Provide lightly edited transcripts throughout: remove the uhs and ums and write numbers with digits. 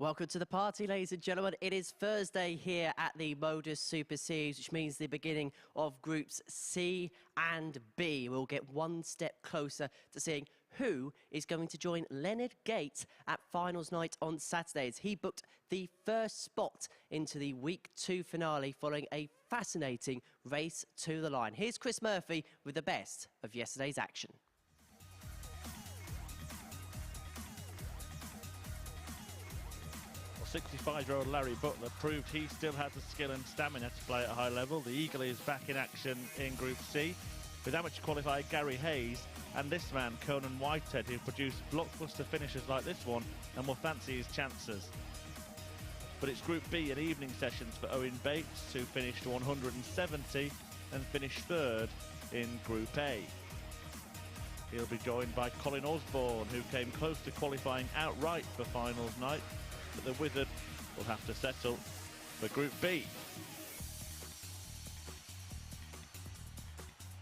Welcome to the party, ladies and gentlemen. It is Thursday here at the MODUS Super Series, which means the beginning of Groups C and B. We'll get one step closer to seeing who is going to join Leonard Gates at finals night on Saturday, as he booked the first spot into the Week 2 finale following a fascinating race to the line. Here's Chris Murphy with the best of yesterday's action. 65-year-old Larry Butler proved he still had the skill and stamina to play at a high level. The Eagle is back in action in Group C with amateur qualifier Gary Hayes and this man, Conan Whitehead, who produced blockbuster finishes like this one and will fancy his chances. But it's Group B and evening sessions for Owen Bates, who finished 170 and finished third in Group A. He'll be joined by Colin Osborne, who came close to qualifying outright for finals night, but the Wizard will have to settle for Group B,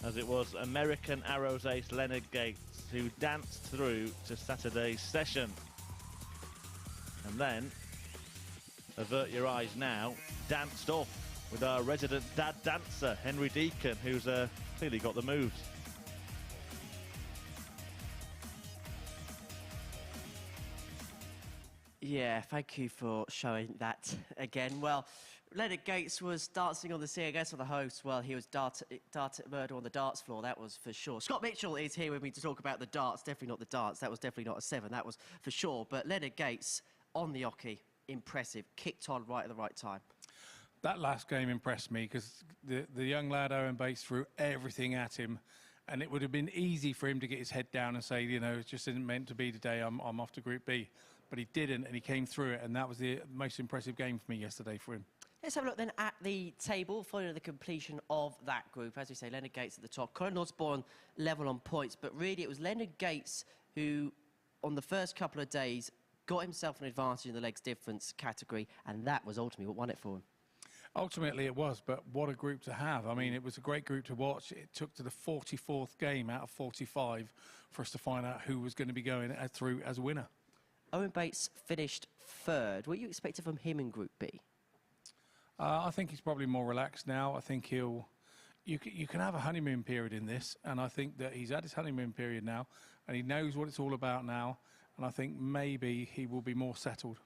as it was American Arrows ace Leonard Gates who danced through to Saturday's session. And then, avert your eyes now, danced off with our resident dad dancer, Henry Deacon, who's clearly got the moves. Yeah, thank you for showing that again. Well, Leonard Gates was dancing on the sea, I guess, on the host. Well, he was murder on the darts floor, that was for sure. Scott Mitchell is here with me to talk about the darts. Definitely not the darts. That was definitely not a 7, that was for sure. But Leonard Gates on the oche, impressive. Kicked on right at the right time. That last game impressed me because the young lad Owen Bates threw everything at him. And it would have been easy for him to get his head down and say, you know, it just isn't meant to be today, I'm off to Group B. But he didn't, and he came through it, and that was the most impressive game for me yesterday for him. Let's have a look then at the table following the completion of that group. As we say, Leonard Gates at the top, Colin Osborne level on points, but really it was Leonard Gates who, on the first couple of days, got himself an advantage in the legs difference category, and that was ultimately what won it for him. Ultimately it was, but what a group to have. I mean, it was a great group to watch. It took to the 44th game out of 45 for us to find out who was going to be going through as a winner. Owen Bates finished third. What you expected from him in Group B? I think he's probably more relaxed now. I think you can have a honeymoon period in this, and I think that he's had his honeymoon period now, and he knows what it's all about now, and I think maybe he will be more settled.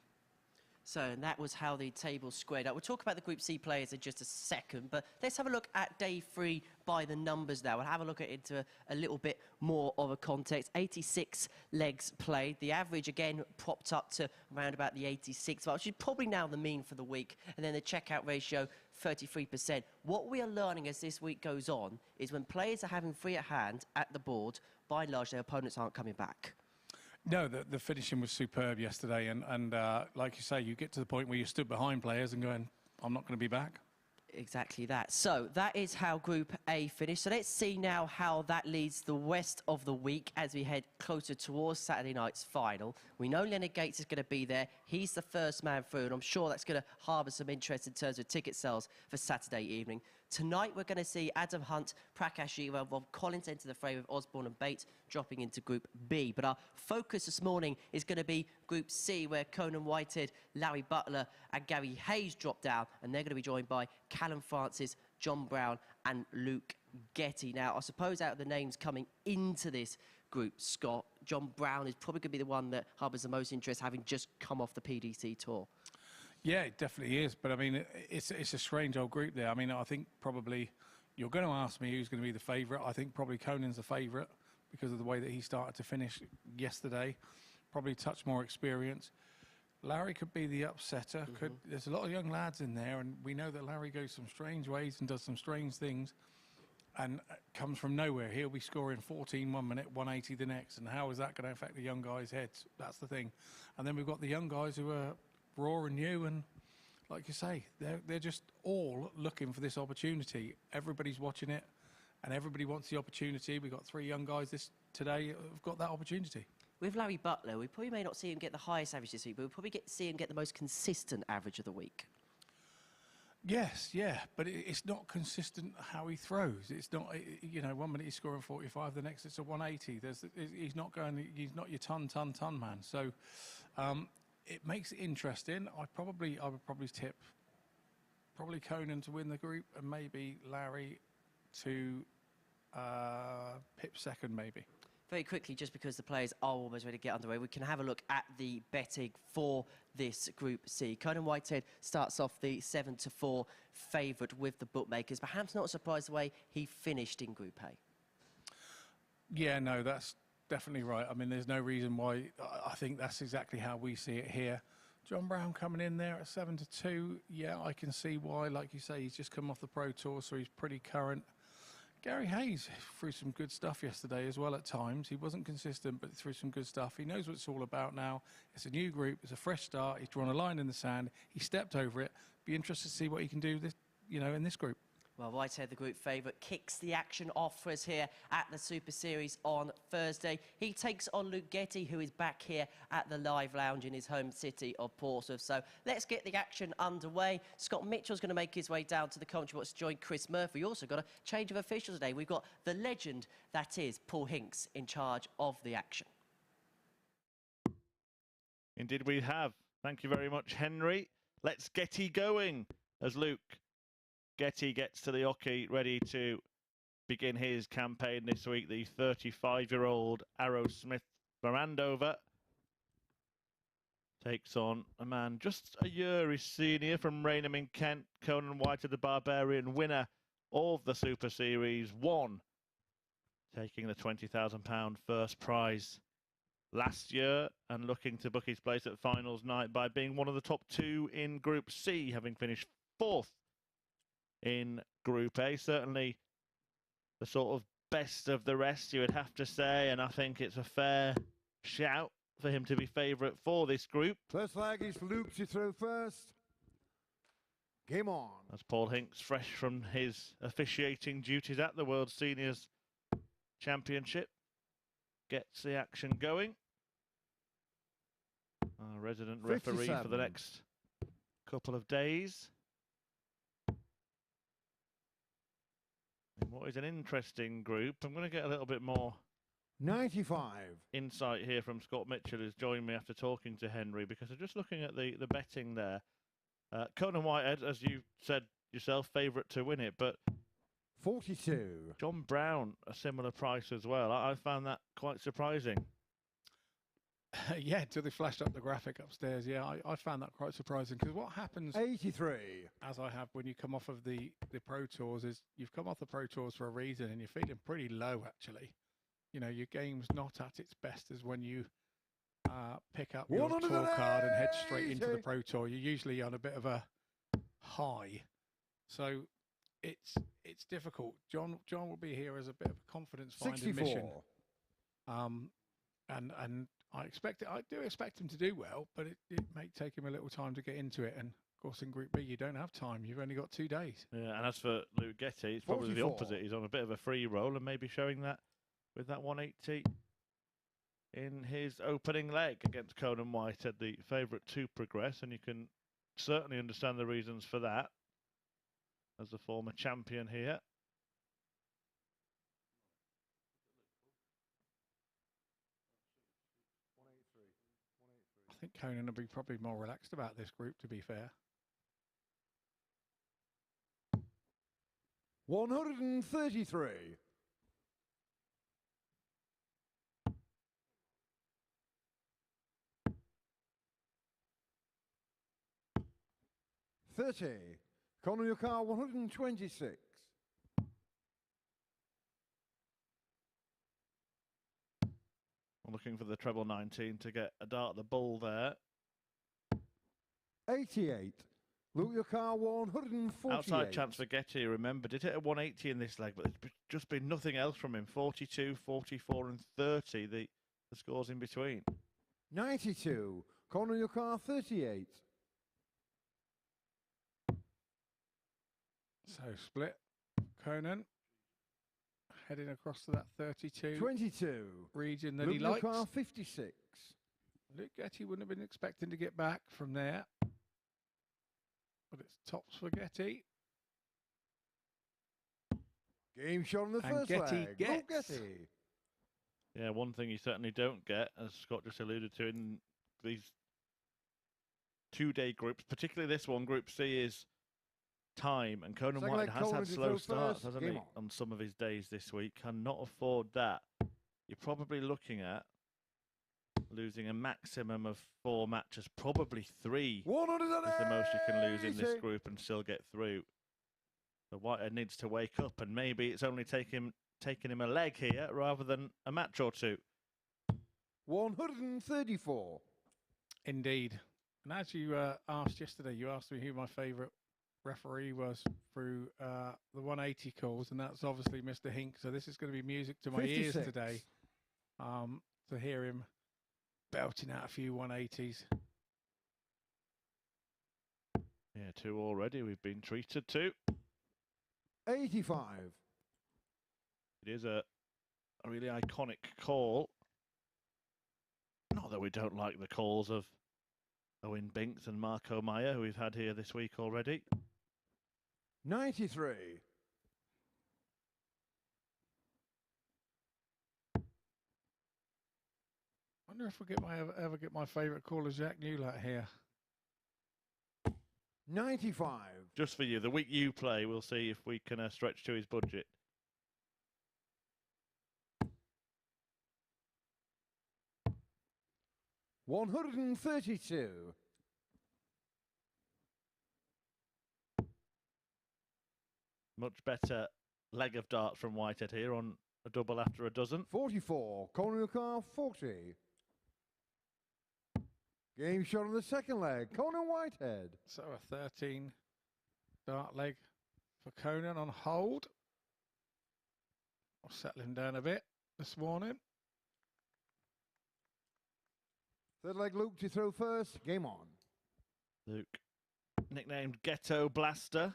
So, and that was how the table squared up. We'll talk about the Group C players in just a second, but let's have a look at day 3 by the numbers now. We'll have a look at it into a little bit more of a context. 86 legs played. The average, again, propped up to around about the 86, which is probably now the mean for the week. And then the checkout ratio, 33%. What we are learning as this week goes on is when players are having free at hand at the board, by and large, their opponents aren't coming back. No, the finishing was superb yesterday, and like you say, you get to the point where you stood behind players and going, I'm not going to be back. Exactly that. So that is how Group A finished. So let's see now how that leads the rest of the week as we head closer towards Saturday night's final. We know Leonard Gates is going to be there. He's the first man through, and I'm sure that's going to harbour some interest in terms of ticket sales for Saturday evening. Tonight we're going to see Adam Hunt, Prakash Ira, Rob Collins enter the fray with Osborne and Bates dropping into Group B. But our focus this morning is going to be Group C, where Conan Whitehead, Larry Butler and Gary Hayes drop down, and they're going to be joined by Callum Francis, John Brown and Luke Getty. Now, I suppose out of the names coming into this group, Scott, John Brown is probably going to be the one that harbours the most interest, having just come off the PDC tour. Yeah, it definitely is. But, I mean, it's a strange old group there. I mean, I think probably you're going to ask me who's going to be the favourite. I think probably Conan's the favourite because of the way that he started to finish yesterday. Probably a touch more experience. Larry could be the upsetter. There's a lot of young lads in there, and we know that Larry goes some strange ways and does some strange things and comes from nowhere. He'll be scoring 14 one minute, 180 the next, and how is that going to affect the young guys' heads? That's the thing. And then we've got the young guys who are raw and new, and like you say, they're just all looking for this opportunity. Everybody's watching it, and everybody wants the opportunity. We've got 3 young guys today who've got that opportunity. With Larry Butler, we probably may not see him get the highest average this week, but we'll probably see him get the most consistent average of the week. Yes, yeah, but it's not consistent how he throws. It's not, you know, 1 minute he's scoring 45, the next it's a 180. He's not your ton man. So it makes it interesting. I would probably tip Conan to win the group, and maybe Larry to Pip second, maybe. Very quickly, just because the players are almost ready to get underway, we can have a look at the betting for this Group C. Conan Whitehead starts off the 7-4 favourite with the bookmakers. Perhaps not surprised the way he finished in Group A. Yeah, no, that's definitely right. I mean, there's no reason why. I think that's exactly how we see it here. John Brown coming in there at 7-2. Yeah, I can see why. Like you say, he's just come off the Pro Tour, so he's pretty current. Gary Hayes threw some good stuff yesterday as well at times. He wasn't consistent, but threw some good stuff. He knows what it's all about now. It's a new group. It's a fresh start. He's drawn a line in the sand. He stepped over it. Be interested to see what he can do this, in this group. Well, Whitehead, the group favourite, kicks the action off for us here at the Super Series on Thursday. He takes on Luke Getty, who is back here at the Live Lounge in his home city of Portsmouth. So let's get the action underway. Scott Mitchell's going to make his way down to the commentary box to join Chris Murphy. We also got a change of officials today. We've got the legend, that is Paul Hinks, in charge of the action. Indeed we have. Thank you very much, Henry. Let's Getty going as Luke Getty gets to the hockey, ready to begin his campaign this week. The 35-year-old Arrowsmith Mirandover takes on a man just a year his senior from Raynham in Kent, Conan Whitehead, the Barbarian, winner of the Super Series 1, taking the £20,000 first prize last year and looking to book his place at finals night by being one of the top 2 in Group C, having finished 4th in Group A. Certainly the sort of best of the rest, you would have to say, and I think it's a fair shout for him to be favourite for this group. First flag is Luke to throw first. Game on. As Paul Hinks, fresh from his officiating duties at the World Seniors Championship, gets the action going. Our resident referee 57. for the next couple of days. What is an interesting group. I'm going to get a little bit more 95. insight here from Scott Mitchell, who's joined me after talking to Henry, because I'm just looking at the betting there. Conan Whitehead, as you said yourself, favourite to win it, but 42. John Brown, a similar price as well. I found that quite surprising. Yeah, until they flashed up the graphic upstairs. Yeah, I found that quite surprising, because what happens, 83. as I have, when you come off of the Pro Tours, is you've come off the Pro Tours for a reason, and you're feeling pretty low, actually. Your game's not at its best as when you pick up your tour card and head straight into the Pro Tour. You're usually on a bit of a high. So it's difficult. John will be here as a bit of a confidence-finding mission. And I do expect him to do well, but it may take him a little time to get into it. And of course, in Group B, you don't have time. You've only got 2 days. Yeah, and as for Luke Getty, it's probably 44. The opposite. He's on a bit of a free roll and maybe showing that with that 180 in his opening leg against Conan Whitehead, the favourite to progress. And you can certainly understand the reasons for that as the former champion here. I think Conan will be probably more relaxed about this group, to be fair. 133. 30. Conan, your car, 126. Looking for the treble 19 to get a dart at the bull there. 88. Luke, your car, 148. Outside chance for Getty, remember, did hit a 180 in this leg, but there's just been nothing else from him. 42, 44 and 30, the scores in between. 92. Conan, your car, 38. So split. Conan heading across to that 32 22 region that Luke he likes. Car 56. Luke Getty wouldn't have been expecting to get back from there, but it's tops for Getty. Game shot on the And first Getty leg. gets. Luke Getty. Yeah, one thing you certainly don't get, as Scott just alluded to, in these two-day groups, particularly this one, Group C, is time. And Conan Second Whitehead leg, has Conan had to slow throw starts, first. hasn't Game he, on some of his days this week. Cannot afford that. You're probably looking at losing a maximum of 4 matches, probably 3 is the most you can lose in this group and still get through. So Whitehead needs to wake up, and maybe it's only taking him a leg here rather than a match or 2. 134. Indeed. And as you asked yesterday, you asked me who my favourite referee was through the 180 calls, and that's obviously Mr. Hink. So this is going to be music to my 56. ears today to hear him belting out a few 180s. Yeah, 2 already. We've been treated to. 85. It is a really iconic call. Not that we don't like the calls of Owen Binks and Marco Meyer, who we've had here this week already. 93. I wonder if we ever get my favourite caller, Jack Newlat, here. 95. Just for you, the week you play, we'll see if we can stretch to his budget. $132. Much better leg of darts from Whitehead here on a double after a dozen. 44. Conan 40. Game shot on the second leg. Conan Whitehead. So a 13 dart leg for Conan on hold. I'll settle him down a bit this morning. Third leg, Luke to throw first. Game on. Luke, nicknamed Ghetto Blaster,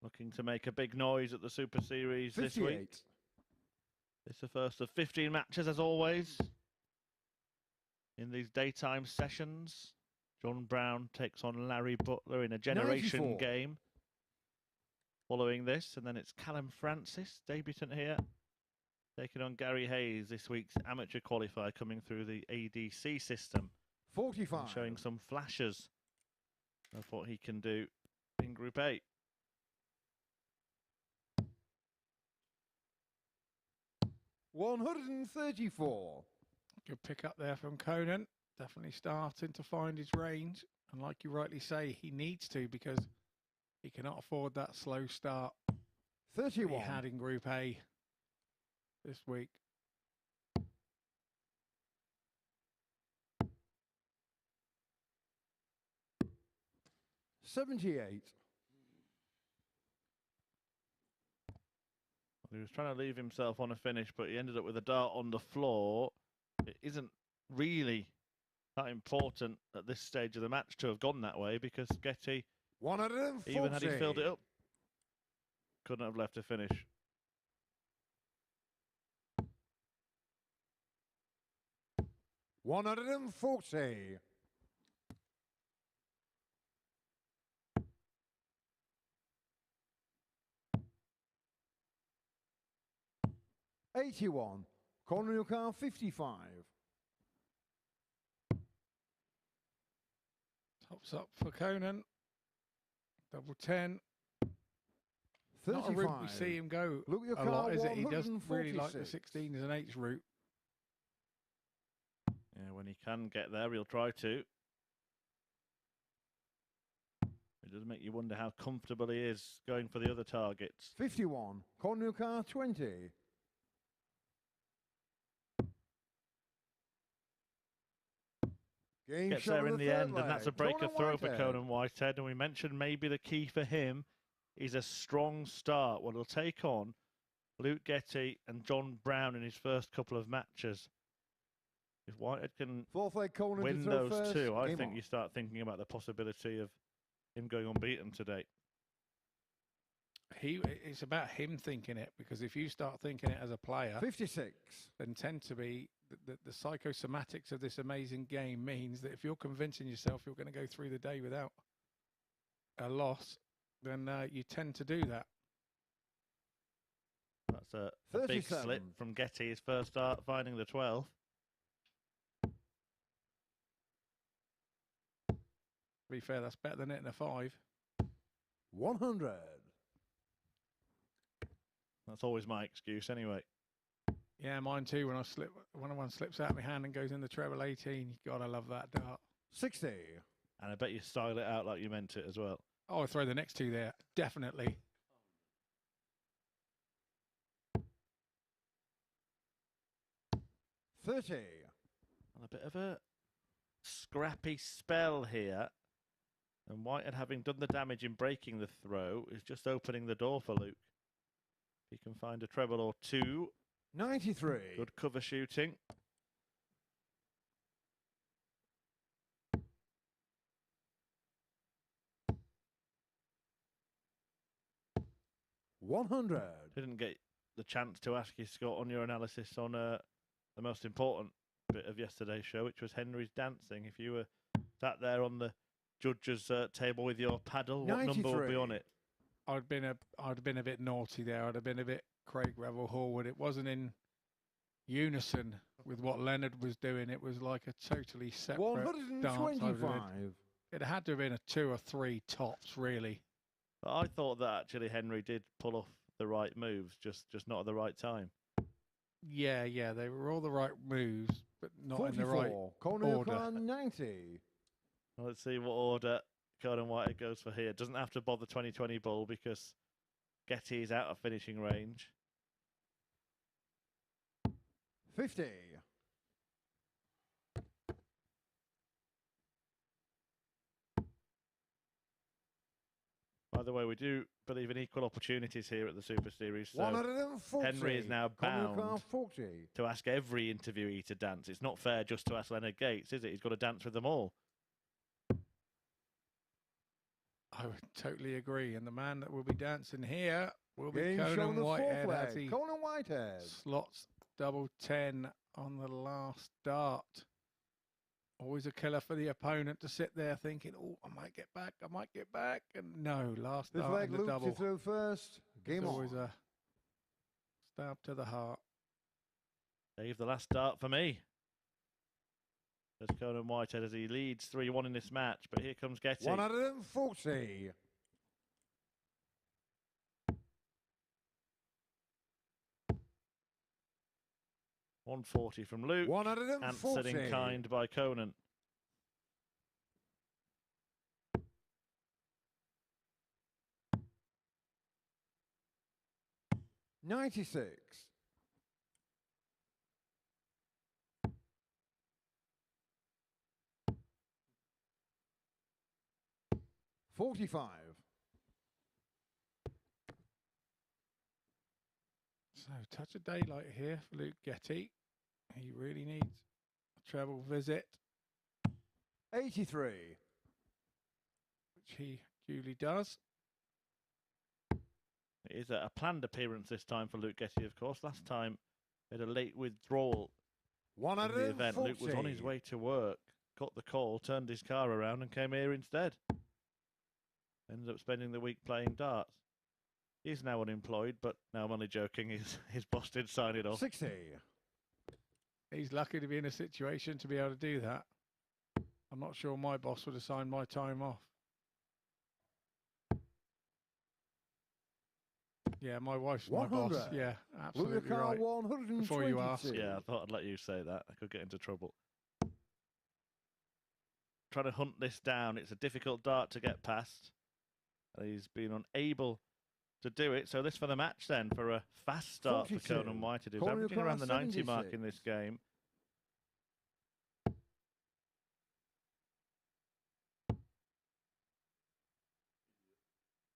looking to make a big noise at the Super Series 58. this week. It's the first of 15 matches, as always, in these daytime sessions. John Brown takes on Larry Butler in a generation 94. game. Following this, and then it's Callum Francis, debutant here, taking on Gary Hayes, this week's amateur qualifier coming through the ADC system. 45. Showing some flashes of what he can do in Group A. $134. Good pick up there from Conan. Definitely starting to find his range. And like you rightly say, he needs to, because he cannot afford that slow start 31. he had in Group A this week. $78. He was trying to leave himself on a finish, but he ended up with a dart on the floor. It isn't really that important at this stage of the match to have gone that way, because Getty, 140. even had he filled it up, couldn't have left a finish. $140. $81. Corner car 55. Tops up for Conan. Double 10. 35. Not a route we see him go Look at your a car, lot, is it? He does really like the 146. 16s and 8s route. Yeah, when he can get there, he'll try to. It does make you wonder how comfortable he is going for the other targets. 51. Corner car 20. Game Gets shot there on in the third end, and that's a leg. breaker Conan throw for Whitehead. Conan Whitehead. And we mentioned maybe the key for him is a strong start. Well, he'll take on Luke Getty and John Brown in his first couple of matches. If Whitehead can Fourth leg, Conan win to throw those first. two, I Game think on. you start thinking about the possibility of him going unbeaten today. It's about him thinking it, because if you start thinking it as a player, 56. then tend to be the psychosomatics of this amazing game means that if you're convincing yourself you're going to go through the day without a loss, then you tend to do that. That's a big 37. slip from Getty, his first start, finding the 12. be fair, that's better than hitting a 5. 100. That's always my excuse anyway. Yeah, mine too. When one slips out of my hand and goes in the treble 18, you gotta love that dart. 60. And I bet you style it out like you meant it as well. Oh, I'll throw the next 2 there, definitely. $30. And a bit of a scrappy spell here. And Whitehead, having done the damage in breaking the throw, is just opening the door for Luke. If he can find a treble or 2. 93. Good cover shooting. $100. Didn't get the chance to ask you, Scott, on your analysis on the most important bit of yesterday's show, which was Henry's dancing. If you were sat there on the judges' table with your paddle, what number would be on it? I'd have been a bit naughty there. I'd have been a bit Craig Revel Horwood. It wasn't in unison with what Leonard was doing. It was like a totally separate dance. 125. It had to have been a 2 or 3 tops, really. But I thought that actually Henry did pull off the right moves, just not at the right time. Yeah, they were all the right moves, but not 44. in the right order. 90. Well, let's see what order Conan Whitehead goes for here. Doesn't have to bother 2020 ball because Getty is out of finishing range. 50. By the way, we do believe in equal opportunities here at the Super Series. So 140. Henry is now bound 40. to ask every interviewee to dance. It's not fair just to ask Leonard Gates, is it? He's got to dance with them all. I would totally agree. And the man that will be dancing here will be Game shown Conan the Whitehead fourth as leg. he Conan Whitehead. slots double 10 on the last dart. Always a killer for the opponent to sit there thinking, oh, I might get back. And no, last This dart leg in the Luke double. to throw first. Game It's on. always a stab to the heart. Save the last dart for me. There's Conan Whitehead as he leads 3-1 in this match. But here comes Getty. 140. $140 from Luke. 140. Answered in kind by Conan. $96. 45. So, touch of daylight here for Luke Getty. He really needs a treble visit, 83. which he duly does. It is a planned appearance this time for Luke Getty, of course. Last time, he had a late withdrawal from the event. Luke was on his way to work, got the call, turned his car around and came here instead. Ended up spending the week playing darts. He's now unemployed, but no, I'm only joking. His boss did sign it off. 60. He's lucky to be in a situation to be able to do that. I'm not sure my boss would have signed my time off. Yeah, my wife's my boss. 100. Yeah, absolutely Luke right. 122. Before you ask. Yeah, I thought I'd let you say that. I could get into trouble. Trying to hunt this down. It's a difficult dart to get past. He's been unable to do it. So this for the match then, for a fast start 42. for Conan Whitehead, who's Conan averaging around the 90 mark 76. in this game.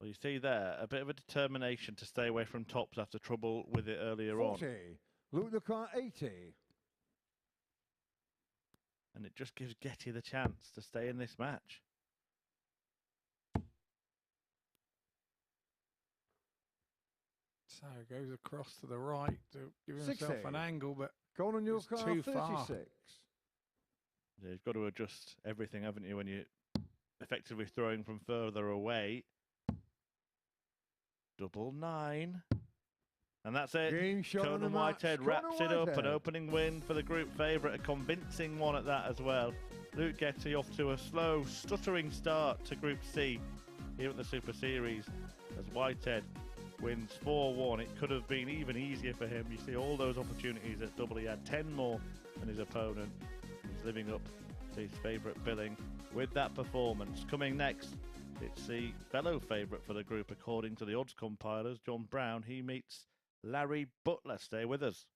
Well, you see there, a bit of a determination to stay away from tops after trouble with it earlier 40. on. Luke the car 80. And it just gives Getty the chance to stay in this match. So goes across to the right to give himself 60. an angle, but Conan your It's car too 36. far. Yeah, you've got to adjust everything, haven't you, when you're effectively throwing from further away. Double 9. And that's it. Game shot on the Conan match. Whitehead Conan wraps it up. An Whitehead. opening win for the group favourite. A convincing one at that as well. Luke Getty off to a slow, stuttering start to Group C here at the Super Series as Whitehead wins 4-1. It could have been even easier for him. You see all those opportunities at double. He had 10 more than his opponent. He's living up to his favourite billing with that performance. Coming next, it's the fellow favourite for the group according to the odds compilers, John Brown. He meets Larry Butler. Stay with us.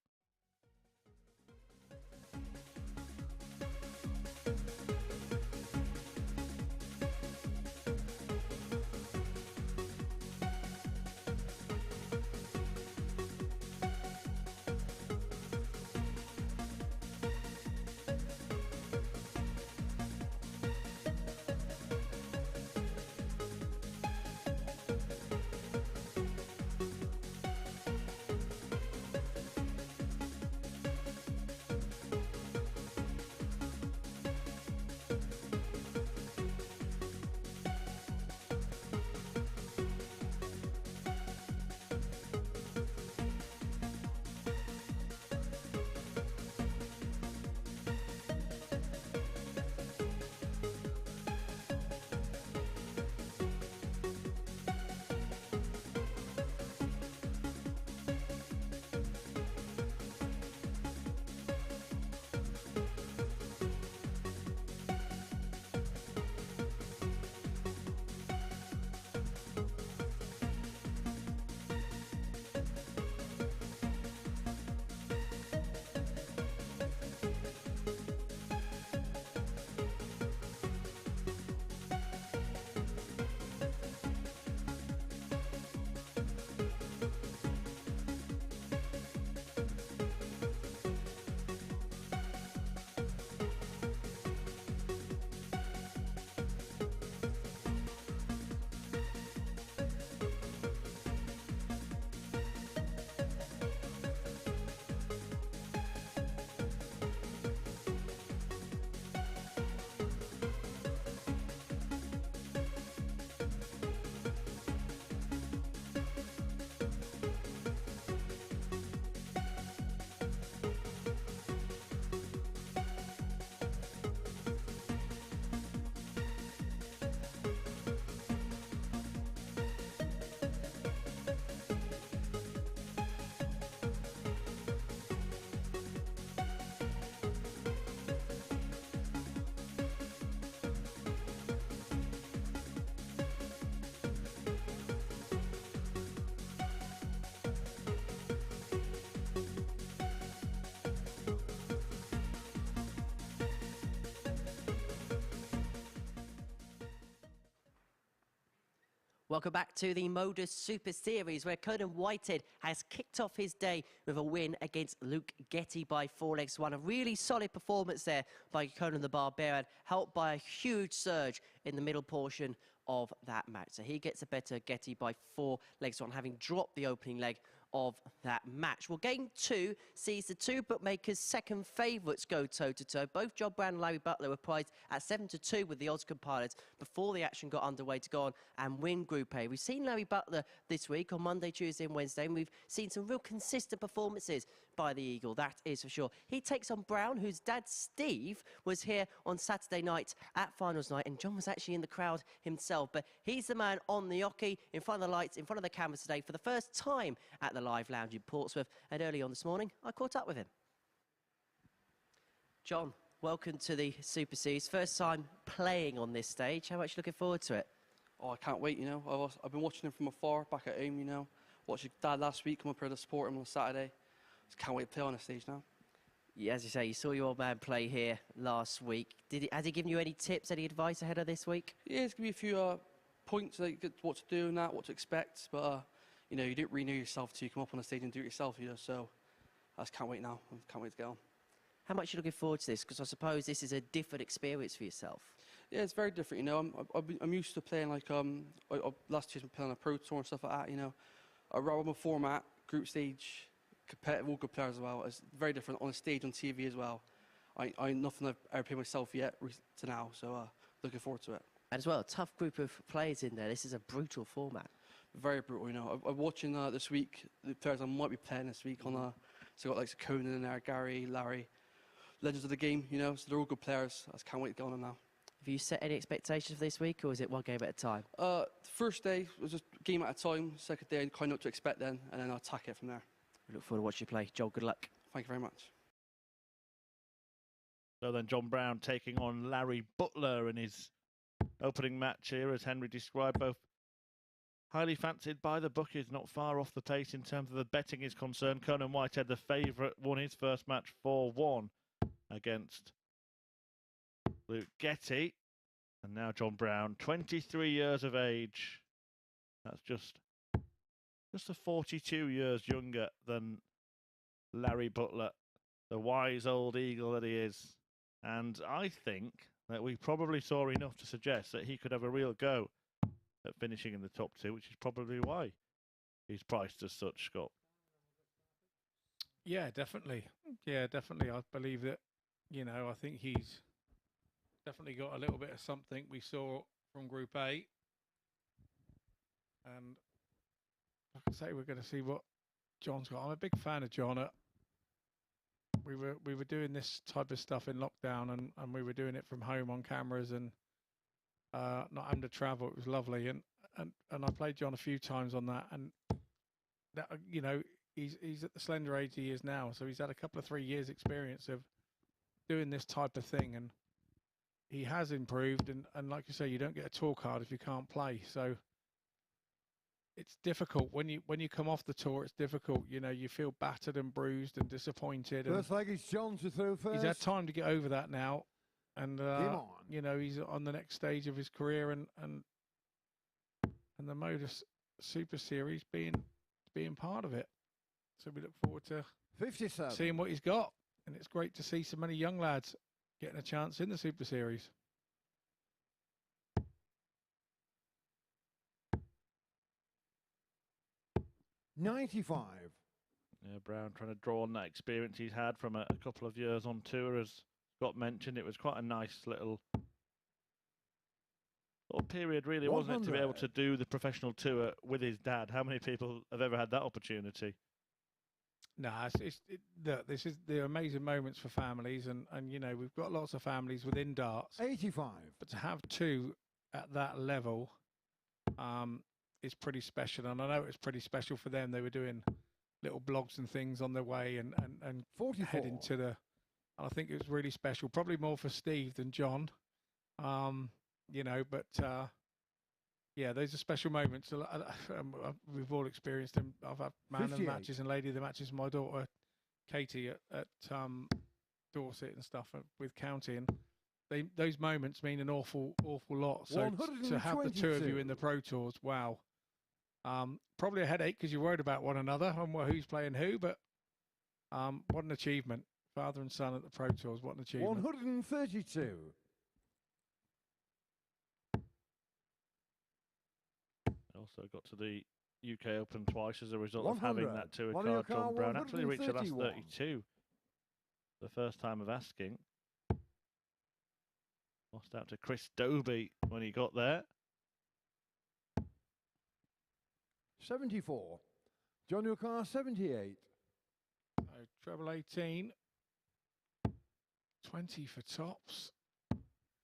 Welcome back to the MODUS Super Series, where Conan Whitehead has kicked off his day with a win against Luke Getty by 4-1. A really solid performance there by Conan the Barbarian, helped by a huge surge in the middle portion of that match. So he gets a better Getty by 4-1, having dropped the opening leg of that match. Well, game 2 sees the two bookmakers' second favourites go toe-to-toe. Both John Brown and Larry Butler were priced at 7-2 with the odds compilers before the action got underway to go on and win Group A. We've seen Larry Butler this week on Monday, Tuesday and Wednesday, and we've seen some real consistent performances by the Eagle, that is for sure. He takes on Brown, whose dad Steve was here on Saturday night at finals night, and John was actually in the crowd himself, but he's the man on the hockey, in front of the lights, in front of the cameras today for the first time at the Live Lounge in Portsmouth, and early on this morning I caught up with him. John, welcome to the Super Series. First time playing on this stage. How much looking forward to it? Oh, I can't wait, you know. I've been watching him from afar, back at home, you know. Watched his dad last week, come up here to support him on Saturday. Just can't wait to play on the stage now. Yeah, as you say, you saw your old man play here last week. Has he given you any tips, any advice ahead of this week? Yeah, he's given me a few points, like what to do and that, what to expect. But, you know, you didn't really know yourself till you come up on the stage and do it yourself, you know. So I just can't wait now. I can't wait to get on. How much are you looking forward to this? Because I suppose this is a different experience for yourself. Yeah, it's very different, you know. I'm used to playing like, last year I was playing on a Pro Tour and stuff like that, you know. A rather format, group stage, competitive, all good players as well. It's very different on a stage, on TV as well. Nothing I've ever played myself yet to now, so looking forward to it. And as well, a tough group of players in there. This is a brutal format. very brutal. You know, I'm watching this week the players I might be playing this week on. So got like Conan in there, Gary, Larry, legends of the game. You know, so they're all good players. I just can't wait to get on them now. Have you set any expectations for this week, or is it one game at a time? The first day was just game at a time. Second day, I kind of know what to expect then, and then I'll attack it from there. We look forward to watching you play. Joel, good luck. Thank you very much. So then John Brown taking on Larry Butler in his opening match here, as Henry described, both highly fancied by the bookies, not far off the pace in terms of the betting is concerned. Conan Whitehead, the favourite, won his first match 4-1 against Luke Getty. And now John Brown, 23 years of age. That's just a 42 years younger than Larry Butler, the wise old eagle that he is. And I think that we probably saw enough to suggest that he could have a real go at finishing in the top two, which is probably why he's priced as such, Scott. Yeah, definitely. Yeah, definitely. I believe that, you know, I think he's definitely got a little bit of something we saw from Group A. And like I say, we're going to see what John's got. I'm a big fan of John. We were doing this type of stuff in lockdown, and we were doing it from home on cameras and not having to travel. It was lovely, and I played John a few times on that, and that, you know, he's at the slender age he is now, so he's had a couple of 3 years experience of doing this type of thing, and he has improved. And like you say, you don't get a tour card if you can't play, so it's difficult when you come off the tour. It's difficult, you know. You feel battered and bruised and disappointed. First leg is John to throw first. He's had time to get over that now, and you know, he's on the next stage of his career, and the MODUS Super Series being part of it. So we look forward to 57. seeing what he's got, and it's great to see so many young lads getting a chance in the Super Series. 95. Yeah, Brown trying to draw on that experience he's had from a couple of years on tour. As Scott mentioned, it was quite a nice little period, really, wasn't it, to be able to do the professional tour with his dad? How many people have ever had that opportunity? Nah, this is the amazing moments for families, and you know, we've got lots of families within darts. 85. But to have two at that level is pretty special, and I know it's pretty special for them. They were doing little blogs and things on their way, and 44. heading to the. I think it was really special, probably more for Steve than John, you know. But yeah, those are special moments. We've all experienced them. I've had man of the matches and lady of the matches. My daughter Katie at Dorset and stuff with County, and those moments mean an awful lot. So to have the two of you in the Pro Tours, wow. Probably a headache because you're worried about one another and who's playing who, but what an achievement. Father and son at the Pro Tours, what an achievement. 132. Also got to the UK Open twice as a result of having that tour card. John Brown actually reached the last 32 the first time of asking. Lost out to Chris Dobie when he got there. 74. John Newcar, 78. Treble 18. 20 for tops.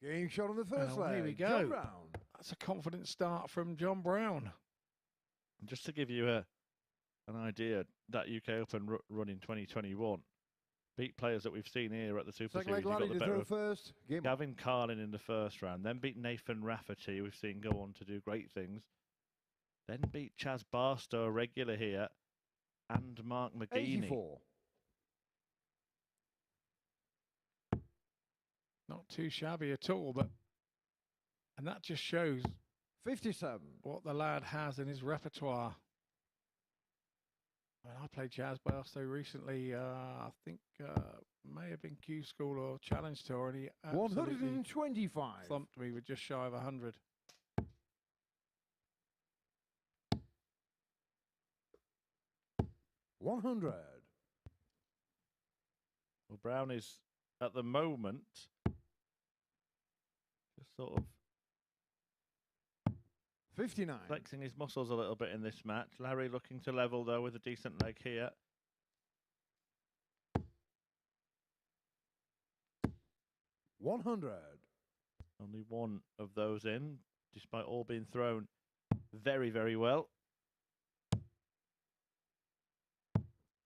Game shot on the first leg. Here we go. John Brown. That's a confident start from John Brown. Just to give you an idea, that UK Open run in 2021 beat players that we've seen here at the Super Series. You got the better of first. Gavin Carlin in the first round, then beat Nathan Rafferty, we've seen go on to do great things. Then beat Chaz Barstow, a regular here, and Mark McGeaney. 84. Not too shabby at all, and that just shows 57. what the lad has in his repertoire. I played Chaz Barstow recently, I think may have been Q School or Challenge Tour, and he absolutely 125. thumped me with just shy of 100. Well, Brown is at the moment just sort of 59. Flexing his muscles a little bit in this match. Larry looking to level, though, with a decent leg here. 100. Only one of those in, despite all being thrown very, very well.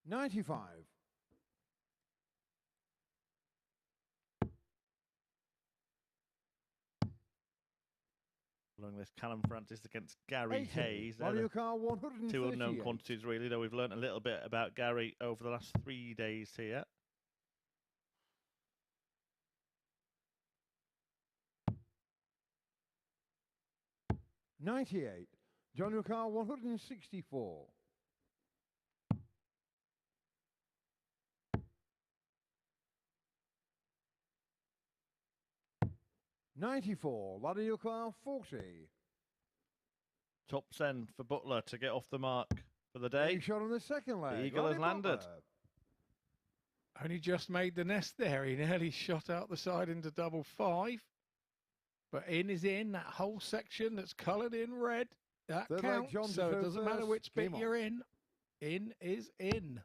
95. Following this, Callum Francis against Gary 80. Hayes. They're Mario the Kart 138. two unknown quantities, really, though we've learnt a little bit about Gary over the last 3 days here. $98. John Your Car 164. 94. Ladder Your Car 40. Top send for Butler to get off the mark for the day. Big shot on the second leg. The eagle has Ladder landed. Butler. Only just made the nest there. He nearly shot out the side into double 5. But in is in. That whole section that's coloured in red. That Third leg, counts. John So it to doesn't matter first. which bit Game on. you're in. In is in.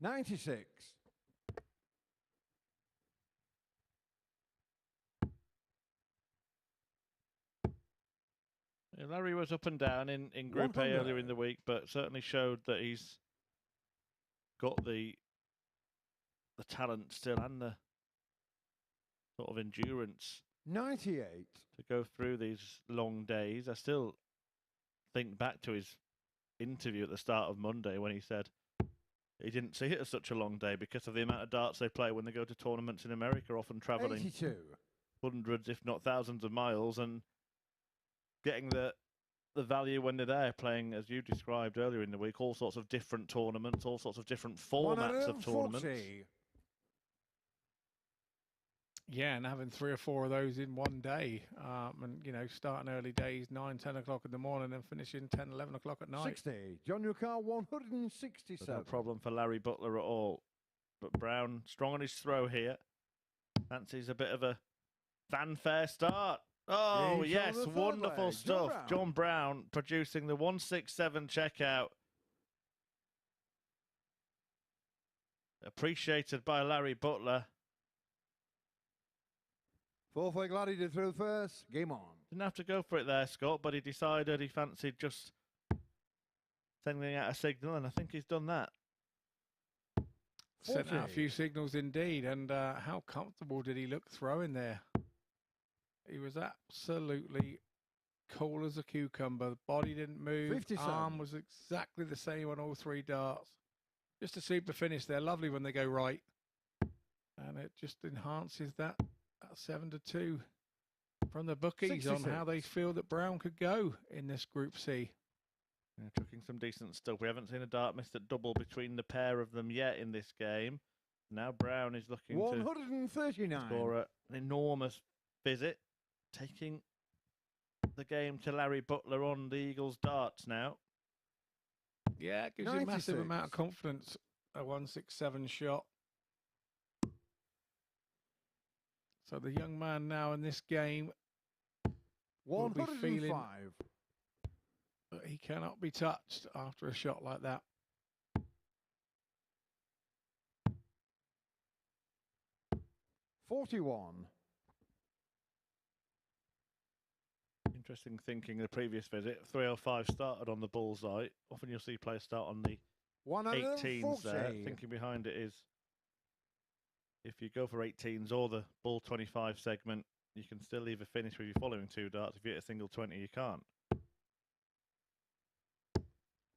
$96. Yeah, Larry was up and down in Group A 100. earlier in the week, but certainly showed that he's got the talent still and the sort of endurance 98. to go through these long days. I still think back to his interview at the start of Monday when he said he didn't see it as such a long day because of the amount of darts they play when they go to tournaments in America, often travelling 82. hundreds, if not thousands of miles, and getting the value when they're there, playing, as you described earlier in the week, all sorts of different tournaments, all sorts of different formats of tournaments. 140. Yeah, and having 3 or 4 of those in one day. And, you know, starting early days, 9, 10 o'clock in the morning and finishing 10, 11 o'clock at night. 60. John Your Car So 167. no problem for Larry Butler at all. But Brown, strong on his throw here. Fancies a bit of a fanfare start. Oh, He's on yes, the third wonderful leg. stuff. John Brown producing the 167 checkout. Appreciated by Larry Butler. Fourth leg laddie to throw first. Game on. Didn't have to go for it there, Scott, but he decided he fancied just sending out a signal, and I think he's done that. Sent out a 40. few signals indeed. And how comfortable did he look throwing there? He was absolutely cool as a cucumber. The body didn't move. 57. Arm was exactly the same on all 3 darts. Just a super finish there. Lovely when they go right. And it just enhances that 7-2 from the bookies on how they 66. feel that Brown could go in this Group C. Yeah, chucking some decent stuff. We haven't seen a dart missed at double between the pair of them yet in this game. Now Brown is looking to 139. score an enormous visit, taking the game to Larry Butler on the Eagles' darts now. Yeah, it gives you a massive 96. amount of confidence. A 167 shot. So the young man now in this game will be feeling 105. that he cannot be touched after a shot like that. $41. Interesting thinking the previous visit. 305 started on the bullseye. Often you'll see players start on the 18s there. 140. Thinking behind it is if you go for 18s or the bull 25 segment, you can still leave a finish with your following 2 darts. If you hit a single 20, you can't.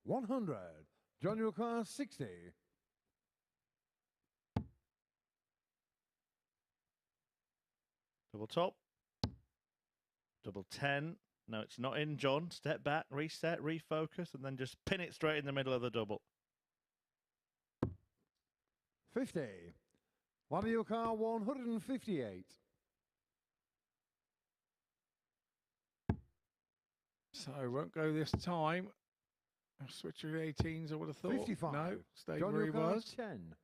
100. John Your Car 60. Double top. Double 10. No, it's not in, John. Step back, reset, refocus, and then just pin it straight in the middle of the double. 50. Ladder Your Car 158. So won't go this time. I'll switch to the 18s, I would have thought. 55. No, stayed John where he Your Car was. 10.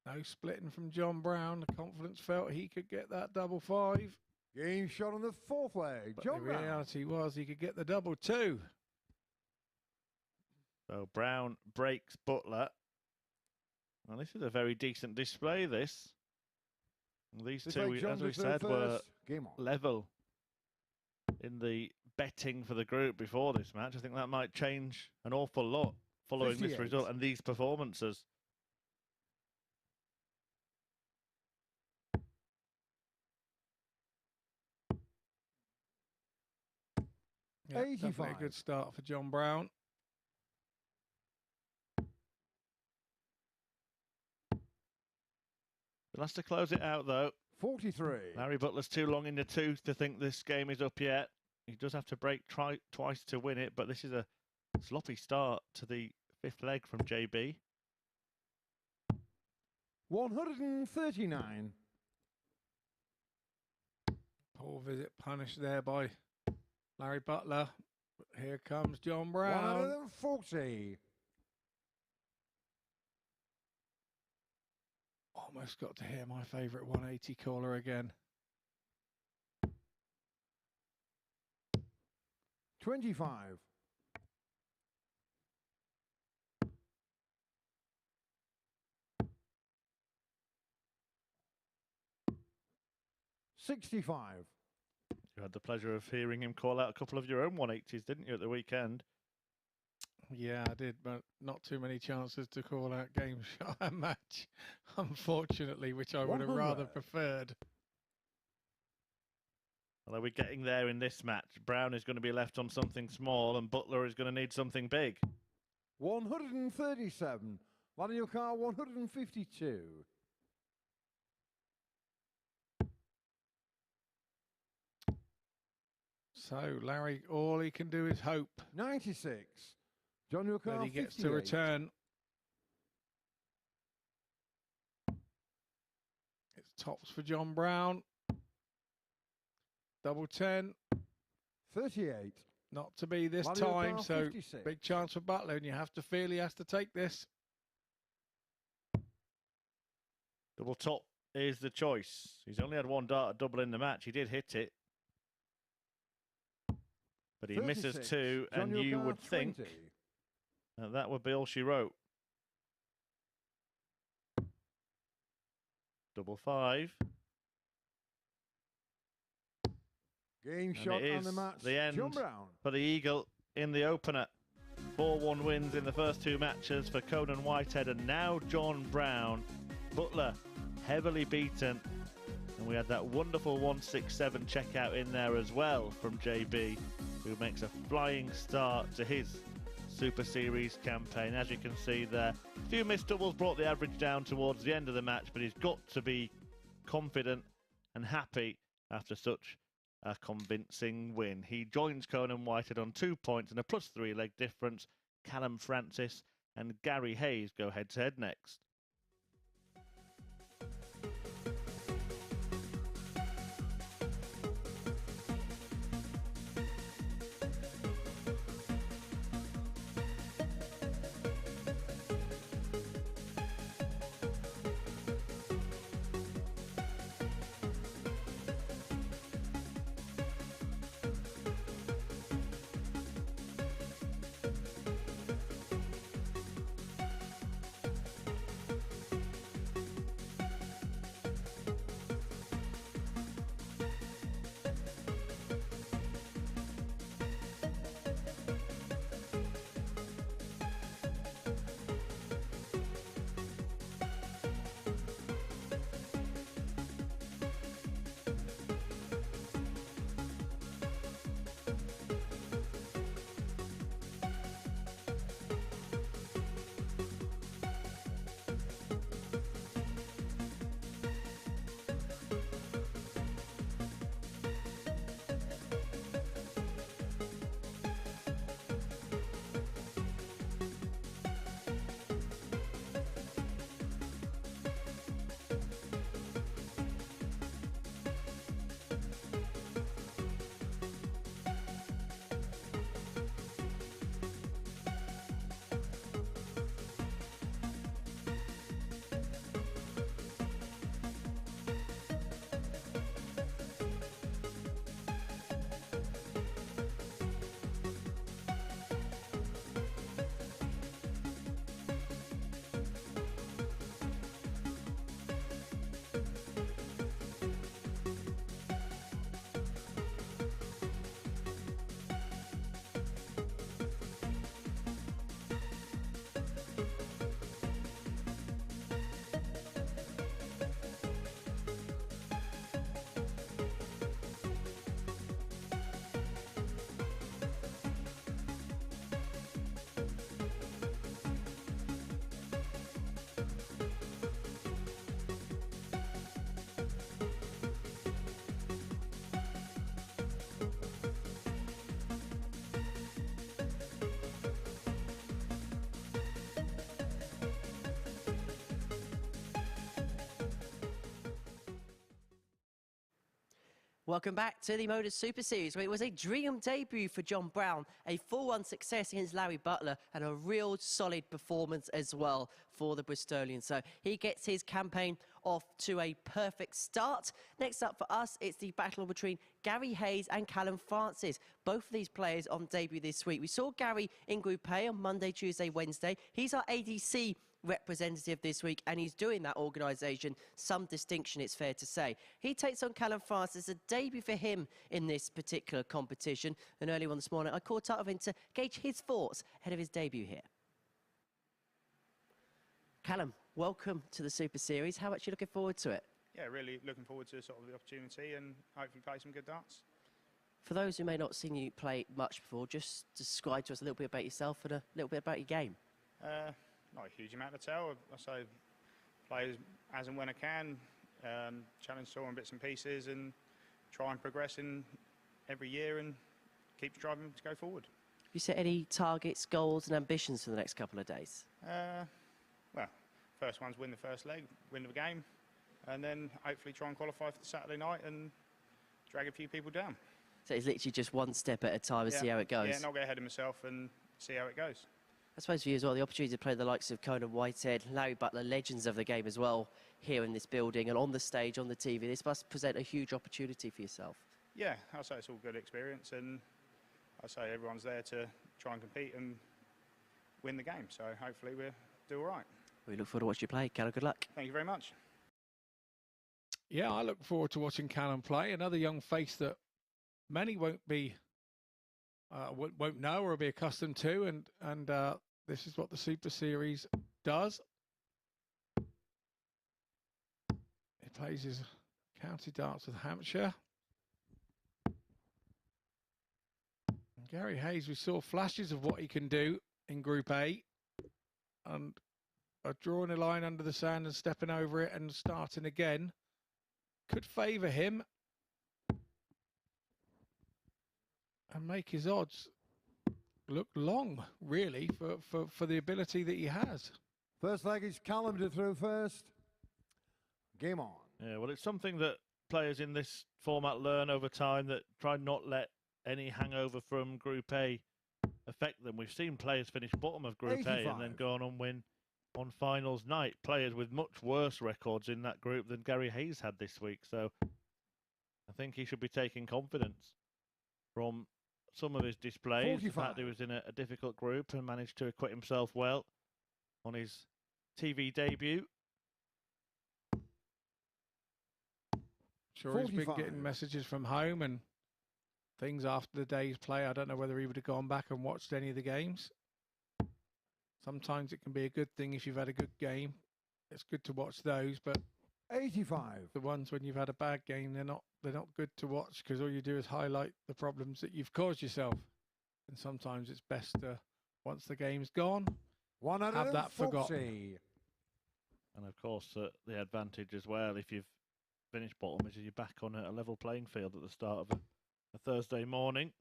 No splitting from John Brown. The confidence felt he could get that double 5. Game shot on the fourth leg. But John the Brown. reality was he could get the double 2. So Brown breaks Butler. Well, this is a very decent display, this. These This two, leg, John as we to said, throw were first. Game on. level in the betting for the group before this match. I think that might change an awful lot following this 58. result and these performances. Yeah, definitely 85. a good start for John Brown. He'll have to close it out, though. 43. Larry Butler's too long in the tooth to think this game is up yet. He does have to break twice to win it, but this is a sloppy start to the 5th leg from JB. 139. Poor visit punished there by Larry Butler. Here comes John Brown. 140. Almost got to hear my favourite 180 caller again. 25. 65. You had the pleasure of hearing him call out a couple of your own 180s, didn't you, at the weekend? Yeah, I did, but not too many chances to call out game shot and match, unfortunately, which I would have 100. rather preferred. Although we're getting there in this match. Brown is going to be left on something small and Butler is going to need something big. 137. Manuel Carr, 152. So, Larry, all he can do is hope 96. John Carr, that he gets 58. to return. It's tops for John Brown. Double 10. 38. Not to be this Manuel time, Carr, so 56. big chance for Butler, and you have to feel he has to take this. Double top is the choice. He's only had one dart at double in the match. He did hit it. But he misses 36. two, John and you Carr, would think 20. that would be all she wrote. Double 5. Game And shot it on is the match. the end John Brown. for the Eagle in the opener. 4-1 wins in the first 2 matches for Conan Whitehead and now John Brown. Butler heavily beaten. And we had that wonderful 167 checkout in there as well from JB, who makes a flying start to his Super Series campaign. As you can see there, a few missed doubles brought the average down towards the end of the match, but he's got to be confident and happy after such a convincing win. He joins Conan Whitehead on 2 points and a +3 leg difference. Callum Francis and Gary Hayes go head-to-head next. Welcome back to the MODUS Super Series, where it was a dream debut for John Brown, a 4-1 success against Larry Butler, and a real solid performance as well for the Bristolian. So he gets his campaign off to a perfect start. Next up for us, it's the battle between Gary Hayes and Callum Francis. Both of these players on debut this week. We saw Gary in Group A on Monday, Tuesday, Wednesday. He's our ADC representative this week, and he's doing that organisation some distinction, it's fair to say. He takes on Callum Francis, a debut for him in this particular competition, and earlier on this morning I caught up with him to gauge his thoughts ahead of his debut here. Callum, welcome to the Super Series. How much are you looking forward to it? Yeah, really looking forward to sort of the opportunity and hopefully play some good darts. For those who may not have seen you play much before, just describe to us a little bit about yourself and a little bit about your game. Not a huge amount to tell. I say play as and when I can, challenge tour on bits and pieces, and try and progress in every year and keep striving to go forward. Have you set any targets, goals and ambitions for the next couple of days? Well, first one's win the first leg, win the game, and then hopefully try and qualify for the Saturday night and drag a few people down. So it's literally just one step at a time and see how it goes? Yeah, not get ahead of myself and see how it goes. I suppose for you as well, the opportunity to play the likes of Conan Whitehead, Larry Butler, legends of the game as well, here in this building and on the stage, on the TV. This must present a huge opportunity for yourself. Yeah, I'll say it's all good experience, and I'll say everyone's there to try and compete and win the game. So hopefully we'll do all right. We look forward to watching you play. Callum, good luck. Thank you very much. Yeah, I look forward to watching Callum play. Another young face that many won't know or be accustomed to, and this is what the Super Series does. He plays his county darts with Hampshire. And Gary Hayes, we saw flashes of what he can do in Group A, and drawing a line under the sand and stepping over it and starting again could favour him and make his odds look long, really, for the ability that he has. First leg is Callum to throw first. Game on. Yeah, well, it's something that players in this format learn over time, that try not let any hangover from Group A affect them. We've seen players finish bottom of Group 85. A and then go on and win on finals night. Players with much worse records in that group than Gary Hayes had this week. So I think he should be taking confidence from some of his displays. 45. The fact he was in a difficult group and managed to acquit himself well on his TV debut. Sure, he's been 45. getting messages from home and things after the day's play. I don't know whether he would have gone back and watched any of the games. Sometimes it can be a good thing if you've had a good game. It's good to watch those, but 85. the ones when you've had a bad game, they're not good to watch, because all you do is highlight the problems that you've caused yourself. And sometimes it's best to, once the game's gone, have that forgotten. And of course, the advantage as well, if you've finished bottom, is you're back on a level playing field at the start of a Thursday morning.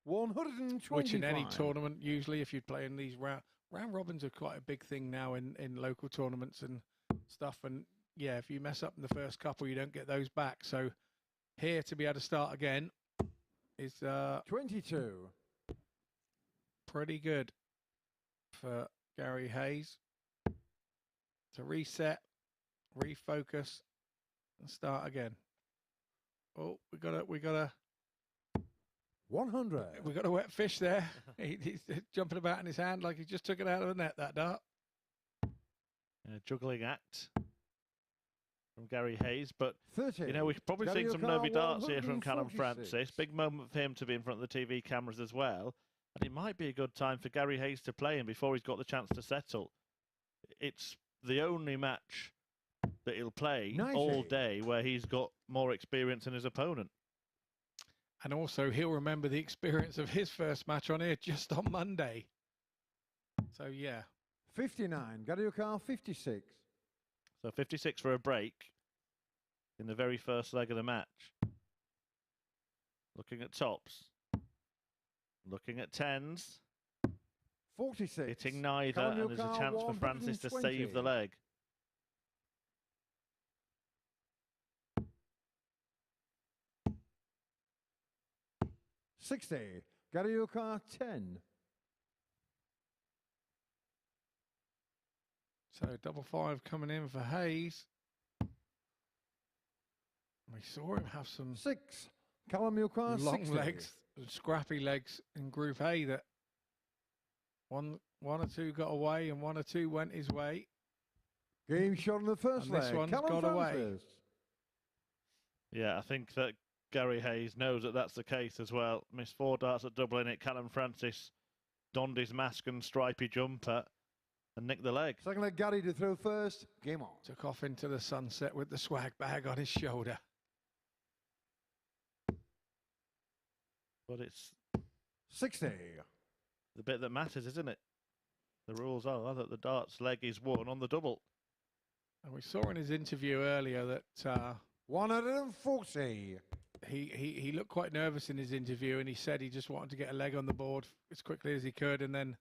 125. Which in any tournament, usually, if you're playing these round robins are quite a big thing now in local tournaments and stuff. And yeah, if you mess up in the first couple, you don't get those back. So here to be able to start again is 22. Pretty good for Gary Hayes to reset, refocus, and start again. Oh, we got a 100. We got a wet fish there. He's jumping about in his hand like he just took it out of the net, that dart. Juggling act from Gary Hayes, but 30. you know, we've probably Gary seen some O'Connor, nervy darts here from Callum 146. Francis. Big moment for him to be in front of the TV cameras as well. And it might be a good time for Gary Hayes to play him before he's got the chance to settle. It's the only match that he'll play 90. all day where he's got more experience than his opponent. And also, he'll remember the experience of his first match on here just on Monday. So, yeah. 59. Gary O'Connor, 56. So 56 for a break in the very first leg of the match. Looking at tops. Looking at tens. 46. Hitting neither, Callum and there's a O'Connor, chance for Francis to save the leg. 60. Garioka 10. So double five coming in for Hayes. We saw him have some 6. Callum long 60. legs, scrappy legs in Group A that one or two got away and one or two went his way. Game shot in the first And this leg. one's Callum got away. Francis. Yeah, I think that Gary Hayes knows that that's the case as well. Missed 4 darts at double in it. Callum Francis donned his mask and stripy jumper and nicked the leg. Second leg, Getty to throw first. Game on. Took off into the sunset with the swag bag on his shoulder. But it's 60. the bit that matters, isn't it? The rules are that the darts leg is won on the double. And we saw in his interview earlier that 140. he looked quite nervous in his interview, and he said he just wanted to get a leg on the board as quickly as he could and then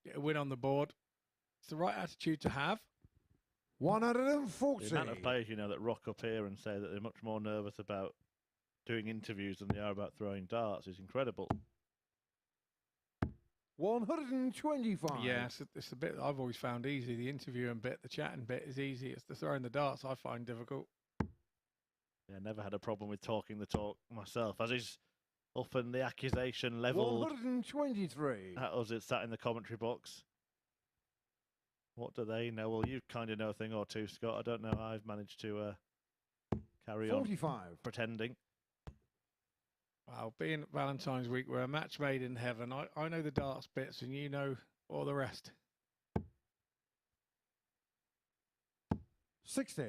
get a win on the board. It's the right attitude to have. 140. The amount of players, you know, that rock up here and say that they're much more nervous about doing interviews than they are about throwing darts is incredible. 125. Yeah, it's the bit that I've always found easy. The interviewing bit, the chatting bit is easy. It's the throwing the darts I find difficult. Yeah, never had a problem with talking the talk myself, as is often the accusation levelled 123. at us. It's sat in the commentary box. What do they know? Well, you kind of know a thing or two, Scott. I don't know. I've managed to carry 45. on pretending. Well, being Valentine's week, we're a match made in heaven. I know the darts bits and you know all the rest. 60.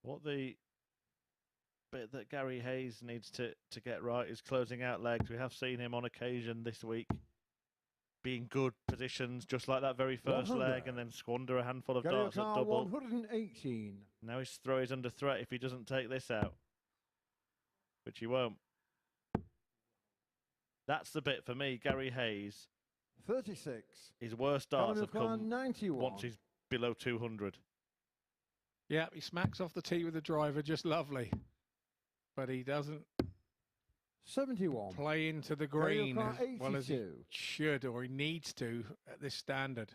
What the bit that Gary Hayes needs to get right is closing out legs. We have seen him on occasion this week be in good positions, just like that very first 100. leg, and then squander a handful of darts at Garioka double. 118. Now his throw is under threat if he doesn't take this out, which he won't. That's the bit for me. Gary Hayes, 36. his worst darts have Garioka come 91. once he's below 200. Yeah, he smacks off the tee with the driver, just lovely. But he doesn't 71. play into the green Garioka as well as he 82. should or he needs to at this standard.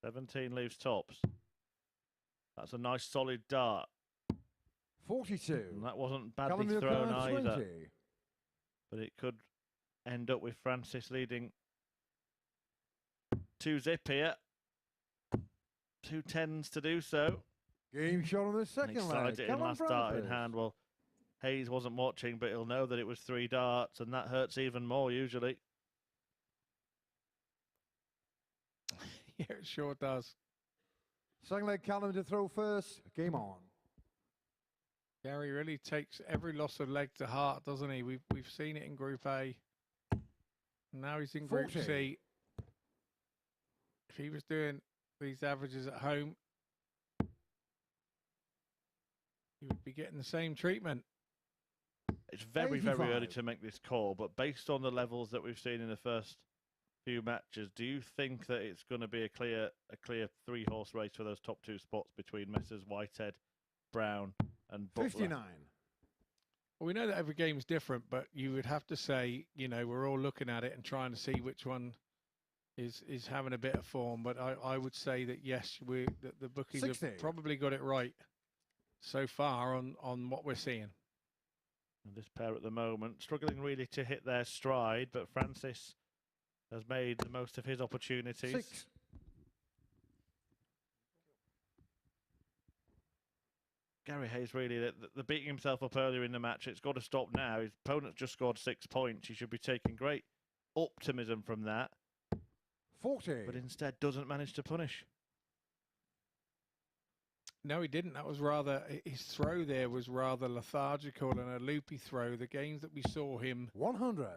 17 leaves tops. That's a nice solid dart. 42. And that wasn't badly thrown either. 20. But it could end up with Francis leading 2-zip here. 2 tens to do so. Game shot on the And second he slides leg. it in Callum last dart in Francis. hand. Well, Hayes wasn't watching, but he'll know that it was 3 darts, and that hurts even more usually. Yeah, it sure does. Second leg, Callum to throw first. Game on. Gary really takes every loss of leg to heart, doesn't he? We've seen it in Group A. Now he's in Group 40. C. If he was doing these averages at home, he would be getting the same treatment. It's very, very early 85. to make this call, but based on the levels that we've seen in the first few matches, do you think that it's going to be a clear 3-horse race for those top 2 spots between Messrs Whitehead, Brown and Butler? 59. Well, we know that every game is different, but you would have to say, you know, we're all looking at it and trying to see which one is having a bit of form. But I would say that, yes, the bookies 60. have probably got it right so far on what we're seeing. And this pair at the moment struggling really to hit their stride, but Francis has made the most of his opportunities. 6. Gary Hayes really, the beating himself up earlier in the match, it's got to stop now. His opponent's just scored 6 points. He should be taking great optimism from that, 40. but instead doesn't manage to punish. No, he didn't. That was rather, his throw there was rather lethargical and a loopy throw. The games that we saw him 100.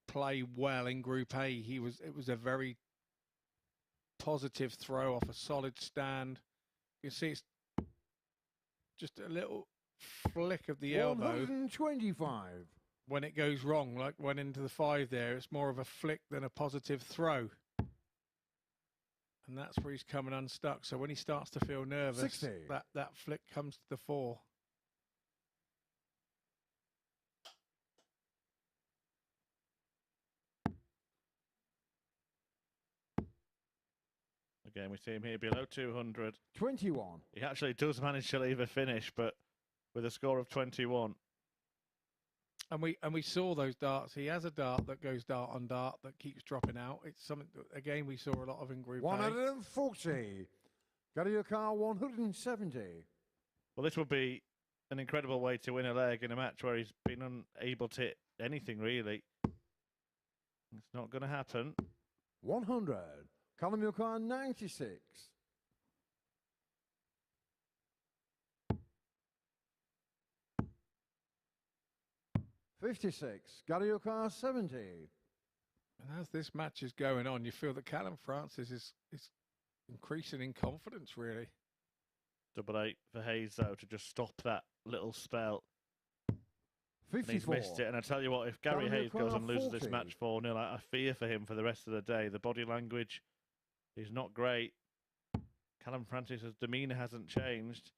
play well in Group A, it was a very positive throw off a solid stand. You can see it's just a little flick of the elbow 125. when it goes wrong, like went into the 5 there. It's more of a flick than a positive throw. And that's where he's coming unstuck. So when he starts to feel nervous, 60. that flick comes to the fore. Again, we see him here below 200. 21. He actually does manage to leave a finish, but with a score of 21. And we saw those darts. He has a dart that goes dart on dart that keeps dropping out. It's something that, again, we saw a lot of in Group A. 140. Garyukar 170. Well, this would be an incredible way to win a leg in a match where he's been unable to hit anything, really. It's not going to happen. 100. Callum Yukar 96. $56. Garyukar 70. And as this match is going on, you feel that Callum Francis is increasing in confidence, really. 8-8 for Hayes, though, to just stop that little spell. 54. And he's missed it. And I tell you what, if Gary Callum Hayes goes Yukar and loses this 40. match 4-0, I fear for him for the rest of the day. The body language is not great. Callum Francis' demeanour hasn't changed.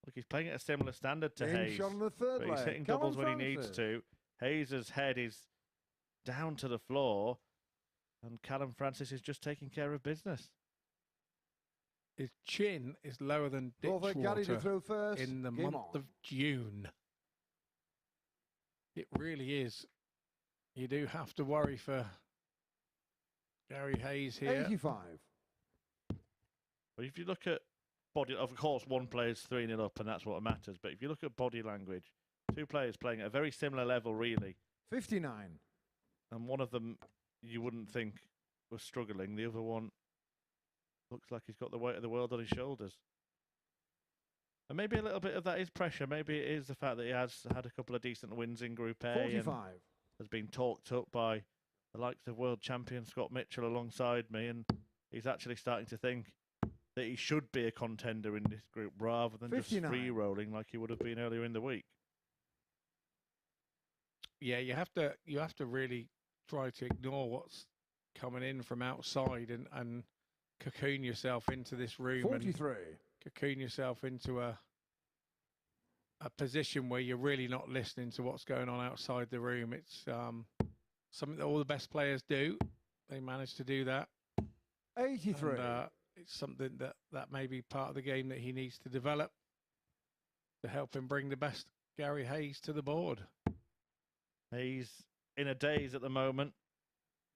Look, he's playing at a similar standard to Game Hayes. shot on the third But he's leg. hitting Callum doubles when he needs Francis. to. Hayes' head is down to the floor. And Callum Francis is just taking care of business. His chin is lower than Well, for Gary to Ditchwater throw first. in the Game month on. of June. It really is. You do have to worry for Gary Hayes here. 85. But if you look at body, of course, one player's 3-0 up, and that's what matters. But if you look at body language, two players playing at a very similar level, really. 59. And one of them you wouldn't think was struggling. The other one looks like he's got the weight of the world on his shoulders. And maybe a little bit of that is pressure. Maybe it is the fact that he has had a couple of decent wins in Group A. 45. And has been talked up by the likes of world champion Scott Mitchell alongside me. And he's actually starting to think that he should be a contender in this group rather than 59. just free-rolling like he would have been earlier in the week. Yeah, you have to really try to ignore what's coming in from outside and cocoon yourself into this room 43. and cocoon yourself into a position where you're really not listening to what's going on outside the room. It's something that all the best players do. They manage to do that. 83. And, it's something that may be part of the game that he needs to develop to help him bring the best Gary Hayes to the board. He's in a daze at the moment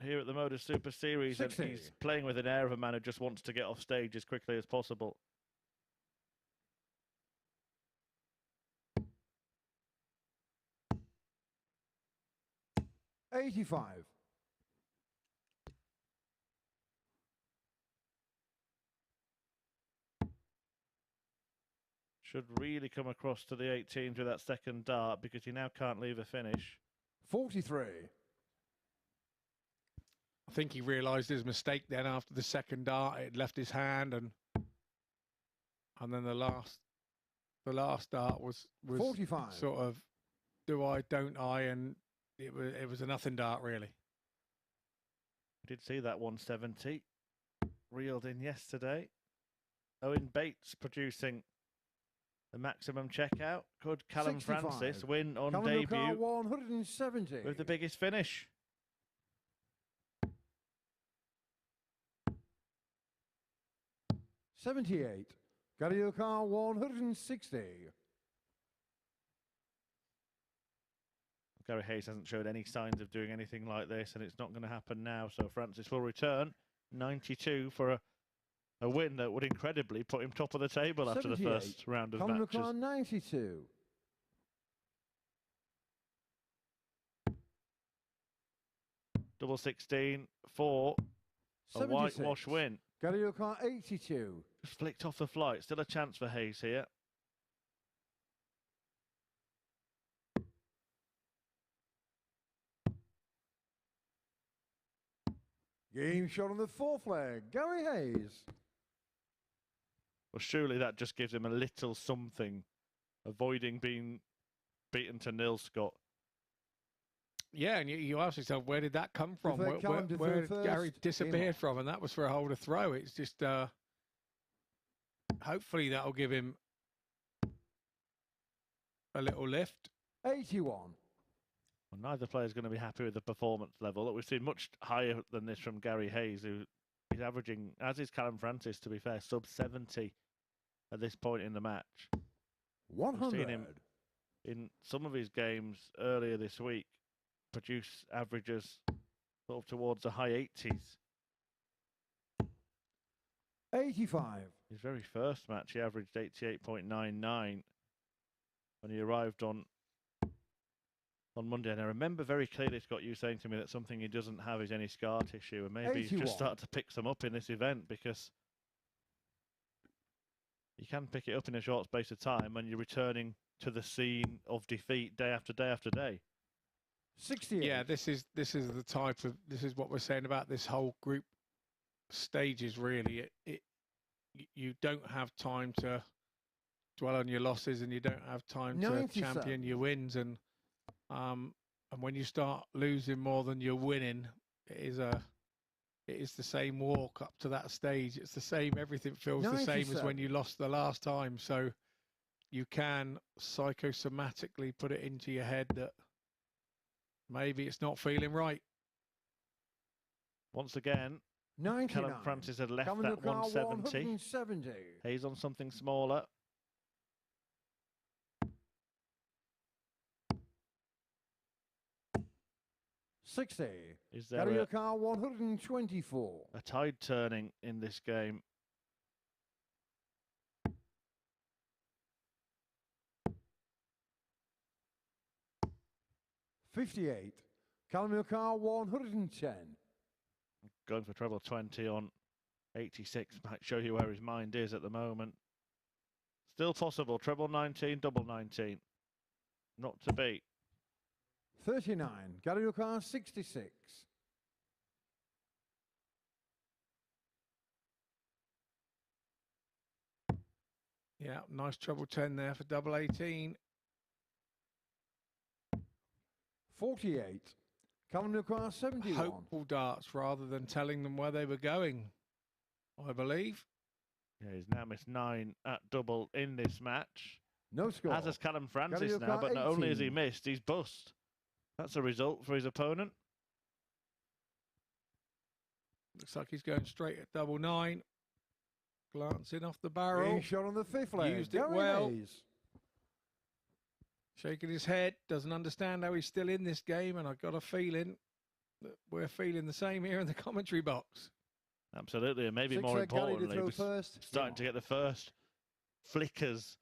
here at the MODUS Super Series, 60. and he's playing with an air of a man who just wants to get off stage as quickly as possible. $85. Should really come across to the 18s with that second dart because he now can't leave a finish. 43. I think he realised his mistake then after the second dart. It left his hand, and then the last dart was 45. sort of do I, don't I, and it was a nothing dart really. We did see that 170 reeled in yesterday. Owen Bates producing the maximum checkout. Could Callum 65. Francis win on Callum Yukar debut 170. with the biggest finish? $78. Gary Yukar 160. Gary Hayes hasn't showed any signs of doing anything like this, and it's not going to happen now. So Francis will return 92 for a win that would incredibly put him top of the table after the 78. first round of Callum matches. Yukar 92. Double 16 for a 76. whitewash win. Gary Yukar 82. Just flicked off the flight. Still a chance for Hayes here. Game shot on the fourth leg. Gary Hayes. Well, surely that just gives him a little something, avoiding being beaten to nil, Scott. Yeah, and you ask yourself, where did that come from? If they Callum Where did did Gary first, disappeared in. from? And that was for a hole to throw. It's just, hopefully that'll give him a little lift. 81. Well, neither player is going to be happy with the performance level. Look, we've seen much higher than this from Gary Hayes, who He's averaging, as is Callum Francis, to be fair, sub 70 at this point in the match. We've 100. seen him in some of his games earlier this week produce averages sort of towards the high 80s. 85. His very first match, he averaged 88.99 when he arrived on Monday. And I remember very clearly, Scott, you saying to me that something he doesn't have is any scar tissue, and maybe he's 81. just started to pick some up in this event, because you can pick it up in a short space of time when you're returning to the scene of defeat day after day after day. 68. Yeah, this is the type of, this is what we're saying about this whole group stages. Really, you don't have time to dwell on your losses, and you don't have time to 97. champion your wins. And when you start losing more than you're winning, it is the same walk up to that stage. It's the same. Everything feels the same as 97. when you lost the last time. So you can psychosomatically put it into your head that maybe it's not feeling right. Once again, 99. Callum Francis had left Coming that to car 170. 170. Hayes on something smaller. Is there Carry your car 124. a tide turning in this game? $58. Callum your car 110. Going for treble 20 on 86 might show you where his mind is at the moment. Still possible. Treble 19, double 19. Not to beat. 39. Carry your car 66. Yeah, nice treble 10 there for double 18. 48. Callum your car 71. Hopeful darts rather than telling them where they were going, I believe. Yeah, he's now missed 9 at double in this match. No score. As has Callum Francis your now, car but not only has he 18. missed, he's bust. That's a result for his opponent. Looks like he's going straight at double 9. Glancing off the barrel. Being shot on the fifth leg. Used it Gary well. Hayes. Shaking his head. Doesn't understand how he's still in this game. And I've got a feeling that we're feeling the same here in the commentary box. Absolutely, and maybe Six more leg Gary to importantly, throw we're first. starting to get the first flickers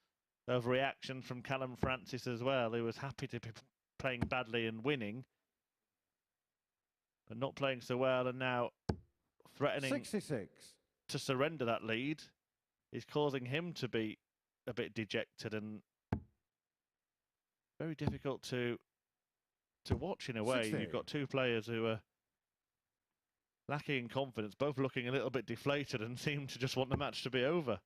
of reaction from Callum Francis as well, who was happy to be playing badly and winning, but not playing so well, and now threatening 66. to surrender that lead is causing him to be a bit dejected and very difficult to watch in a way. 60. You've got two players who are lacking in confidence, both looking a little bit deflated and seem to just want the match to be over.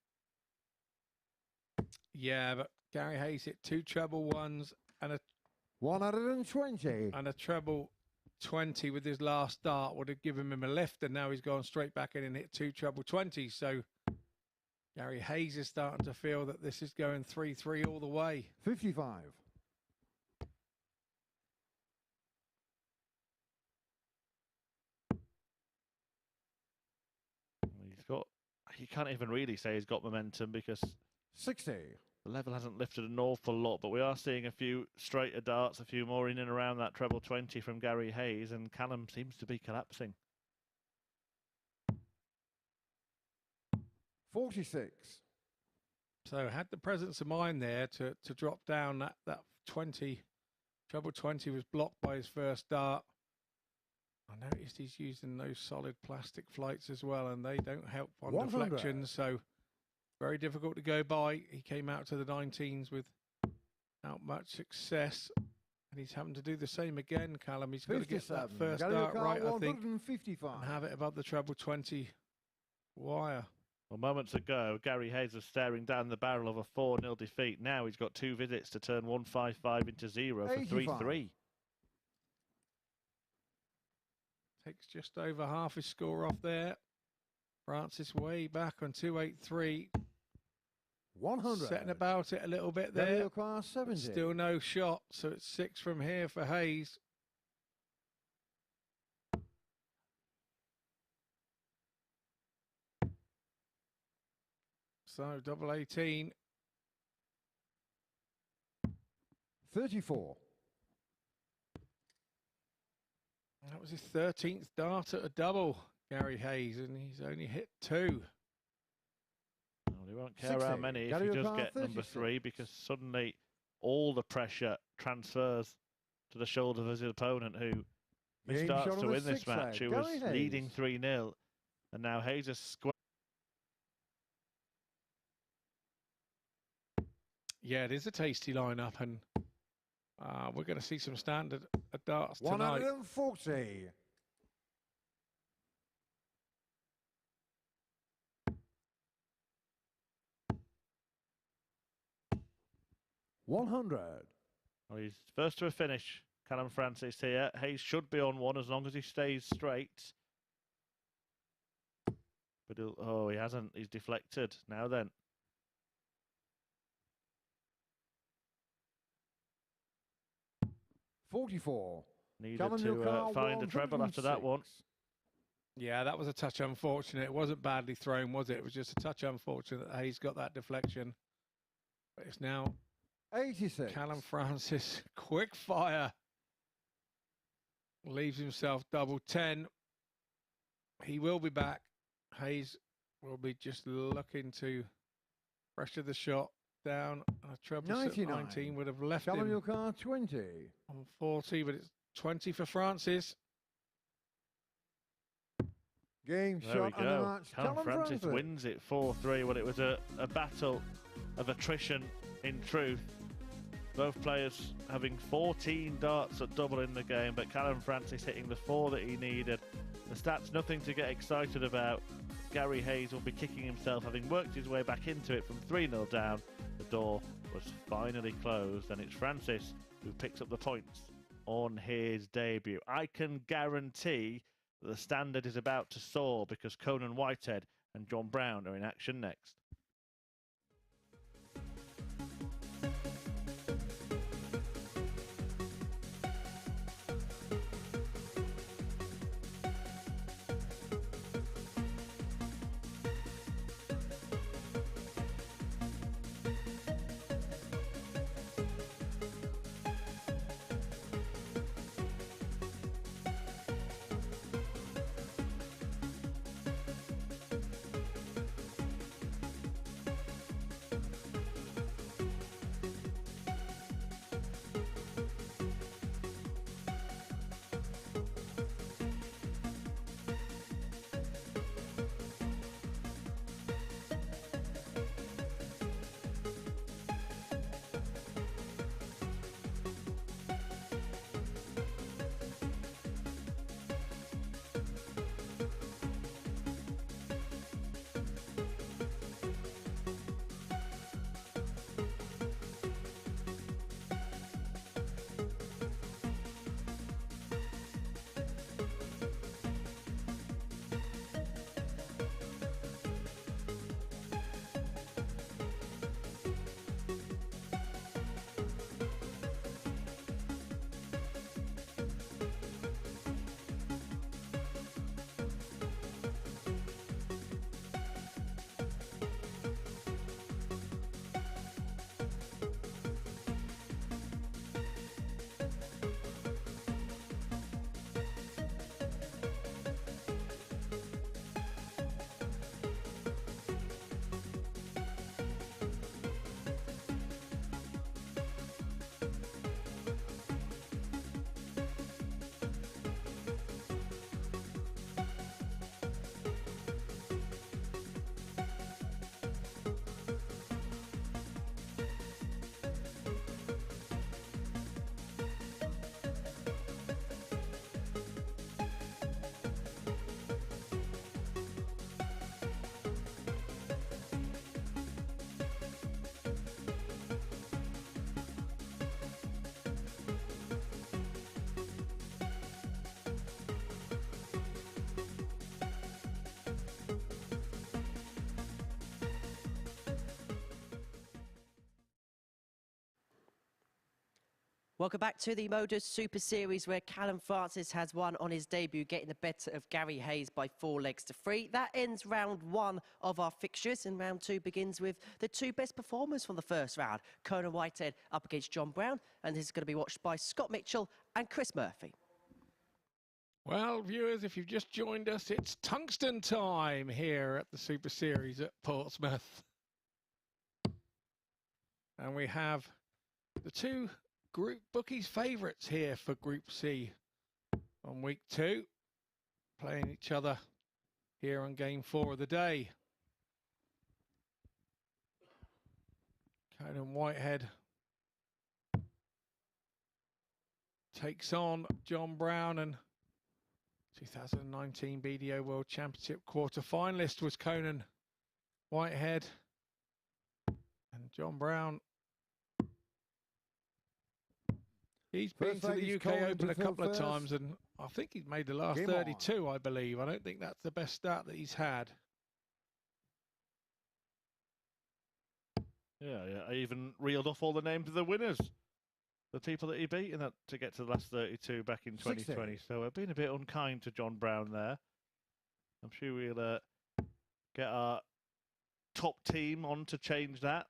Yeah, but Gary Hayes hit 2 treble ones and a 120. treble 20 with his last start would have given him a lift, and now he's gone straight back in and hit 2 treble 20s. So Gary Hayes is starting to feel that this is going 3-3 all the way. 55. You can't even really say he's got momentum because 60. the level hasn't lifted an awful lot, but we are seeing a few straighter darts, a few more in and around that treble 20 from Gary Hayes, and Callum seems to be collapsing. 46. So had the presence of mind there to drop down that 20. Treble 20 was blocked by his first dart. I noticed he's using those solid plastic flights as well, and they don't help on 100. deflections, so very difficult to go by. He came out to the 19s without much success, and he's having to do the same again, Callum. He's got to get that first dart right, I think, 155. and have it above the treble 20 wire. Well, moments ago, Gary Hayes was staring down the barrel of a 4-0 defeat. Now he's got 2 visits to turn 155 into 0 for 3-3. Takes just over half his score off there. Francis way back on 283. 100. Setting about it a little bit there. Car 70. Still no shot, so it's 6 from here for Hayes. So double 18. 34. That was his 13th dart at a double, Gary Hayes, and he's only hit 2. Well, he won't care how 60. many if Gary he does O'Connor, get number 36. 3, because suddenly all the pressure transfers to the shoulders of his opponent, who Game starts shot to on the win this 6 match, side. who was Gary Hayes. leading 3-0, and now Hayes is square. Yeah, it is a tasty lineup, and we're going to see some standard darts tonight. 140. 100. Well, he's first to a finish, Callum Francis here. Hayes should be on 1 as long as he stays straight. But he hasn't. He's deflected. Now then. 44. Needed Callum to Newcar, find a treble after that 106. one. Yeah, that was a touch unfortunate. It wasn't badly thrown, was it? It was just a touch unfortunate that Hayes got that deflection. But it's now 86. Callum Francis, quick fire. Leaves himself double 10. He will be back. Hayes will be just looking to pressure the shot down. A treble 99. 19 would have left Callum him Newcar, 20. on 40, but it's 20 for Francis. Game There we shot and the go. match. Callum Francis wins it 4-3. Well, it was a battle of attrition in truth. Both players having 14 darts at double in the game, but Callum Francis hitting the 4 that he needed. The stats, nothing to get excited about. Gary Hayes will be kicking himself, having worked his way back into it from 3-0 down. The door was finally closed, and it's Francis who picks up the points on his debut. I can guarantee that the standard is about to soar, because Conan Whitehead and John Brown are in action next. Welcome back to the MODUS Super Series, where Callum Francis has won on his debut, getting the better of Gary Hayes by 4 legs to 3. That ends round 1 of our fixtures, and round 2 begins with the 2 best performers from the first round. Conan Whitehead up against John Brown, and this is going to be watched by Scott Mitchell and Chris Murphy. Well, viewers, if you've just joined us, it's tungsten time here at the Super Series at Portsmouth. And we have the 2 Group bookies favourites here for Group C on week 2, playing each other here on game 4 of the day. Conan Whitehead takes on John Brown, and 2019 BDO World Championship quarter-finalist was Conan Whitehead, and John Brown. He's been to the UK Open a couple of times, and I think he's made the last 32, I believe. I don't think that's the best start that he's had. Yeah, I even reeled off all the names of the winners, the people that he beat in that to get to the last 32 back in 2020. 60. So I've been a bit unkind to John Brown there. I'm sure we'll get our top team on to change that.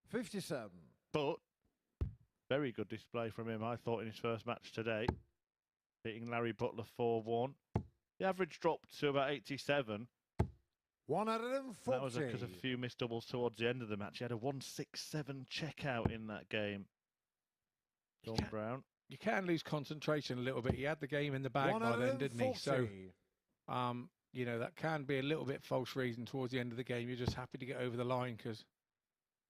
57. But very good display from him, I thought, in his first match today, beating Larry Butler 4-1. The average dropped to about 87. 140. That was because of a few missed doubles towards the end of the match. He had a 167 checkout in that game. John Brown. You can lose concentration a little bit. He had the game in the bag by then, didn't he? So, you know, that can be a little bit false reason towards the end of the game. You're just happy to get over the line because,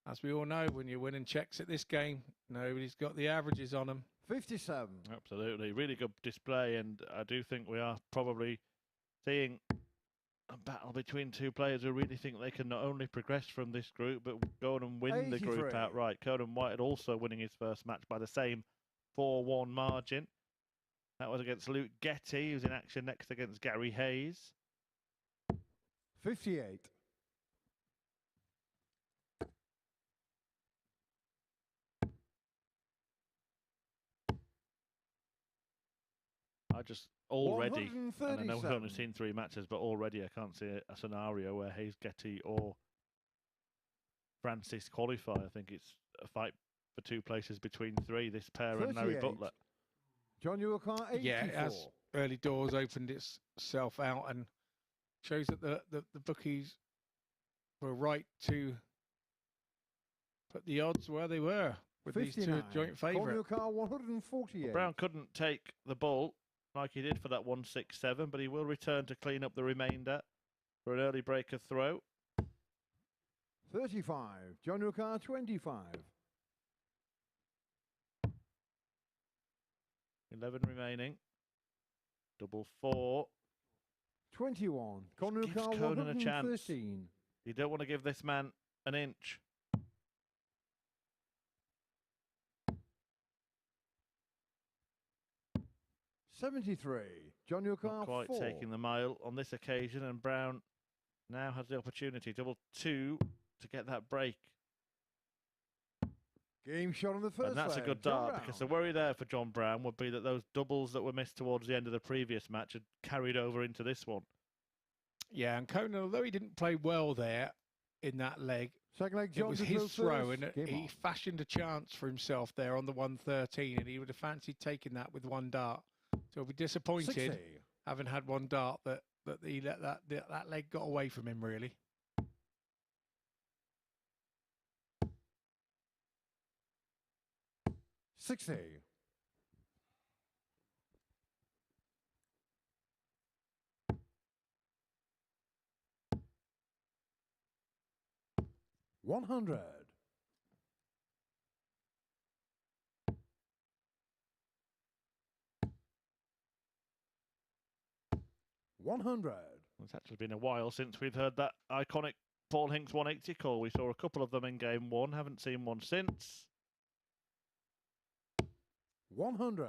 as we all know, when you're winning checks at this game, nobody's got the averages on them. 57. Absolutely. Really good display, and I do think we are probably seeing a battle between 2 players who really think they can not only progress from this group, but go on and win 83. The group outright. Conan Whitehead also winning his first match by the same 4-1 margin. That was against Luke Getty, who's in action next against Gary Hayes. 58. I just already, and I know we've only seen 3 matches, but already I can't see a scenario where Hayes, Getty or Francis qualify. I think it's a fight for 2 places between 3, this pair 38. And Larry Butler. John, you were 84. Yeah, as early doors opened itself out, and shows that the bookies were right to put the odds where they were with 59. These 2 joint favourites. 148. Brown couldn't take the ball like he did for that 167, but he will return to clean up the remainder for an early breaker throw. 35. John Rukar, 25. 11 remaining. Double 4. 21. Gives Conan a chance. You don't want to give this man an inch. $73. John Yukar, not quite 4. taking the mile on this occasion, and Brown now has the opportunity. Double 2 to get that break. Game shot on the first. And that's a good dart, because the worry there for John Brown would be that those doubles that were missed towards the end of the previous match had carried over into this one. Yeah, and Conan, although he didn't play well there in that leg, second leg, it was his throw, and he fashioned a chance for himself there on the 113, and he would have fancied taking that with 1 dart. So he'll be disappointed, 60. having had 1 dart, that he let that leg got away from him, really. $60. $100. $100. It's actually been a while since we've heard that iconic Paul Hinks 180 call. We saw a couple of them in game 1, haven't seen one since. 100.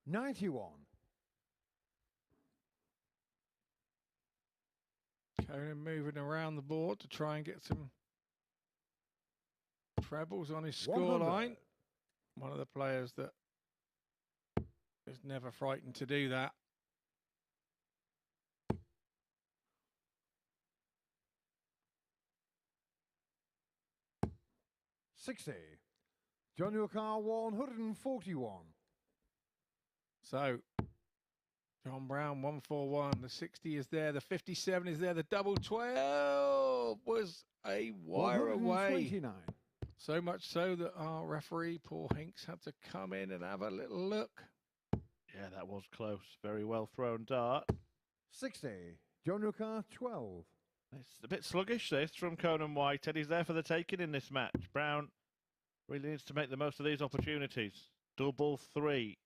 $91. Conan moving around the board to try and get some trebles on his 100. scoreline. One of the players that is never frightened to do that. $60. John Newcar 141. So, John Brown 141. The 60 is there. The 57 is there. The double 12 was a wire away. 129. So much so that our referee, Paul Hinks, had to come in and have a little look. Yeah, that was close. Very well thrown dart. 60. John Newcar 12. It's a bit sluggish, this, from Conan Whitehead. He's there for the taking in this match. Brown really needs to make the most of these opportunities. Double 3.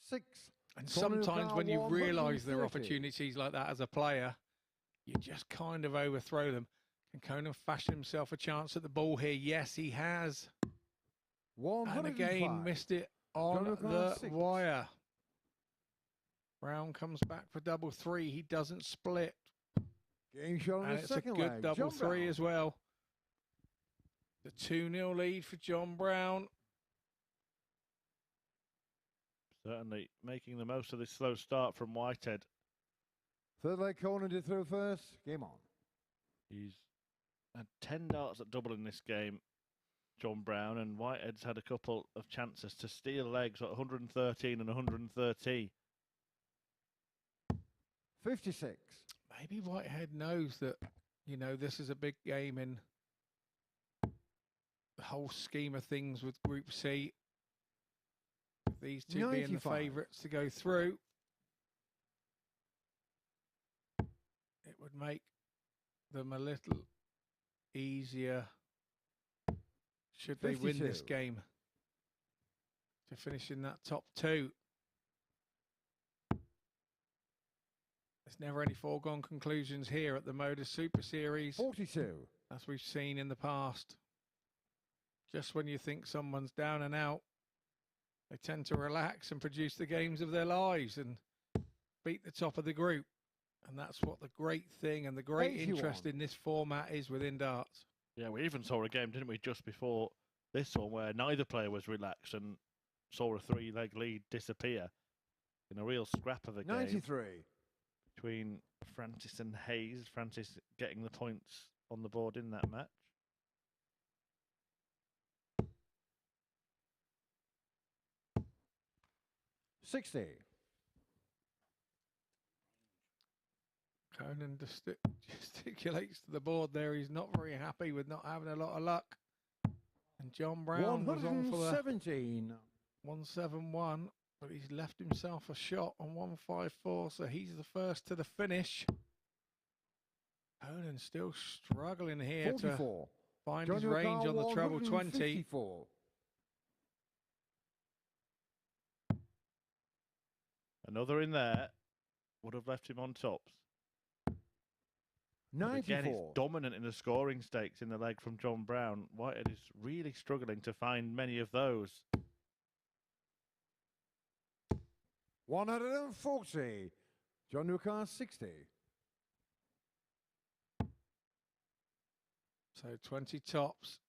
6. And Conan sometimes Newcar when you realise there are 130. opportunities like that as a player, you just kind of overthrow them. Can Conan fashion himself a chance at the ball here? Yes, he has. 105. And again, missed it on John the Newcar 6. wire. Brown comes back for double 3. He doesn't split. Game shot on And the it's a second good leg. double John 3 Brown. as well. The 2-0 lead for John Brown. Certainly making the most of this slow start from Whitehead. Third leg, Conan did throw first. Game on. He's had 10 darts at double in this game, John Brown, and Whitehead's had a couple of chances to steal legs at 113 and 113. 56. Maybe Whitehead knows that, you know, this is a big game in the whole scheme of things with Group C. These two being the 95. favourites to go through. It would make them a little easier should they win this 52. game to finish in that top 2. There's never any foregone conclusions here at the MODUS Super Series, 42. as we've seen in the past. Just when you think someone's down and out, they tend to relax and produce the games of their lives and beat the top of the group. And that's what the great thing and the great 81. interest in this format is within darts. Yeah, we even saw a game, didn't we, just before this one, where neither player was relaxed and saw a 3-leg lead disappear in a real scrap of a game 93. between Francis and Hayes. Francis getting the points on the board in that match. $60. Conan gesticulates to the board there. He's not very happy with not having a lot of luck. And John Brown was on for the 117. 171, but he's left himself a shot on 154, so he's the first to the finish. Conan still struggling here 44. to find John his range Newcar on the treble 20. 154. Another in there would have left him on tops. But again, it's 94. dominant in the scoring stakes in the leg from John Brown. Whitehead is really struggling to find many of those. 140. John Newcar 60. So 20 tops.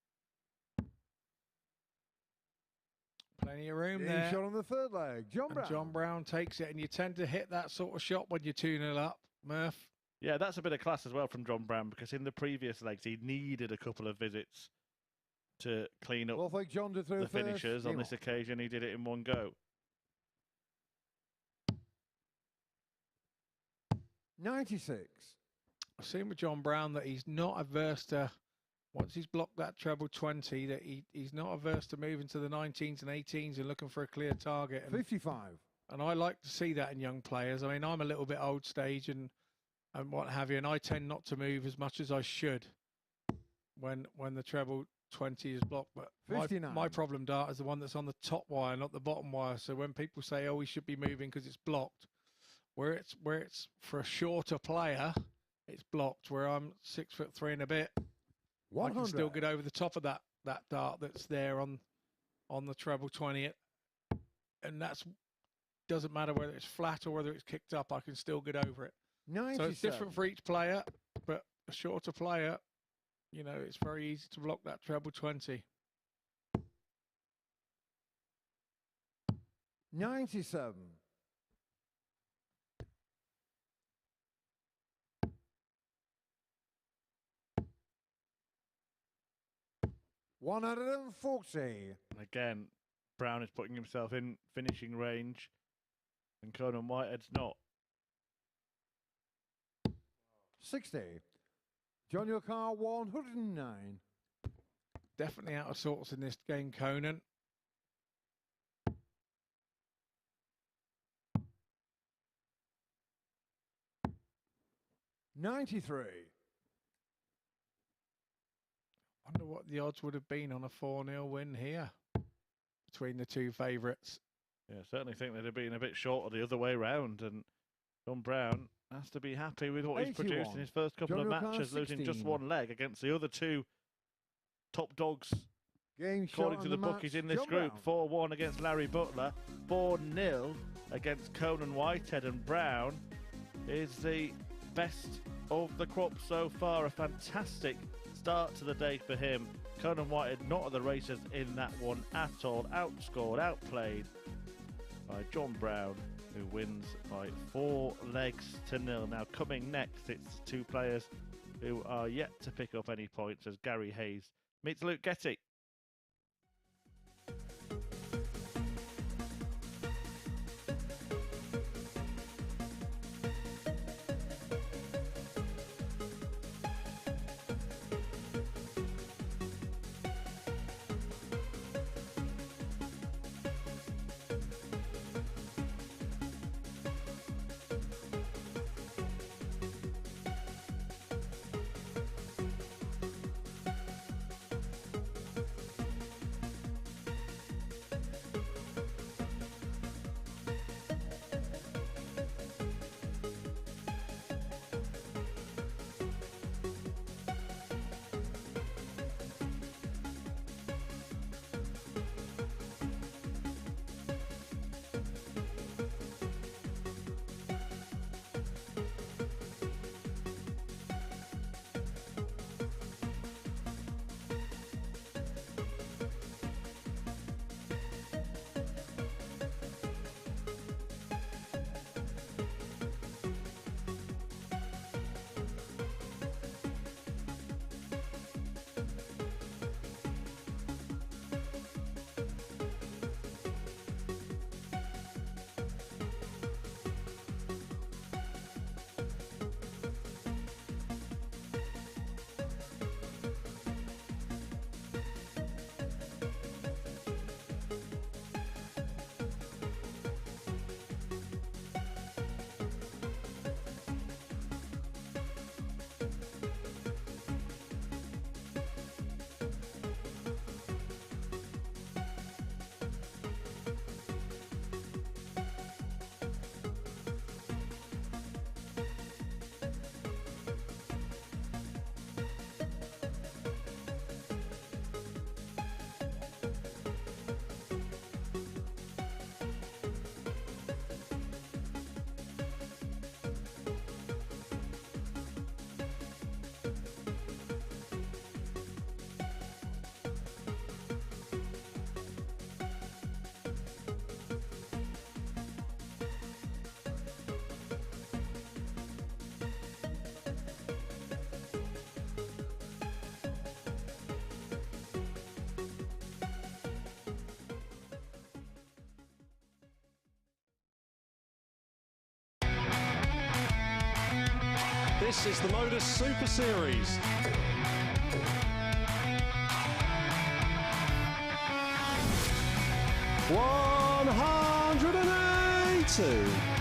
Plenty of room Game there. shot on the third leg. John And Brown. John Brown takes it, and you tend to hit that sort of shot when you're 2-0 up, Murph. Yeah, that's a bit of class as well from John Brown, because in the previous legs he needed a couple of visits to clean up Both leg John to throw the first. finishers. On Game this occasion he did it in one go. 96. I've seen with John Brown that he's not averse to, once he's blocked that treble 20, that he's not averse to moving to the 19s and 18s and looking for a clear target. And 55. And I like to see that in young players. I mean, I'm a little bit old stage and what have you, and I tend not to move as much as I should when the treble 20 is blocked. But 59. my problem, Dart, is the one that's on the top wire, not the bottom wire. So when people say, oh, we should be moving because it's blocked, where it's for a shorter player, it's blocked. Where I'm 6'3" and a bit, 100. I can still get over the top of that dart that's there on the treble 20. And that's doesn't matter whether it's flat or whether it's kicked up, I can still get over it. 97. So it's different for each player, but a shorter player, you know, it's very easy to block that treble 20. 97. $140. Again, Brown is putting himself in finishing range, and Conan Whitehead's not. 60. John, your car 109. Definitely out of sorts in this game, Conan. $93. Wonder what the odds would have been on a 4-0 win here between the two favourites. Yeah, I certainly think they'd have been a bit shorter the other way round, and John Brown has to be happy with what he's produced in his first couple of matches, losing just one leg against the other two top dogs. Game According to the bookies in this group, 4-1 against Larry Butler, 4-0 against Conan Whitehead, and Brown is the best of the crop so far. A fantastic start to the day for him. Conan Whitehead not at the races in that one at all. Outscored, outplayed by John Brown, who wins by 4 legs to 0. Now coming next, it's two players who are yet to pick up any points as Gary Hayes meets Luke Getty. This is the MODUS Super Series. $180.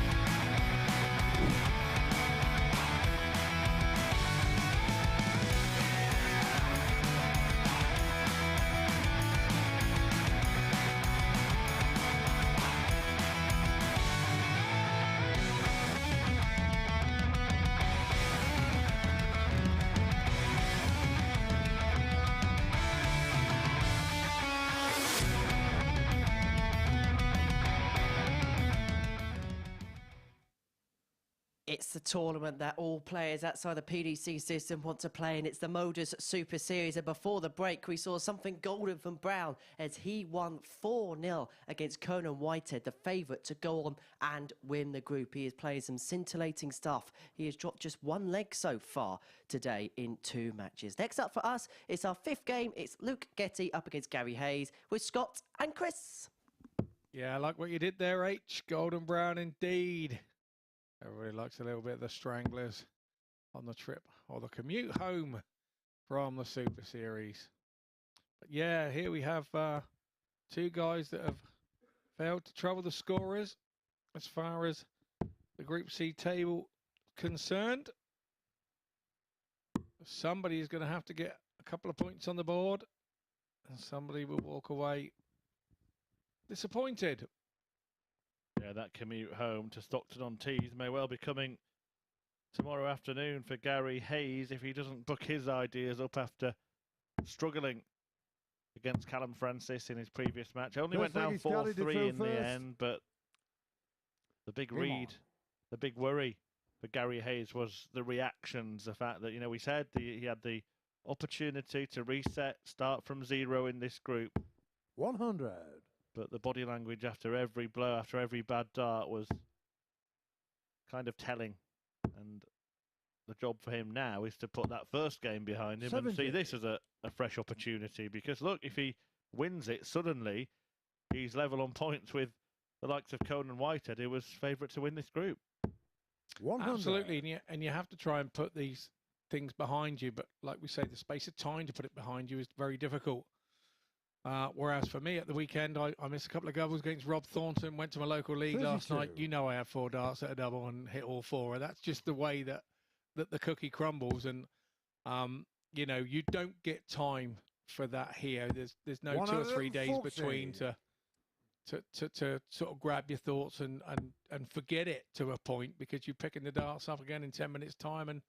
It's the tournament that all players outside the PDC system want to play in. It's the MODUS Super Series. And before the break, we saw something golden from Brown as he won 4-0 against Conan Whitehead, the favourite to go on and win the group. He is playing some scintillating stuff. He has dropped just one leg so far today in 2 matches. Next up for us, it's our 5th game. It's Luke Getty up against Gary Hayes with Scott and Chris. Yeah, I like what you did there, H. Golden Brown indeed. Everybody likes a little bit of the Stranglers on the trip or the commute home from the Super Series. But yeah, here we have 2 guys that have failed to trouble the scorers as far as the Group C table concerned. Somebody is going to have to get a couple of points on the board, and somebody will walk away disappointed. Yeah, that commute home to Stockton-on-Tees may well be coming tomorrow afternoon for Gary Hayes if he doesn't book his ideas up after struggling against Callum Francis in his previous match. Only went down 4-3 in the end, but the big the big worry for Gary Hayes was the reactions, the fact that, you know, we said he had the opportunity to reset, start from 0 in this group. 100. But the body language after every blow, after every bad dart was kind of telling. And the job for him now is to put that first game behind him 70. and see this as a fresh opportunity. Because look, if he wins it, suddenly he's level on points with the likes of Conan Whitehead, who was favourite to win this group. 100. Absolutely, and you have to try and put these things behind you. But like we say, the space of time to put it behind you is very difficult. Whereas for me at the weekend, I missed a couple of doubles against Rob Thornton, went to my local league last night. You know I had 4 darts at a double and hit all 4. And that's just the way that the cookie crumbles. And, you know, you don't get time for that here. There's no 2 or 3 days between to sort of grab your thoughts and forget it to a point, because you're picking the darts up again in 10 minutes time and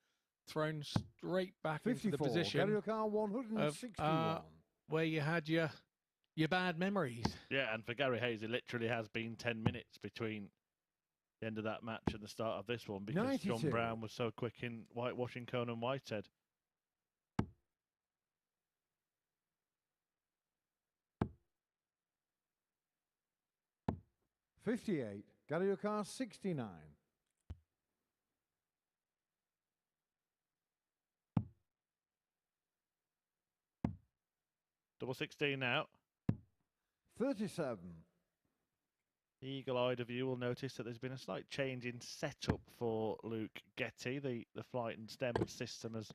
thrown straight back 54. into the position of, where you had your bad memories. Yeah, and for Gary Hayes, it literally has been 10 minutes between the end of that match and the start of this one, because 92. John Brown was so quick in whitewashing Conan Whitehead. $58. Gary O'Carr 69. Double 16 now. 37. The eagle-eyed of you will notice that there's been a slight change in setup for Luke Getty. The flight and stem system has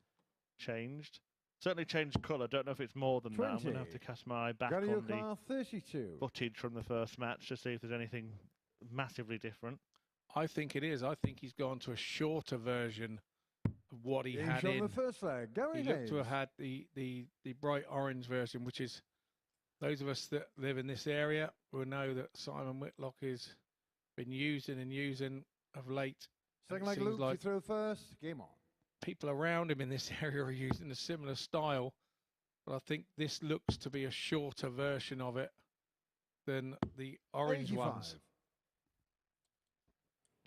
changed. Certainly changed colour. Don't know if it's more than 20. that. I'm going to have to cast my eye back Gary on the O'Carr 32. footage from the first match to see if there's anything massively different. I think it is. I think he's gone to a shorter version of what he had in the first leg. Gary he Hayes. looked to have had the bright orange version, which is, those of us that live in this area will know that Simon Whitlock has been using of late. Second leg, Luke, you throw first. Game on. People around him in this area are using a similar style, but I think this looks to be a shorter version of it than the orange 85. ones.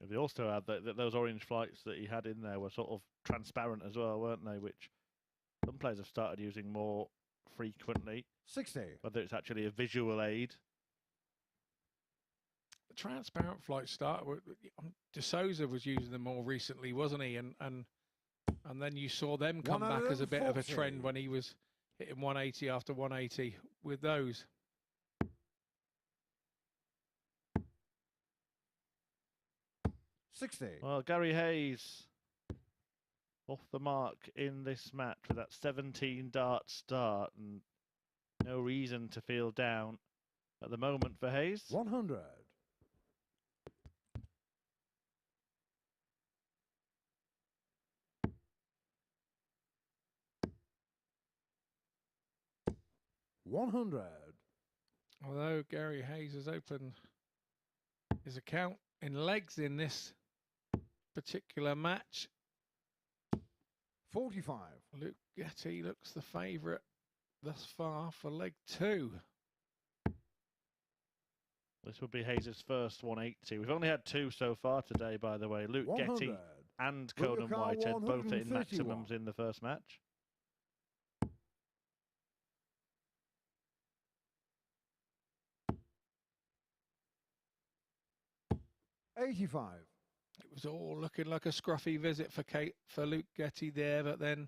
They also had that those orange flights that he had in there were sort of transparent as well, weren't they? Which some players have started using more frequently. 60. Whether it's actually a visual aid. The transparent flight start. De Souza was using them more recently, wasn't he? And then you saw them come back as a bit of a trend when he was hitting 180 after 180 with those. Well, Gary Hayes off the mark in this match with that 17 dart start, and no reason to feel down at the moment for Hayes. 100. Although Gary Hayes has opened his account in legs in this particular match. 45. Luke Getty looks the favourite thus far for leg 2. This would be Hayes' first 180. We've only had 2 so far today, by the way. Luke 100. Getty and Will your Conan car Whitehead both hitting 131? maximums in the first match. 85. It was all looking like a scruffy visit for Luke Getty there, but then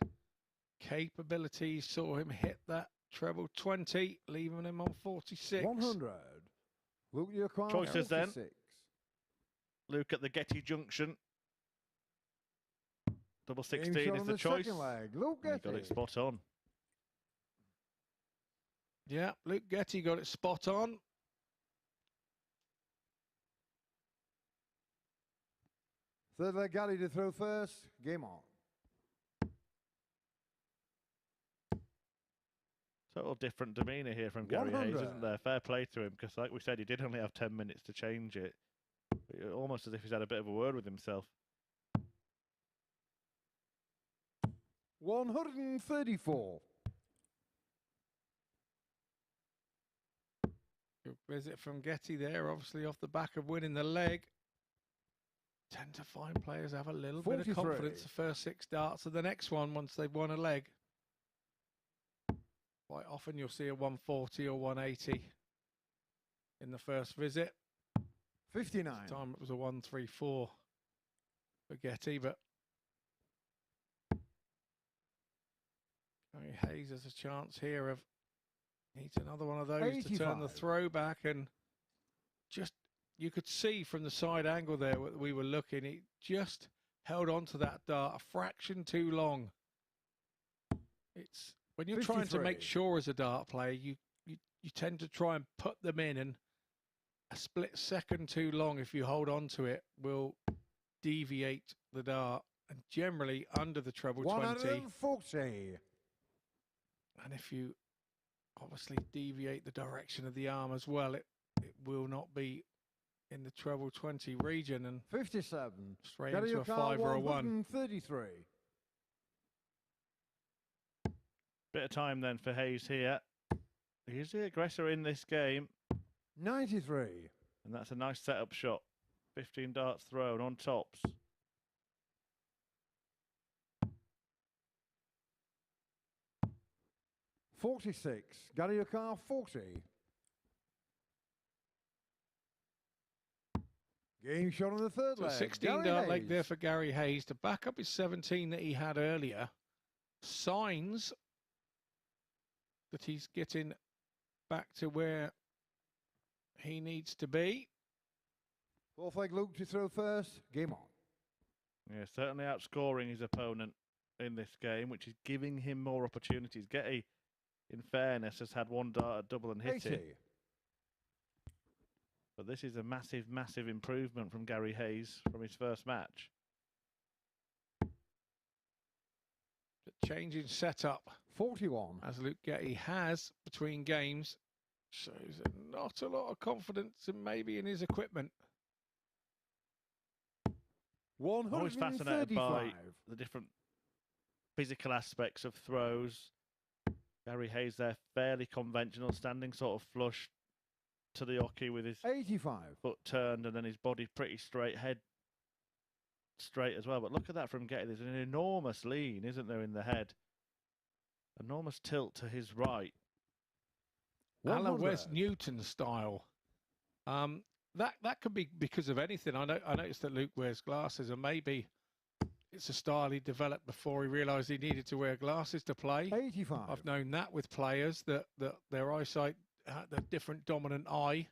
capabilities saw him hit that treble 20, leaving him on 46. 100. Luke, your car Choices then. 46. Luke at the Getty junction. Double Game 16 shot is on the choice. second leg. Luke And he Getty. got it spot on. Yeah, Luke Getty got it spot on. Third leg, Gary to throw first. Game on. Total different demeanour here from Gary 100. Hayes, isn't there? Fair play to him, because like we said, he did only have 10 minutes to change it. Almost as if he's had a bit of a word with himself. 134. Good visit from Getty there, obviously off the back of winning the leg. Tend to find players have a little bit of 43. confidence the first 6 darts of the next one once they've won a leg. Quite often you'll see a 140 or 180 in the first visit. 59. This time it was a 134 for Getty, but Gary Hayes has a chance here of needs another one of those to turn the 85. throwback, and just you could see from the side angle there we were looking, he just held on to that dart a fraction too long. It's when you're trying to make 53. sure as a dart player, you tend to try and put them in, and a split second too long if you hold on to it will deviate the dart, and generally under the treble 20. 140. And if you obviously deviate the direction of the arm as well, it will not be in the treble 20 region and 57. straight Gary, into your a car 5 or a 1. 133. Bit of time then for Hayes here. He's the aggressor in this game, 93. and that's a nice setup shot. 15 darts thrown on tops. 46. Gary, your car 40. Game shot on the third So leg. 16 Gary dart leg there Hayes. for Gary Hayes to back up his 17 that he had earlier. Signs that he's getting back to where he needs to be. Fourth leg, Luke to throw first. Game on. Yeah, certainly outscoring his opponent in this game, which is giving him more opportunities. Getty, in fairness, has had one dart at double and hit 80. it. But this is a massive, massive improvement from Gary Hayes from his first match. The change in setup, 41. as Luke Getty has between games, shows not a lot of confidence in maybe in his equipment. Always fascinated 135. by the different physical aspects of throws. Gary Hayes there, fairly conventional, standing sort of flush to the hockey with his 85. foot turned and then his body pretty straight, head straight as well. But look at that from Getty. There's an enormous lean, isn't there, in the head? Enormous tilt to his right. Alan 100. Wes Newton style. That could be because of anything. I noticed that Luke wears glasses, and maybe it's a style he developed before he realised he needed to wear glasses to play. 85. I've known that with players that their eyesight, the different dominant eye,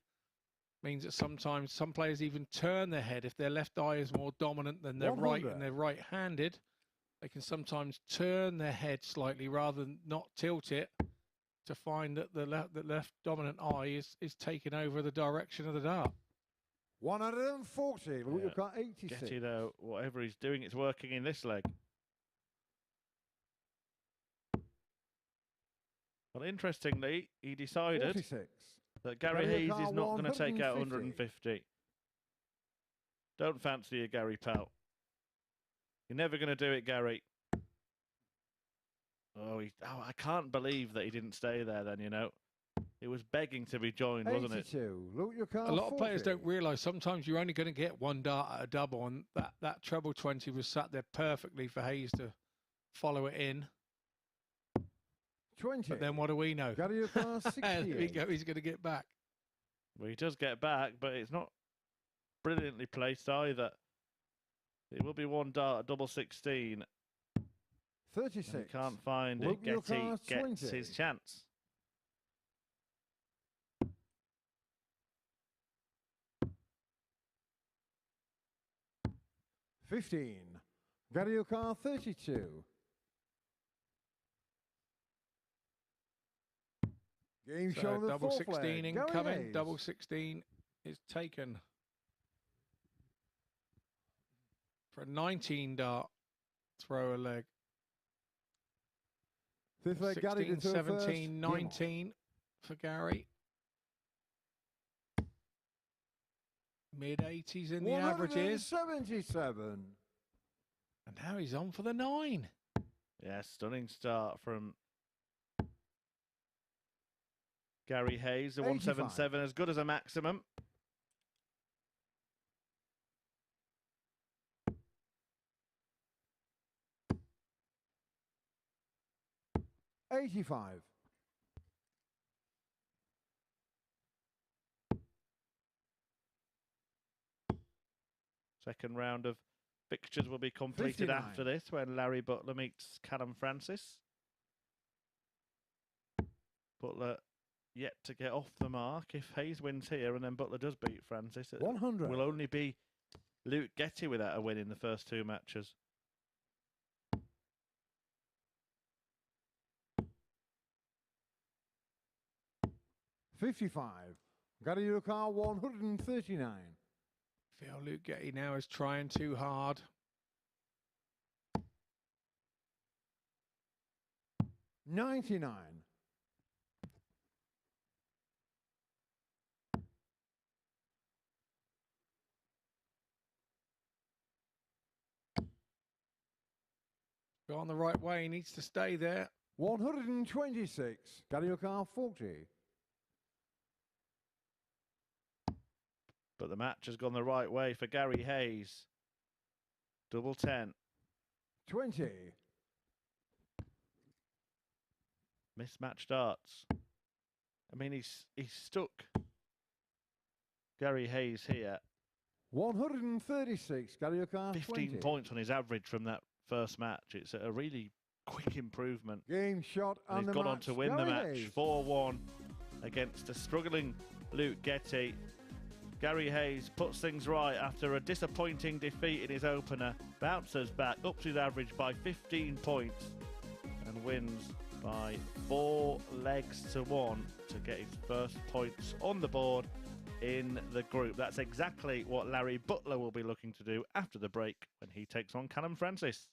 means that sometimes some players even turn their head if their left eye is more dominant than their right 100. and they're right-handed. They can sometimes turn their head slightly rather than not tilt it to find that the left dominant eye is taking over the direction of the dart. 140. Luke, Yeah. you've got 86. Getty, though, whatever he's doing, it's working in this leg. Well, interestingly, he decided 46. that Gary Gary Hayes is Carr, not going to take out 150. 150. Don't fancy you, Gary, pal. You're never going to do it, Gary. Oh, I can't believe that he didn't stay there then, you know. It was begging to be joined, wasn't it? 82. Look, your car A lot of players 40. don't realise sometimes you're only going to get one dart at a double, and that treble 20 was sat there perfectly for Hayes to follow it in. 20. But then what do we know? Got your car There we 68. go, he's going to get back. Well, he does get back, but it's not brilliantly placed either. It will be one dart at double 16. 36. He can't find Look, it. your Getty car's gets 20. his chance. $15. Got your car 32. Game So show on the double fourth 16 leg. Gary incoming. Hayes. Double 16 is taken for a 19 dart throw a leg. Fifth leg, Gary 16, to throw 17, first. Game on. 19 for Gary. Mid 80s in the averages. 177. And now he's on for the 9. Yeah, stunning start from Gary Hayes. The 177 as good as a maximum. $85. Second round of fixtures will be completed 59. after this when Larry Butler meets Callum Francis. Butler yet to get off the mark. If Hayes wins here and then Butler does beat Francis, it 100. will only be Luke Getty without a win in the first 2 matches. $55. Got your car 139. Feel Luke Getty now is trying too hard. $99. Gone the right way, he needs to stay there. 126. Got your car 40. But the match has gone the right way for Gary Hayes. Double 10. 20. Mismatched darts. I mean, he's stuck Gary Hayes here. 136. Got your car 15 20. points on his average from that first match. It's a really quick improvement. Game shot And on he's the gone on match. to win the Gary match Hayes. 4-1 against a struggling Luke Getty. Gary Hayes puts things right after a disappointing defeat in his opener, bounces back, ups his average by 15 points and wins by 4 legs to 1 to get his first points on the board in the group. That's exactly what Larry Butler will be looking to do after the break when he takes on Callum Francis.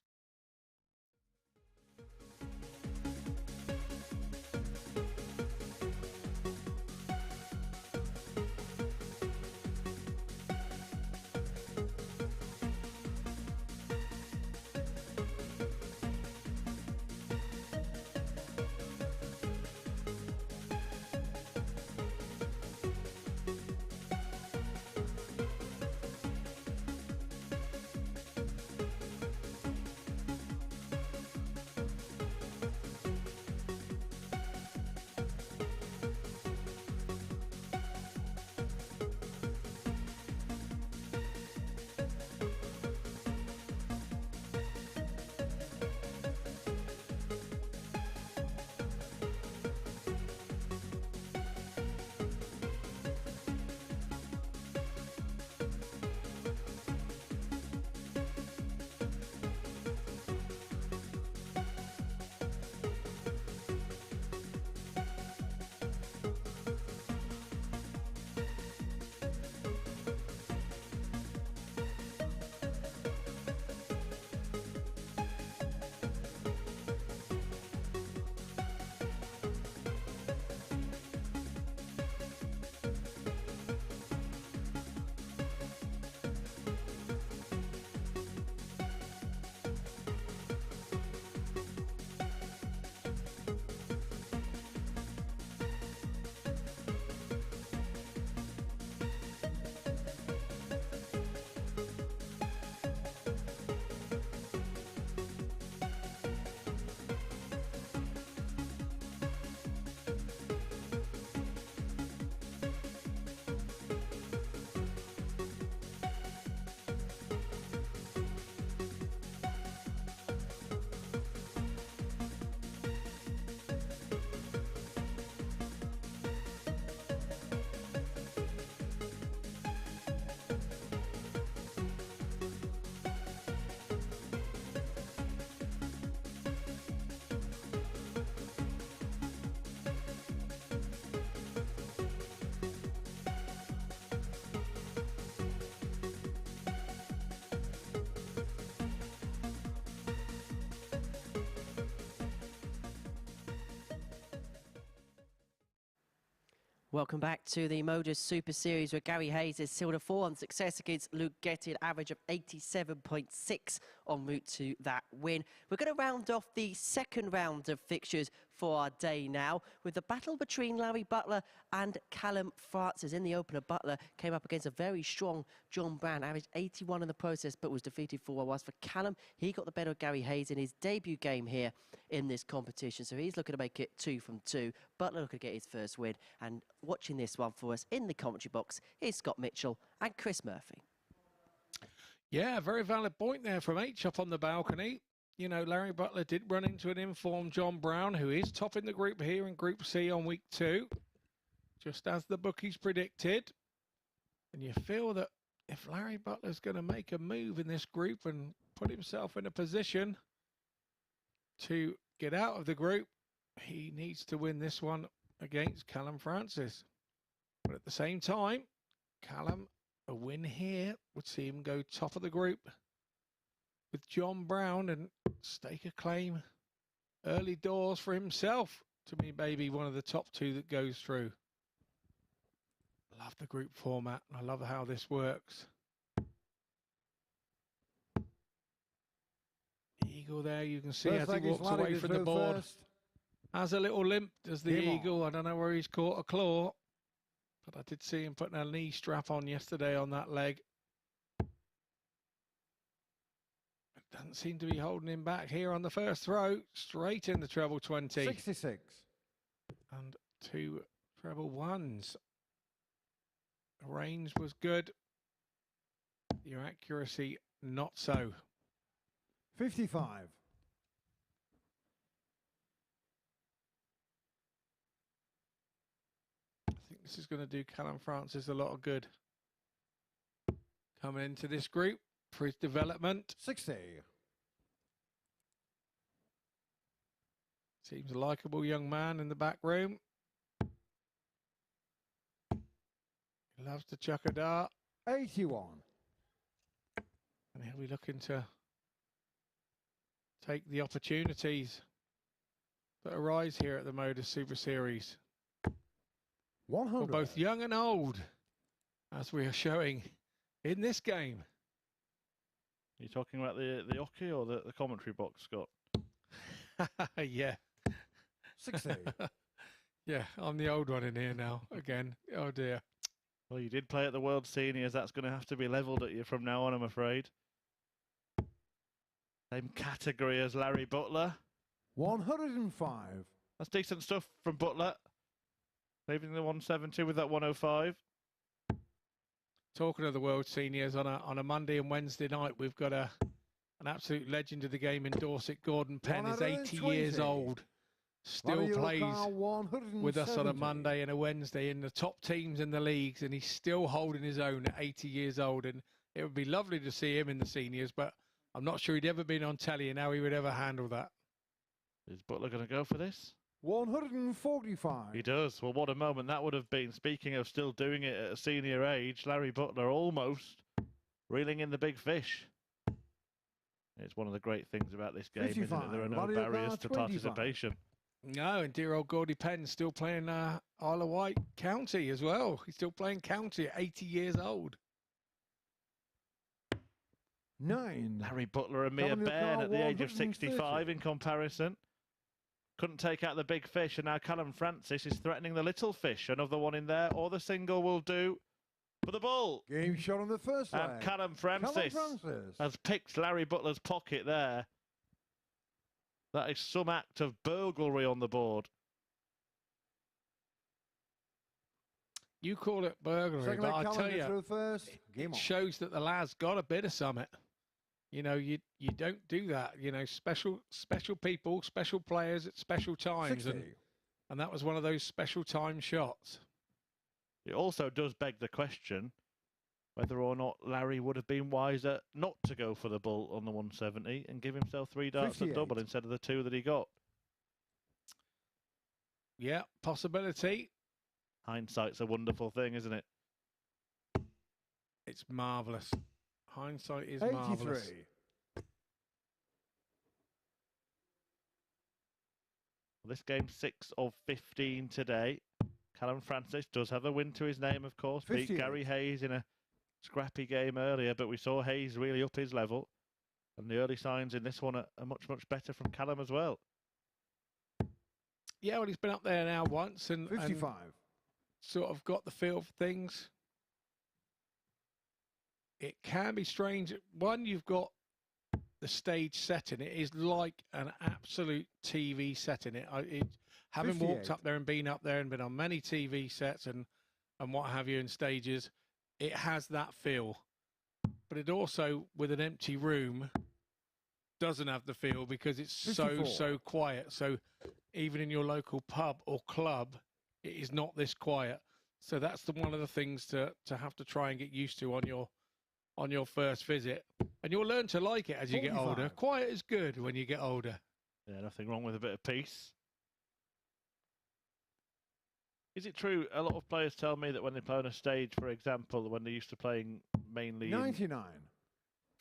Welcome back to the MODUS Super Series, where Gary Hayes is sealed a 4-1 success against Luke Getty, an average of 87.6 en route to that win. We're going to round off the second round of fixtures for our day now with the battle between Larry Butler and Callum Francis. In the opener, Butler came up against a very strong John Brown, averaged 81 in the process, but was defeated 4-1. Whilst for Callum, he got the better of Gary Hayes in his debut game here in this competition, so he's looking to make it 2 from 2. Butler looking to get his first win, and watching this one for us in the commentary box is Scott Mitchell and Chris Murphy. Yeah, very valid point there from H up on the balcony. You know, Larry Butler did run into an informed John Brown, who is top in the group here in Group C on week 2, just as the bookies predicted. And you feel that if Larry Butler's going to make a move in this group and put himself in a position to get out of the group, he needs to win this one against Callum Francis. But at the same time, Callum, a win here would see him go top of the group with John Brown and stake a claim early doors for himself to be maybe one of the top 2 that goes through. Love the group format. I love how this works. Eagle there, you can see as he walks away from the board. Has a little limp, does the Eagle. I don't know where he's caught a claw, but I did see him putting a knee strap on yesterday on that leg. Doesn't seem to be holding him back here on the first throw. Straight in the treble 20. 66. And 2 treble 1s. The range was good. Your accuracy, not so. 55. I think this is going to do Callum Francis a lot of good. Coming into this group for his development. 60. Seems a likeable young man in the back room. He loves to chuck a dart. 81. And he'll be looking to take the opportunities that arise here at the MODUS Super Series. 100. For both young and old, as we are showing in this game. Are you talking about the hockey or the commentary box, Scott? Yeah. 60. Yeah, I'm the old one in here now, again. Oh, dear. Well, you did play at the World Seniors. That's going to have to be levelled at you from now on, I'm afraid. Same category as Larry Butler. 105. That's decent stuff from Butler. Leaving the 170 with that 105. Talking of the World Seniors, on a Monday and Wednesday night, we've got an absolute legend of the game in Dorset. Gordon Penn is 80 years old. Still plays with us on a Monday and a Wednesday in the top teams in the leagues, and he's still holding his own at 80 years old. And it would be lovely to see him in the seniors, but I'm not sure he'd ever been on telly and how he would ever handle that. Is Butler going to go for this? 145. He does. Well, what a moment that would have been. Speaking of still doing it at a senior age, Larry Butler almost reeling in the big fish. It's one of the great things about this game, isn't it? There are no barriers to participation. No, and dear old Gordy Penn still playing Isle of Wight County as well. He's still playing county at 80 years old. 9. Larry Butler, a mere bairn at the age of 65 in comparison. Couldn't take out the big fish, and now Callum Francis is threatening the little fish. Another one in there, or the single will do for the ball. Game shot on the first leg. And Callum Francis has picked Larry Butler's pocket there. That is some act of burglary on the board. You call it burglary, but I tell you, it shows that the lad's got a bit of summit. You know, you don't do that. You know, special people, special players at special times, and that was one of those special time shots. It also does beg the question whether or not Larry would have been wiser not to go for the bull on the 170 and give himself 3 darts at double instead of the 2 that he got. Yeah, possibility. Hindsight's a wonderful thing, isn't it? It's marvellous. Hindsight is 83. marvellous. This game's 6 of 15 today. Callum Francis does have a win to his name, of course. Beat 58. Gary Hayes in a scrappy game earlier, but we saw Hayes really up his level. And the early signs in this one are much, much better from Callum as well. Yeah, well, he's been up there now once and 55. sort of got the feel for things. It can be strange. One, you've got the stage setting. It is like an absolute TV setting. Having walked 58. up there and been on many TV sets and what have you in stages, it has that feel. But it also, with an empty room, doesn't have the feel because it's 54. so quiet. So even in your local pub or club, it is not this quiet. So that's one of the things to have to try and get used to on your first visit. And you'll learn to like it as you get 45. older. Quiet is good when you get older. Yeah, nothing wrong with a bit of peace. Is it true, a lot of players tell me that when they play on a stage, for example, when they're used to playing mainly 99. in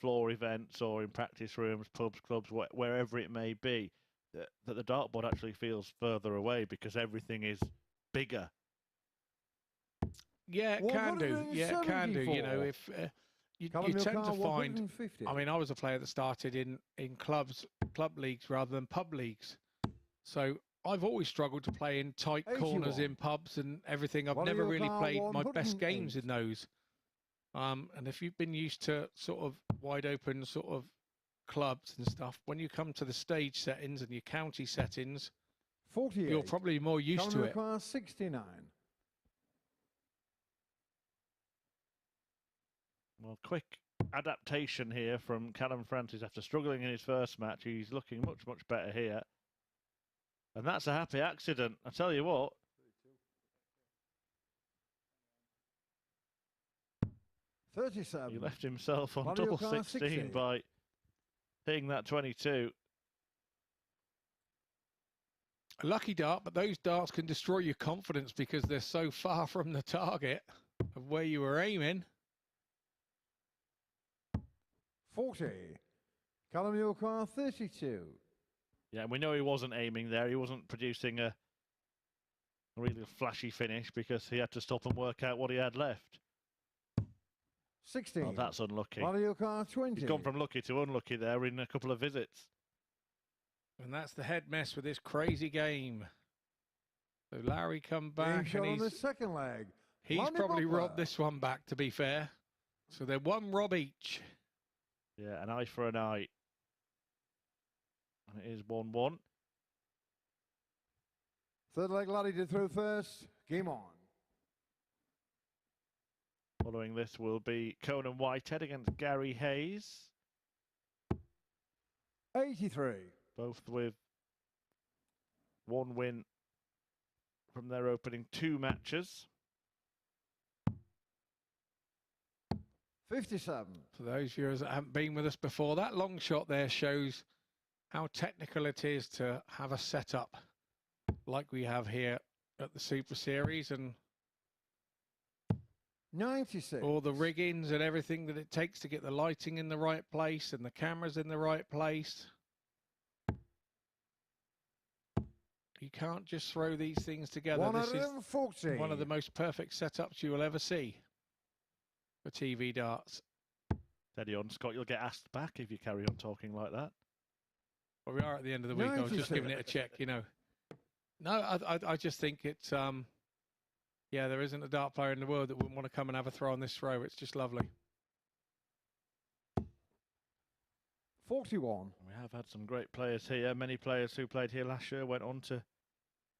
floor events or in practice rooms, pubs, clubs, wherever it may be, that the dartboard actually feels further away because everything is bigger? Yeah, it can do. Yeah, it can do. You know, 174. if you Callum tend to Milcar, find. 150. I mean, I was a player that started in club leagues rather than pub leagues. So I've always struggled to play in tight corners 81. in pubs and everything. I've What are never your really car played my best games 108? in those. And if you've been used to sort of wide open sort of clubs and stuff, when you come to the stage settings and your county settings, 48. you're probably more used to Callum it. Milcar, 69. Well, quick adaptation here from Callum Francis after struggling in his first match. He's looking much, much better here. And that's a happy accident. I tell you what. 37. He left himself on Mario double Kart 16 60. by hitting that 22. A lucky dart, but those darts can destroy your confidence because they're so far from the target of where you were aiming. 40. Callum Milcar, 32. Yeah, and we know he wasn't aiming there. He wasn't producing a really flashy finish because he had to stop and work out what he had left. 16. Oh, that's unlucky. Mario Kart, 20. He's gone from lucky to unlucky there in a couple of visits. And that's the head mess with this crazy game. So Larry come back Game and shot on the he's second leg. probably Butler. robbed this one back, to be fair. So they're one rob each. Yeah, an eye for an eye. And it is 1-1. Third leg, Laddie did throw first. Game on. Following this will be Conan Whitehead against Gary Hayes. 83. Both with one win from their opening two matches. 57. For those viewers that haven't been with us before, that long shot there shows how technical it is to have a setup like we have here at the Super Series and 96. all the riggings and everything that it takes to get the lighting in the right place and the cameras in the right place. You can't just throw these things together. This is 140. one of the most perfect setups you will ever see for TV darts. Steady on, Scott. You'll get asked back if you carry on talking like that. Well, we are at the end of the week. I was just giving it a check, you know. No, I just think it's, yeah, there isn't a dart player in the world that wouldn't want to come and have a throw on this throw. It's just lovely. 41. We have had some great players here. Many players who played here last year went on to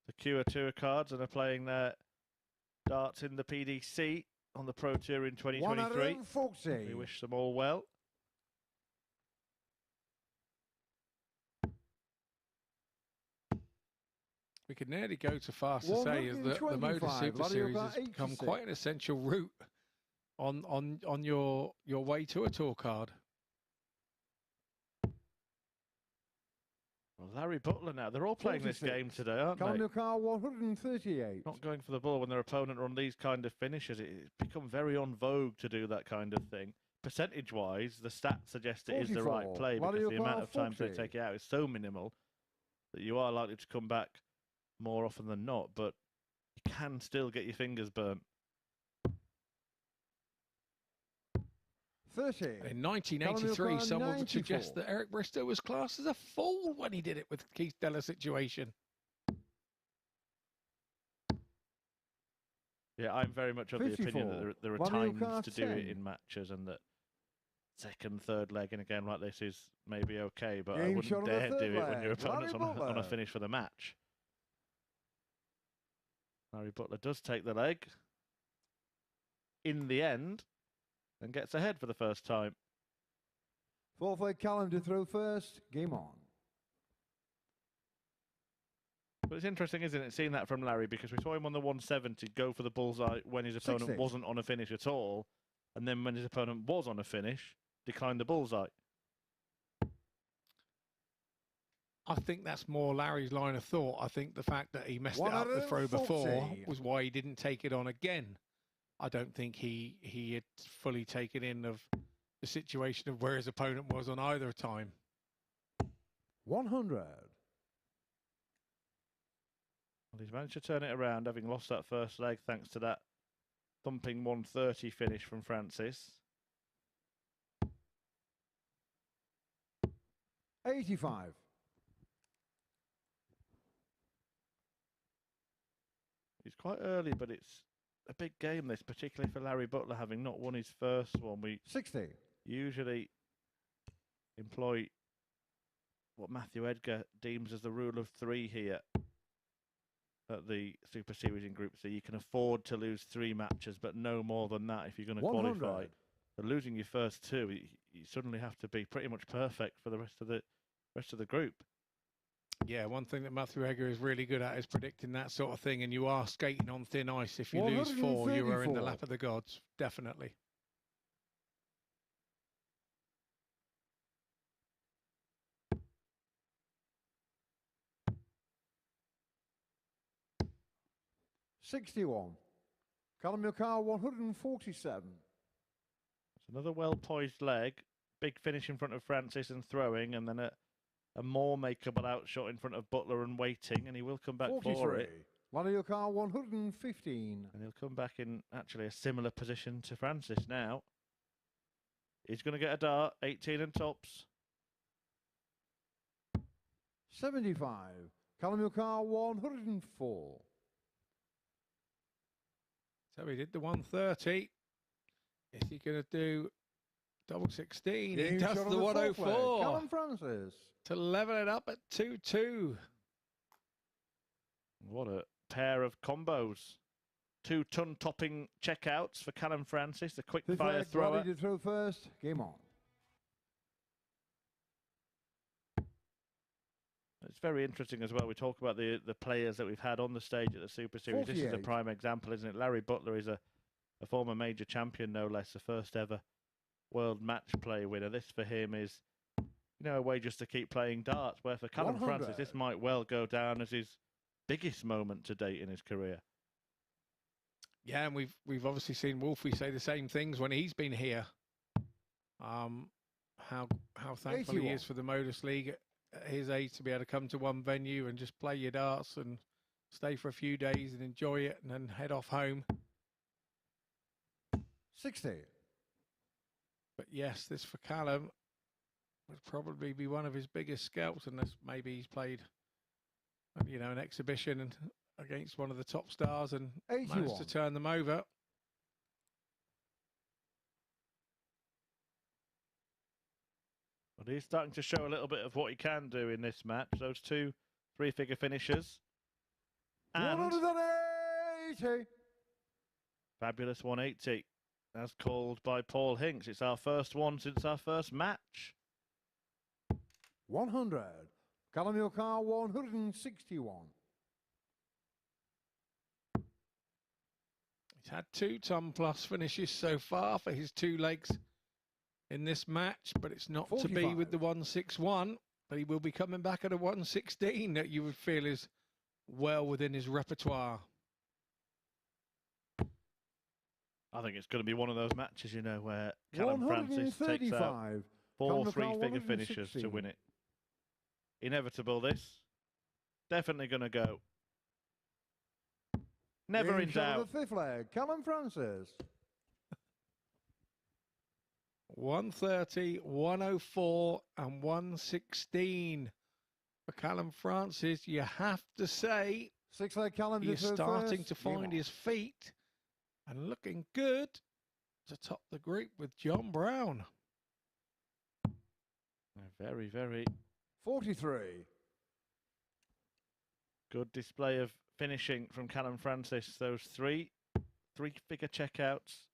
the Cure Tour cards and are playing their darts in the PDC on the Pro Tour in 2023. 140. We wish them all well. We could nearly go so far to say is that the MODUS Super Series has become quite an essential route on your way to a tour card. Well, Larry Butler now. They're all playing 46. this game today, aren't Callum they? Milcar, 138. Not going for the ball when their opponent are on these kind of finishes. It's become very en vogue to do that kind of thing. Percentage-wise, the stats suggest it is the right 44. play because the amount of times they 40. take it out is so minimal that you are likely to come back more often than not. But you can still get your fingers burnt. 30. In 1983, someone would suggest 94. that Eric Bristow was classed as a fool when he did it with Keith Della's situation. Yeah, I'm very much of the opinion that there are Manuel times to do it 10. in matches, and that second, third leg in a game like this is maybe okay, but Game I shot wouldn't on the dare do third it when your leg. opponent's Larry on a Butler. finish for the match. Larry Butler does take the leg in the end and gets ahead for the first time. Fourth leg, Callum to throw first. Game on. But it's interesting, isn't it, seeing that from Larry, because we saw him on the 170 go for the bullseye when his opponent 60. wasn't on a finish at all, and then when his opponent was on a finish, declined the bullseye. I think that's more Larry's line of thought. I think the fact that he messed it up the throw before 140. was why he didn't take it on again. I don't think he had fully taken in of the situation of where his opponent was on either time. 100. Well, he's managed to turn it around, having lost that first leg thanks to that thumping 130 finish from Francis. 85. It's quite early, but it's a big game, this, particularly for Larry Butler, having not won his first one. We 60. usually employ what Matthew Edgar deems as the rule of three here at the Super Series in Group C. You can afford to lose 3 matches, but no more than that if you're going to 100. qualify. But losing your first 2, you suddenly have to be pretty much perfect for the rest of the group. Yeah, one thing that Matthew Egger is really good at is predicting that sort of thing, and you are skating on thin ice. If you lose 4, you are in the 134. lap of the gods, definitely. $61. Callum Francis, 147. It's another well-poised leg. Big finish in front of Francis and throwing, and then a more makeable outshot in front of Butler and waiting, and he will come back 43. for it. Manuel Francis, 115. And he'll come back in actually a similar position to Francis now. He's going to get a dart, 18 and tops. 75. Callum Francis, 104. So he did the 130. Is he going to do double 16? He Game does shot on the fourth leg. 104 Callum Francis. to level it up at 2-2. What a pair of combos. 2 ton-topping checkouts for Callum Francis, the quick Fifth fire leg, thrower. Roddy to throw first. Game on. It's very interesting as well. We talk about the players that we've had on the stage at the Super Series. This is a 48. prime example, isn't it? Larry Butler is a former major champion, no less, the first ever world match play winner. This for him is, a way just to keep playing darts, where for Callum 100. Francis, this might well go down as his biggest moment to date in his career. Yeah, and we've obviously seen Wolfie say the same things when he's been here. How thankful he 81. is for the Modus League at his age to be able to come to one venue and just play your darts and stay for a few days and enjoy it and then head off home. 60. But yes, this for Callum would probably be one of his biggest scalps, unless maybe he's played, an exhibition and against one of the top stars and managed 81. to turn them over. But he's starting to show a little bit of what he can do in this match. Those 2 3-figure finishers. And 180. fabulous 180, as called by Paul Hinks. It's our first one since our first match. 100. Callum Francis, 161. He's had 2 ton-plus finishes so far for his 2 legs in this match, but it's not to be 45. with the 161. But he will be coming back at a 116 that you would feel is well within his repertoire. I think it's going to be one of those matches, where Callum Francis takes out 4 Callum 3-figure Francis, finishers to 116. win it. Inevitable, this. Definitely going to go. Never in Game shot doubt. of the fifth leg, Callum Francis. 130, 104, and 116 for Callum Francis. You have to say Sixth leg, Callum he's to throw starting first. to Game find on. his feet and looking good to top the group with John Brown. Very, very 43. good display of finishing from Callum Francis. Those three-figure checkouts.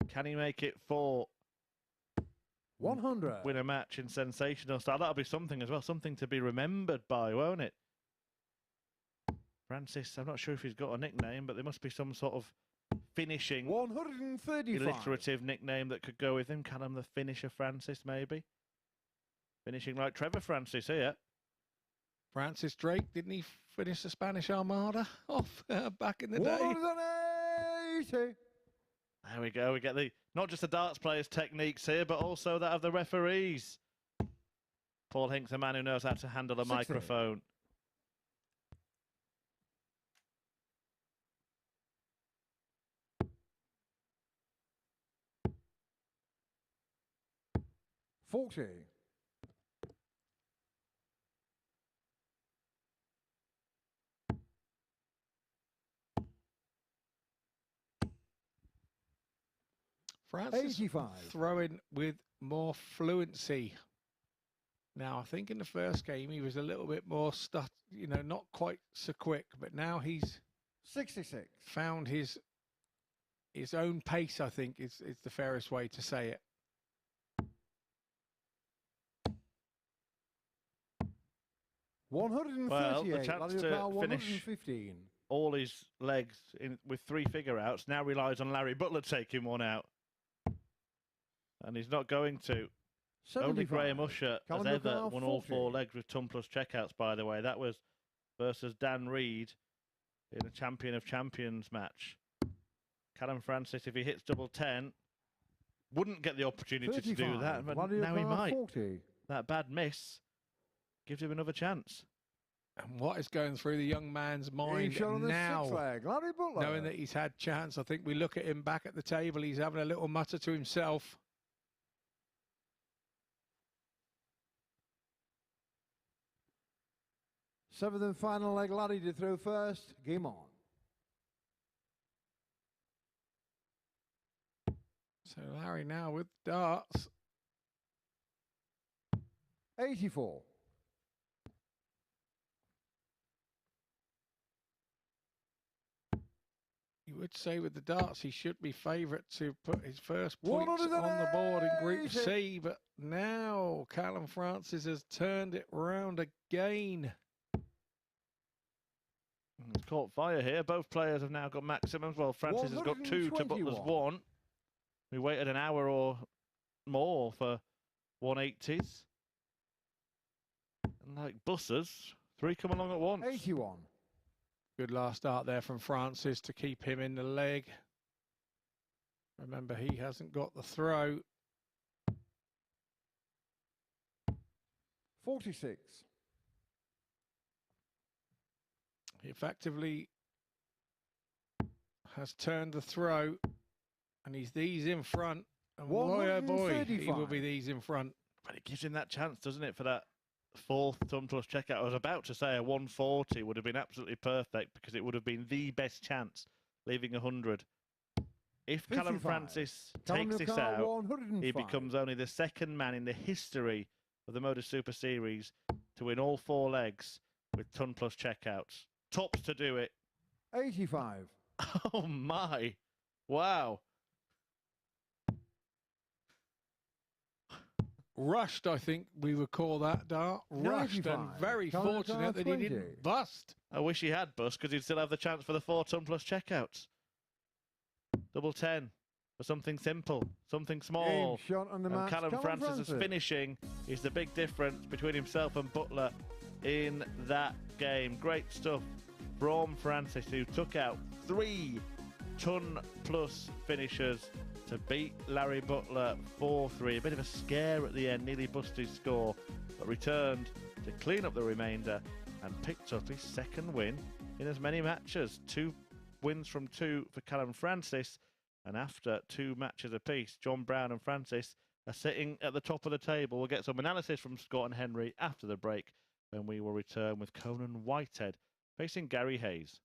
Can he make it 4? 100. Win a match in sensational style. That'll be something as well, something to be remembered by, won't it? Francis, I'm not sure if he's got a nickname, but there must be some sort of finishing 135. alliterative nickname that could go with him. Callum the Finisher Francis, maybe. Finishing like Trevor Francis here. Francis Drake, didn't he finish the Spanish Armada off back in the day? 180. There we go. We get the not just the darts players' techniques here, but also that of the referees. Paul Hinks, a man who knows how to handle a 60. microphone. $40. Francis 85. throwing with more fluency. Now, I think in the first game he was a little bit more not quite so quick, but now he's 66. found his own pace, I think is the fairest way to say it. Well, the chance to finish 115. all his legs with 3 figure outs now relies on Larry Butler taking one out. And he's not going to. 75. Only Graham Usher has Callum ever McDowell, won all 4 40. legs with ton plus checkouts, by the way. That was versus Dan Reed in a Champion of Champions match. Callum Francis, if he hits double 10, wouldn't get the opportunity 35. to do that, but Vladimir now he might. 40. That bad miss gives him another chance. And what is going through the young man's Game mind shot on the now, sixth leg, Larry Butler. knowing that he's had chance? I think we look at him back at the table, he's having a little mutter to himself. Seventh and final leg, Larry to throw first. Game on. So Larry now with darts. 84. You would say with the darts he should be favourite to put his first points on the board in Group C, but now Callum Francis has turned it round again. It's caught fire here. Both players have now got maximums. Well, Francis has got 2 to Butler's 1. We waited an hour or more for 180s. And like buses, 3 come along at once. 81. Good last start there from Francis to keep him in the leg. Remember, he hasn't got the throw. 46. He effectively has turned the throw, and he's these in front. And boy, oh boy, he will be these in front. But it gives him that chance, doesn't it, for that 4th ton plus checkout? I was about to say a 140 would have been absolutely perfect because it would have been the best chance, leaving 100. If 55. Callum Francis takes this out, he becomes only the 2nd man in the history of the MODUS Super Series to win all 4 legs with ton plus checkouts. Tops to do it. 85. Oh my. Wow. Rushed, I think we would call that dart. Rushed, 95. and very Callum fortunate that he 20. didn't bust. I wish he had bust because he'd still have the chance for the 4 ton plus checkouts. Double 10 for something simple, something small. Game shot on the And match, Callum Francis' finishing is the big difference between himself and Butler in that game. Great stuff from Francis, who took out 3 ton plus finishers to beat Larry Butler 4-3. A bit of a scare at the end, nearly busted his score, but returned to clean up the remainder and picked up his 2nd win in as many matches. 2 wins from 2 for Callum Francis. And after 2 matches apiece, John Brown and Francis are sitting at the top of the table. We'll get some analysis from Scott and Henry after the break, when we will return with Conan Whitehead facing Gary Hayes.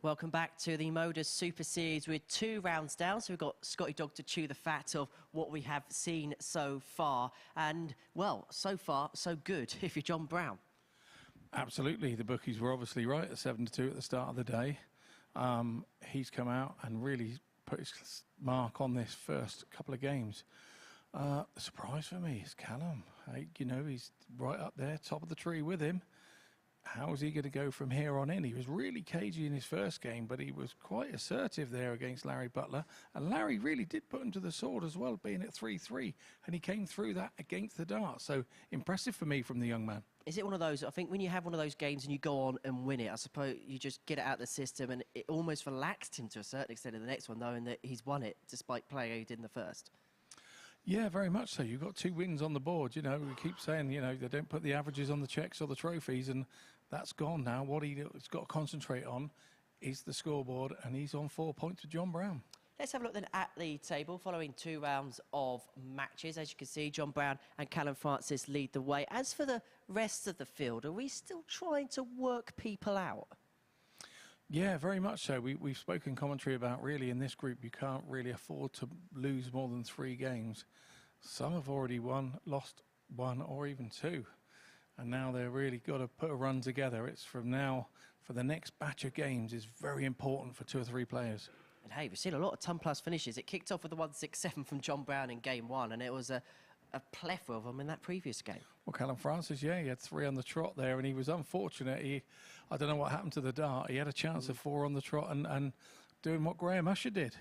Welcome back to the MODUS Super Series. We're 2 rounds down, so we've got Scotty Dog to chew the fat of what we have seen so far. And, well, so far, so good, if you're John Brown. Absolutely. The bookies were obviously right at 7-2 at the start of the day. He's come out and really put his mark on this first couple of games. The surprise for me is Callum. You know, he's right up there, top of the tree with him. How is he going to go from here on in? He was really cagey in his first game, but he was quite assertive there against Larry Butler. And Larry really did put him to the sword as well, being at 3-3. And he came through that against the dart. So impressive for me from the young man. Is it one of those, I think when you have one of those games and you go on and win it, I suppose you just get it out of the system, and it almost relaxed him to a certain extent in the next one, knowing that he's won it despite playing how he did in the first. Yeah, very much so. You've got 2 wins on the board. You know, we keep saying, you know, they don't put the averages on the checks or the trophies, and that's gone now. What he's got to concentrate on is the scoreboard, and he's on 4 points with John Brown. Let's have a look then at the table following 2 rounds of matches. As you can see, John Brown and Callum Francis lead the way. As for the rest of the field, are we still trying to work people out? Yeah, very much so. We've spoken commentary about really in this group you can't really afford to lose more than 3 games. Some have already won, lost 1 or even 2. And now they've really got to put a run together. It's from now for the next batch of games is very important for 2 or 3 players. And hey, we've seen a lot of ton-plus finishes. It kicked off with the 1-6-7 from John Brown in game 1, and it was a plethora of them in that previous game. Well, Callum Francis, yeah, he had 3 on the trot there, and he was unfortunate. I don't know what happened to the dart. He had a chance of 4 on the trot and doing what Graham Usher did.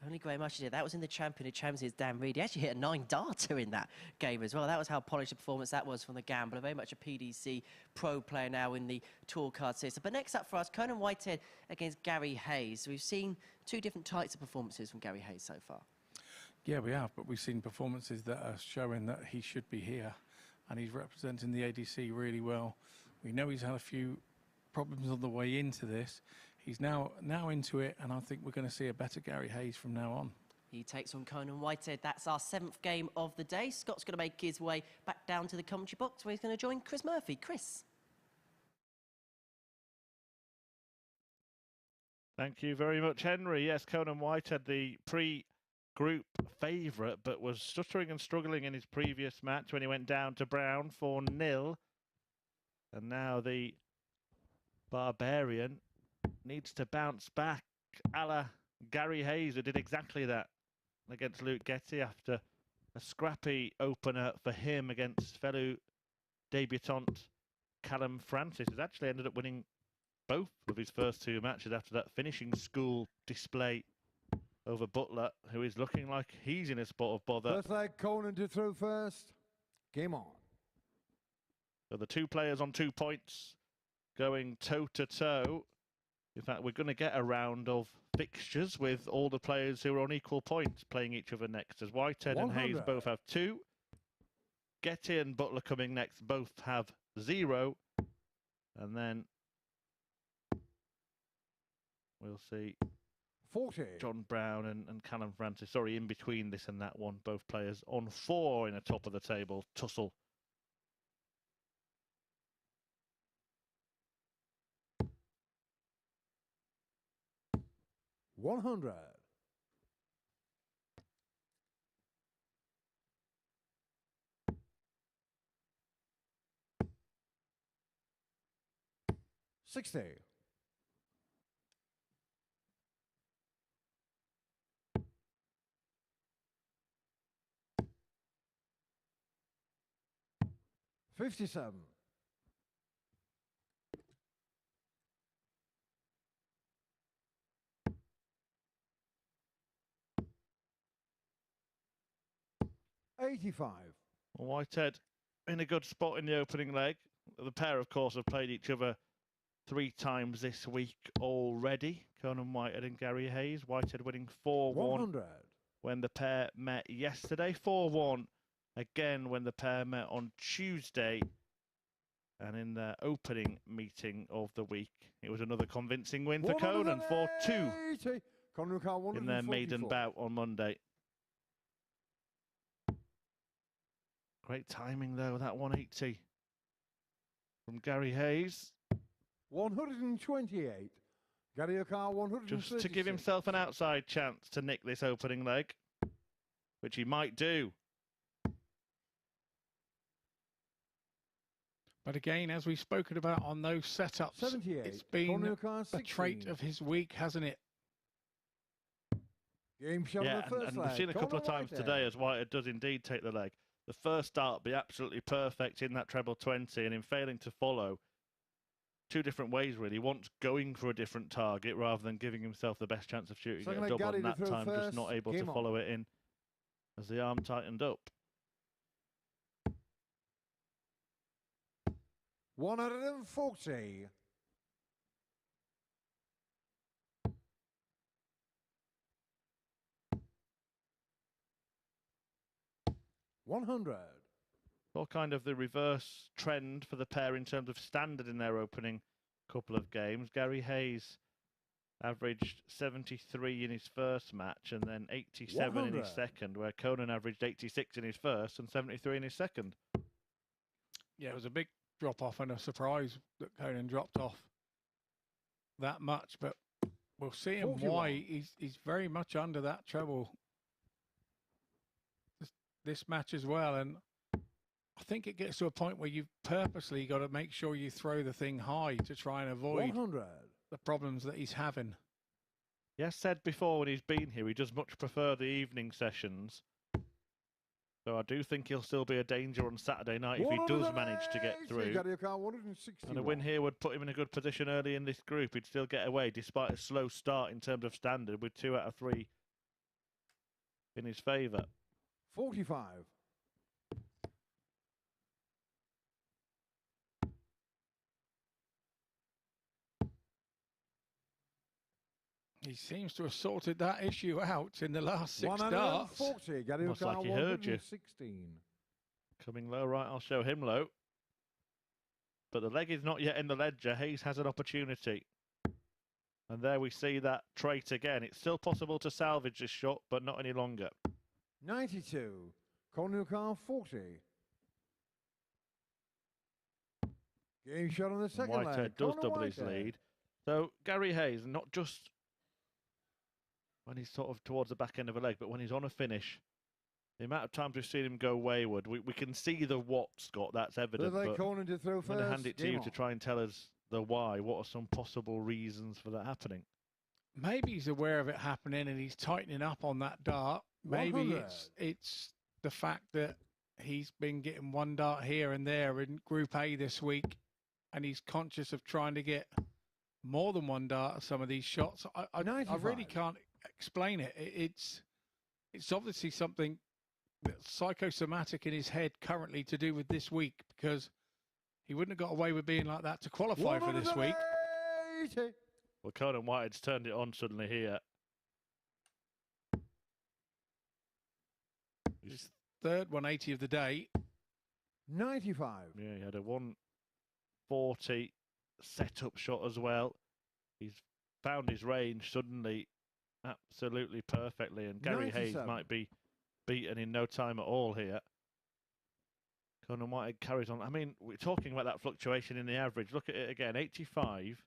Only Graham Usher did. That was in the champion of champions, Dan Reed. He actually hit a 9-darter in that game as well. That was how polished a performance that was from the Gambler. Very much a PDC pro player now in the tour card system. But next up for us, Conan Whitehead against Gary Hayes. We've seen 2 different types of performances from Gary Hayes so far. Yeah, we have, but we've seen performances that are showing that he should be here, and he's representing the ADC really well. We know he's had a few problems on the way into this. He's now into it, and I think we're going to see a better Gary Hayes from now on. He takes on Conan Whitehead. That's our 7th game of the day. Scott's going to make his way back down to the commentary box where he's going to join Chris Murphy. Chris. Thank you very much, Henry. Yes, Conan Whitehead, the pre-group favourite, but was stuttering and struggling in his previous match when he went down to Brown 4-0. And now the Barbarian needs to bounce back, a la Gary Hayes, who did exactly that against Luke Getty after a scrappy opener for him against fellow debutant Callum Francis, who's actually ended up winning both of his first 2 matches after that finishing school display over Butler, who is looking like he's in a spot of bother. First leg, Conan to throw first. Game on. So the 2 players on 2 points going toe-to-toe. In fact, we're going to get a round of fixtures with all the players who are on equal points playing each other next, as Whitehead 100. and Hayes both have 2. Getty and Butler coming next both have 0. And then we'll see 40. John Brown and Callum Francis, sorry, in between this and that one, both players on 4 in a top of the table tussle. $100. 60. 57. 85. Whitehead in a good spot in the opening leg. The pair, of course, have played each other 3 times this week already. Conan Whitehead and Gary Hayes. Whitehead winning 4-1 100. when the pair met yesterday. 4-1 again when the pair met on Tuesday. And in the opening meeting of the week, it was another convincing win for Conan, 4-2 in their maiden bout on Monday. Great timing, though, that 180 from Gary Hayes. 128. Gary O'Carr, 136. Just to give himself an outside chance to nick this opening leg, which he might do. But again, as we've spoken about on those setups, 78. it's been O'Carr, a trait of his week, hasn't it? Game shot Yeah, of the first and leg. we've seen a couple of Conan times Whitehead. today as Whitehead does indeed take the leg. The first start be absolutely perfect in that treble 20, and in failing to follow, 2 different ways really. Once going for a different target rather than giving himself the best chance of shooting Second a leg, double, Gary and to that throw time just first. not able to Game on. follow it in as the arm tightened up. 140. 100. Or kind of the reverse trend for the pair in terms of standard in their opening couple of games. Gary Hayes averaged 73 in his first match and then 87 in his 100. second, where Conan averaged 86 in his first and 73 in his second. Yeah, it was a big drop-off and a surprise that Conan dropped off that much, but we'll see him 41. why. He's very much under that treble this match as well, and I think it gets to a point where you've purposely got to make sure you throw the thing high to try and avoid 100. the problems that he's having. Yes, said before when he's been here, he does much prefer the evening sessions. So I do think he'll still be a danger on Saturday night if he does manage to get through. Gary O'Carr, 161. And a win here would put him in a good position early in this group. He'd still get away despite a slow start in terms of standard with 2 out of 3 in his favour. 45. He seems to have sorted that issue out in the last 6 starts. 140. Gary Almost O'Carr, like he heard you. 116. Coming low, right, I'll show him low. but the leg is not yet in the ledger. Hayes has an opportunity. And there we see that trait again. It's still possible to salvage this shot, but not any longer. 92. Conan 40. Game shot on the second leg. Whitehead does Conan double his Whitehead. lead. So Gary Hayes, not just when he's sort of towards the back end of a leg, but when he's on a finish, the amount of times we've seen him go wayward, we can see the what, Scott, that's evident. Third leg But Conan to throw I'm first. going to hand it to Game you on. to try and tell us the why. What are some possible reasons for that happening? Maybe he's aware of it happening and he's tightening up on that dart. Maybe 100. it's the fact that he's been getting one dart here and there in Group A this week, and he's conscious of trying to get more than one dart at some of these shots. I really 95. can't explain it. It's obviously something that's psychosomatic in his head currently to do with this week, because he wouldn't have got away with being like that to qualify for this week. 180. Well, Conan Whitehead's turned it on suddenly here. His third 180 of the day. 95. Yeah, he had a 140 setup shot as well. He's found his range suddenly absolutely perfectly, and Gary Hayes 97. might be beaten in no time at all here. Conan Whitehead carries on. I mean, we're talking about that fluctuation in the average. Look at it again, 85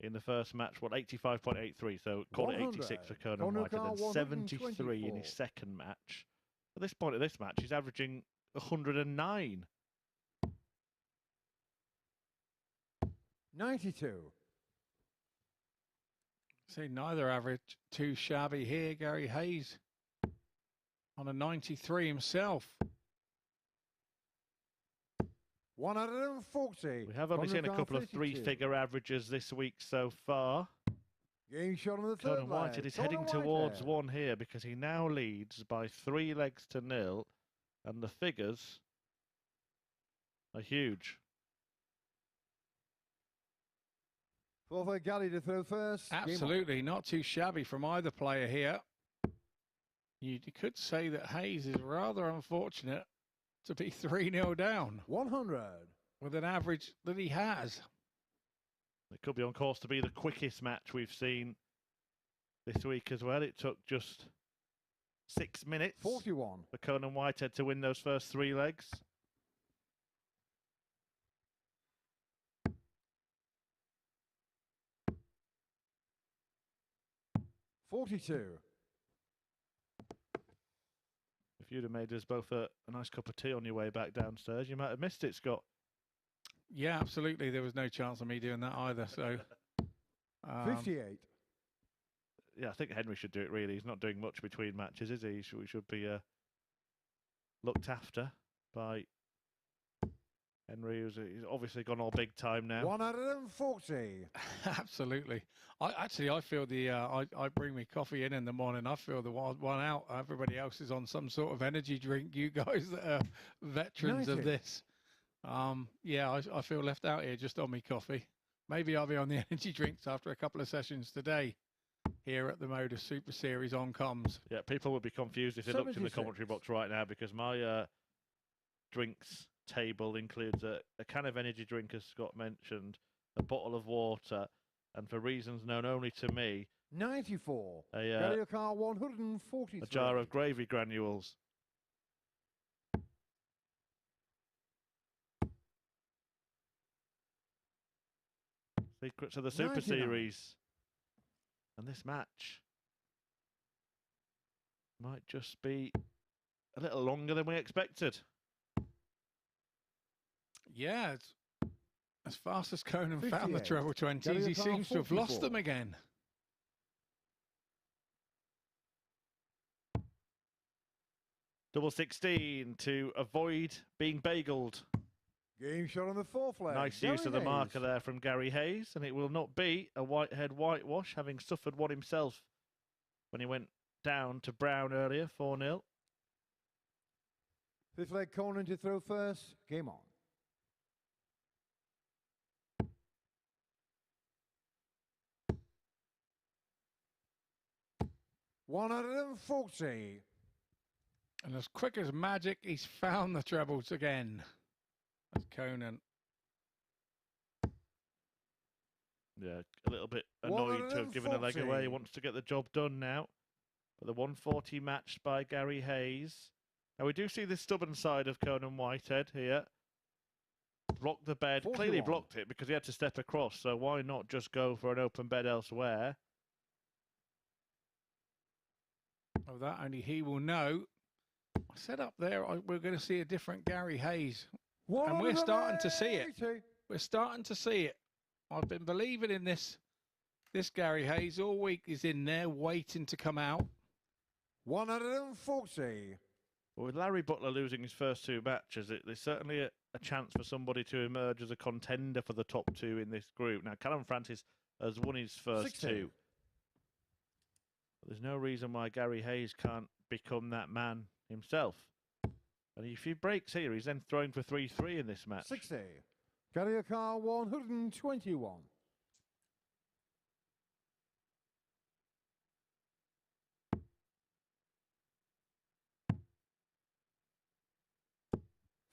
in the first match, 85.83, so call it 86 for Conan Conan Whitehead, and Carr, 73 in 124. his second match. At this point of this match, he's averaging 109. 92. See, neither average too shabby here. Gary Hayes on a 93 himself. 140. We have only seen a Conan couple Carr, of 52. three-figure averages this week so far. Game shot on the third Conan Whitehead leg. is Conan heading towards Whitehead. one here because he now leads by 3 legs to 0, and the figures are huge. Fourth leg Getty to throw first. Game on. Absolutely, not too shabby from either player here. You could say that Hayes is rather unfortunate to be 3-0 down 100. with an average that he has. It could be on course to be the quickest match we've seen this week as well. It took just 6 minutes 41. for Conan Whitehead to win those first 3 legs. $42. If you'd have made us both a nice cup of tea on your way back downstairs, you might have missed it, Scott. Yeah, absolutely. There was no chance of me doing that either. So, 58. Yeah, I think Henry should do it, really. He's not doing much between matches, is he? He should be looked after by Henry, who's he's obviously gone all big time now. 140. absolutely. I feel I bring me coffee in the morning. I feel the wild one out. Everybody else is on some sort of energy drink. You guys that are veterans 90. of this. Yeah, I feel left out here just on me coffee. Maybe I'll be on the energy drinks after a couple of sessions today here at the MODUS Super Series on comms. Yeah, people would be confused if they looked in the 76. commentary box right now, because my drinks table includes a can of energy drink, as Scott mentioned, a bottle of water, and for reasons known only to me, 94. a Getty Car 143. jar of gravy granules. Secrets of the Super 99. Series. And this match might just be a little longer than we expected. Yeah, it's, as fast as Conan found the 58. treble 20s, Getty he Car seems to have lost 44. them again. Double 16 to avoid being bageled. Game shot on the fourth leg. Nice use Gary of the marker Hayes. there from Gary Hayes, and it will not be a Whitehead whitewash, having suffered one himself when he went down to Brown earlier, 4-0. Fifth leg Conan to throw first. Game on. 140. And as quick as magic, he's found the trebles again. That's Conan. Yeah, a little bit annoyed to have given a leg away. He 140. wants to get the job done now. But the 140 matched by Gary Hayes. Now we do see the stubborn side of Conan Whitehead here. Blocked the bed. 41. Clearly blocked it because he had to step across. So why not just go for an open bed elsewhere? Oh, that only he will know. I said up there we're going to see a different Gary Hayes. And we're starting to see it. 180. We're starting to see it. I've been believing in this Gary Hayes all week. He's in there waiting to come out. 140. Well, with Larry Butler losing his first 2 matches, there's certainly a chance for somebody to emerge as a contender for the top 2 in this group. Now, Callum Francis has won his first 60. 2. But there's no reason why Gary Hayes can't become that man himself. And if he breaks here, he's then throwing for 3-3 in this match. 60. Carrier car 121.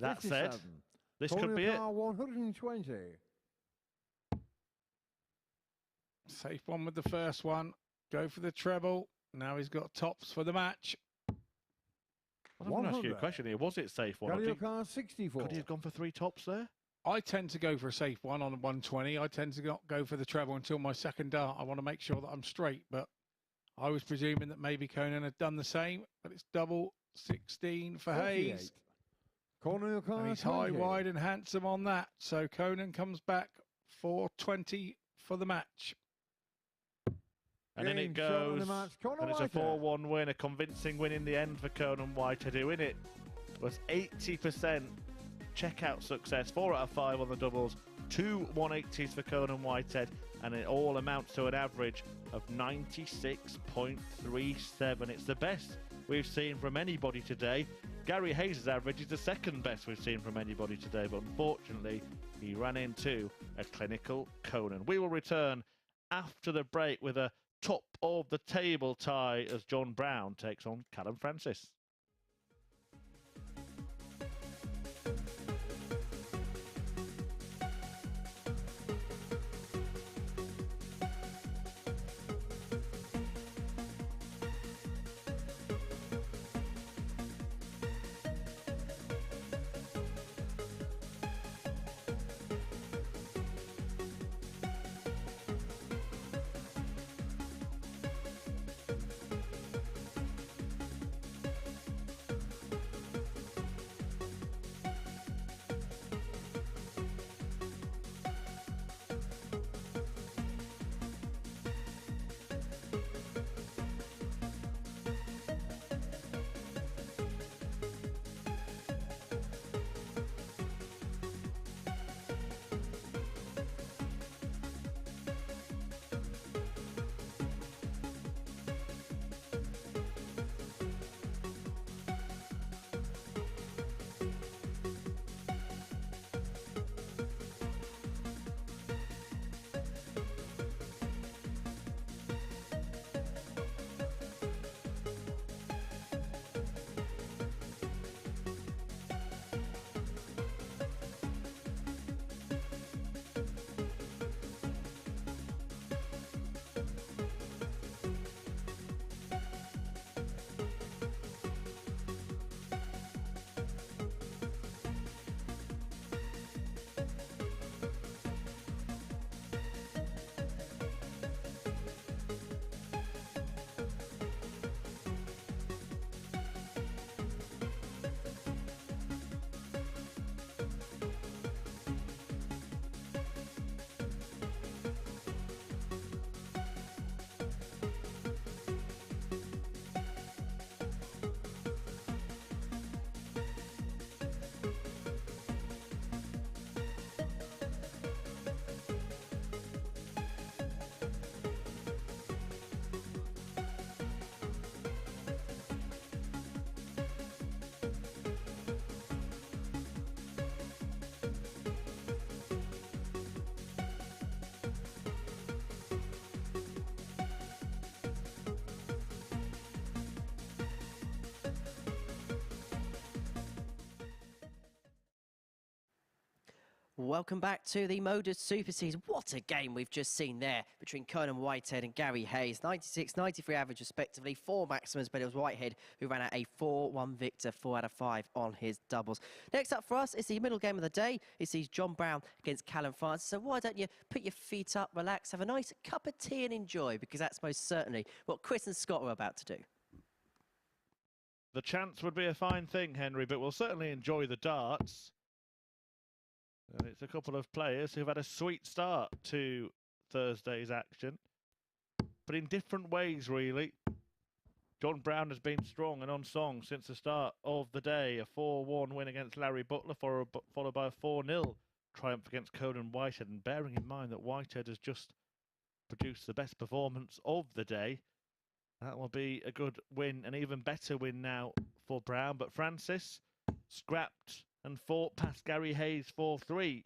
That said, 57. this could be it. Car 120. Safe one with the first one. Go for the treble. Now he's got tops for the match. I'm going to ask you a 100. question here. Was it safe one? Carrier car 64. Could he have gone for 3 tops there? I tend to go for a safe one on 120. I tend to not go for the treble until my second dart. I want to make sure that I'm straight, but I was presuming that maybe Conan had done the same, but it's double 16 for 48. Hayes. Corner car And he's high, 20. wide and handsome on that. So Conan comes back 420 for the match. And in it Game shot on goes. the match, Conan And it's a Whitehead. 4-1 win, a convincing win in the end for Conan Whitehead, who in it was 80% checkout success, 4 out of 5 on the doubles, 2 180s for Conan Whitehead, and it all amounts to an average of 96.37. It's the best we've seen from anybody today. Gary Hayes' average is the second best we've seen from anybody today, but unfortunately, he ran into a clinical Conan. We will return after the break with a top of the table tie as John Brown takes on Callum Francis. Welcome back to the MODUS Super Series. What a game we've just seen there between Conan Whitehead and Gary Hayes. 96, 93 average respectively, 4 maximums, but it was Whitehead who ran out a 4-1 victor, 4 out of 5 on his doubles. Next up for us is the middle game of the day. It sees John Brown against Callum Francis. So why don't you put your feet up, relax, have a nice cup of tea and enjoy, because that's most certainly what Chris and Scott are about to do. The chance would be a fine thing, Henry, but we'll certainly enjoy the darts. And it's a couple of players who've had a sweet start to Thursday's action, but in different ways, really. John Brown has been strong and on song since the start of the day. A 4-1 win against Larry Butler, followed by a 4-0 triumph against Conan Whitehead. And bearing in mind that Whitehead has just produced the best performance of the day, that will be a good win, an even better win now for Brown. But Francis scrapped and fought past Gary Hayes 4-3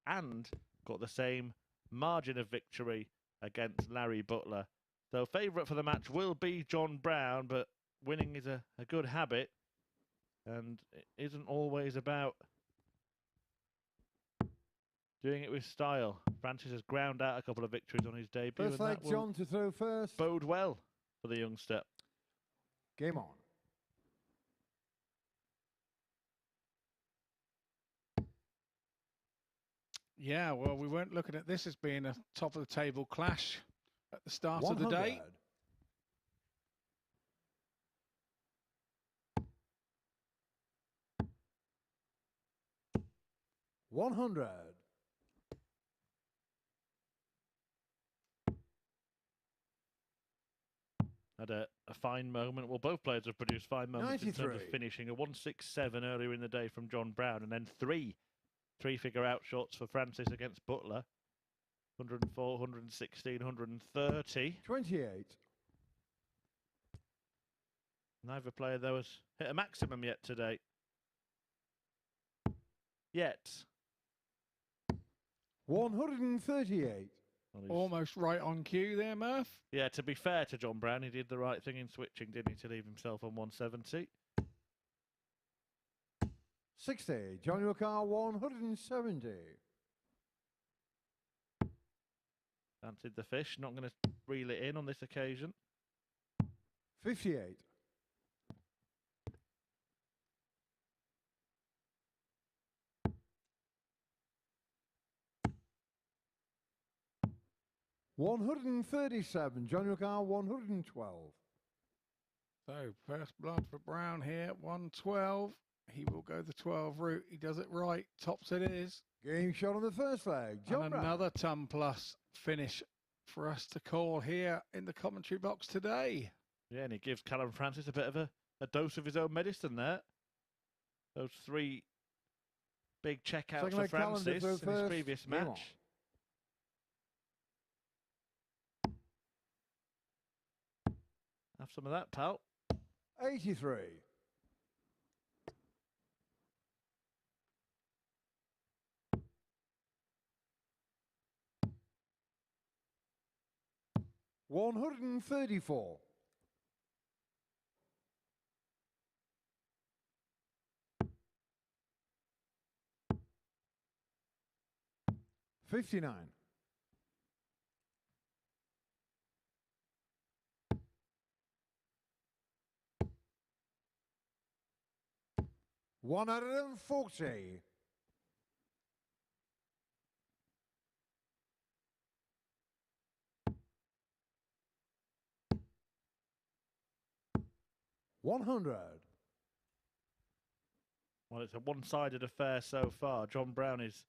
and got the same margin of victory against Larry Butler. So favourite for the match will be John Brown, but winning is a good habit and it isn't always about doing it with style. Francis has ground out a couple of victories on his debut. First leg, John to throw first. Bode well for the youngster. Game on. Yeah, well, we weren't looking at this as being a top-of-the-table clash at the start of the day. 100. Had a fine moment. Well, both players have produced fine moments in terms of 93. finishing. A 167 earlier in the day from John Brown, and then three-figure out shots for Francis against Butler. 104, 116, 130. 28. Neither player, though, has hit a maximum yet today. Yet. 138. Well, Almost right on cue there, Murph. yeah, to be fair to John Brown, he did the right thing in switching, didn't he, to leave himself on 170. 60. John your car 170. Fancied the fish, not going to reel it in on this occasion. 58. 137. John your car 112. So, first blood for Brown here, 112. He will go the 12 route. He does it right. Tops it is. Game shot on the first leg. John And Brown. another ton plus finish for us to call here in the commentary box today. Yeah, and he gives Callum Francis a bit of a dose of his own medicine there. Those 3 big checkouts Second for leg, Callum to Francis throw in his first. previous Game on. match. Have some of that, pal. 83. 134. 59. 140. 100. Well, it's a one-sided affair so far. John Brown is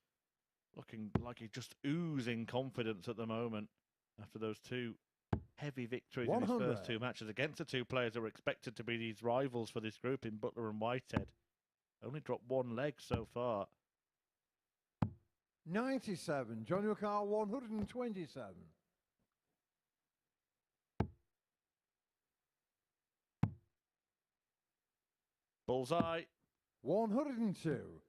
looking like he's just oozing confidence at the moment after those 2 heavy victories in his first 2 matches against the 2 players that were expected to be these rivals for this group in Butler and Whitehead. Only dropped 1 leg so far. 97. John your car 127. 'Bullseye. 102.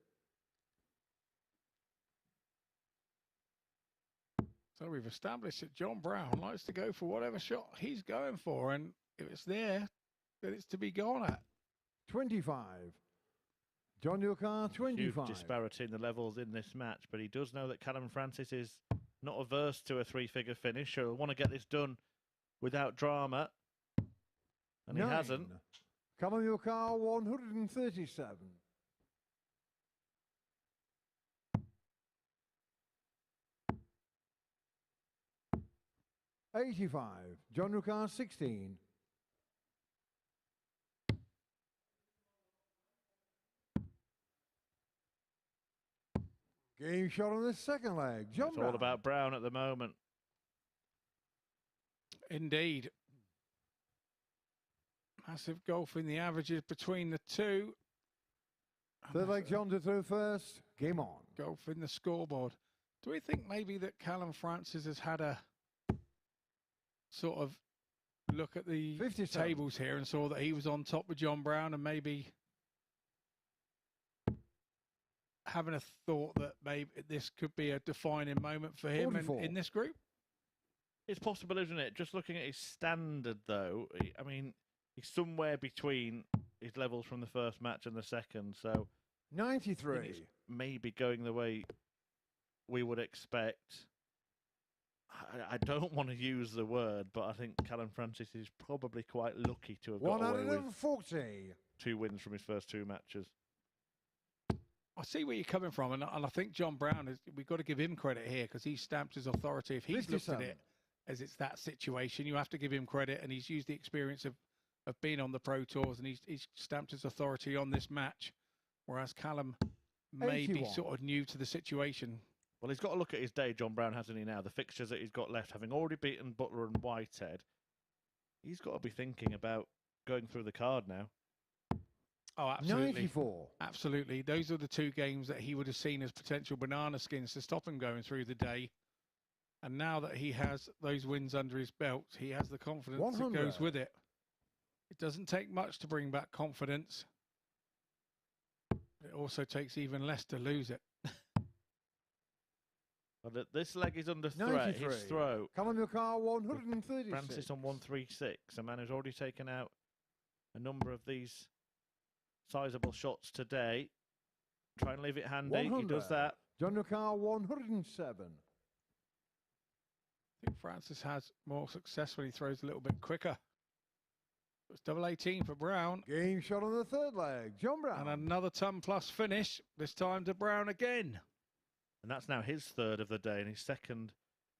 So we've established that John Brown likes to go for whatever shot he's going for, and if it's there, then it's to be gone at. 25. John Newcar, Huge 25. disparity in the levels in this match, but he does know that Callum Francis is not averse to a three-figure finish. He'll want to get this done without drama, and 9. he hasn't. Callum Newcar, 137. 85. John Newcar, 16. Game shot on the second leg. John It's all about Brown at the moment. Indeed. Massive gulf in the averages between the two. Third leg, John to throw first. Game on. Gulf in the scoreboard. Do we think maybe that Callum Francis has had a sort of look at the 57. tables here and saw that he was on top with John Brown and maybe having a thought that maybe this could be a defining moment for him 44. in this group? It's possible, isn't it? Just looking at his standard, though, I mean, he's somewhere between his levels from the first match and the second, so 93. it's maybe going the way we would expect. I don't want to use the word, but I think Callum Francis is probably quite lucky to have got away with 140. 2 wins from his first 2 matches. I see where you're coming from, and I think John Brown is. We've got to give him credit here because he stamped his authority. If he's looked at 57. it as it's that situation, you have to give him credit, and he's used the experience of being on the Pro Tours, and he's stamped his authority on this match, whereas Callum may be 81. sort of new to the situation. Well, he's got to look at his day, John Brown, hasn't he, now? The fixtures that he's got left, having already beaten Butler and Whitehead, he's got to be thinking about going through the card now. Oh, absolutely. 94. Absolutely. Those are the 2 games that he would have seen as potential banana skins to stop him going through the day. And now that he has those wins under his belt, he has the confidence 100. that goes with it. It doesn't take much to bring back confidence. It also takes even less to lose it. But this leg is under threat. 93. His throw. Callum Newcar, 136. Francis on 136, a man who's already taken out a number of these sizable shots today. Try and leave it handy. 100. He does that. John Newcar, 107. I think Francis has more success when he throws a little bit quicker. It's double 18 for Brown. Game shot on the third leg. John Brown. And another ton plus finish, this time to Brown again. And that's now his third of the day and his second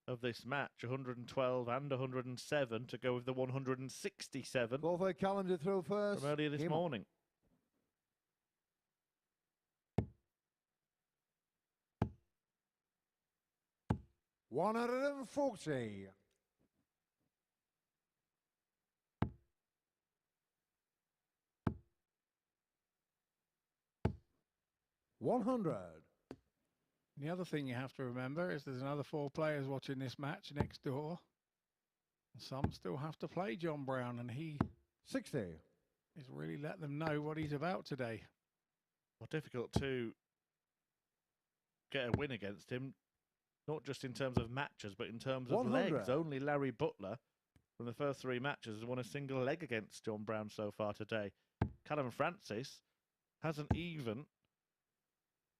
of this match. 112 and 107 to go with the 167 Ball for Callum to throw first. from earlier this Game on. morning. $140. 100. The other thing you have to remember is there's another 4 players watching this match next door. And some still have to play John Brown, and he 60. is really letting them know what he's about today. Well, difficult to get a win against him, not just in terms of matches, but in terms of 100. legs. Only Larry Butler, from the first 3 matches, has won a single leg against John Brown so far today. Callum Francis hasn't even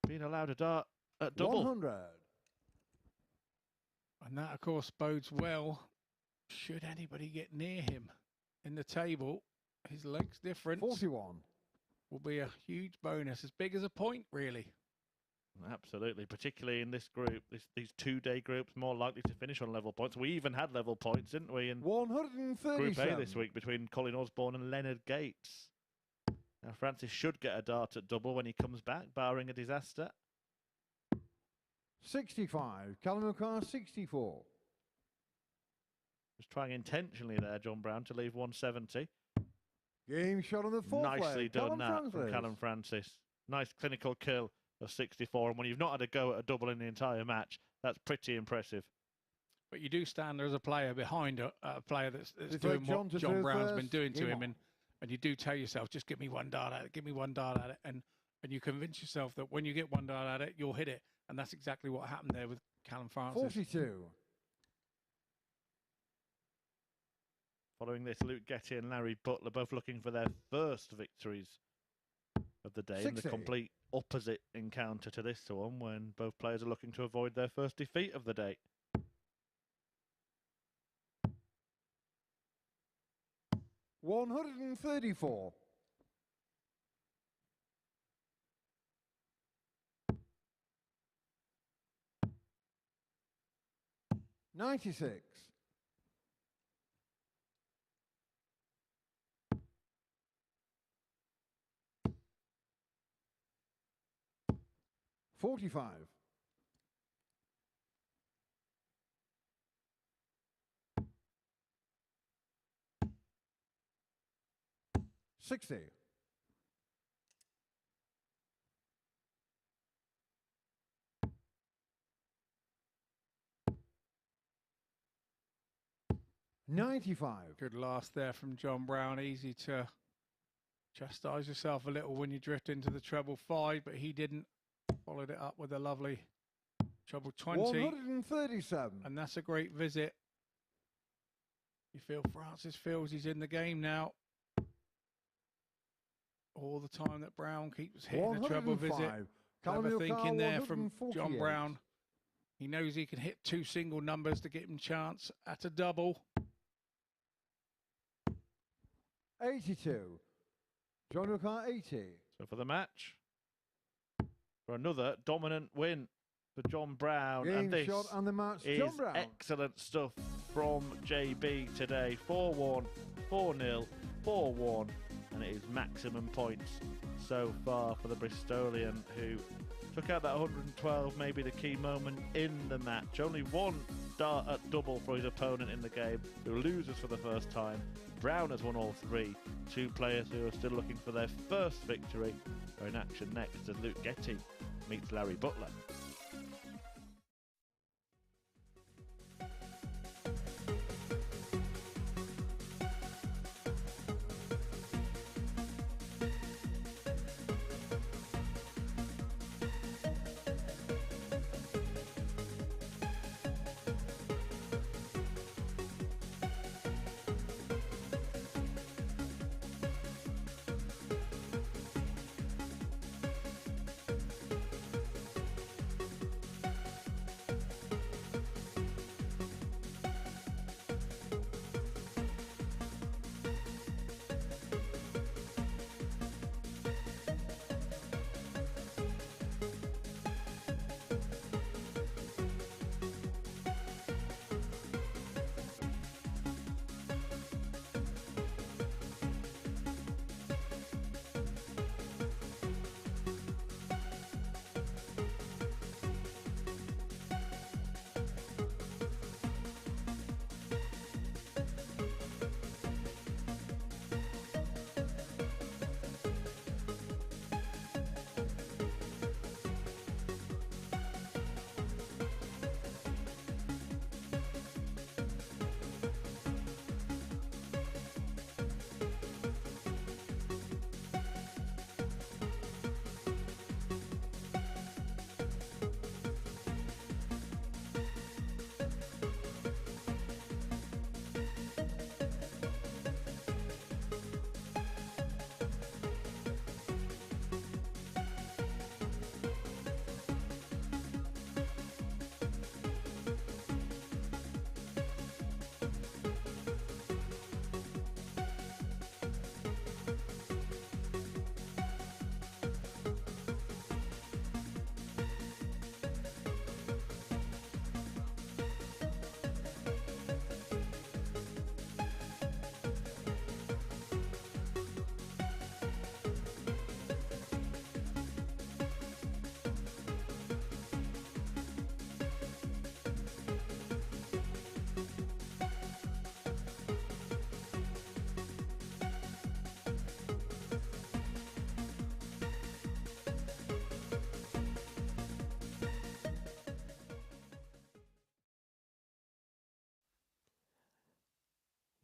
been allowed a dart at double. 100. And that, of course, bodes well should anybody get near him in the table. His legs difference 41. will be a huge bonus, as big as a point, really. Absolutely, particularly in this group, these 2-day groups more likely to finish on level points. We even had level points, didn't we, in Group 137. A this week between Colin Osborne and Leonard Gates. Now Francis should get a dart at double when he comes back, barring a disaster. 65. Callum Newcar, 64. Just trying intentionally there, John Brown, to leave 170. Game shot on the fourth Nicely leg. done Callum that from Francis. Callum Francis. Nice clinical kill of 64. And when you've not had a go at a double in the entire match, that's pretty impressive. But you do stand there as a player behind a player that's It's doing like what to John do Brown's been first. doing to Game him, on. and you do tell yourself, just give me one dart at it, give me one dart at it, and you convince yourself that when you get one dart at it, you'll hit it, and that's exactly what happened there with Callum Francis. 42. Following this, Luke Getty and Larry Butler both looking for their first victories of the day, and 60. the complete opposite encounter to this one when both players are looking to avoid their first defeat of the day. $134. 96. 45. 60. 95. Good last there from John Brown. Easy to chastise yourself a little when you drift into the treble 5, but he didn't. Followed it up with a lovely treble 20. 137. And that's a great visit. You feel Francis feels he's in the game now. All the time that Brown keeps hitting the treble visit. Clever thinking there from John Brown. He knows he can hit 2 single numbers to get him chance at a double. 82. John O'Connor 80. So for the match, for another dominant win for John Brown. Game and this shot and the match, is John Brown. excellent stuff from JB today. 4-1, 4-0, 4-1, and it is maximum points so far for the Bristolian, who took out that 112, maybe the key moment in the match. Only one dart at double for his opponent in the game, who loses for the first time. Brown has won all 3. 2 players who are still looking for their first victory are in action next as Luke Getty meets Larry Butler.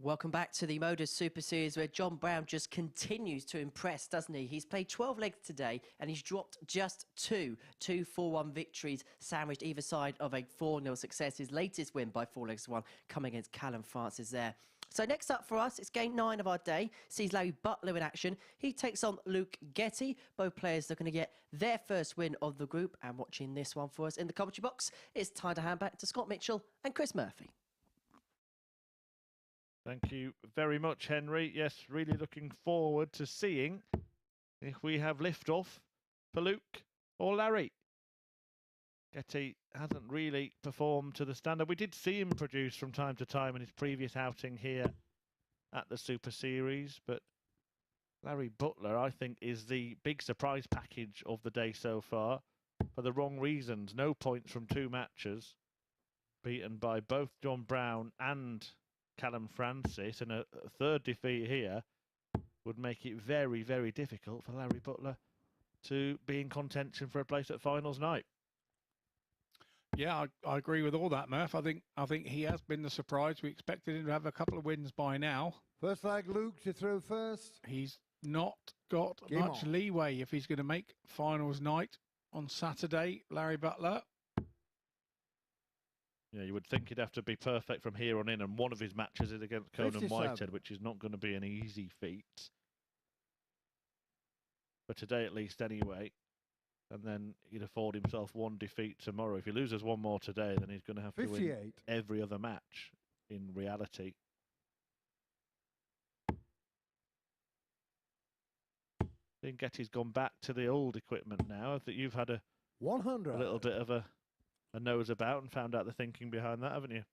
Welcome back to the MODUS Super Series, where John Brown just continues to impress, doesn't he? He's played 12 legs today, and he's dropped just 2 4-1 victories, sandwiched either side of a 4-0 success. His latest win by 4 legs to 1 coming against Callum Francis there. So next up for us, it's game 9 of our day. Sees Larry Butler in action. He takes on Luke Getty. Both players are going to get their first win of the group. And watching this one for us in the commentary box, it's time to hand back to Scott Mitchell and Chris Murphy. Thank you very much, Henry. Yes, really looking forward to seeing if we have lift-off for Luke or Larry. Getty hasn't really performed to the standard. We did see him produce from time to time in his previous outing here at the Super Series, but Larry Butler, I think, is the big surprise package of the day so far for the wrong reasons. No points from 2 matches, beaten by both John Brown and Callum Francis, and a third defeat here would make it very, very difficult for Larry Butler to be in contention for a place at finals night. Yeah, I agree with all that, Murph. I think he has been the surprise. We expected him to have a couple of wins by now. First flag, Luke to throw first. He's not got much leeway if he's going to make finals night on Saturday, Larry Butler. Yeah, you would think he'd have to be perfect from here on in, and one of his matches is against Conan Whitehead, which is not going to be an easy feat. For today, at least, anyway. And then he'd afford himself 1 defeat tomorrow. If he loses 1 more today, then he's going to have to win every other match in reality. I think Getty's gone back to the old equipment now. I think you've had a 100. A little bit of a nose about and found out the thinking behind that, haven't you?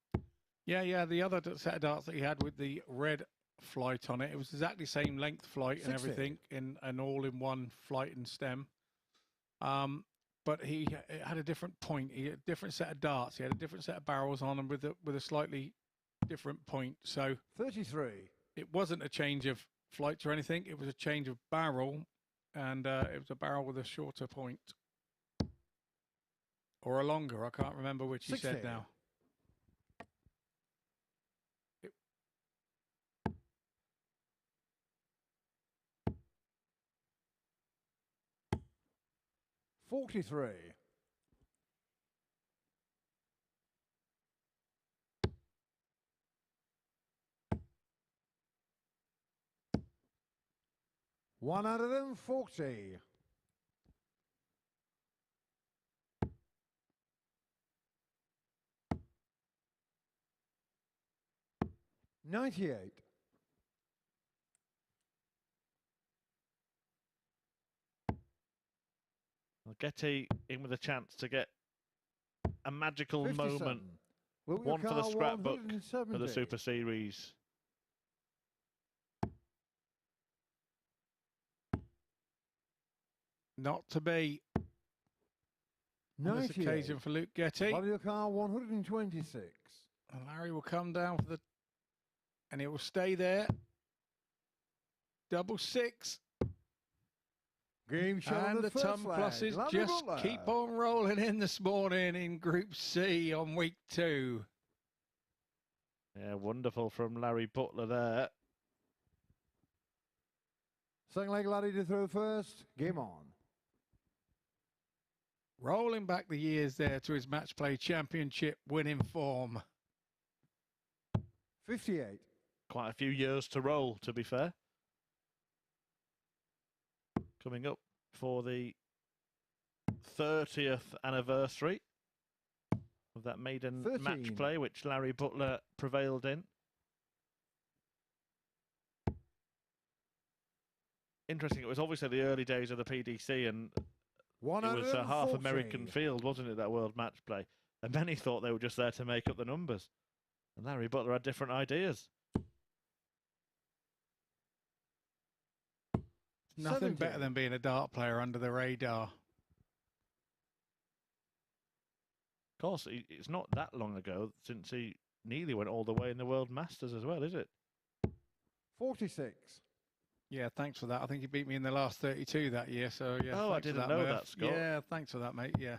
Yeah. The other set of darts that he had with the red flight on it, it was exactly the same length flight and everything, in an all-in-one flight and stem. But he had a different point. He had a different set of darts. He had a different set of barrels on them with a slightly different point. So 33. It wasn't a change of flights or anything. It was a change of barrel, and it was a barrel with a shorter point. Or a longer. I can't remember which he said now. $43. $140. $98. Getty in with a chance to get a magical 57. moment. One for the scrapbook for the Super Series. Not to be. On this occasion for Luke Getty. Value car 126. And Larry will come down for the, and it will stay there. Double 6. Game show and the Tom flag. pluses Larry just Butler. keep on rolling in this morning in Group C on week 2. Yeah, wonderful from Larry Butler there. Second leg, Larry to throw first. Game on. Rolling back the years there to his match play championship winning form. 58. Quite a few years to roll, to be fair. Coming up for the 30th anniversary of that maiden 13. match play, which Larry Butler prevailed in. Interesting, it was obviously the early days of the PDC, and it was a half American field, wasn't it, that World Match Play? And many thought they were just there to make up the numbers. And Larry Butler had different ideas. Nothing better than being a dart player under the radar. Of course, it's not that long ago since he nearly went all the way in the World Masters as well, is it? 46. Yeah, thanks for that. I think he beat me in the last 32 that year, so yeah. Oh, I didn't know that, Scott. Yeah, thanks for that, mate, yeah.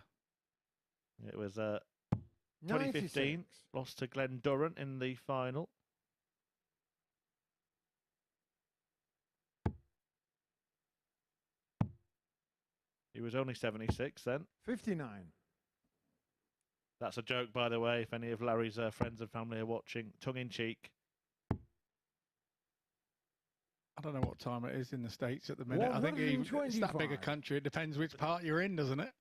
It was 2015, lost to Glenn Durrant in the final. He was only 76 then. 59. That's a joke, by the way, if any of Larry's friends and family are watching. Tongue in cheek. I don't know what time it is in the States at the minute. I think it's that big a 125. country. It depends which part you're in, doesn't it?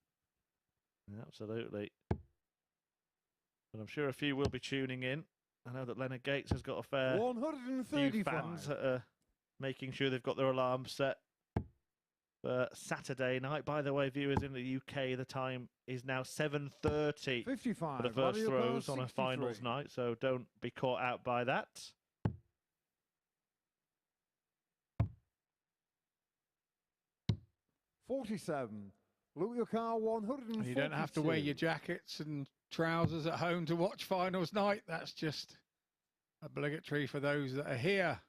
Absolutely. But I'm sure a few will be tuning in. I know that Leonard Gates has got a fair few 135. fans that are making sure they've got their alarm set for Saturday night. By the way, viewers in the UK, the time is now 7:30 55. for the first Mario throws Kart on a 63. finals night, so don't be caught out by that. 47. Look your car 142. You don't have to wear your jackets and trousers at home to watch finals night. That's just obligatory for those that are here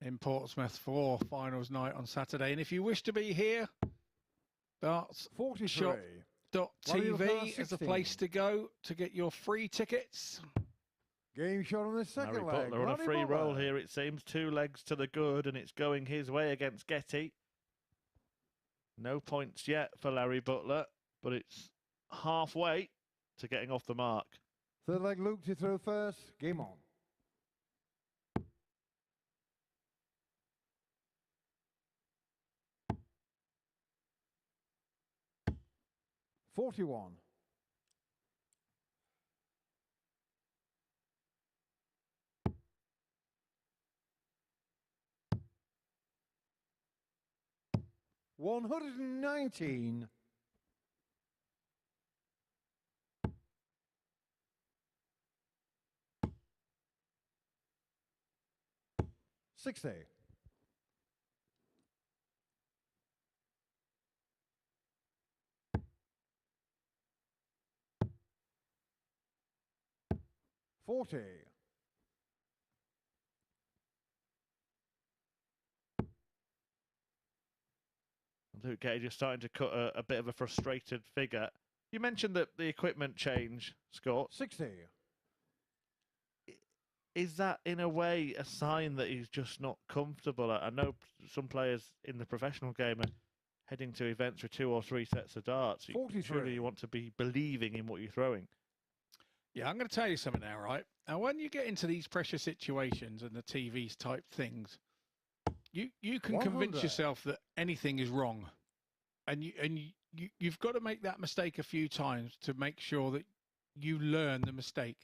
in Portsmouth for finals night on Saturday. And if you wish to be here, dartshop.tv is the place to go to get your free tickets. Game shot on the second Larry leg. Butler on a Larry free roll Butler. here, it seems. 2 legs to the good, and it's going his way against Getty. No points yet for Larry Butler, but it's halfway to getting off the mark. Third leg, Luke to throw first. Game on. .41. $119. 60. $40. Luke Getty just starting to cut a bit of a frustrated figure. You mentioned that the equipment change, Scott. 60. Is that, in a way, a sign that he's just not comfortable? I know some players in the professional game are heading to events with 2 or 3 sets of darts. 43. Surely you want to be believing in what you're throwing. Yeah, I'm going to tell you something now, right? Now, when you get into these pressure situations and the TVs type things, you can 100. convince yourself that anything is wrong, and you've got to make that mistake a few times to make sure that you learn the mistake.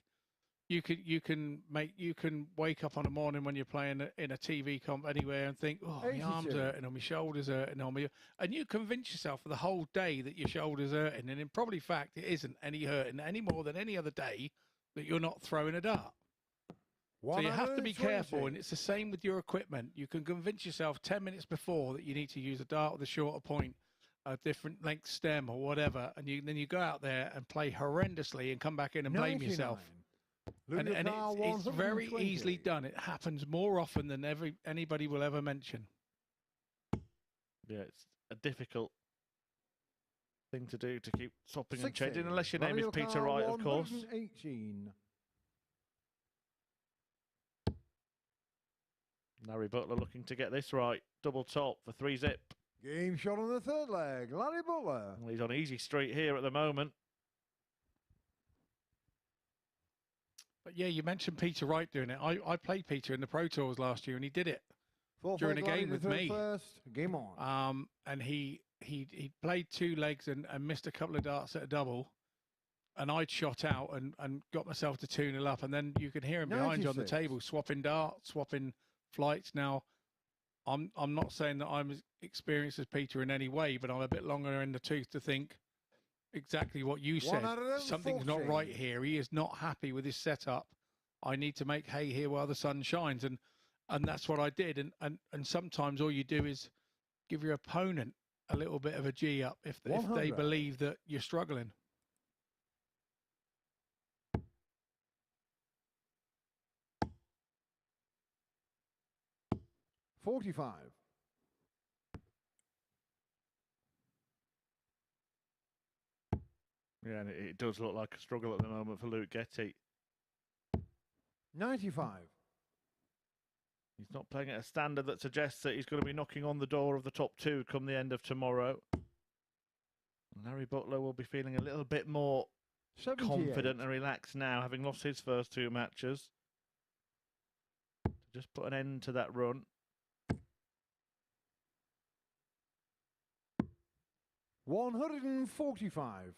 You can wake up on a morning when you're playing in a TV comp anywhere and think, oh, my arms 82. hurting, or my shoulders hurting, and you convince yourself for the whole day that your shoulders hurting, and in probably fact it isn't any hurting any more than any other day that you're not throwing a dart. So you have to be careful, and it's the same with your equipment. You can convince yourself 10 minutes before that you need to use a dart with a shorter point, a different length stem or whatever, and then you go out there and play horrendously and come back in and blame 99. yourself. And Car it's very 120. easily done. It happens more often than anybody will ever mention. Yeah, it's a difficult thing to do, to keep swapping and 60. changing, unless your name is Mario Peter Kart Wright, of course. 118. Larry Butler looking to get this right. Double top for 3-zip. Game shot on the third leg. Larry Butler. Well, he's on easy street here at the moment. But yeah, you mentioned Peter Wright doing it. I played Peter in the Pro Tours last year, and he did it during a game with me. First. Game on. And he played 2 legs and missed a couple of darts at a double. And I'd shot out and got myself to 2-0 up. And then you can hear him behind you on the 96. table, swapping darts, swapping flights. Now, I'm not saying that I'm as experienced as Peter in any way, but I'm a bit longer in the tooth to think exactly what you said. Something's not right here. He is not happy with his setup. I need to make hay here while the sun shines. And that's what I did. And sometimes all you do is give your opponent a little bit of a G up if they 100. believe that you're struggling. $45. Yeah, and it does look like a struggle at the moment for Luke Getty. 95. He's not playing at a standard that suggests that he's going to be knocking on the door of the top 2 come the end of tomorrow. Larry Butler will be feeling a little bit more 78. confident and relaxed now, having lost his first 2 matches. To just put an end to that run. 145.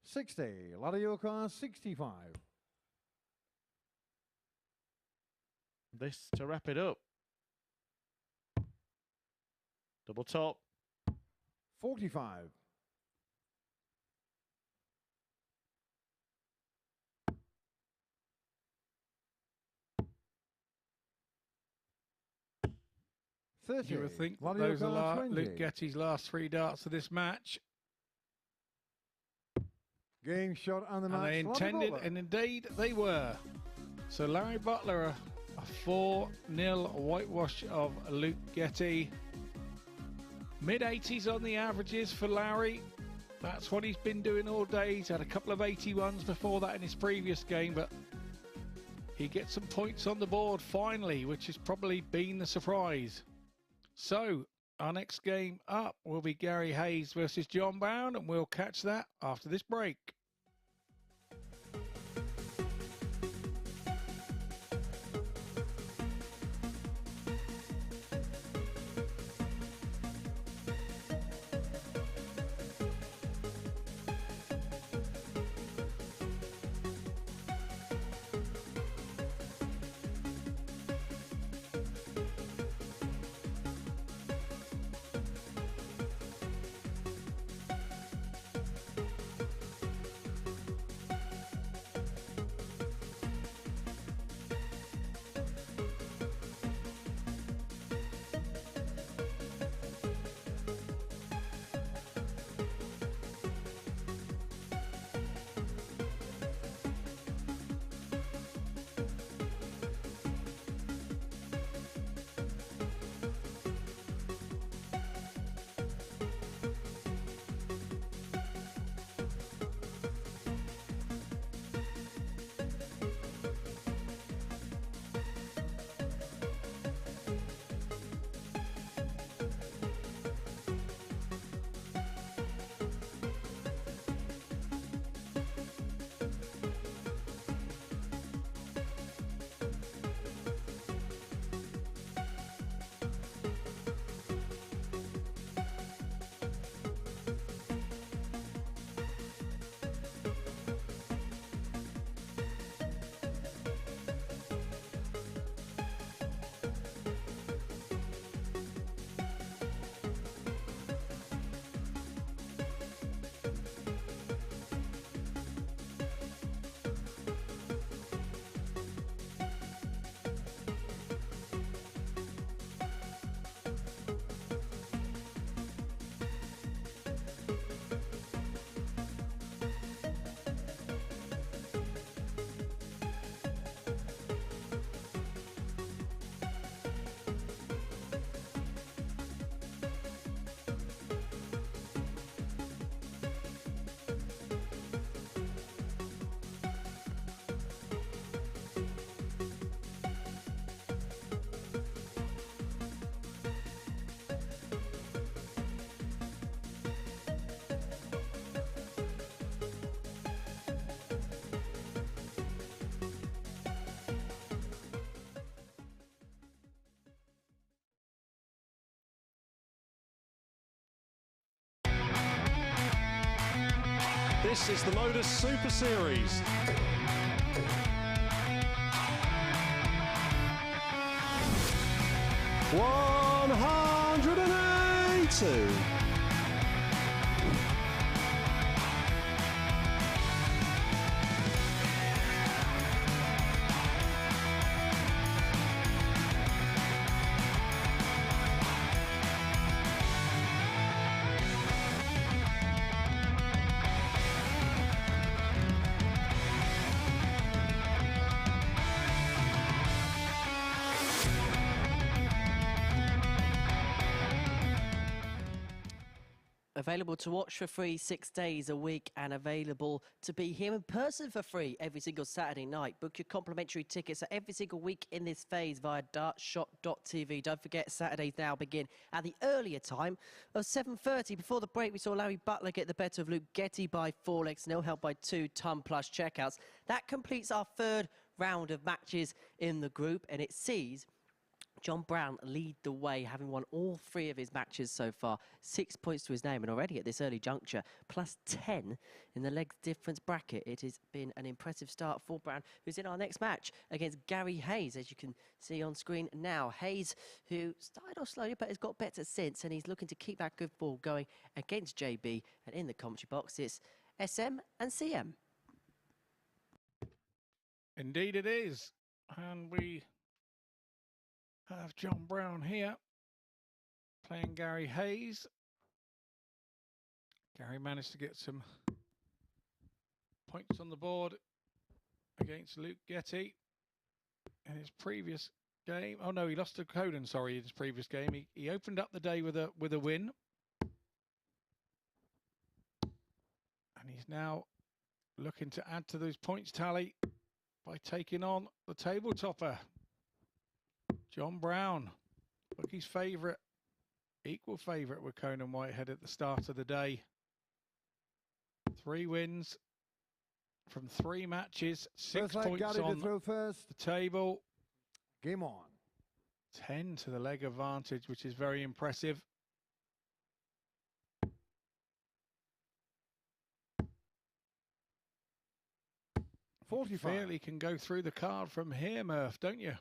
60. Ladder your car 65. This to wrap it up. Double top. 45. 30. You would think that Ladder your those car are 20. Luke Getty's last 3 darts of this match. Game shot and the match. And they Larry intended, Butler. and indeed they were. So Larry Butler, a 4-0 whitewash of Luke Getty. Mid-80s on the averages for Larry. That's what he's been doing all day. He's had a couple of 81s before that in his previous game, but he gets some points on the board finally, which has probably been the surprise. So our next game up will be Gary Hayes versus John Bound, and we'll catch that after this break. This is the MODUS Super Series. $180. Available to watch for free 6 days a week and available to be here in person for free every single Saturday night. Book your complimentary tickets every single week in this phase via dartshot.tv. Don't forget, Saturdays now begin at the earlier time of 7:30. Before the break, we saw Larry Butler get the better of Luke Getty by 4-0, helped by 2 ton-plus checkouts. That completes our third round of matches in the group, and it sees John Brown lead the way, having won all 3 of his matches so far. 6 points to his name, and already at this early juncture, plus 10 in the leg difference bracket. It has been an impressive start for Brown, who's in our next match against Gary Hayes, as you can see on screen now. Hayes, who started off slowly, but has got better since, and he's looking to keep that good ball going against JB. And in the commentary box, it's SM and CM. Indeed it is. And we have John Brown here playing Gary Hayes. Gary managed to get some points on the board against Luke Getty in his previous game. Oh no, he lost to Conan, sorry, in his previous game. He opened up the day with a win. And he's now looking to add to those points tally by taking on the table topper, John Brown, bookie's favourite, equal favourite with Conan Whitehead at the start of the day. 3 wins from 3 matches, 6 points on the table. Game on. 10 to the leg advantage, which is very impressive. You feel he can go through the card from here, Murph, don't you?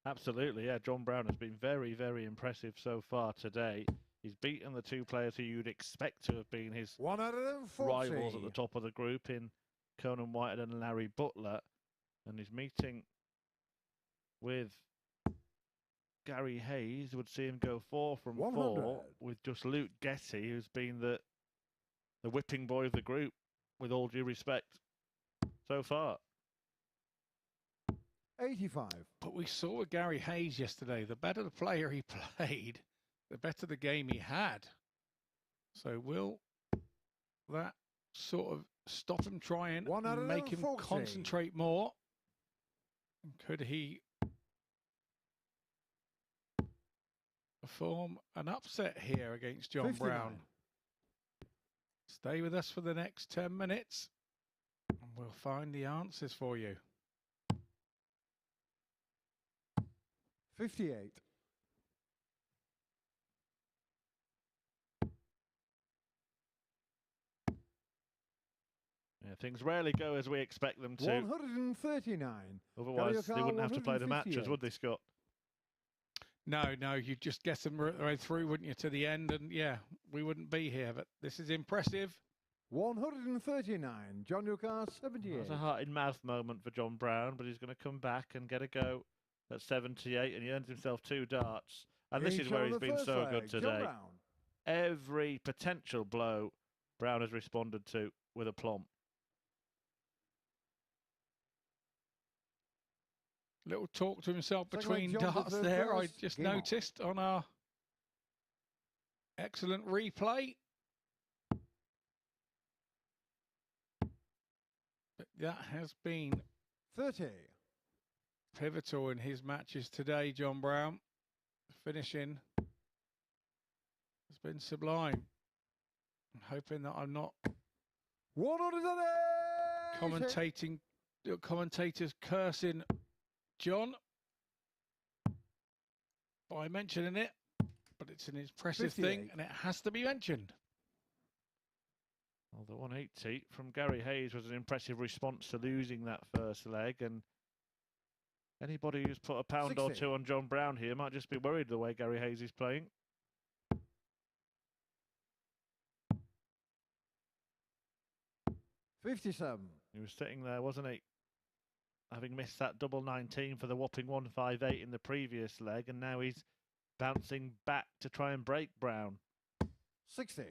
Absolutely, yeah. John Brown has been very, very impressive so far today. He's beaten the 2 players who you'd expect to have been his rivals at the top of the group in Conan Whitehead and Larry Butler. And his meeting with Gary Hayes would see him go 4 from 4 with just Luke Getty, who's been the whipping boy of the group, with all due respect, so far. 85. But we saw with Gary Hayes yesterday, the better the player he played, the better the game he had. So will that sort of stop him trying and make him concentrate more? Could he perform an upset here against John 59. Brown? Stay with us for the next 10 minutes and we'll find the answers for you. 58. Yeah, things rarely go as we expect them to. 139. Otherwise, they wouldn't have to play the matches, would they, Scott? No, you'd just get them right through, wouldn't you, to the end? And yeah, we wouldn't be here. But this is impressive. 139. John Lucas, 78. That's a heart-in-mouth moment for John Brown, but he's going to come back and get a go at 78, and he earns himself 2 darts. And this is where he's been so good today. Every potential blow Brown has responded to with aplomb. Little talk to himself between darts there, I just noticed on our excellent replay. But that has been 30. Pivotal in his matches today, John Brown. Finishing has been sublime. I'm hoping that I'm not 180. commentators cursing John by mentioning it, but it's an impressive 58. thing and it has to be mentioned. Well, the 180 from Gary Hayes was an impressive response to losing that first leg, and anybody who's put a pound 60. or 2 on John Brown here might just be worried the way Gary Hayes is playing. 57. He was sitting there, wasn't he? Having missed that double 19 for the whopping 158 in the previous leg, and now he's bouncing back to try and break Brown. 60.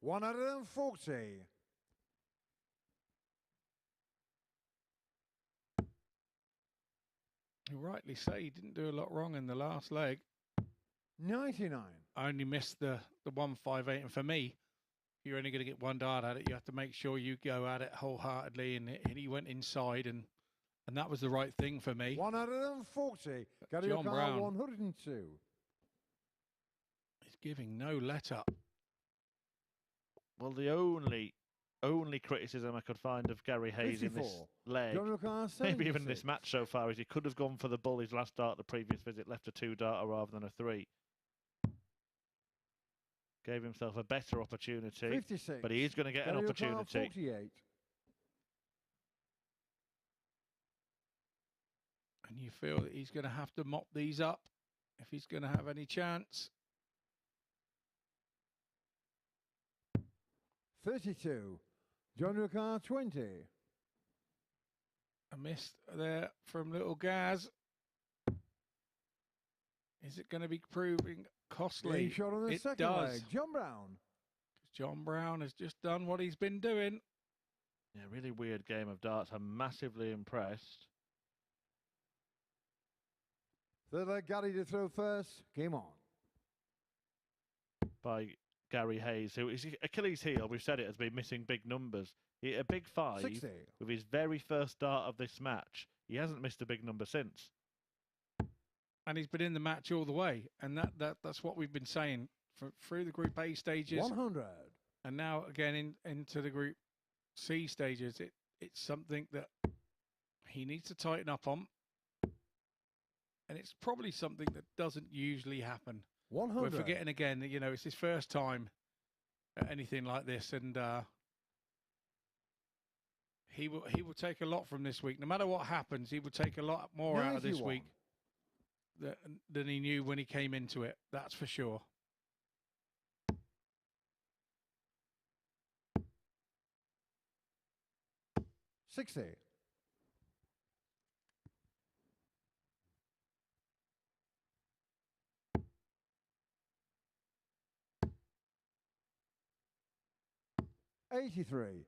140. You rightly say he didn't do a lot wrong in the last leg. 99. I only missed the 158, and for me, if you're only going to get one dart at it, you have to make sure you go at it wholeheartedly, and he went inside, and that was the right thing for me. 140. John Brown. 102. He's giving no let up. Well, the only criticism I could find of Gary Hayes 54. in this leg, John O'Connor, maybe even 76. this match so far, is he could have gone for the bull his last dart the previous visit, left a 2-darter rather than a 3. Gave himself a better opportunity, 56. but he is going to get an Gary O'Connor, opportunity. 48. And you feel that he's going to have to mop these up if he's going to have any chance. 32. John O'Connor, 20. A miss there from little Gaz. Is it going to be proving costly? Game shot on the It second does. leg. John Brown. John Brown has just done what he's been doing. Yeah, really weird game of darts. I'm massively impressed. Third leg, Gary to throw first. Game on. By Gary Hayes, who is Achilles' heel, we've said it, has been missing big numbers. He hit a big 5 60. with his very first dart of this match. He hasn't missed a big number since. And he's been in the match all the way. And that's what we've been saying through the Group A stages. 100. And now again into the Group C stages. It's something that he needs to tighten up on. And it's probably something that doesn't usually happen. 100. We're forgetting again that, it's his first time at anything like this. And he will take a lot from this week. No matter what happens, he will take a lot more out of this 91. week than he knew when he came into it. That's for sure. $60. 83.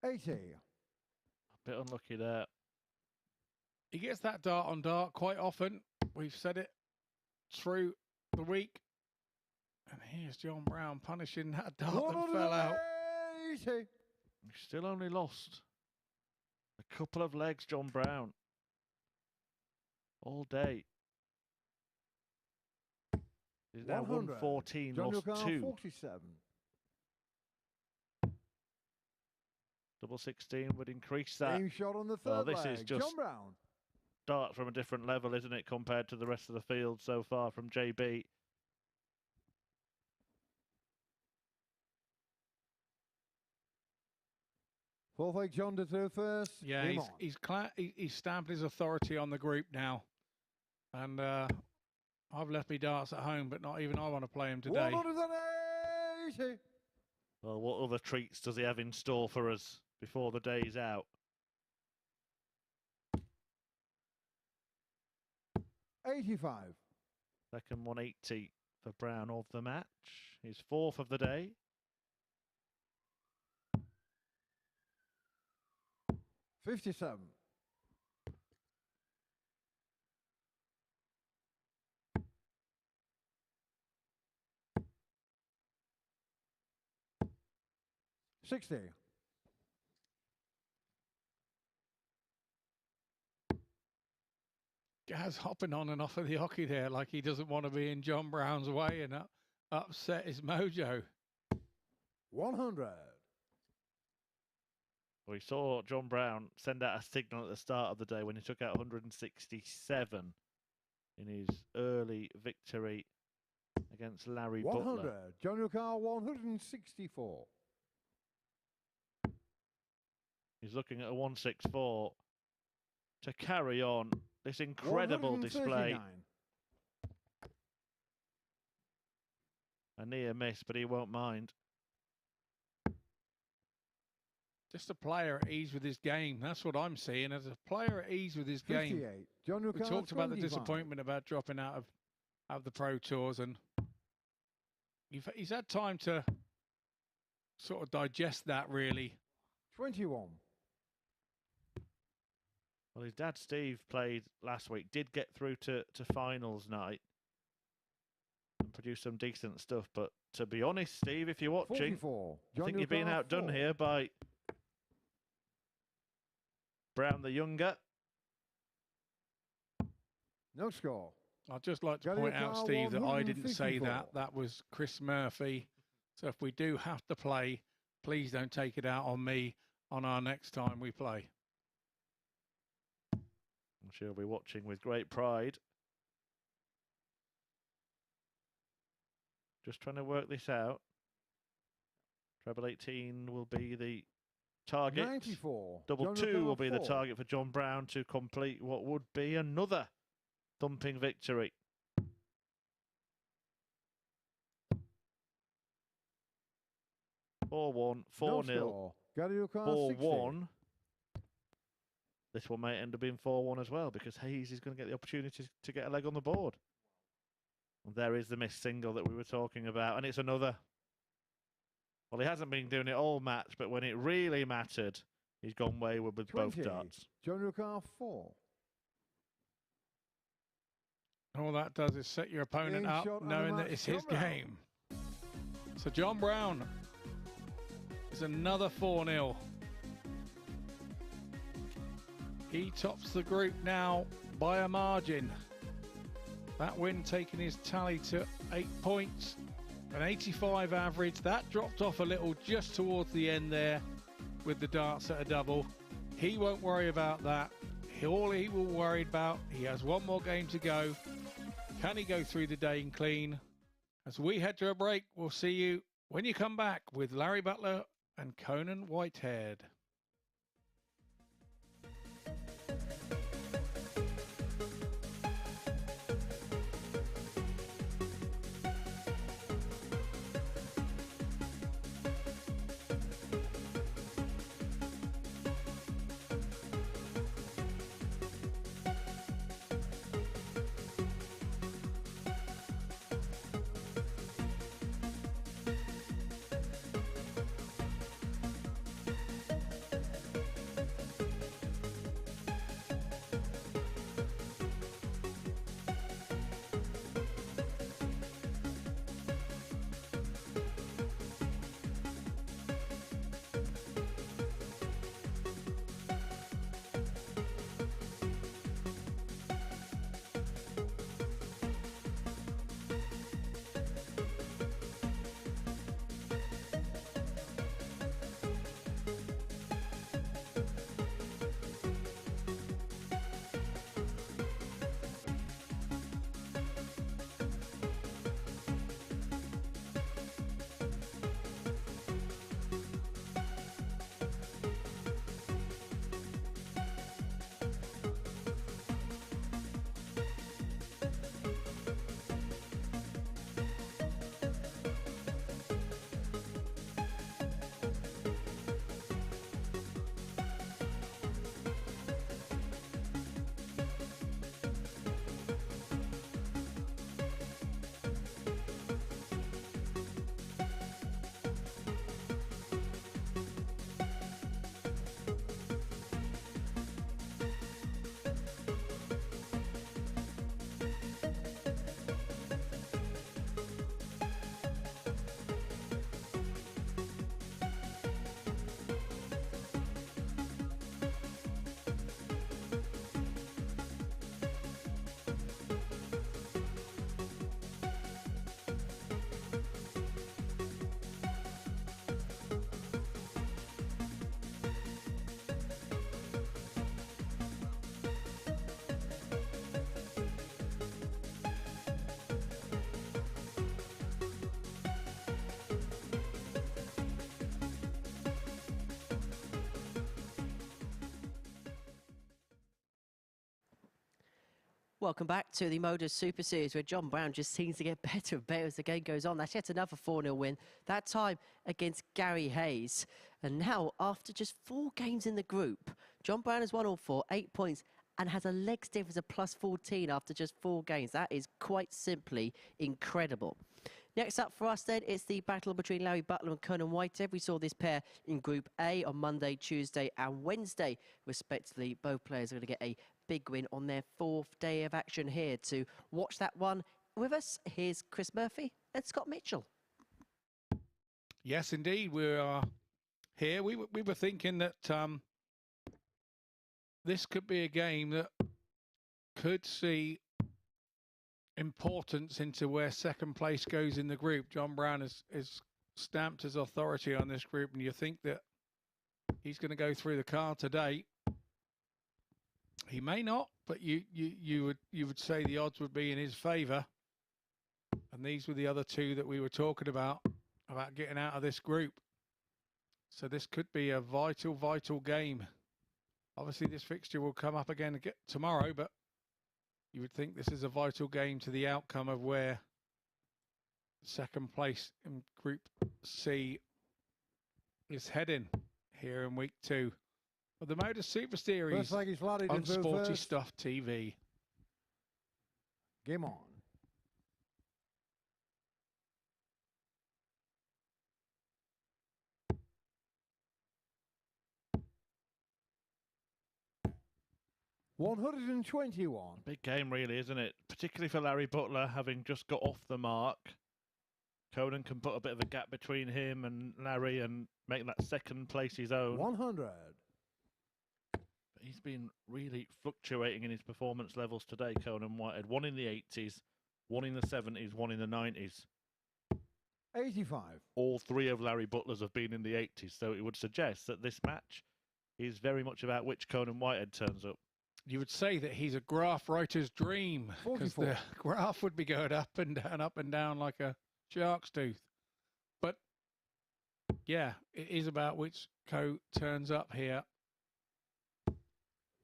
80. A bit unlucky there. He gets that dart on dart quite often. We've said it through the week. And here's John Brown punishing that dart that fell out. 180. He's still only lost a couple of legs, John Brown. All day. He's now 100. 114, John lost O'Connor, 2. 47. Double 16 would increase that. Game shot on the Well, third this leg. is just John Brown. Dart from a different level, isn't it, compared to the rest of the field so far from JB. Fourth leg, John to throw first. Yeah, Game he's stamped his authority on the group now. And I've left me darts at home, but not even I want to play him today. 180. Well, what other treats does he have in store for us before the day's out? 85. Second 180 for Brown of the match. His 4th of the day. 57. 60. Gaz hopping on and off of the hockey there like he doesn't want to be in John Brown's way and upset his mojo. 100. We saw John Brown send out a signal at the start of the day when he took out 167 in his early victory against Larry 100. Butler. John O'Connor, 164. He's looking at a 164 to carry on this incredible display. 139. A near miss, but he won't mind. Just a player at ease with his game. That's what I'm seeing as a player at ease with his game. 58. John We O'Connor, talked about the 25. disappointment about dropping out of the Pro Tours, and he's had time to sort of digest that, really. 21. Well, his dad, Steve, played last week, did get through to finals night and produce some decent stuff. But to be honest, Steve, if you're watching, 44. I think you're being outdone here by Brown the younger. No score. I'd just like to point out, Steve, that I didn't say that. That was Chris Murphy. So if we do have to play, please don't take it out on me on our next time we play. I'm sure he'll be watching with great pride. Just trying to work this out. Treble 18 will be the target. 94. Double 2 will be the target for John Brown to complete what would be another thumping victory. Four 4-1, 4-0, 4-1. This one may end up being 4-1 as well, because Hayes is going to get the opportunity to get a leg on the board. And there is the missed single that we were talking about, and it's another. Well, he hasn't been doing it all match, but when it really mattered, he's gone wayward with 20. both darts. John Rukar 4. All that does is set your opponent up, knowing that it's his game. So John Brown is another 4-0. He tops the group now by a margin. That win taking his tally to 8 points, an 85 average. That dropped off a little just towards the end there with the darts at a double. He won't worry about that. All he will worry about, he has one more game to go. Can he go through the day and clean? As we head to a break, we'll see you when you come back with Larry Butler and Conan Whitehead. Welcome back to the MODUS Super Series, where John Brown just seems to get better and better as the game goes on. That's yet another 4-0 win, that time against Gary Hayes. And now, after just 4 games in the group, John Brown has won all 4, 8 points, and has a legs difference of +14 after just 4 games. That is quite simply incredible. Next up for us then, it's the battle between Larry Butler and Conan Whitehead. We saw this pair in Group A on Monday, Tuesday and Wednesday, respectively. Both players are going to get a big win on their 4th day of action here. To watch that one with us, here's Chris Murphy and Scott Mitchell. Yes, indeed, we are here. We were thinking that this could be a game that could see importance into where second place goes in the group. John Brown is stamped his authority on this group, and you think that he's going to go through the car today. He may not, but you would say the odds would be in his favour. And these were the other two that we were talking about getting out of this group. So this could be a vital game. Obviously, this fixture will come up again tomorrow, but you would think this is a vital game to the outcome of where second place in Group C is heading here in week 2 of the MODUS Super Series on Sporty Stuff TV. Game on. $121. Big game, really, isn't it? Particularly for Larry Butler, having just got off the mark. Conan can put a bit of a gap between him and Larry and make that second place his own. 100. But he's been really fluctuating in his performance levels today, Conan Whitehead. 1 in the 80s, 1 in the 70s, 1 in the 90s. 85. All 3 of Larry Butler's have been in the 80s, so it would suggest that this match is very much about which Conan Whitehead turns up. You would say that he's a graph writer's dream, because the graph would be going up and down like a shark's tooth. But yeah, it is about which co turns up here.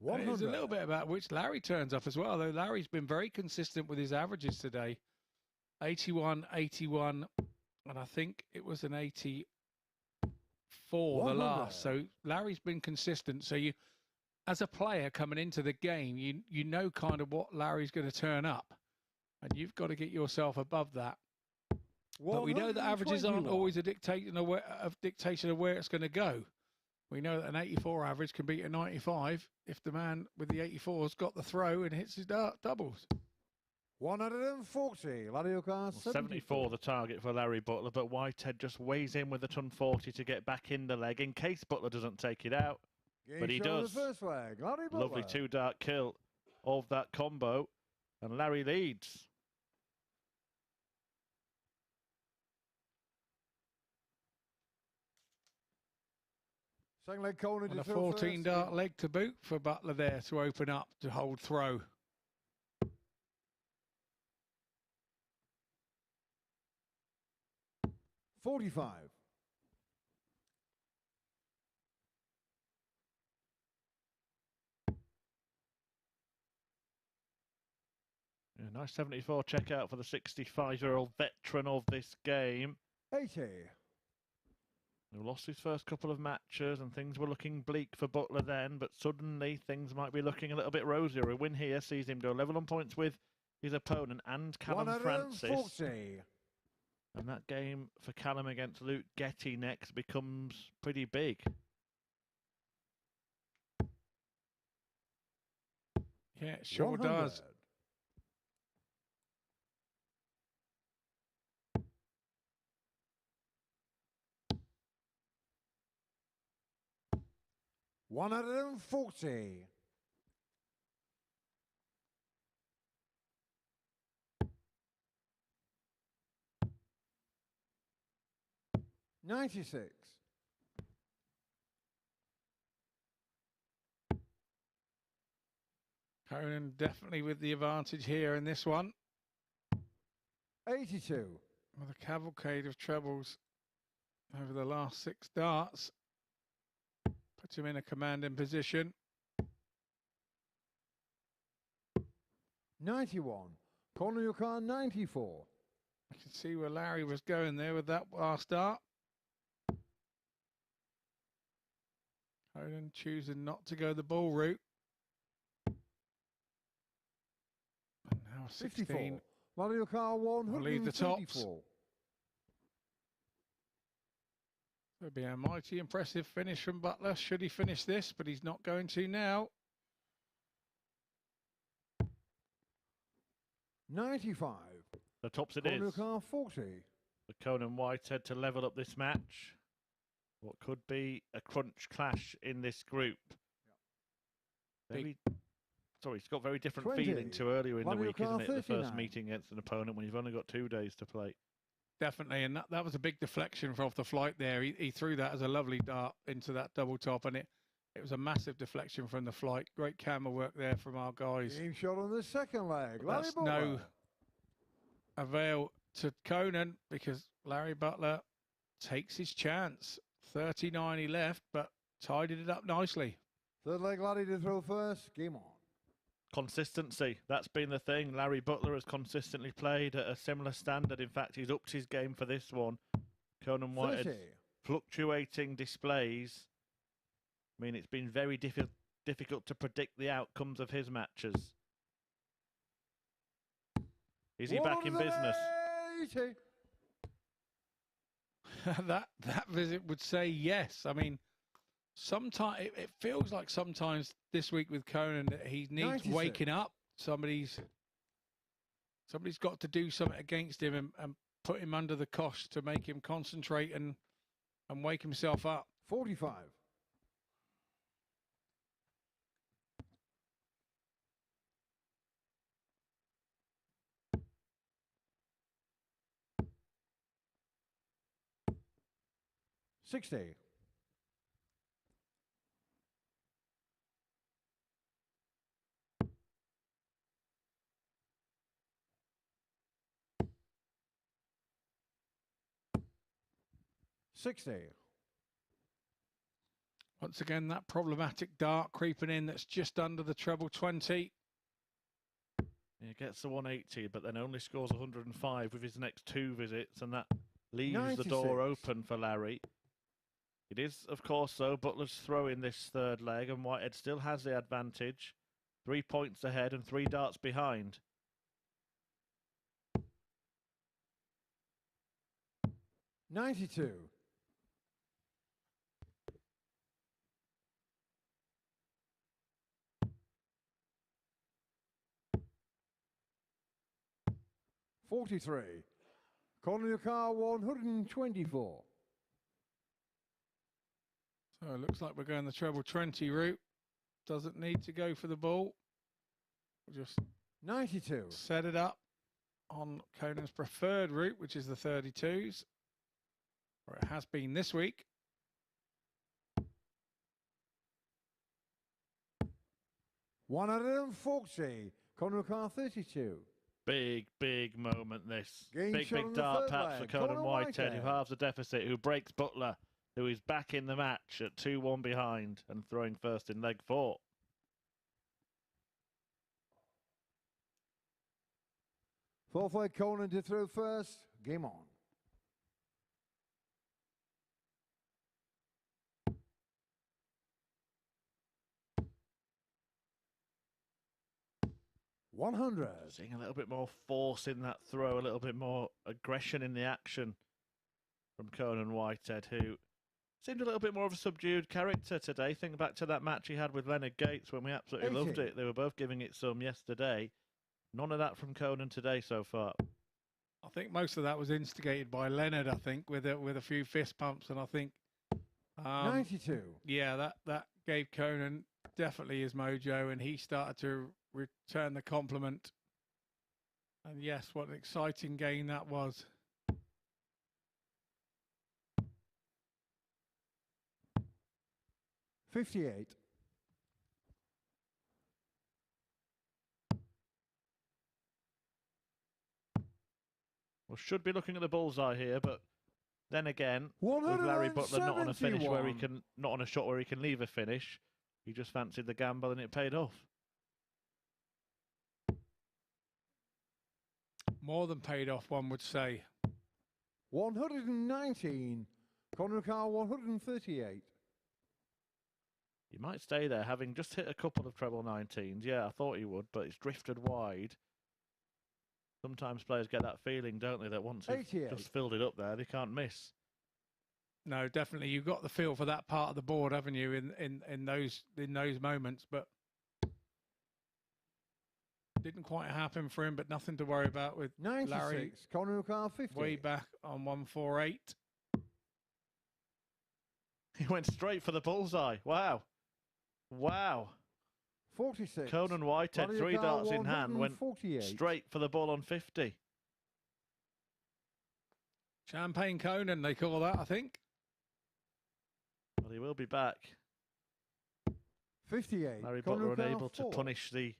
It's a little bit about which Larry turns up as well, though Larry's been very consistent with his averages today. 81, 81, and I think it was an 84 the last. So Larry's been consistent. So you, as a player coming into the game, you know kind of what Larry's going to turn up, and you've got to get yourself above that. But we know that averages aren't always a dictation of where it's going to go. We know that an 84 average can beat a 95 if the man with the 84's got the throw and hits his doubles. 140. Larry 74 the target for Larry Butler, but Whitehead just weighs in with a ton 40 to get back in the leg in case Butler doesn't take it out. But he does. Lovely 2-dart kill of that combo, and Larry leads. Second leg, Conan and a 14-dart leg to boot for Butler there to open up to hold throw. $45. Yeah, nice 74 checkout for the 65-year-old veteran of this game. 80. Who lost his first couple of matches and things were looking bleak for Butler then, but suddenly things might be looking a little bit rosier. A win here sees him go level on points with his opponent and Callum Francis. And that game for Callum against Luke Getty next becomes pretty big. Yeah, it sure does. $140. $96. Conan definitely with the advantage here in this one. 82. With a cavalcade of trebles over the last 6 darts. Puts him in a commanding position. 91. Corner your car, 94. You can see where Larry was going there with that last dart. Conan choosing not to go the ball route. And now 16. Mario Car 124. Will leave the tops. It'll be a mighty impressive finish from Butler, should he finish this, but he's not going to now. 95. The tops it Conan is. Whitehead 40. For Conan Whitehead to level up this match. What could be a crunch clash in this group. It's got very different 20. feeling to earlier in the week, isn't it? The first 39. meeting against an opponent when you've only got 2 days to play. Definitely, and that was a big deflection off the flight there. He threw that as a lovely dart into that double top, and it was a massive deflection from the flight. Great camera work there from our guys. Game shot on the second leg. But Larry that's Butler. no avail to Conan because Larry Butler takes his chance. 39 he left, but tidied it up nicely. Third leg, Larry to throw first. Game on. Consistency, that's been the thing. Larry Butler has consistently played at a similar standard. In fact, he's upped his game for this one. Conan Whitehead 30. fluctuating displays. I mean, it's been very difficult to predict the outcomes of his matches. Is he back in business? 80. that visit would say yes. I mean, sometimes it feels like sometimes this week with Conan that he needs 96. waking up. Somebody's got to do something against him and put him under the cosh to make him concentrate and wake himself up. 45. $60. Once again, that problematic dart creeping in that's just under the treble 20. He gets the 180, but then only scores 105 with his next 2 visits, and that leaves 96. the door open for Larry. It is, of course, though, Butler's throw in this third leg, and Whitehead still has the advantage. 3 points ahead and 3 darts behind. $92. $43. Conan Whitehead 124. So it looks like we're going the treble 20 route. Doesn't need to go for the ball. We'll just 92. set it up on Conan's preferred route, which is the 32s, or it has been this week. $140. Conan Whitehead 32. Big moment this. Game Big shot on the dart third perhaps for leg. Conan Conan Whitehead, who Whitehead. halves the deficit, who breaks Butler, who is back in the match at 2-1 behind and throwing first in leg 4. Fourth leg, Conan to throw first. Game on. $100. Seeing a little bit more force in that throw, a little bit more aggression in the action from Conan Whitehead, who seemed a little bit more of a subdued character today. Think back to that match he had with Leonard Gates when we absolutely loved 80. it. They were both giving it some yesterday. None of that from Conan today so far. I think most of that was instigated by Leonard, I think, with a few fist pumps, and I think 92. yeah, that gave Conan definitely his mojo, and he started to return the compliment. And yes, what an exciting game that was. $58. Well, should be looking at the bullseye here, but then again, with Larry Butler not on a finish where he 171. can, not on a shot where he can leave a finish, he just fancied the gamble and it paid off. More than paid off, one would say. 119. Conan Whitehead 138. He might stay there, having just hit a couple of treble 19s. Yeah, I thought he would, but it's drifted wide. Sometimes players get that feeling, don't they, that once they've 88. just filled it up there, they can't miss. No, definitely. You've got the feel for that part of the board, haven't you, in those moments, but didn't quite happen for him, but nothing to worry about with 96, Larry Conan Whitehead 50. way back on 148. He went straight for the bullseye. Wow. Wow. 46. Conan Whitehead, Vladimir 3 darts in hand, went 148. straight for the ball on 50. Champagne Conan, they call that, I think. Well, he will be back. 58. Larry Conan Butler Whitehead unable to 4. punish the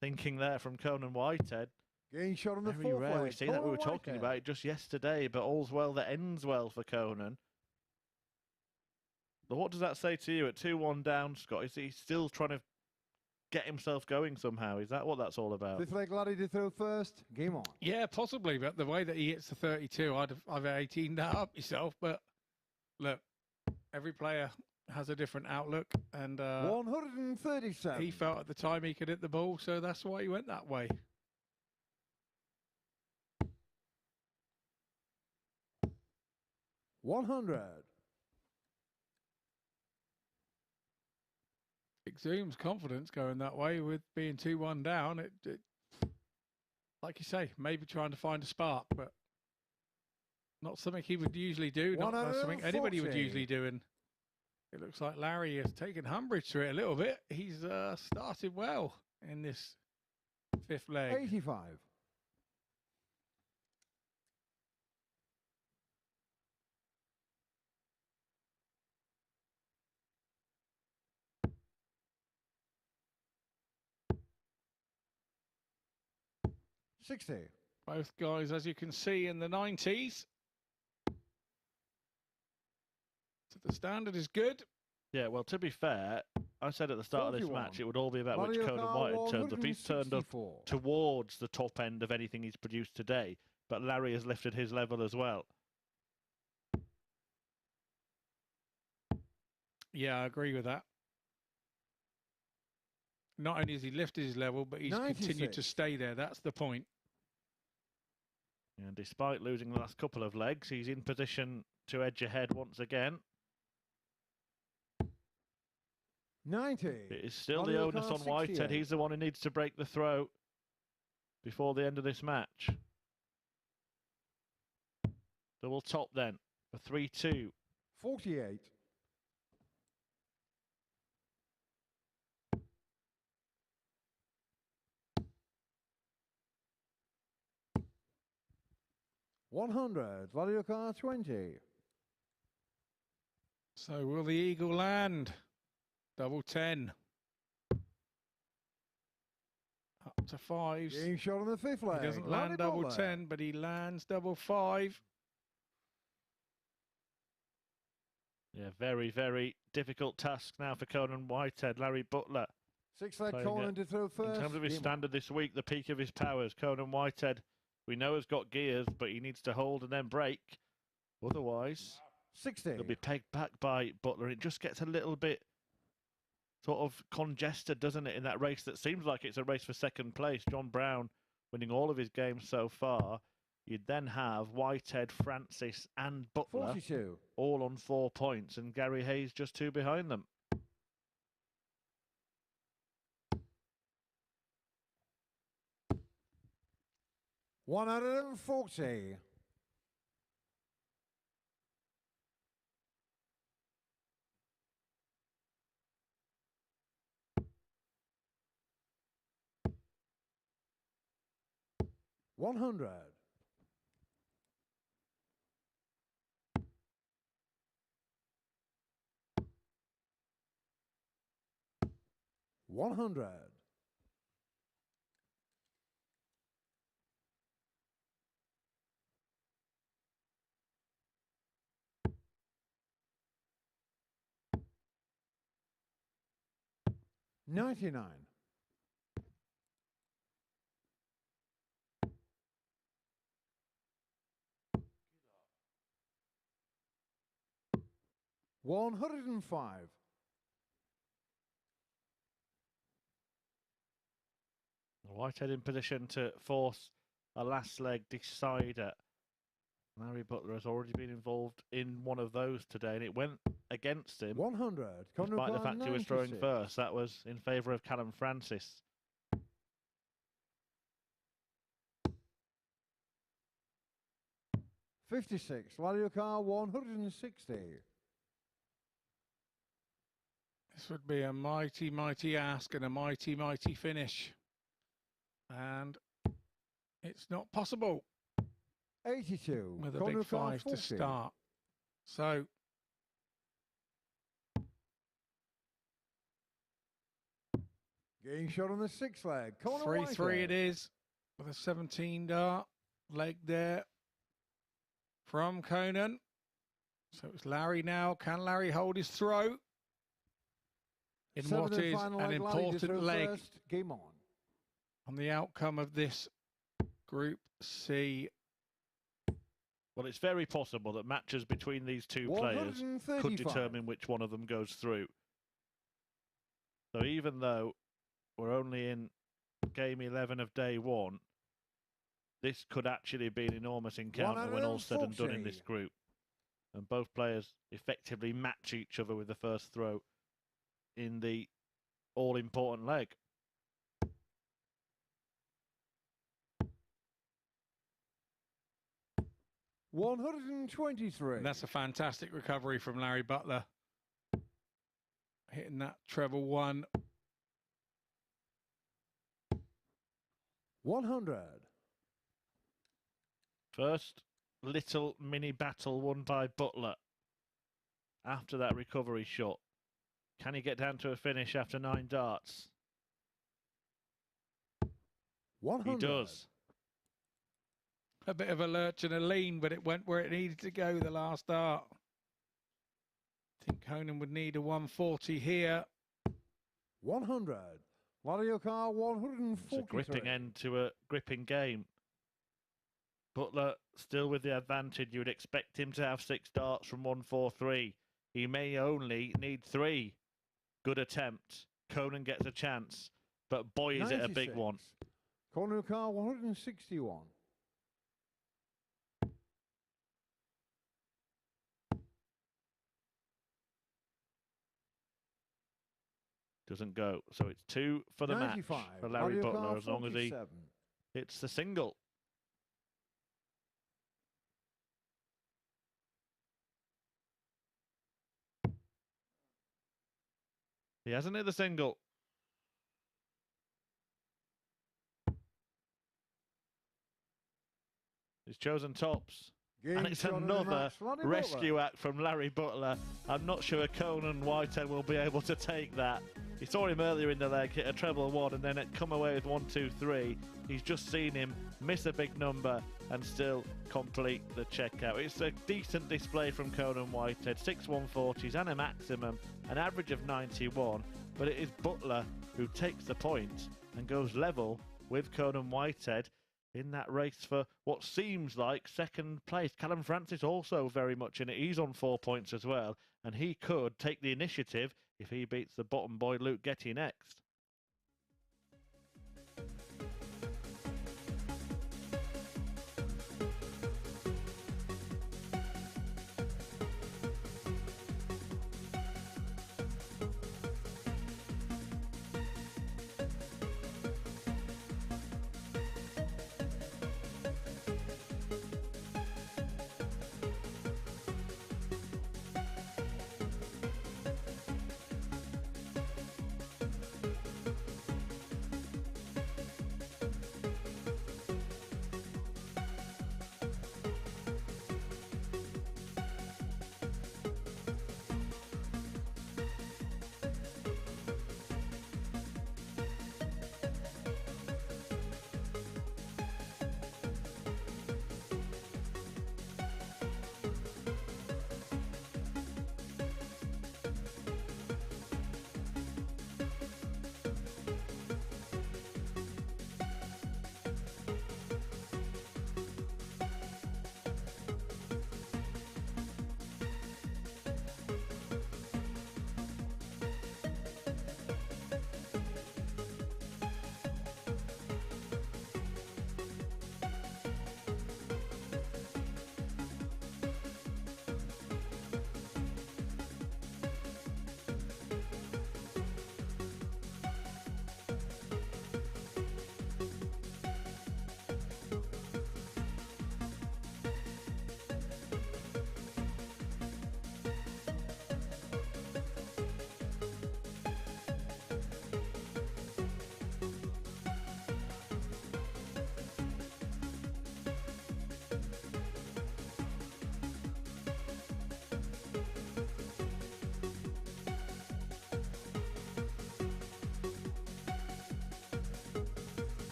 thinking there from Conan Whitehead. Getting shot on the Very fourth rare leg. we've seen that. We Conan were talking Whitehead. about it just yesterday, but all's well that ends well for Conan. But what does that say to you at 2-1 down, Scott? Is he still trying to get himself going somehow? Is that what that's all about? Fifth leg laddie to throw first. Game on. Yeah, possibly, but the way that he hits the 32, I've 18 that up myself. But look, every player has a different outlook, and 137. he felt at the time he could hit the ball, so that's why he went that way. $100. Exudes confidence going that way with being 2-1 down. It, like you say, maybe trying to find a spark, but not something he would usually do, not something anybody would 140. usually do. And it looks like Larry has taken umbrage to it a little bit. He's started well in this fifth leg. 85. $60. Both guys, as you can see, in the 90s. So the standard is good. Yeah, well, to be fair, I said at the start of this 41. match it would all be about which Vladimir Conan Whitehead turns up. He's turned up 164. towards the top end of anything he's produced today, but Larry has lifted his level as well. Yeah, I agree with that. Not only has he lifted his level, but he's continued to 96. stay there. That's the point. And despite losing the last couple of legs, he's in position to edge ahead once again. 90. It is still the Vladimir onus on Whitehead, Whitehead. 68. He's the one who needs to break the throw before the end of this match. Double top then for 3-2. 48. $100. Vladimir 20. So will the eagle land? Double 10. Up to fives. Getting shot on the fifth He leg. doesn't Vladimir land double Butler. 10, but he lands double 5. Yeah, very, very difficult task now for Conan Whitehead. Larry Butler. Six leg Playing Conan it. to throw first. In terms of his Game on. standard this week, the peak of his powers, Conan Whitehead, we know has got gears, but he needs to hold and then break. Otherwise, 60. he'll be pegged back by Butler. It just gets a little bit sort of congested, doesn't it, in that race that seems like it's a race for second place. John Brown winning all of his games so far. You'd then have Whitehead, Francis and Butler 42. all on 4 points, and Gary Hayes just 2 behind them. $140. $100. $100. $99. $105. Whitehead in position to force a last leg decider. Larry Butler has already been involved in one of those today, and it went against him. 100. Despite the fact he was throwing 96. first, that was in favour of Callum Francis. $56. Larry O'Carr, 160. This would be a mighty, mighty ask and a mighty, mighty finish. And it's not possible 82. with a Conan big O'Carr, 5 to 40. start. So Getting shot on the 6 leg. Conan 3-3 Whitehead. it is with a 17 dart leg there from Conan. So it's Larry now. Can Larry hold his throw in what Seventh and is final an leg, Larry to important throw leg first. Game on. on the outcome of this Group C? Well, it's very possible that matches between these two players could 135. determine which one of them goes through. So even though we're only in game 11 of day 1, this could actually be an enormous encounter when all's said and done in 140. this group. And both players effectively match each other with the first throw in the all-important leg. $123. And that's a fantastic recovery from Larry Butler. Hitting that treble 1. 100. First little mini battle won by Butler after that recovery shot. Can he get down to a finish after 9 darts? 100. He does. A bit of a lurch and a lean, but it went where it needed to go the last dart. I think Conan would need a 140 here. 100. Larry O'Carr, 143. It's a gripping end to a gripping game. Butler still with the advantage. You would expect him to have 6 darts from 143. He may only need 3. Good attempt. Conan gets a chance, but boy is it a big 96. one. Conan O'Carr, 161. Doesn't go. So it's 2 for the match 95. for Larry Larry Butler O'Carr, as long as he 47. hits the single. He hasn't hit the single. He's chosen tops. Game And it's shot of the another match, Larry rescue Butler. act from Larry Butler. I'm not sure Conan Whitehead will be able to take that. He saw him earlier in the leg, hit a treble 1, and then it come away with 1, 2, 3. He's just seen him miss a big number and still complete the checkout. It's a decent display from Conan Whitehead. 6 140s and a maximum, an average of 91. But it is Butler who takes the point and goes level with Conan Whitehead in that race for what seems like second place. Callum Francis also very much in it. He's on 4 points as well, and he could take the initiative if he beats the bottom boy Luke Getty next.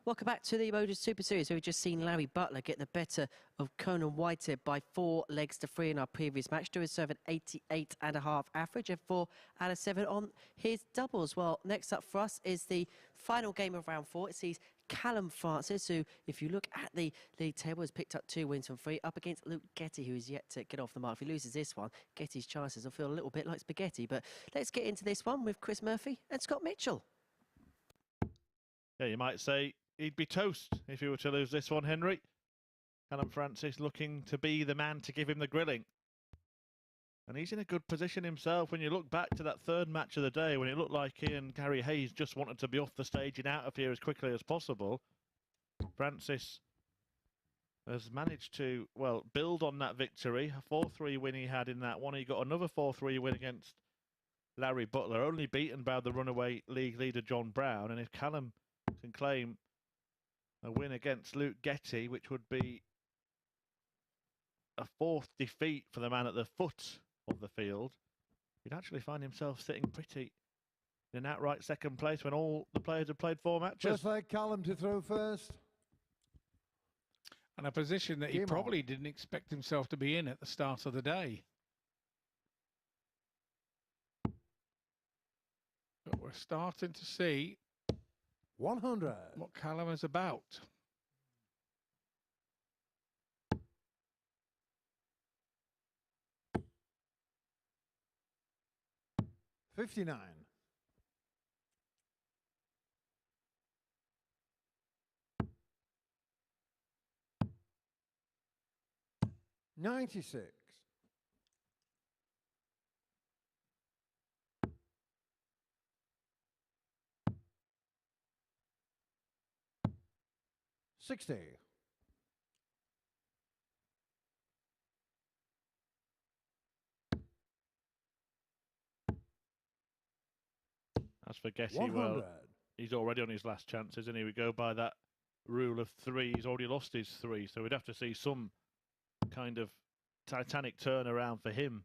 Welcome back to the MODUS Super Series, where we've just seen Larry Butler get the better of Conan Whitehead by 4 legs to 3 in our previous match, doing serve an 88.5 average and 4 out of 7 on his doubles. Well, next up for us is the final game of round 4. It sees Callum Francis, who, if you look at the league table, has picked up 2 wins from 3, up against Luke Getty, who is yet to get off the mark. If he loses this one, Getty's chances will feel a little bit like spaghetti. But let's get into this one with Chris Murphy and Scott Mitchell. Yeah, you might say he'd be toast if he were to lose this one, Henry. Callum Francis looking to be the man to give him the grilling. And he's in a good position himself. When you look back to that third match of the day, when it looked like he and Gary Hayes just wanted to be off the stage and out of here as quickly as possible, Francis has managed to, well, build on that victory. A 4-3 win he had in that one. He got another 4-3 win against Larry Butler, only beaten by the runaway league leader John Brown. And if Callum can claim a win against Luke Getty, which would be a 4th defeat for the man at the foot of the field, he'd actually find himself sitting pretty in an outright second place when all the players have played 4 matches. Just like Callum to throw first. And a position that he probably didn't expect himself to be in at the start of the day. But we're starting to see 100. what Callum is about. $59. $96. $60. As for Getty, 100. well, he's already on his last chance, isn't he? We go by that rule of 3. He's already lost his 3, so we'd have to see some kind of titanic turnaround for him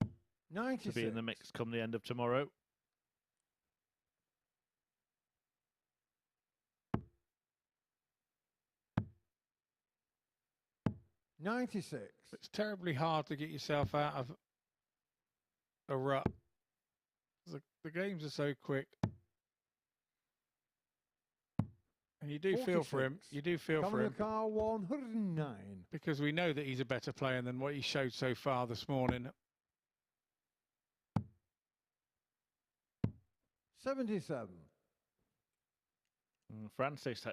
96. to be in the mix come the end of tomorrow. $96. It's terribly hard to get yourself out of a rut. The games are so quick. And you do feel for him. You do feel for him. Car 109. Because we know that he's a better player than what he showed so far this morning. 77. Francis,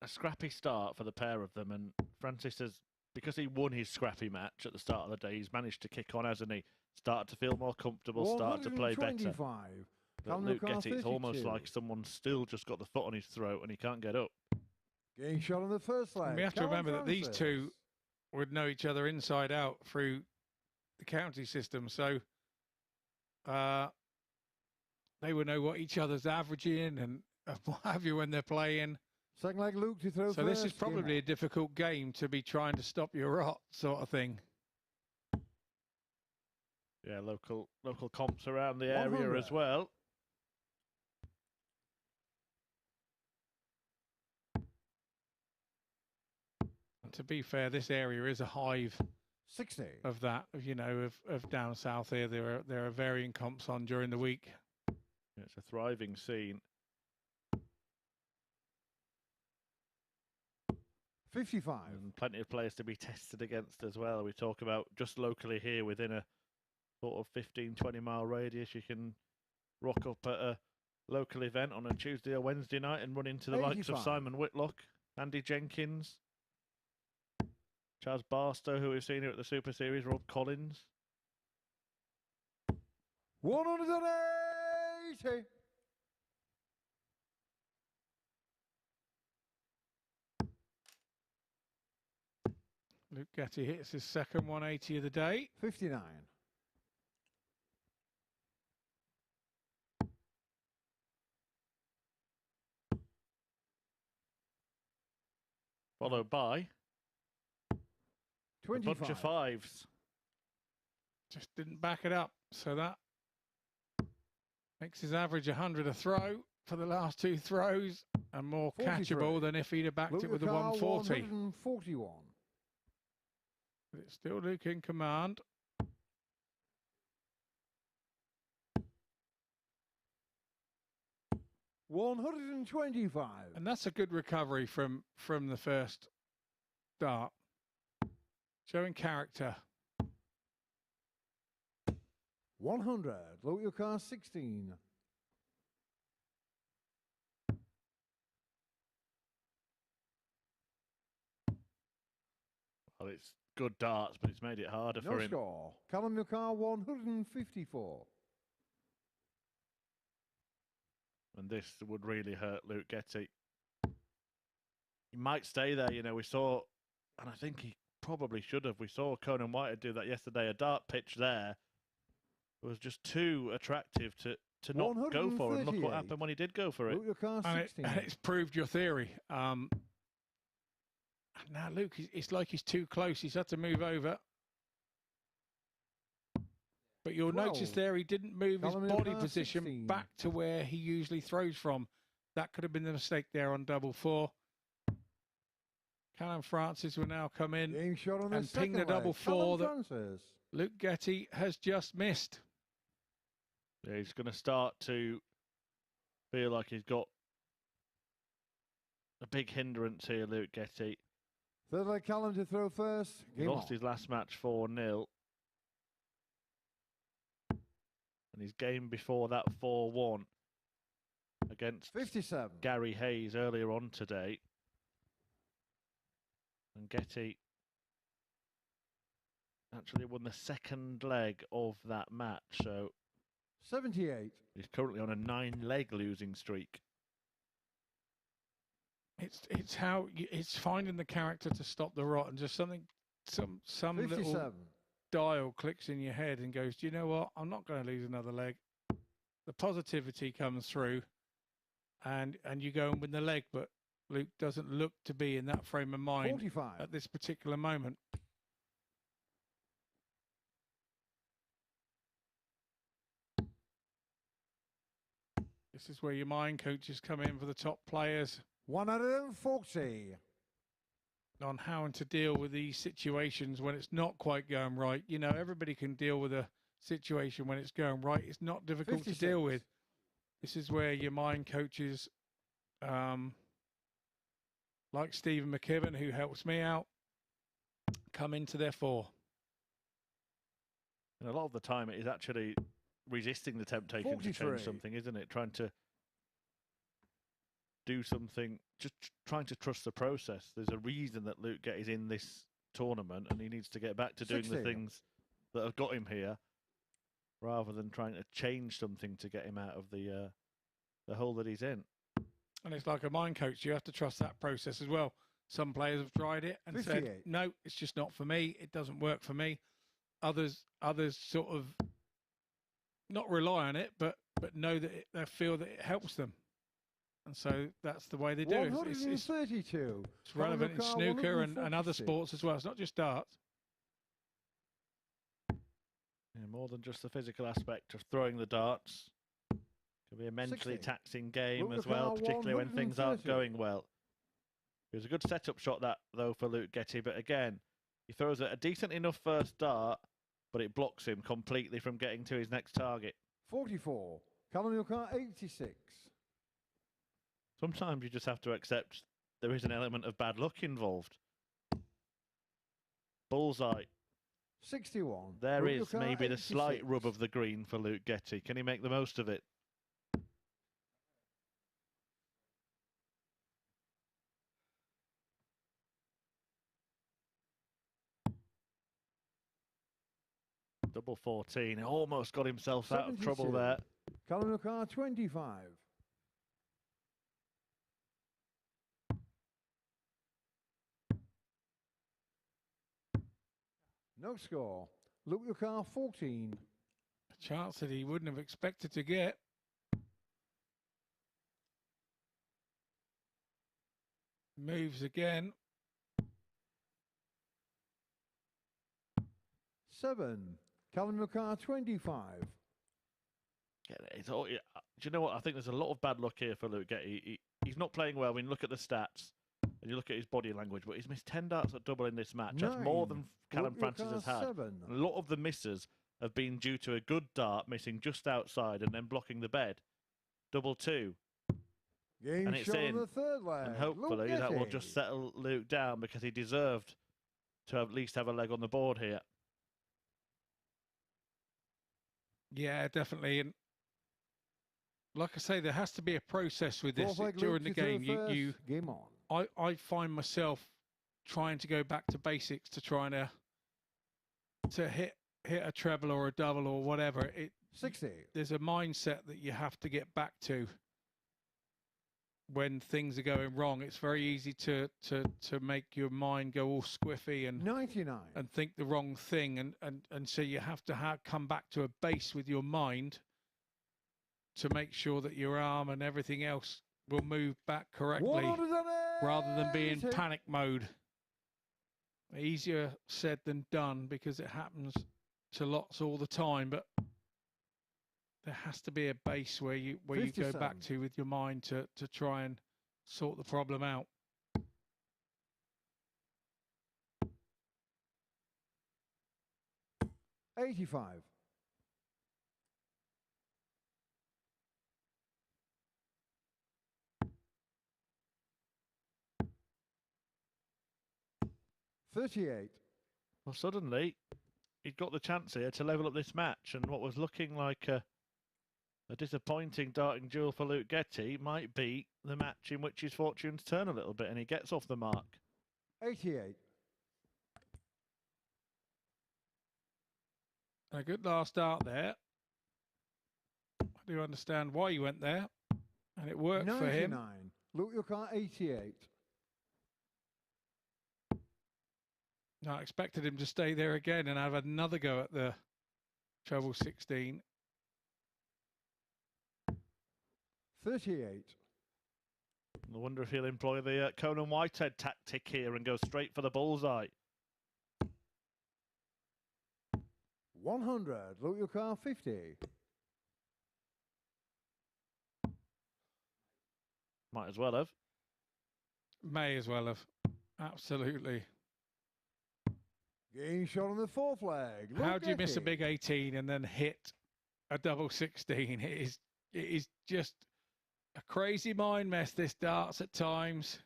a scrappy start for the pair of them, and Francis has, because he won his scrappy match at the start of the day, he's managed to kick on, hasn't he? Started to feel more comfortable, started to play better. But Luke Getty, it's almost like someone's still just got the foot on his throat and he can't get up. Getting shot on the first leg. And we have to remember that these two would know each other inside out through the county system, so they would know what each other's averaging and what have you when they're playing. Second leg, Luke to throw so first. This is probably a difficult game to be trying to stop your rot, sort of thing. Yeah, local comps around the area 100. as well. And to be fair, this area is a hive 60 of that, you know, of down south here. There are varying comps on during the week. Yeah, it's a thriving scene. 55. And plenty of players to be tested against as well. We talk about just locally here within a sort of 15-20 mile radius. You can rock up at a local event on a Tuesday or Wednesday night and run into the 85. likes of Simon Whitlock, Andy Jenkins, Chaz Barstow, who we've seen here at the Super Series, Rob Collins. 180. Luke Getty hits his second 180 of the day. 59. Followed by 25. a bunch of 5s. Just didn't back it up, so that makes his average 100 a throw. for the last 2 throws and more 43. catchable than if he'd have backed Luke it with the Car 140. 141. But it's still Luke in command. $125. And that's a good recovery from the first start. Showing character. 100. Look your car 16. Well, it's good darts, but it's made it harder No for him. score. Callum your car 154. And this would really hurt Luke Getty. He might stay there, you know. We saw, and I think he probably should have. We saw Conan Whitehead do that yesterday. A dart pitch there was just too attractive to not go for. And look what happened when he did go for it. Luke your car 16. And it's proved your theory. And now Luke, it's like he's too close. He's had to move over. But you'll 12. notice there he didn't move his Callum body Car position 16. back to where he usually throws from. That could have been the mistake there on double 4. Callum Francis will now come in Game shot on the and ping second the double leg. 4 that Callum Francis. Luke Getty has just missed. Yeah, he's going to start to feel like he's got a big hindrance here, Luke Getty. Third leg Callum to throw first. He Game lost on. his last match 4-0. And his game before that 4-1 against 57. Gary Hayes earlier on today. And Getty actually won the second leg of that match. So 78. he's currently on a 9-leg losing streak. It's how it's finding the character to stop the rot, and just some 57. little dial clicks in your head and goes, do you know what? I'm not going to lose another leg. The positivity comes through, and you go and win the leg. But Luke doesn't look to be in that frame of mind 45. at this particular moment. This is where your mind coaches come in for the top players 140. on how to deal with these situations when it's not quite going right. You know, everybody can deal with a situation when it's going right. It's not difficult 56. to deal with. This is where your mind coaches, like Stephen McKibben, who helps me out, come into their fore. And a lot of the time it is actually resisting the temptation 43. to change something, isn't it? Trying to do something, just trying to trust the process. There's a reason that Luke Getty's in this tournament, and he needs to get back to doing 60. the things that have got him here, rather than trying to change something to get him out of the hole that he's in. And it's like a mind coach. You have to trust that process as well. Some players have tried it and 58. said, no, it's just not for me. It doesn't work for me. Others sort of not rely on it, but know that they feel that it helps them. And so that's the way they do it. 132. It's relevant in Callum Car snooker and other 146. sports as well. It's not just darts. Yeah, more than just the physical aspect of throwing the darts. Can be a mentally 60. taxing game Luke as well, Car particularly when things aren't 130. going well. It was a good setup shot that, though, for Luke Getty, but again, he throws a decent enough first dart, but it blocks him completely from getting to his next target. 44. Callum Car 86. Sometimes you just have to accept there is an element of bad luck involved. Bullseye. 61. There Luke is Car maybe the slight 86. rub of the green for Luke Getty. Can he make the most of it? Double 14. Almost got himself out of trouble 72. there. Callum Car 25. No score. Luke Car 14. A chance that he wouldn't have expected to get. Moves again. 7. Callum Car 25. Yeah, it's all, you know what? I think there's a lot of bad luck here for Luke Getty. He's not playing well when you look at the stats and you look at his body language, but he's missed 10 darts at double in this match. That's more than Callum Francis has had. 7. A lot of the misses have been due to a good dart missing just outside and then blocking the bed. Double 2. Game And it's shot in. on the third leg. And hopefully Luke that will Getty. just settle Luke down because he deserved to at least have a leg on the board here. Yeah, definitely. And like I say, there has to be a process with this Fourth leg, during Luke, the game. through first. You Game on. I find myself trying to go back to basics to trying to hit a treble or a double or whatever. 60. There's a mindset that you have to get back to when things are going wrong. It's very easy to make your mind go all squiffy and 99. and think the wrong thing, and so you have to come back to a base with your mind to make sure that your arm and everything else will move back correctly 180. rather than be in panic mode. Easier said than done because it happens to lots all the time, but there has to be a base where you go back 57. to with your mind to try and sort the problem out. $85. $38. Well, suddenly, he'd got the chance here to level up this match, and what was looking like a disappointing darting duel for Luke Getty might be the match in which his fortunes turn a little bit, and he gets off the mark. 88. A good last start there. I do understand why he went there, and it worked for him. 99. Luke, your car, 88. I expected him to stay there again and have another go at the treble 16. 38. I wonder if he'll employ the Conan Whitehead tactic here and go straight for the bullseye. 100. Luke, your car, 50. Might as well have. May as well have. Absolutely. Game shot on the fourth leg. Luke How do you miss a Getty. big 18 and then hit a double 16? It is just a crazy mind mess, this darts at times.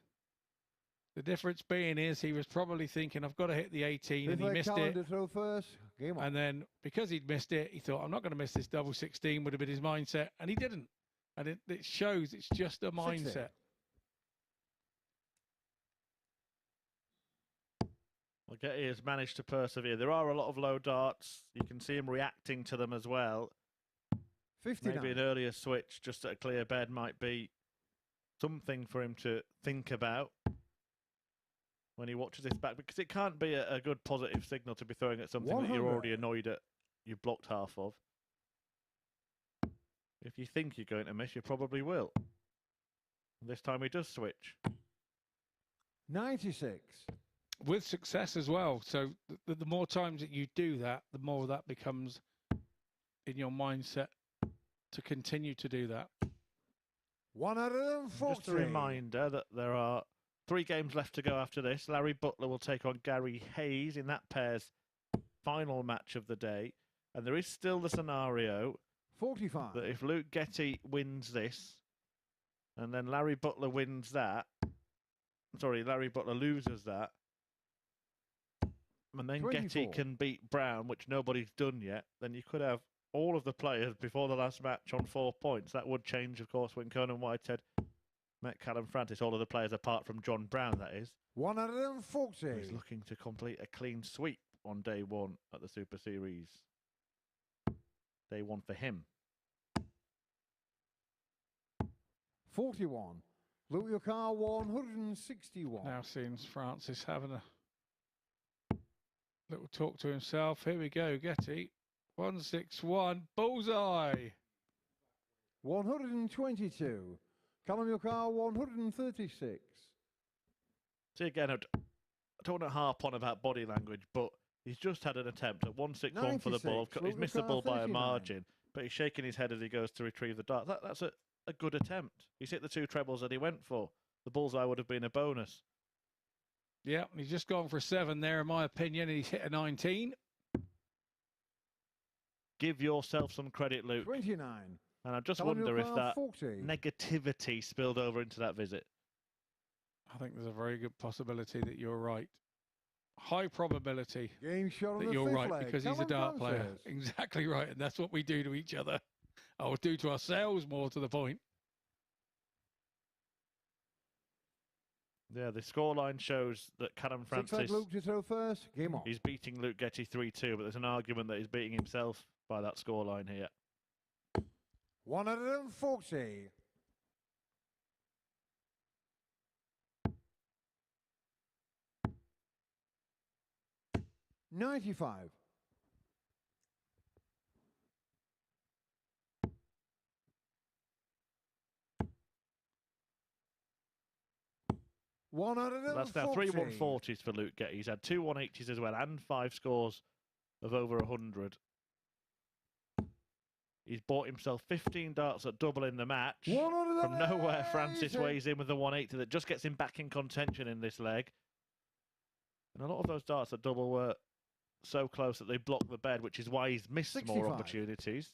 The difference being is he was probably thinking, I've got to hit the 18, and he missed it. Throw first. Game on. And then because he'd missed it, he thought, I'm not going to miss this double 16, would have been his mindset. And he didn't. And it shows it's just a mindset. Well, Getty has managed to persevere. There are a lot of low darts. You can see him reacting to them as well. 59. Maybe an earlier switch just at a clear bed might be something for him to think about when he watches this back, because it can't be a good positive signal to be throwing at something that you're 100. already annoyed at, you've blocked half of. If you think you're going to miss, you probably will. And this time he does switch. 96. With success as well. So the more times that you do that, the more that becomes in your mindset to continue to do that. 140. Just a reminder that there are 3 games left to go after this. Larry Butler will take on Gary Hayes in that pair's final match of the day. And there is still the scenario 45. that if Luke Getty wins this, and then Larry Butler wins that, sorry, Larry Butler loses that, and then 24. Getty can beat Brown, which nobody's done yet, then you could have all of the players before the last match on 4 points. That would change, of course, when Conan Whitehead met Callum Francis. All of the players apart from John Brown, that is. 140. He's looking to complete a clean sweep on day 1 at the Super Series. Day 1 for him. 41. Luke, your car, 161. Now seems Francis having a little talk to himself. Here we go, Getty. 161, bullseye. 122. Callum, your car, 136. See, again, I don't want to harp on about body language, but he's just had an attempt at 161 for the ball. 96. He's missed the ball by a 39. margin. But he's shaking his head as he goes to retrieve the dart. That's a good attempt. He's hit the 2 trebles that he went for. The bullseye would have been a bonus. Yeah, he's just gone for 7 there, in my opinion, and he's hit a 19. Give yourself some credit, Luke. 29. And I just Callum wonder if that 40. negativity spilled over into that visit. I think there's a very good possibility that you're right. High probability Game shot on that the you're fifth right, leg. because he's a Callum dart player. Francis. Exactly right, and that's what we do to each other. Or do to ourselves, more to the point. Yeah, the scoreline shows that Callum Six-leg Francis, Luke to throw first. Game on. he's beating Luke Getty 3-2, but there's an argument that he's beating himself by that scoreline here. 140. $95. That's now 3 140s for Luke Getty. He's had 2 180s as well and 5 scores of over 100. He's bought himself 15 darts at double in the match. From nowhere, Francis weighs in with the 180 that just gets him back in contention in this leg. And a lot of those darts at double were so close that they blocked the bed, which is why he's missed 65. more opportunities.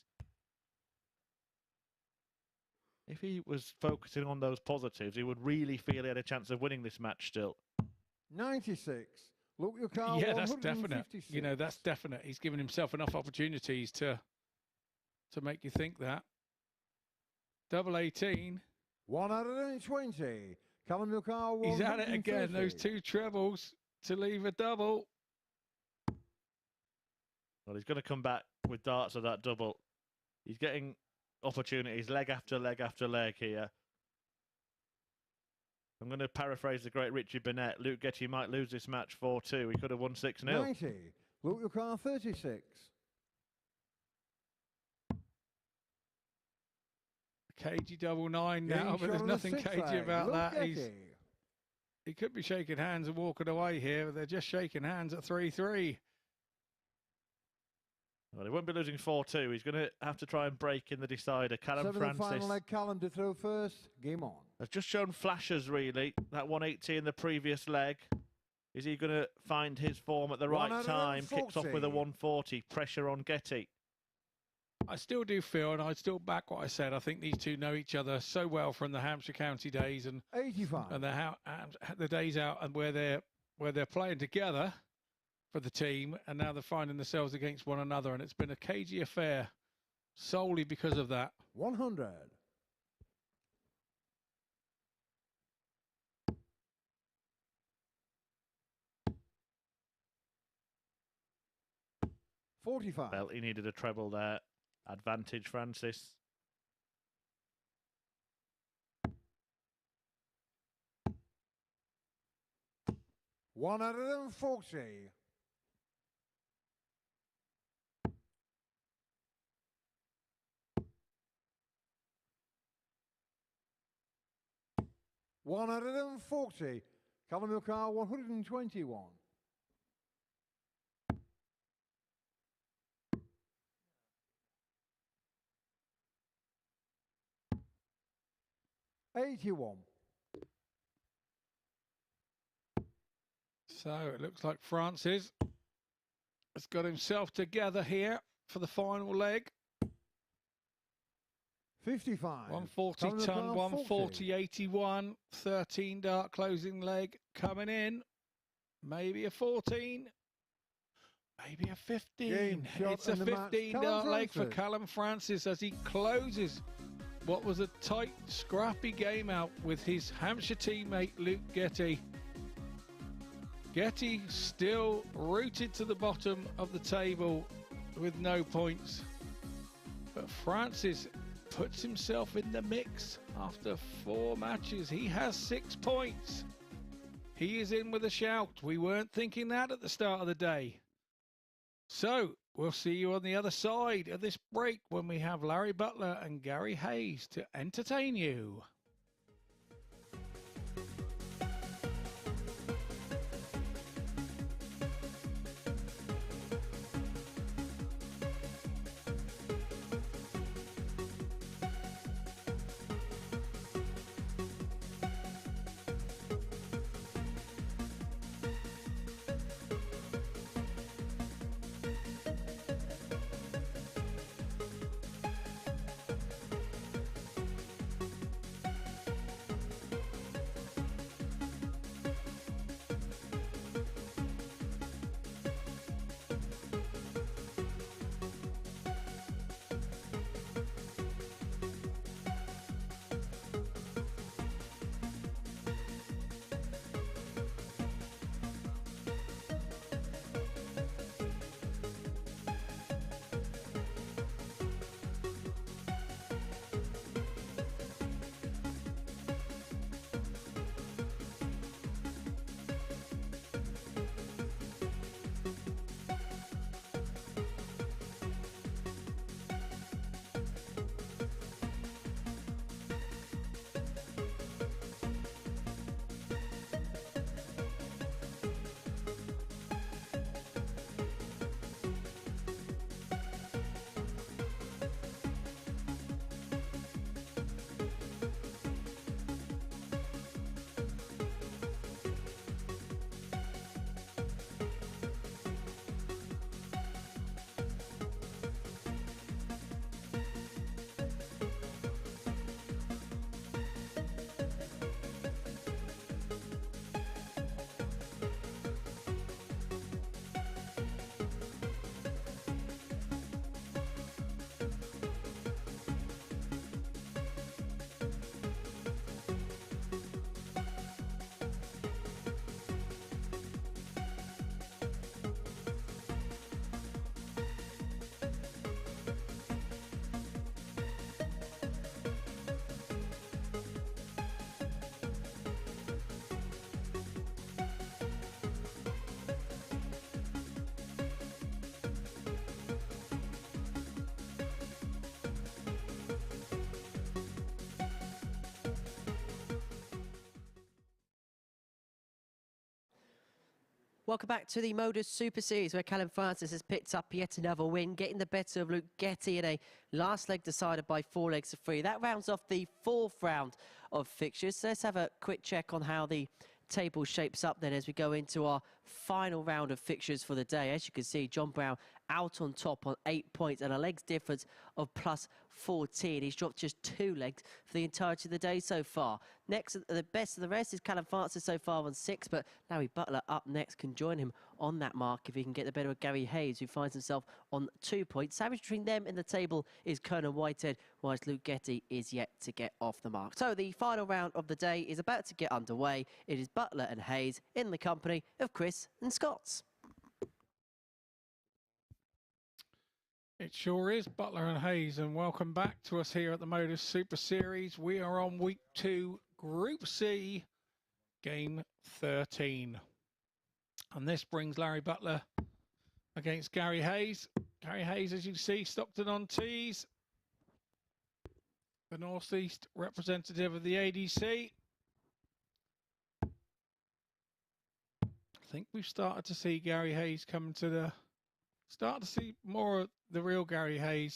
If he was focusing on those positives, he would really feel he had a chance of winning this match still. 96. Look your car. Yeah, that's definite. You know, that's definite. He's given himself enough opportunities to make you think that. Double 18. 120. Callum your car. He's at it again. Those 2 trebles to leave a double. Well, he's going to come back with darts of that double. He's getting opportunities, leg after leg after leg here. I'm going to paraphrase the great Richie Burnett. Luke Getty might lose this match 4-2. He could have won 6-0. 90. Look your car. 36. Cagey double 9 now, but there's nothing cagey about that. He could be shaking hands and walking away here, but they're just shaking hands at 3-3. Well, he won't be losing 4-2. He's going to have to try and break in the decider. Callum Francis. Final leg. Callum to throw first. Game on. Has just shown flashes, really. That 180 in the previous leg. Is he going to find his form at the right time? Kicks off with a 140. Pressure on Getty. I still do feel, and I still back what I said, I think these two know each other so well from the Hampshire County days and 85. And the days out and where they're playing together for the team, and now they're finding themselves against one another, and it's been a cagey affair solely because of that. 100. $45. Well, he needed a treble there. Advantage, Francis. $140. $140. Callum your car. 121. $81. So it looks like Francis has got himself together here for the final leg. 55. 140 ton, 140, 81, 13 dart closing leg coming in. Maybe a 14, maybe a 15. It's a 15 dart leg for Callum Francis as he closes what was a tight, scrappy game out with his Hampshire teammate Luke Getty. Getty still rooted to the bottom of the table with no points. But Francis puts himself in the mix after 4 matches. He has 6 points. He is in with a shout. We weren't thinking that at the start of the day. So we'll see you on the other side of this break when we have Larry Butler and Gary Hayes to entertain you. Welcome back to the MODUS Super Series, where Callum Francis has picked up yet another win, getting the better of Getty in a last leg decided by 4 legs to 3. That rounds off the 4th round of fixtures. So let's have a quick check on how the table shapes up then as we go into our final round of fixtures for the day. As you can see, John Brown out on top on 8 points and a legs difference of plus 14. He's dropped just 2 legs for the entirety of the day so far. Next, the best of the rest is Callum Francis so far on 6, but Larry Butler up next can join him on that mark if he can get the better of Gary Hayes, who finds himself on 2 points. Savage between them in the table is Conan Whitehead, whilst Luke Getty is yet to get off the mark. So the final round of the day is about to get underway. It is Butler and Hayes in the company of Chris and Scots. It sure is, Butler and Hayes, and welcome back to us here at the MODUS Super Series. We are on week 2, Group C, game 13. And this brings Larry Butler against Gary Hayes. Gary Hayes, as you see, Stockton on tees. The North East representative of the ADC. I think we've started to see Gary Hayes come to the... Start to see more of the real Gary Hayes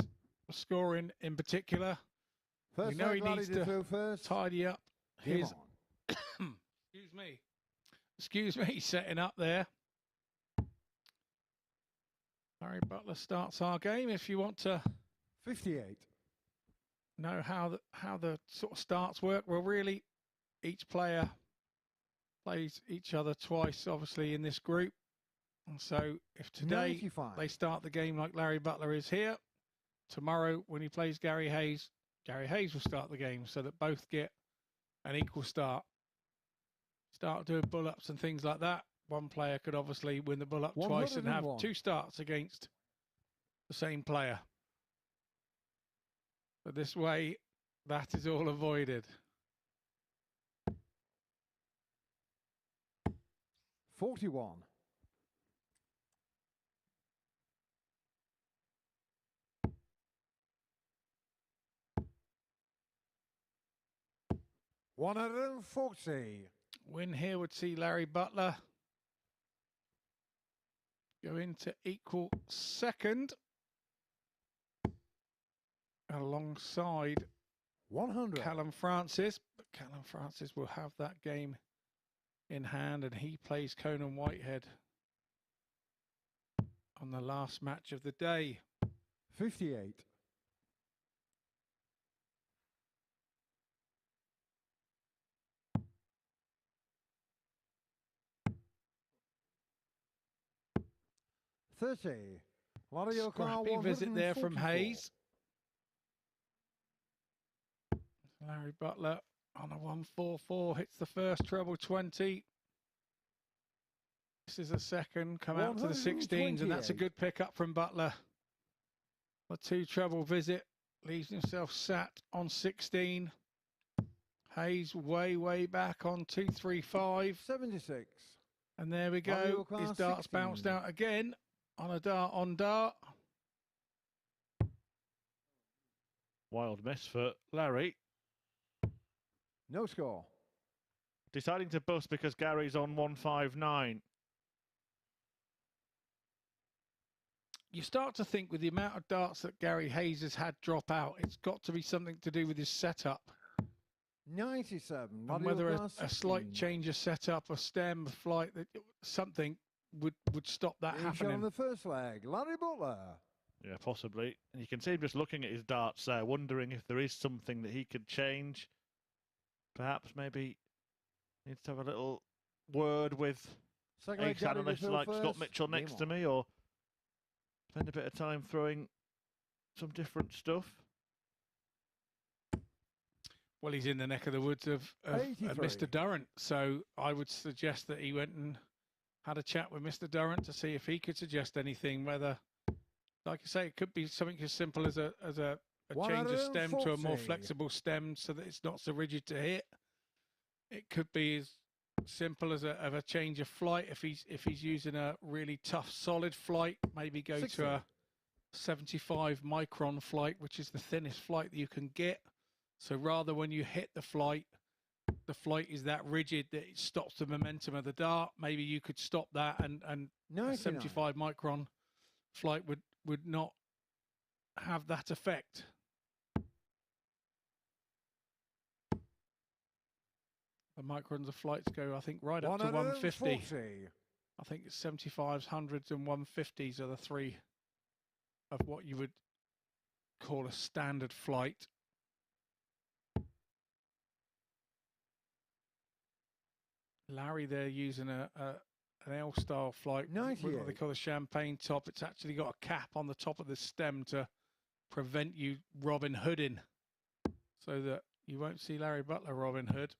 scoring in particular. We know he needs to tidy up his... Excuse me, setting up there. Larry Butler starts our game. If you want to 58. Know how the sort of starts work, well, really, each player plays each other twice, obviously, in this group. And so if today 95. they start the game like Larry Butler is here, tomorrow when he plays Gary Hayes will start the game so that both get an equal start. Start doing bull-ups and things like that. One player could obviously win the bull-up twice and have 2 starts against the same player. But this way, that is all avoided. 41. $140. Win here would see Larry Butler go into equal second alongside 100. Callum Francis. But Callum Francis will have that game in hand, and he plays Conan Whitehead on the last match of the day. 58. Scrappy visit there from Hayes. Larry Butler on a 144 hits the first treble 20. This is a second, come out to the 16s, and that's a good pickup from Butler. A 2 treble visit leaves himself sat on 16. Hayes way back on 235. 76. And there we go. His darts 16. bounced out again on a dart on dart. Wild miss for Larry. No score. Deciding to bust because Gary's on 159. You start to think with the amount of darts that Gary Hayes has had drop out, it's got to be something to do with his setup. 97. And whether a slight change of setup, a stem, a flight, something would stop that happening. On the first leg, Larry Butler. Yeah, possibly. And you can see him just looking at his darts there, wondering if there is something that he could change. Perhaps maybe needs to have a little word with ace analysts like Scott Mitchell next to me, or spend a bit of time throwing some different stuff. Well, he's in the neck of the woods of Mr. Durrant, so I would suggest that he went and had a chat with Mr. Durrant to see if he could suggest anything, whether, like I say, it could be something as simple as a change of stem to a more flexible stem so that it's not so rigid to hit. It could be as simple as a change of flight. If he's using a really tough solid flight, maybe go 60. To a 75 micron flight, which is the thinnest flight that you can get. So rather when you hit the flight, the flight is that rigid that it stops the momentum of the dart. Maybe you could stop that, and a 99. 75 micron flight would not have that effect. The microns of flights go, I think, right up to 150. 140. I think it's 75s, 100s, and 150s are the three of what you would call a standard flight. Larry there using an L-style flight, what they 98. call a champagne top. It's actually got a cap on the top of the stem to prevent you Robin Hooding, so that you won't see Larry Butler Robin Hood.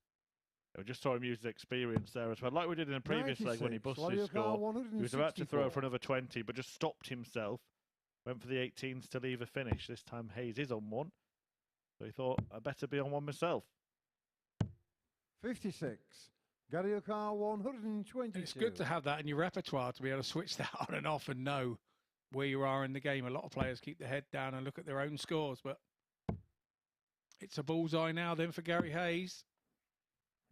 We just saw him use his experience there as well, like we did in the previous leg when he 96. busted his score. He was about to throw 164. for another 20, but just stopped himself. Went for the 18s to leave a finish. This time Hayes is on one, so he thought, I better be on one myself. 56. Gary O'Carr 122. It's good to have that in your repertoire, to be able to switch that on and off and know where you are in the game. A lot of players keep their head down and look at their own scores, but it's a bullseye now then for Gary Hayes.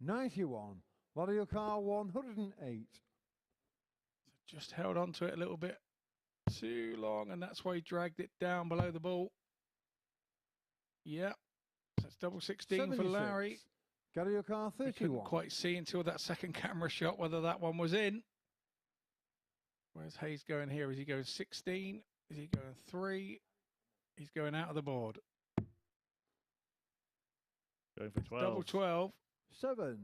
91. Gary O'Carr 108. Just held on to it a little bit too long, and that's why he dragged it down below the ball. Yep. So it's double 16 for 76. Larry. Gary O'Carr I couldn't 31. quite see until that second camera shot whether that one was in. Where's Hayes going here? Is he going 16? Is he going 3? He's going out of the board. Going for 12. Double 12. 7.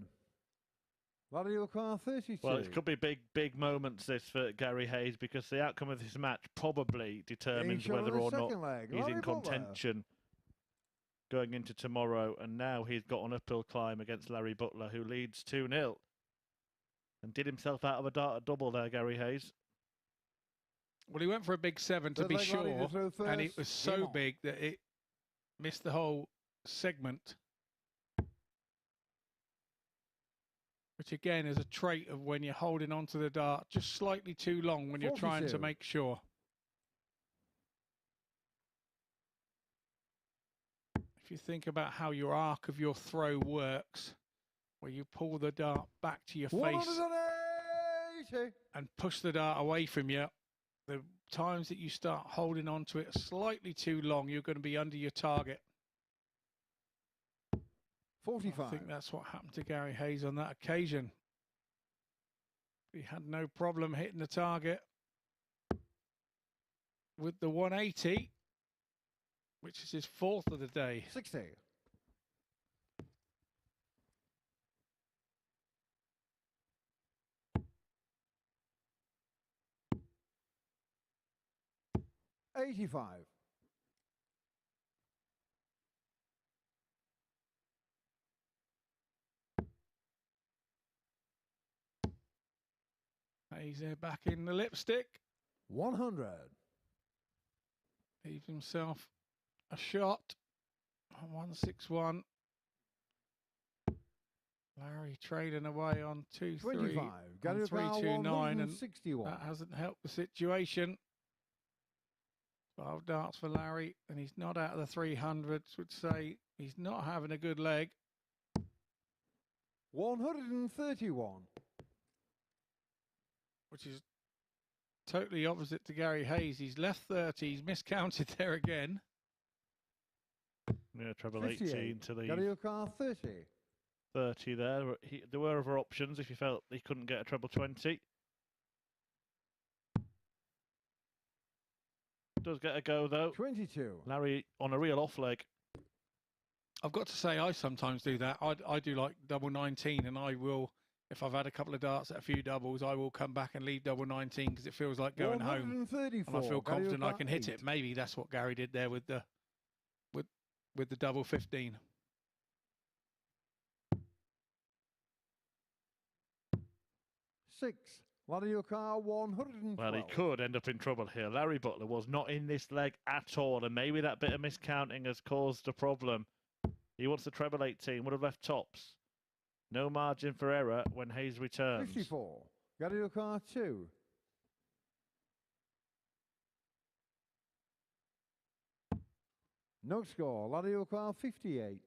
Gary O'Carr 32. Well, it could be big moments this for Gary Hayes, because the outcome of this match probably determines Each on whether the or not second leg. he's Larry in Butler. contention going into tomorrow. And now he's got an uphill climb against Larry Butler, who leads 2-0. And did himself out of a dart double there, Gary Hayes. Well, he went for a big 7 to Third be leg, Larry to sure, throw and it first. was Game so on. big that it missed the whole segment. Which again is a trait of when you're holding onto the dart just slightly too long when you're trying to 42. make sure. If you think about how your arc of your throw works, where you pull the dart back to your face 180. and push the dart away from you, the times that you start holding on to it slightly too long, you're going to be under your target. 45. I think that's what happened to Gary Hayes on that occasion. He had no problem hitting the target with the 180, which is his fourth of the day. 60. $85. Hayes there back in the lipstick. 100. Leaves himself a shot on 161. Larry trading away on 2-3, 25. on Gary O'Carr 3-2-9, and 161. that hasn't helped the situation. 12 darts for Larry, and he's not out of the 300s, would say he's not having a good leg. 131. Which is totally opposite to Gary Hayes. He's left 30, he's miscounted there again. Yeah, treble 58. 18 to the Gary O'Carr 30. 30 there. There were other options if you felt he couldn't get a treble 20. Does get a go though. 22. Larry on a real off leg. I've got to say, I sometimes do that. I do like double 19, and I will, if I've had a couple of darts at a few doubles, I will come back and leave double 19 because it feels like going home. 134. And I feel Gary confident I O'Carr can hit 8. it. Maybe that's what Gary did there with the double 15. 6. Gary O'Carr 112. Well, he could end up in trouble here. Larry Butler was not in this leg at all, and maybe that bit of miscounting has caused a problem. He wants the treble 18, would have left tops. No margin for error when Hayes returns. 54. Gary O'Carr 2. No score. Larry O'Carr 58.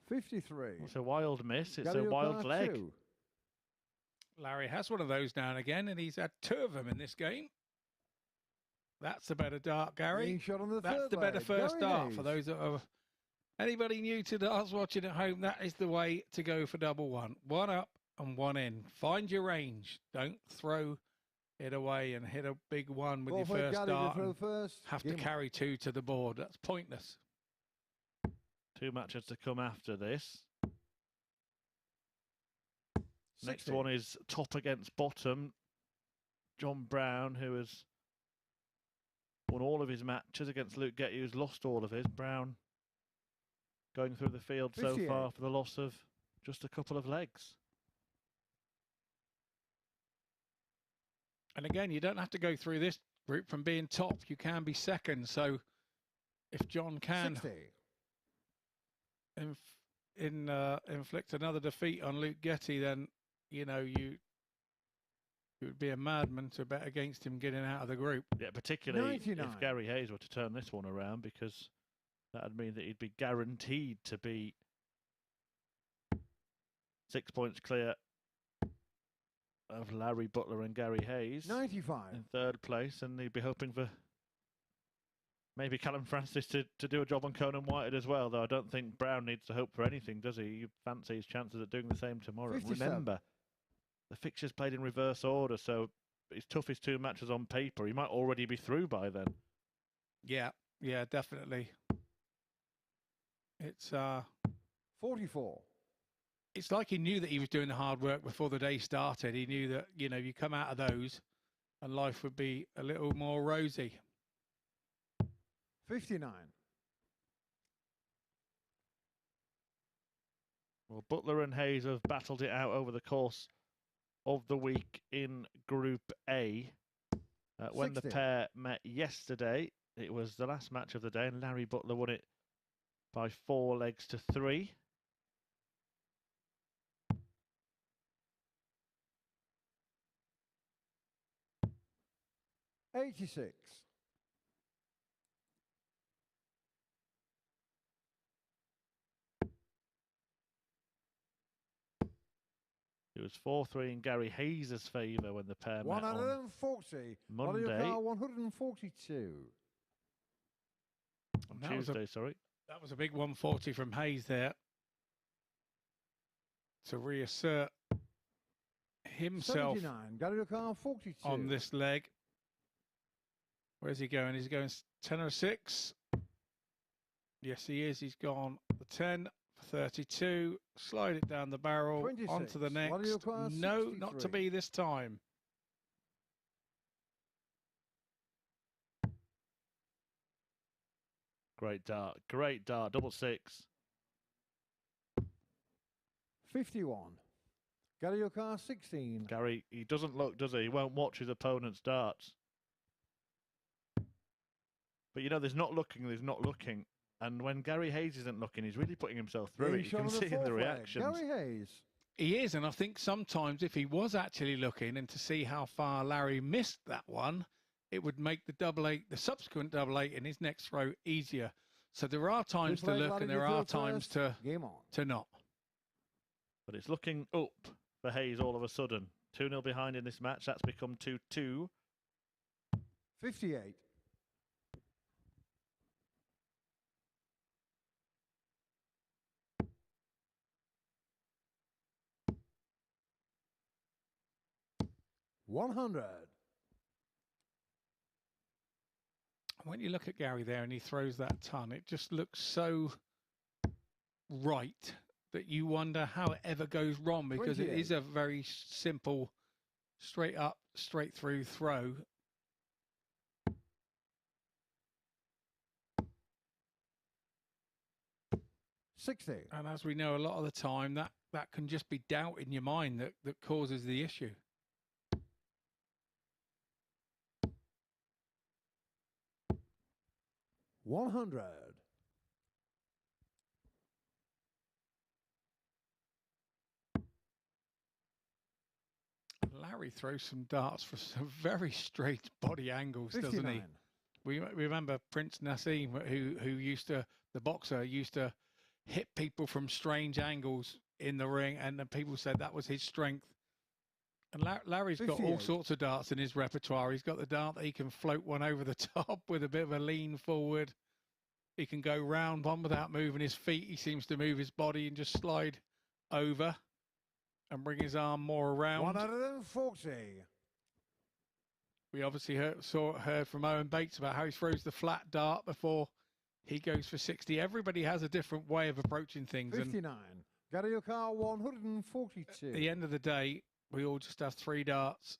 53. It's a wild miss. It's a Gary wild O'Connor, leg. 2. Larry has one of those now and again, and he's had 2 of them in this game. That's the better dart, Gary. Green shot on the That's third the better leg. first Gary dart for Hayes. those that are. Anybody new to darts watching at home, that is the way to go for double one. One up and one in. Find your range. Don't throw it away and hit a big one with Ball your for first Gary to dart. throw And first. have to Game on. carry 2 to the board. That's pointless. 2 matches to come after this. Next 60. one is top against bottom. John Brown, who has won all of his matches against Luke Getty, who's lost all of his. Brown going through the field so 58. far for the loss of just a couple of legs. And again, you don't have to go through this group from being top. You can be second. So if John can 60. inflict another defeat on Luke Getty, then you know you would be a madman to bet against him getting out of the group. Yeah, particularly 99. if Gary Hayes were to turn this one around, because that would mean that he'd be guaranteed to be 6 points clear of Larry Butler and Gary Hayes 95. in third place, and he'd be hoping for maybe Callum Francis to do a job on Conan Whitehead as well, though I don't think Brown needs to hope for anything, does he? You fancy his chances of doing the same tomorrow. 57. Remember, the fixture's played in reverse order, so his toughest 2 matches on paper. He might already be through by then. Yeah, definitely. It's 44. it's like he knew that he was doing the hard work before the day started. He knew that, you know, you come out of those and life would be a little more rosy. 59. Well, Butler and Hayes have battled it out over the course of the week in Group A. When the 60. pair met yesterday, it was the last match of the day, and Larry Butler won it by 4 legs to 3. $86. It was 4-3 in Gary Hayes' favour when the pair met on 140. Monday. Mario Kart 142. on That was a- Tuesday, sorry. That was a big 140 from Hayes there to reassert himself 79. Gary O'Connor 42. on this leg. Where's he going? He's going 10 or 6. Yes, he is. He's gone the 10 for 32. Slide it down the barrel 26. onto the next. Mario Kart No, not to 63. be this time. Great dart, double 6. 51. Gary O'Connor 16. Gary, he doesn't look, does he? He won't watch his opponent's darts. But you know, there's not looking. And when Gary Hayes isn't looking, he's really putting himself through Green it. You shot can on see in fourth the leg. reactions. Gary Hayes. He is, and I think sometimes if he was actually looking and to see how far Larry missed that one, it would make the double 8, the subsequent double 8 in his next throw easier. So there are times to Replay, look Larry, and you there throw are times first. Game on. to not. But it's looking up for Hayes all of a sudden. 2-0 behind in this match. That's become 2-2. 58. $100. When you look at Gary there and he throws that ton, it just looks so right that you wonder how it ever goes wrong, because it is 28. a very simple, straight up, straight through throw. $60. And as we know, a lot of the time that can just be doubt in your mind that causes the issue. $100. Larry throws some darts for some very straight body angles, doesn't 59. he? We remember Prince Nassim, who used to, the boxer, used to hit people from strange angles in the ring, and then people said that was his strength. And Larry's got all 58. sorts of darts in his repertoire. He's got the dart that he can float one over the top with a bit of a lean forward. He can go round one without moving his feet. He seems to move his body and just slide over and bring his arm more around. 140. We obviously heard from Owen Bates about how he throws the flat dart before he goes for 60. Everybody has a different way of approaching things. 59. Gary O'Carr, 142. At the end of the day, we all just have 3 darts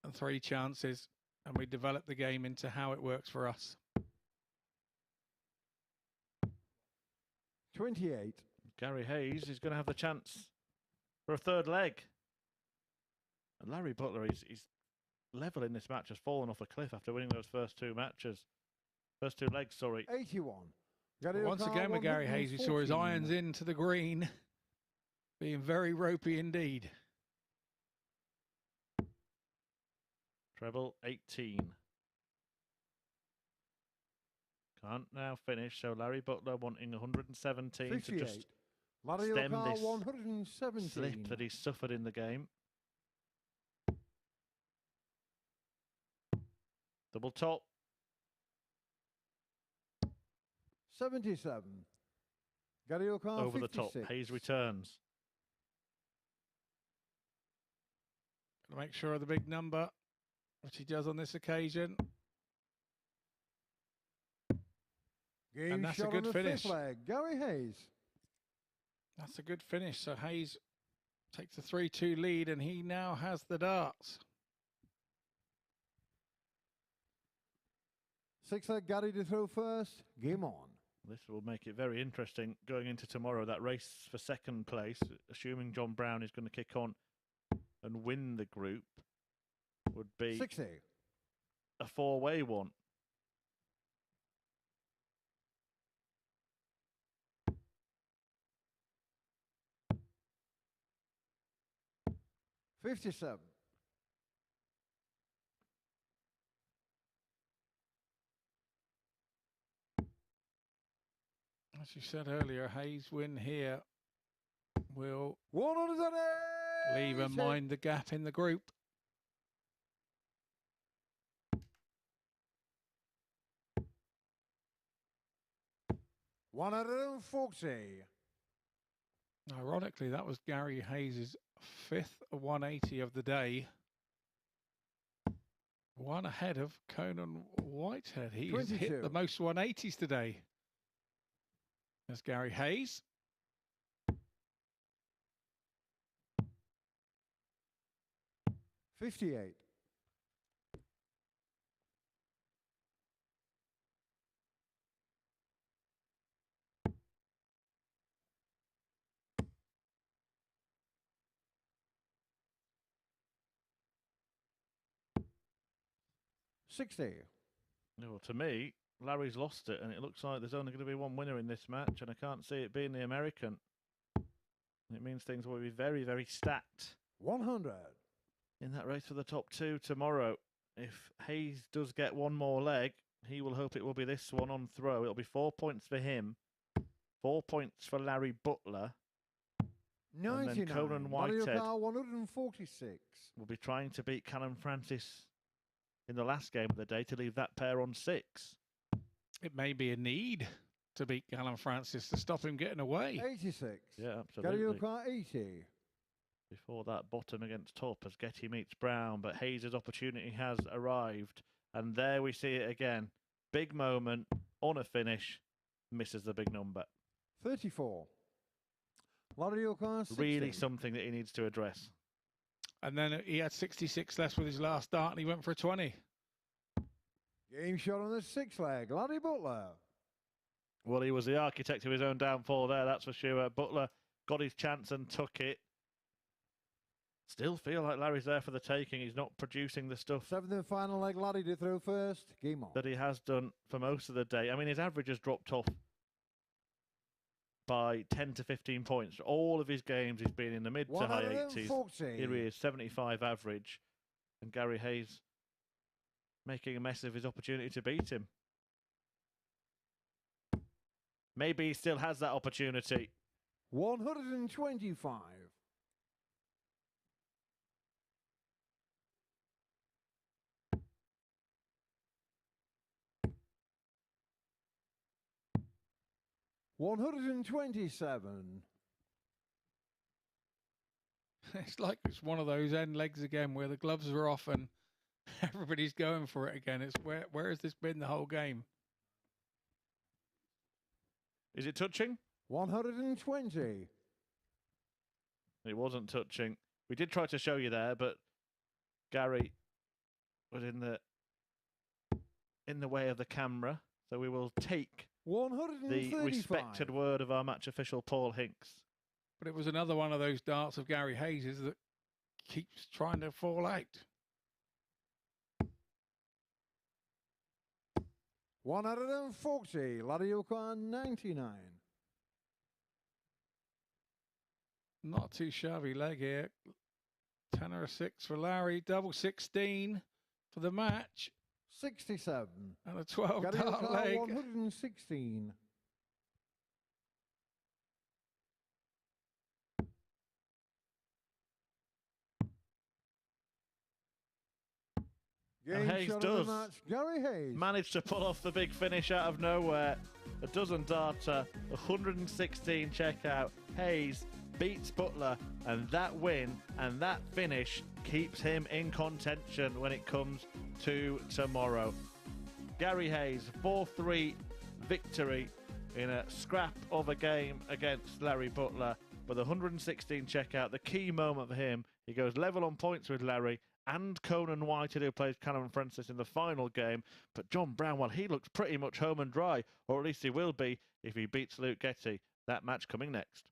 and 3 chances, and we develop the game into how it works for us. 28. Gary Hayes is going to have the chance for a third leg. And Larry Butler, he's level in this match, has fallen off a cliff after winning those first 2 matches. First 2 legs, sorry. 81. Once again with Gary Hayes, we saw his irons into the green, being very ropey indeed. Treble 18. Can't now finish, so Larry Butler wanting 117 to 58. just Larry stem O'Carr, this 117. slip that he's suffered in the game. Double top. 77. Gary O'Carr, Over 56. the top. Hayes returns. Gonna make sure of the big number, which he does on this occasion. Game And that's a shot good on the finish. 5th leg. Gary Hayes. That's a good finish. So Hayes takes a 3-2 lead, and he now has the darts. 6th leg, Gary to throw first. Game on. This will make it very interesting going into tomorrow. That race for second place, assuming John Brown is going to kick on and win the group, would be 60. a 4-way one. $57. As you said earlier, Hayes' win here will 180. leave and mind the gap in the group. $140. Ironically, that was Gary Hayes' 5th 180 of the day. One ahead of Conan Whitehead. He has 22. hit the most 180s today. There's Gary Hayes. $58. $60. Well, to me, Larry's lost it, and it looks like there's only going to be one winner in this match, and I can't see it being the American. It means things will be very, very stacked 100. in that race for the top 2 tomorrow. If Hayes does get one more leg, he will hope it will be this one on throw. It'll be 4 points for him, 4 points for Larry Butler. 99. And then Conan Mario Whitehead Carr, 146. will be trying to beat Callum Francis in the last game of the day to leave that pair on 6. It may be a need to beat Callum Francis to stop him getting away. 86. Yeah, Gary absolutely. O'Carr, 80. Before that bottom against top as Getty meets Brown, but Hayes' opportunity has arrived. And there we see it again. Big moment on a finish, misses the big number. 34. Larry O'Carr, 60. Really something that he needs to address. And then he had 66 left with his last dart, and he went for a 20. Game shot on the 6th leg. Larry Butler. Well, he was the architect of his own downfall there, that's for sure. Butler got his chance and took it. Still feel like Larry's there for the taking. He's not producing the stuff 7th and final leg. Larry to throw first. Game on. that he has done for most of the day. I mean, his average has dropped off by 10 to 15 points. All of his games, he's been in the mid to high 80s. 140. Here he is, 75 average. And Gary Hayes making a mess of his opportunity to beat him. Maybe he still has that opportunity. 125. $127. It's like it's one of those end legs again where the gloves are off and everybody's going for it again. It's where has this been the whole game? Is it touching? 120. It wasn't touching. We did try to show you there, but Gary was in the way of the camera. So we will take the 135. respected word of our match official, Paul Hinks. But it was another one of those darts of Gary Hayes's that keeps trying to fall out. 140. Larioka 99. Not too shabby leg here. Tenor of 6 for Larry. Double 16 for the match. 67. And a 12-dart leg. 116. And Hayes shot of does the match, Gary Hayes. managed to pull off the big finish out of nowhere. A dozen darter, 116 checkout. Hayes beats Butler, and that win and that finish keeps him in contention when it comes to tomorrow. Gary Hayes, 4-3 victory in a scrap of a game against Larry Butler. With 116 checkout, the key moment for him, he goes level on points with Larry and Conan Whitehead, who plays Callum Francis in the final game. But John Brown, well, he looks pretty much home and dry, or at least he will be if he beats Luke Getty. That match coming next.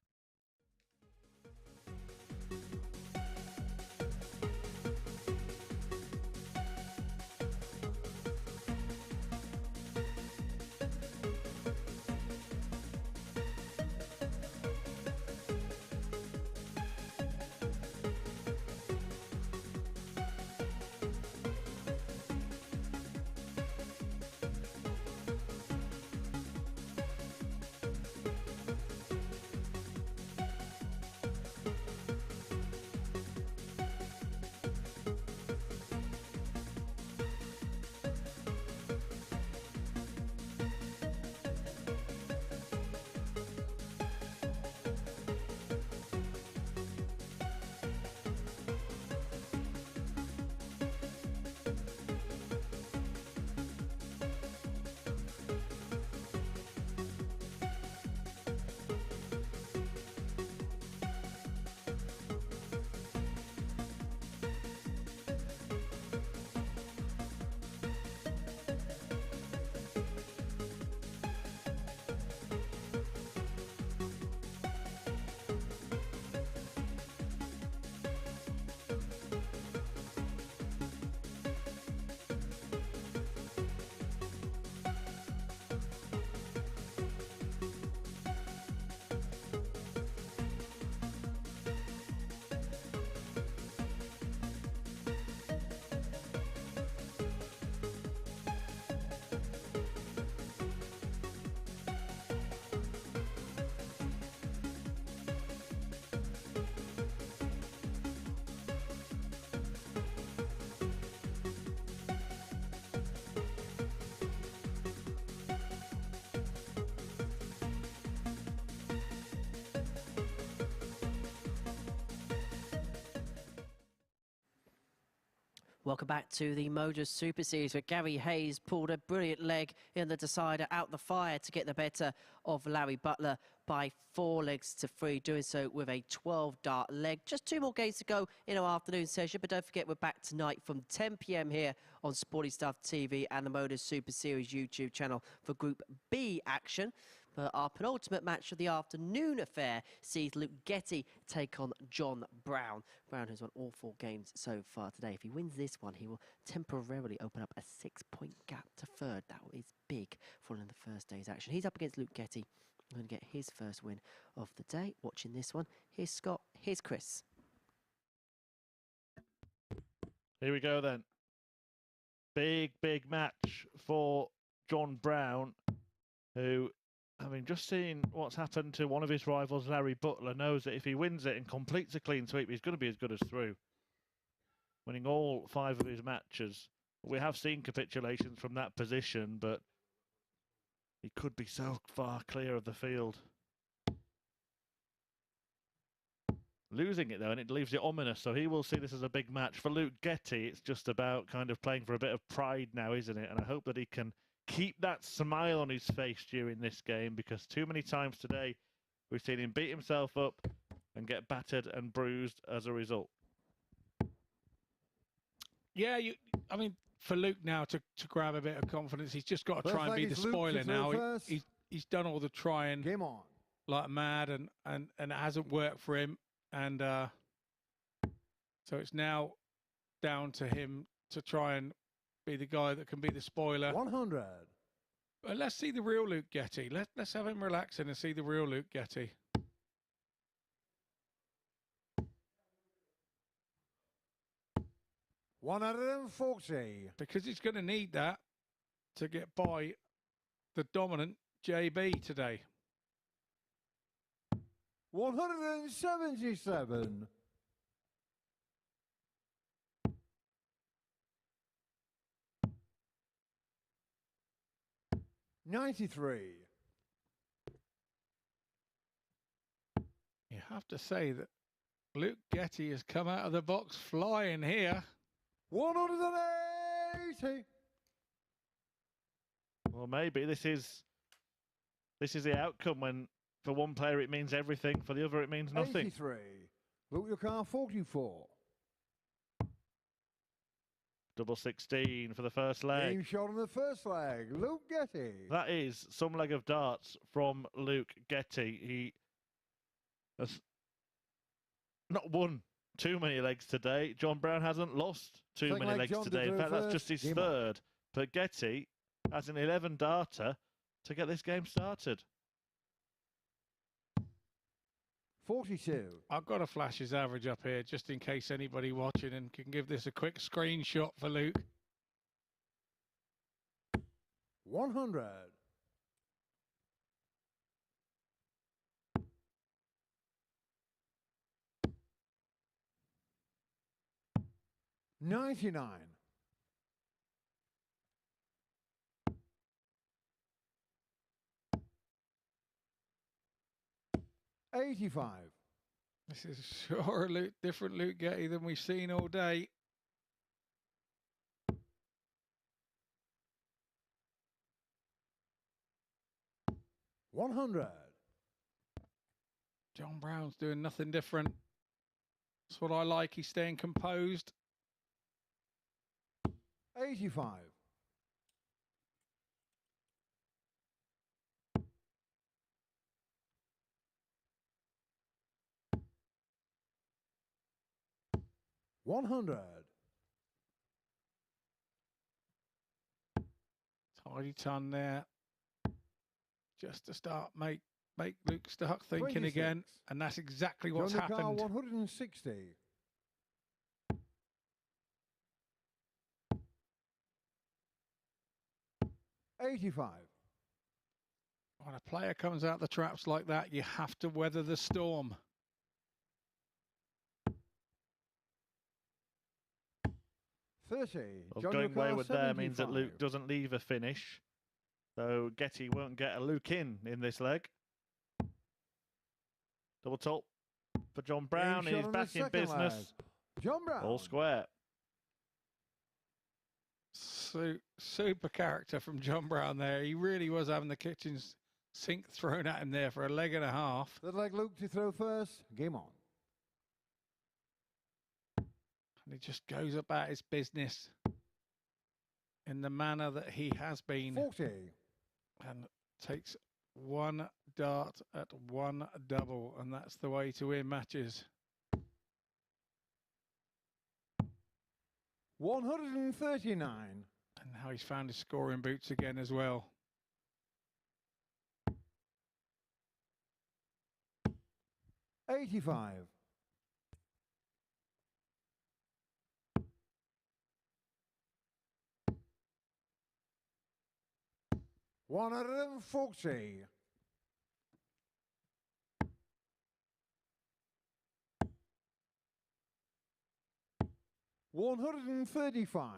Welcome back to the MODUS Super Series, where Gary Hayes pulled a brilliant leg in the decider out the fire to get the better of Larry Butler by 4 legs to 3, doing so with a 12-dart leg. Just 2 more games to go in our afternoon session, but don't forget we're back tonight from 10 p.m. here on Sporty Stuff TV and the MODUS Super Series YouTube channel for Group B action. But our penultimate match of the afternoon affair sees Luke Getty take on John Brown. Brown has won all 4 games so far today. If he wins this one, he will temporarily open up a 6-point gap to third. That is big following the first day's action. He's up against Luke Getty. I'm going to get his first win of the day. Watching this one, here's Scott, here's Chris. Here we go then. Big match for John Brown, who Having just seen what's happened to one of his rivals, Larry Butler, knows that if he wins it and completes a clean sweep, he's going to be as good as through. Winning all 5 of his matches. We have seen capitulations from that position, but he could be so far clear of the field. Losing it, though, and it leaves it ominous, so he will see this as a big match. For Luke Getty, it's just about kind of playing for a bit of pride now, isn't it? And I hope that he can keep that smile on his face during this game, because too many times today we've seen him beat himself up and get battered and bruised as a result. Yeah, I mean, for Luke now to grab a bit of confidence, he's just got to First try and be leg the is Luke spoiler to throw now. first. He's done all the trying Game on. like mad, and it hasn't worked for him. And so it's now down to him to try and be the guy that can be the spoiler. 100. But let's see the real Luke Getty. Let's have him relaxing and see the real Luke Getty. $140. Because he's going to need that to get by the dominant JB today. 177. $93. You have to say that Luke Getty has come out of the box flying here. 180. Well, maybe this is the outcome when for one player it means everything, for the other it means nothing. 83. Look your car 44. Double 16 for the first leg. Game shot on the first leg. Luke Getty. That is some leg of darts from Luke Getty. He has not won too many legs today. John Brown hasn't lost too Second many leg, legs John today. to In throw fact, that's first. just his Game on. third. But Getty has an 11 darter to get this game started. 42. I've got to flash his average up here just in case anybody watching and can give this a quick screenshot for Luke. 100. $99. $85. This is sure a different Luke Getty than we've seen all day. $100. John Brown's doing nothing different. That's what I like. He's staying composed. 85. $100. Tidy ton there. Just to start make Luke start thinking 26. again, and that's exactly what's John Car happened. 160. $85. When a player comes out the traps like that, you have to weather the storm. 30. Well, John going Car wayward there means that 75. Luke doesn't leave a finish. So Getty won't get a Luke in this leg. Double top for John Brown. Game shot He's on the back in second business. leg. John Brown. All square. Super character from John Brown there. He really was having the kitchen sink thrown at him there for a leg and a half. Third leg Luke to throw first. Game on. And he just goes about his business in the manner that he has been. 40. And takes one dart at one double. And that's the way to win matches. 139. And now he's found his scoring boots again as well. $85. $140. 135.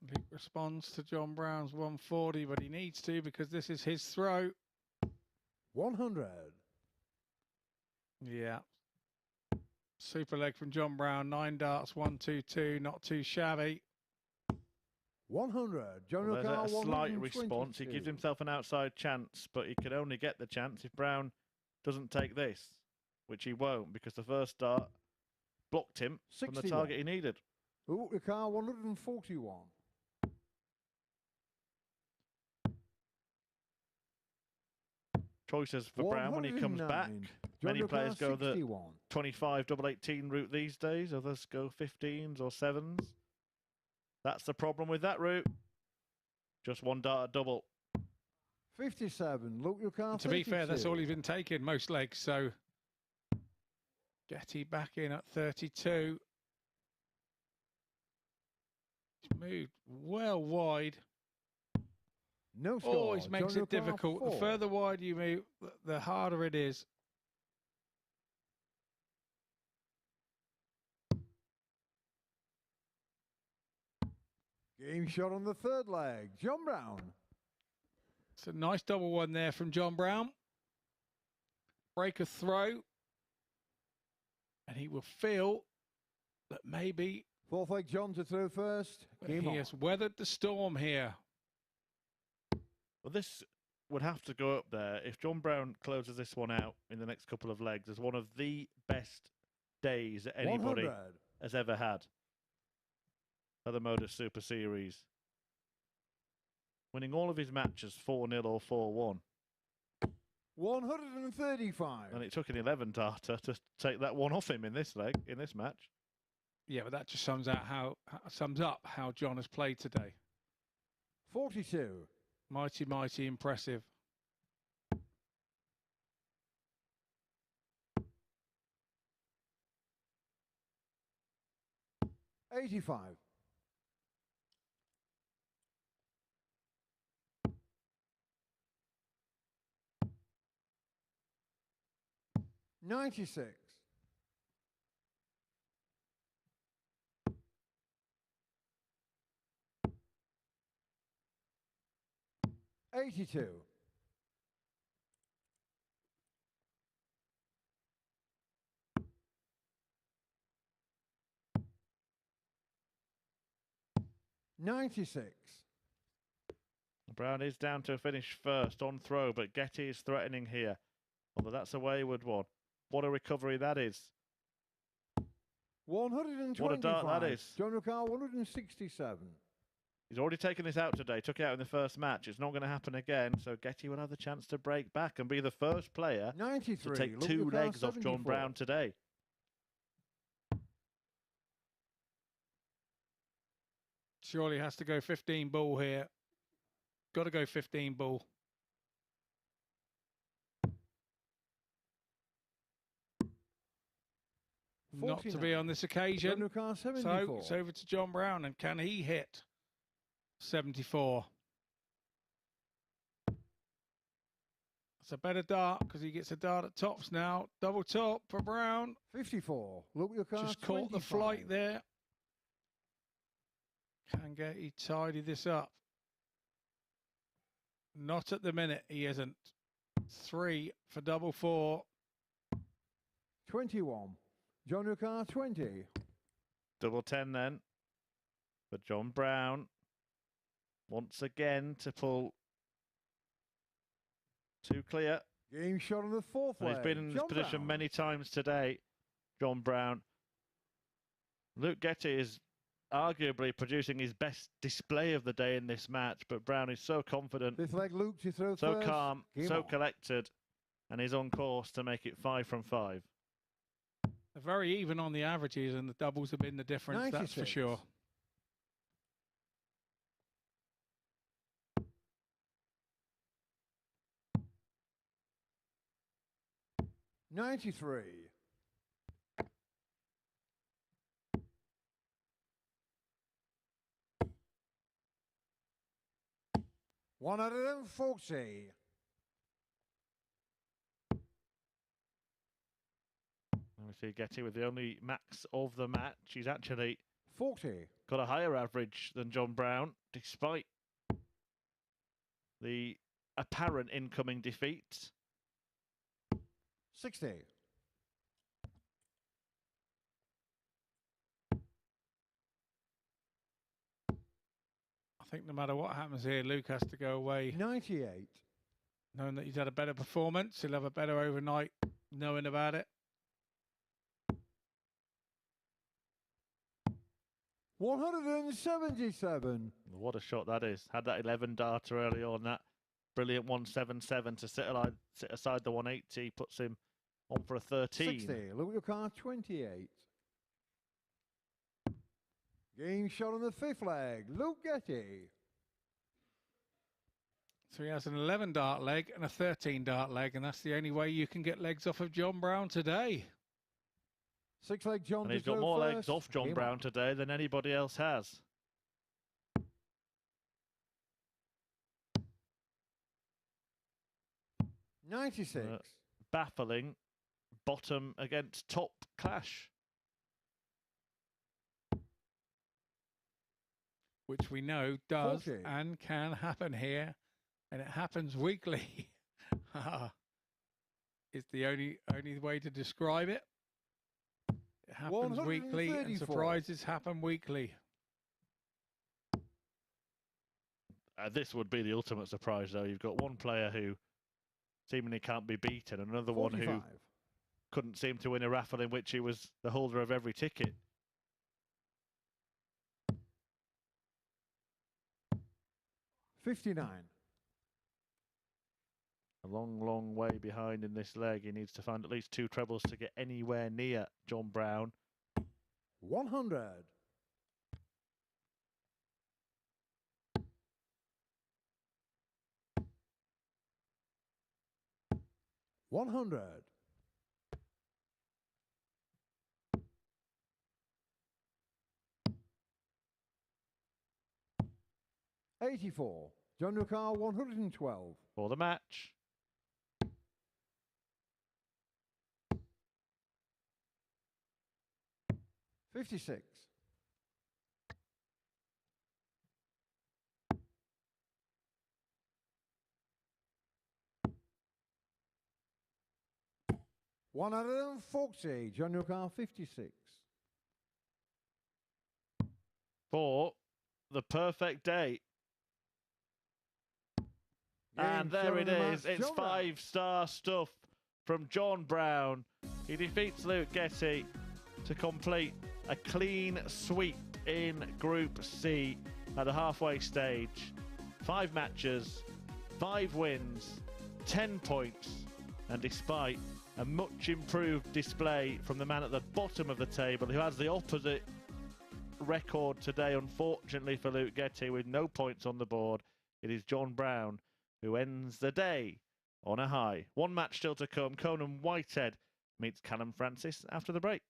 Luke responds to John Brown's 140, but he needs to because this is his throw. 100. Yeah. Super leg from John Brown. 9 darts, 122. Not too shabby. 100. John Well, there's O'Carr, a slight 122. response. He gives himself an outside chance, but he can only get the chance if Brown doesn't take this, which he won't because the first dart blocked him from the 61. target he needed. Luke O'Carr, 141. Choices for Brown when he comes back. 109. Many John players O'Carr, go the 61. 25 double 18 route these days. Others go 15s or 7s. That's the problem with that route. Just one dart at double. 57. Luke O'Carr, To be fair, that's 32. all he's been taking, most legs. So Getty back in at 32. He's moved well wide. No score. Always makes John it O'Carr, difficult. 4. The further wide you move, the harder it is. Game shot on the third leg. John Brown. It's a nice double one there from John Brown. Break a throw. And he will feel that maybe Fourth leg, John to throw first. Game he on. has weathered the storm here. Well, this would have to go up there. If John Brown closes this one out in the next couple of legs as one of the best days that anybody 100. has ever had at the MODUS Super Series. Winning all of his matches 4-0 or 4-1. 135. And it took an 11 darter to take that one off him in this leg, in this match. Yeah, but that just sums up how John has played today. 42. Mighty, mighty impressive. $85. 96. 82. 96. Brown is down to finish first on throw, but Getty is threatening here. Although that's a wayward one. What a recovery that is. 125. What a dart that is. John O'Carr, 167. He's already taken this out today, took it out in the first match. It's not going to happen again, so Getty will have the chance to break back and be the first player 93. to take Luke 2 O'Carr, legs off John 74. Brown today. Surely has to go 15 ball here. Got to go 15 ball. Not to be on this occasion. John O'Carr, So 74. it's over to John Brown, and can he hit 74? It's a better dart because he gets a dart at tops now. Double top for Brown. 54. Luke O'Carr, Just caught the 25. flight there. Can Getty tidy this up? Not at the minute, he isn't. 3 for double 4. 21. John O'Carr, 20. Double 10 then. But John Brown once again to pull 2 clear. Game shot on the fourth And leg. he's been in this John position Brown. many times today, John Brown. Luke Getty is arguably producing his best display of the day in this match, but Brown is so confident, Fifth leg, Luke to throw so first. calm, Game so on. collected, and is on course to make it 5 from 5. They're very even on the averages, and the doubles have been the difference, that's for 96. sure. $93. 140. We see Getty with the only max of the match. He's actually 40. got a higher average than John Brown, despite the apparent incoming defeat. 60. I think no matter what happens here, Luke has to go away 98. knowing that he's had a better performance. He'll have a better overnight knowing about it. 177. What a shot that is. Had that 11 darter early on, that brilliant 177 to sit aside the 180, puts him on for a 13. 60. Look at your card, 28. Game shot on the fifth leg, Luke Getty. So he has an 11 dart leg and a 13 dart leg, and that's the only way you can get legs off of John Brown today. 6 leg John. And he's got more legs off John Brown today than anybody else has. $96. Baffling bottom against top clash. Which we know does 40. and can happen here, and it happens weekly. It's the only way to describe it. It happens weekly, and 134. surprises happen weekly. This would be the ultimate surprise, though. You've got one player who seemingly can't be beaten, and another 45. one who couldn't seem to win a raffle in which he was the holder of every ticket. $59. A long, long way behind in this leg. He needs to find at least 2 trebles to get anywhere near John Brown. 100. 100. 84. John Nukar, 112. For the match. $56. 140. John Nukar, 56. For the perfect day. And there it is. It's 5-star stuff from John Brown. He defeats Luke Getty to complete a clean sweep in Group C at the halfway stage. 5 matches, 5 wins, 10 points, and despite a much improved display from the man at the bottom of the table, who has the opposite record today, unfortunately for Luke Getty, with no points on the board, it is John Brown who ends the day on a high. One match still to come. Conan Whitehead meets Callum Francis after the break.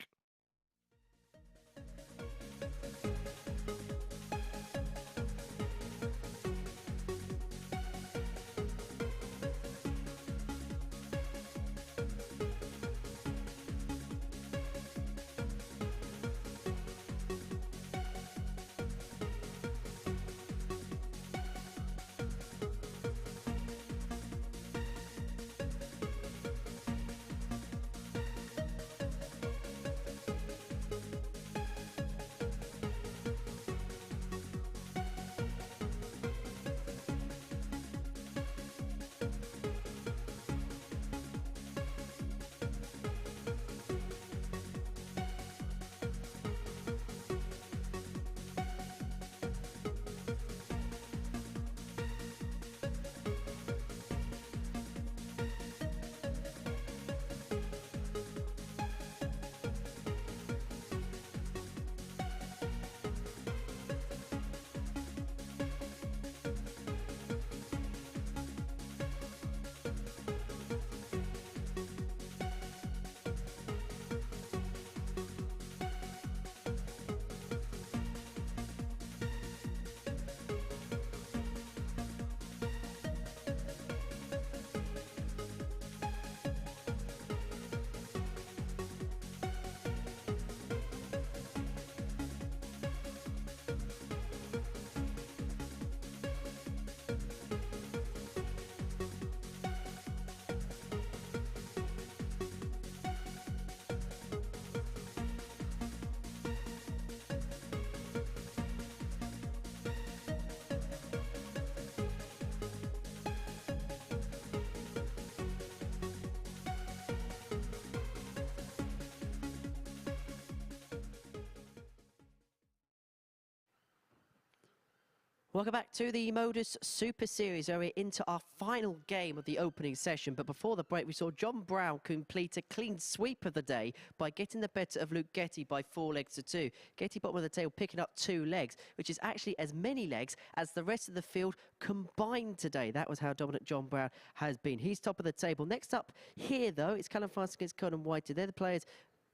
Welcome back to the MODUS Super Series, where we're into our final game of the opening session. But before the break, we saw John Brown complete a clean sweep of the day by getting the better of Luke Getty by 4 legs to 2. Getty bottom of the table picking up 2 legs, which is actually as many legs as the rest of the field combined today. That was how dominant John Brown has been. He's top of the table. Next up here, though, it's Callum Francis against Conan Whitehead. They're the players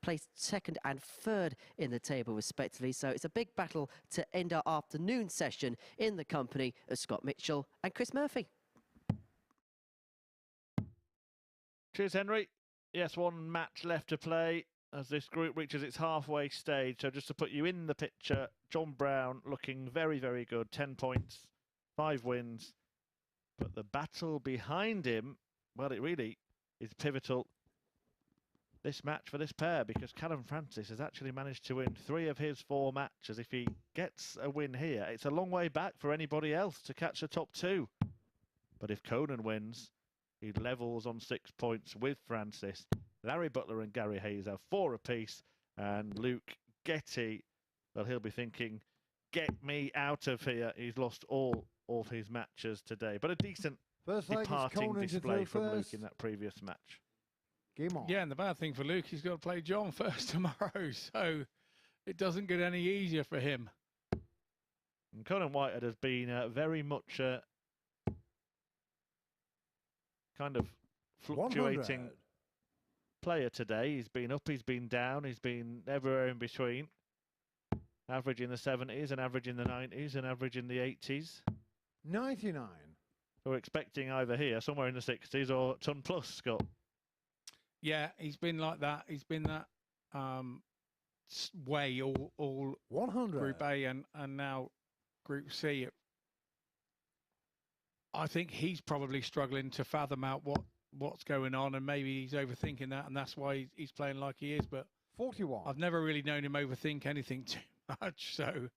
placed second and third in the table respectively, so it's a big battle to end our afternoon session in the company of Scott Mitchell and Chris Murphy. Cheers, Henry. Yes, one match left to play as this group reaches its halfway stage. So just to put you in the picture, John Brown looking very, very good. 10 points, 5 wins. But the battle behind him, well, it really is pivotal. This match for this pair, because Callum Francis has actually managed to win 3 of his 4 matches. If he gets a win here, it's a long way back for anybody else to catch the top 2. But if Conan wins, he levels on 6 points with Francis. Larry Butler and Gary Hayes have 4 apiece, and Luke Getty, well, he'll be thinking, get me out of here. He's lost all of his matches today, but a decent departing display from Luke in that previous match. Game on. Yeah, and the bad thing for Luke, he's got to play John first tomorrow, so it doesn't get any easier for him. And Conan Whitehead has been very much kind of fluctuating 100. player today. He's been up, he's been down, he's been everywhere in between. Average in the 70s, and average in the 90s, and average in the 80s. 99. We're expecting either here, somewhere in the 60s, or ton plus, Scott. Yeah, he's been like that. He's been that way all 100. Group A and now Group C. I think he's probably struggling to fathom out what's going on, and maybe he's overthinking that, and that's why he's playing like he is. But 41. I've never really known him overthink anything too much, so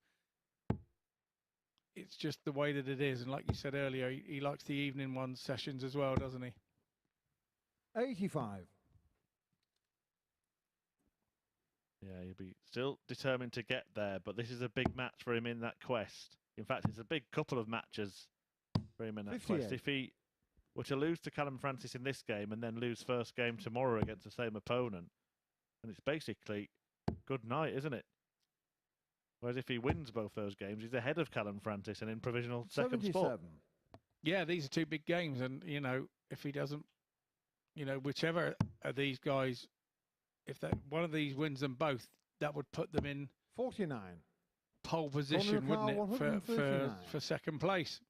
it's just the way that it is. And like you said earlier, he likes the evening one sessions as well, doesn't he? 85. Yeah, he'll be still determined to get there, but this is a big match for him in that quest. In fact, it's a big couple of matches for him in that 58. quest. If he were to lose to Callum Francis in this game and then lose first game tomorrow against the same opponent, then it's basically good night, isn't it? Whereas if he wins both those games, he's ahead of Callum Francis and in provisional second 77. spot. Yeah, these are 2 big games, and if he doesn't, whichever of these guys, if one of these wins them both, that would put them in 49. pole position, wouldn't it, for second place?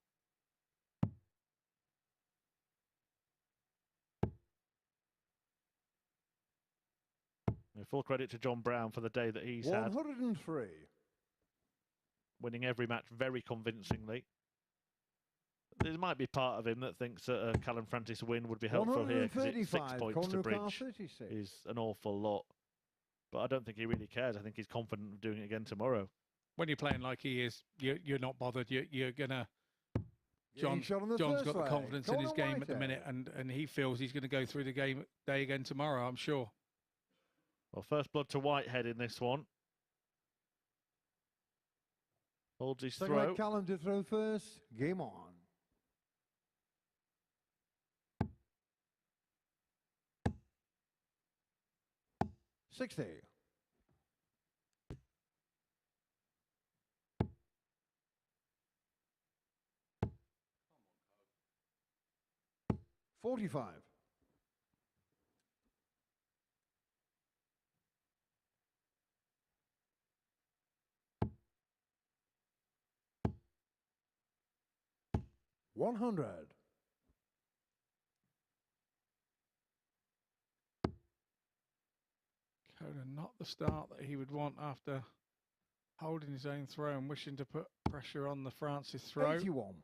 Full credit to John Brown for the day that he's 103. had, winning every match very convincingly. There might be part of him that thinks that a Callum Francis win would be helpful here, because 6 points to bridge is an awful lot. But I don't think he really cares. I think he's confident of doing it again tomorrow. When you're playing like he is, you're not bothered. You're gonna. John's got the confidence in his game at the minute, and he feels he's going to go through the day again tomorrow, I'm sure. Well, first blood to Whitehead in this one. Holds his throw. Callum to throw first. Game on. $60. $45. $100. Conan, not the start that he would want after holding his own throw and wishing to put pressure on the Francis throw. 81.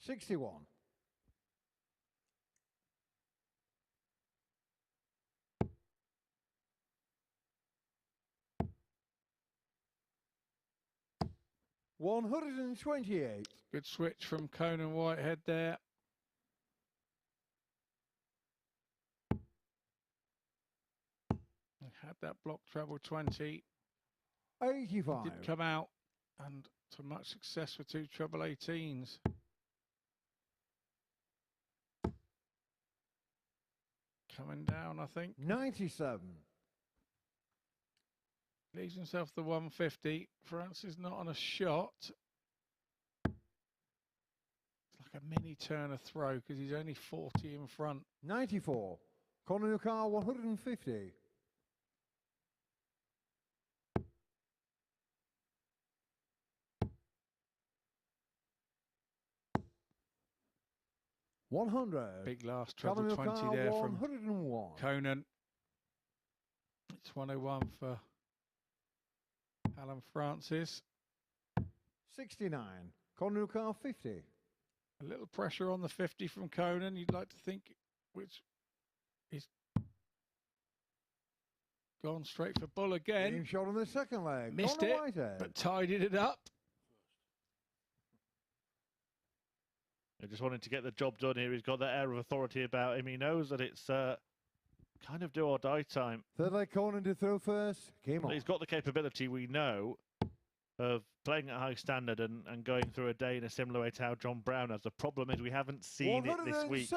$61. $128. Good switch from Conan Whitehead there. had that block treble 20. 85. Didn't come out, and to much success with 2 treble 18s. Coming down, I think. 97. Leaves himself the 150. Francis not on a shot. It's like a mini Turner throw because he's only 40 in front. 94. Conan Whitehead 150. $100. Big last treble 20 there from 101. Conan. It's 101 for Callum Francis. 69. Conan Whitehead 50. A little pressure on the 50 from Conan. You'd like to think, which is gone straight for Bull again. Game shot on the second leg. Missed Conan it, Whitehead. but tidied it up. I just wanted to get the job done here. He's got that air of authority about him. He knows that it's kind of do or die time. Third leg Conan to throw first. Game on. He's got the capability, we know, of playing at a high standard and going through a day in a similar way to how John Brown has. The problem is we haven't seen it this week,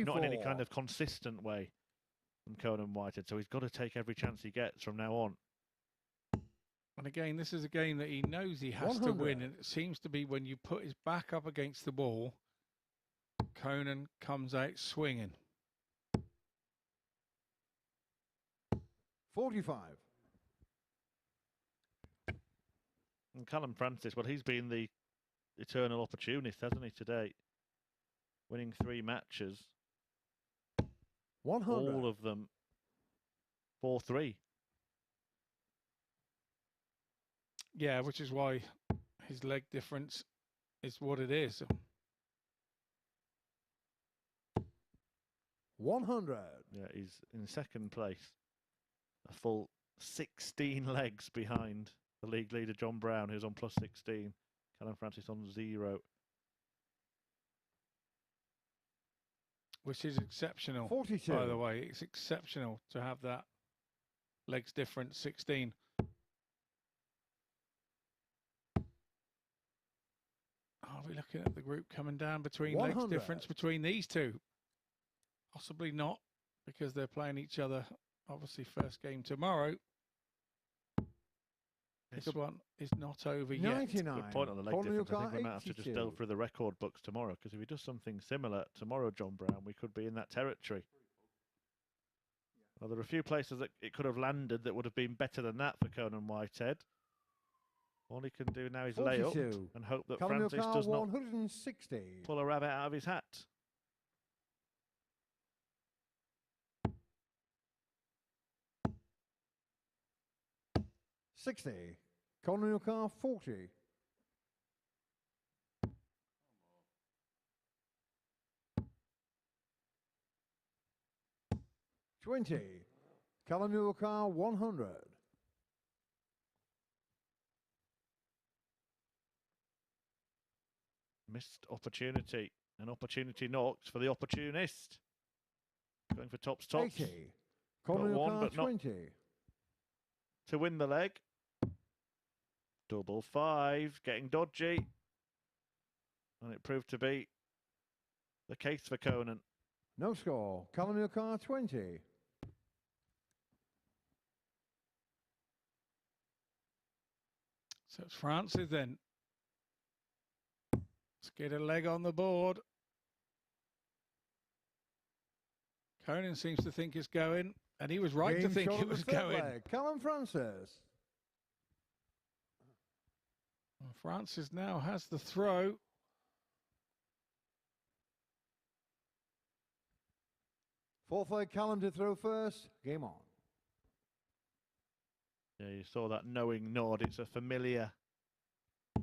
not in any kind of consistent way from Conan Whitehead. So he's got to take every chance he gets from now on. And again, this is a game that he knows he has to win. And it seems to be when you put his back up against the wall, Conan comes out swinging. 45. And Callum Francis, well, he's been the eternal opportunist, hasn't he, today? Winning 3 matches. 100. All of them 4-3. Yeah, which is why his leg difference is what it is. 100. Yeah, he's in second place. A full 16 legs behind the league leader, John Brown, who's on plus 16. Callum Francis on 0. Which is exceptional. 42. By the way, it's exceptional to have that legs difference, 16. Are we looking at the group coming down between 100. legs difference between these two? Possibly not, because they're playing each other, obviously, first game tomorrow. This one is not over yet. 99. Good point on the leg difference. I think we might have to just delve through the record books tomorrow, because if he does something similar tomorrow, John Brown, we could be in that territory. Well, there are a few places that it could have landed that would have been better than that for Conan Whitehead. All he can do now is lay up and hope that Francis does not 160. pull a rabbit out of his hat. Conan Whitehead 40. $20. Callum Whitehead 100. Missed opportunity. An opportunity knocked for the opportunist. Going for tops. 80. Conan one, Whitehead but not 20. to win the leg. Double 5, getting dodgy. And it proved to be the case for Conan. No score. Callum Whitehead 20. So it's Francis then. Let's get a leg on the board. Conan seems to think it's going, and he was right to Game think shot it on the was third going. leg. Callum Francis. Well, Francis now has the throw. Fourth leg Callum to throw first. Game on. Yeah, you saw that knowing nod. It's a familiar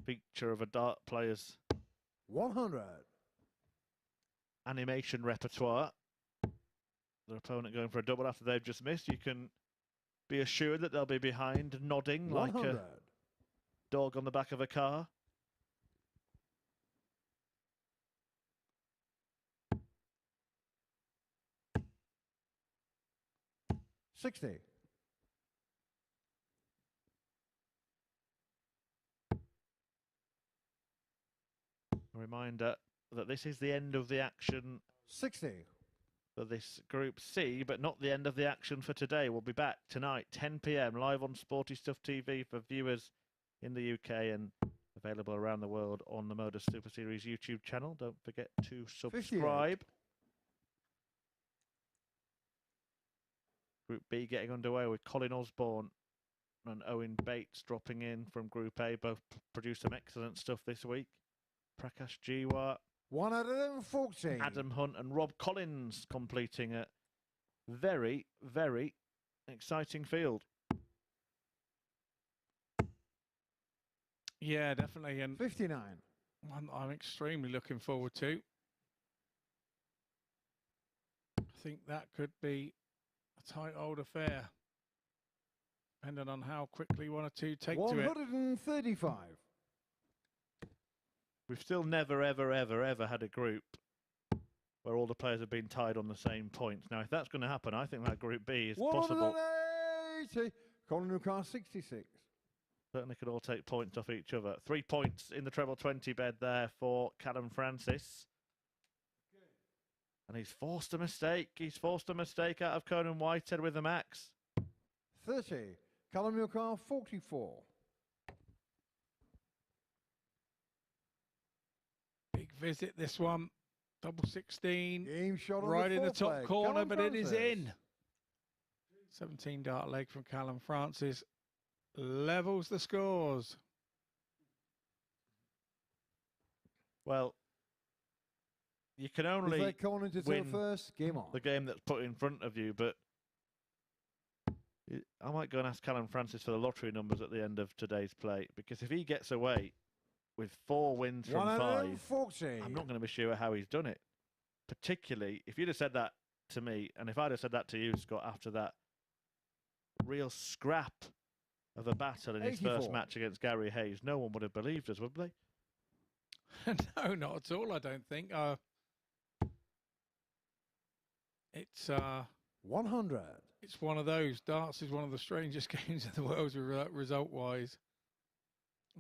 feature of a dart player's 100. animation repertoire. Their opponent going for a double after they've just missed. You can be assured that they'll be behind, nodding 100. like a dog on the back of a car. $60. Reminder that this is the end of the action 60. for this Group C, but not the end of the action for today. We'll be back tonight, 10 p.m, live on Sporty Stuff TV for viewers in the UK and available around the world on the MODUS Super Series YouTube channel. Don't forget to subscribe. 58. Group B getting underway with Colin Osborne and Owen Bates dropping in from Group A. Both produced some excellent stuff this week. Prakash Jiwa, 140. Adam Hunt and Rob Collins completing a very, very exciting field. Yeah, definitely. And 59. I'm extremely looking forward to. I think that could be a tight old affair, depending on how quickly one or two take to it. 135. We've still never, ever, ever, ever had a group where all the players have been tied on the same points. Now, if that's going to happen, I think that Group B is possible. 180. Colin Newcastle 66. Certainly could all take points off each other. 3 points in the treble 20 bed there for Callum Francis. And he's forced a mistake. He's forced a mistake out of Conan Whitehead with the max. 30. Callum Newcastle 44. Big visit, this one. Double 16. Game shot on Right the in the fourth top leg. corner, Callum but it is Francis. in. 17 dart leg from Callum Francis. Levels the scores. Well, you can If only they Conan to win first, game on. the game that's put in front of you, but I might go and ask Callum Francis for the lottery numbers at the end of today's play, because if he gets away with 4 wins from 5, 140. I'm not going to be sure how he's done it. Particularly if you'd have said that to me, and if I'd have said that to you, Scott, after that real scrap of a battle in his 84. first match against Gary Hayes, no one would have believed us, would they? No, not at all, I don't think. It's 100. it's one of those. Darts is one of the strangest games in the world result-wise.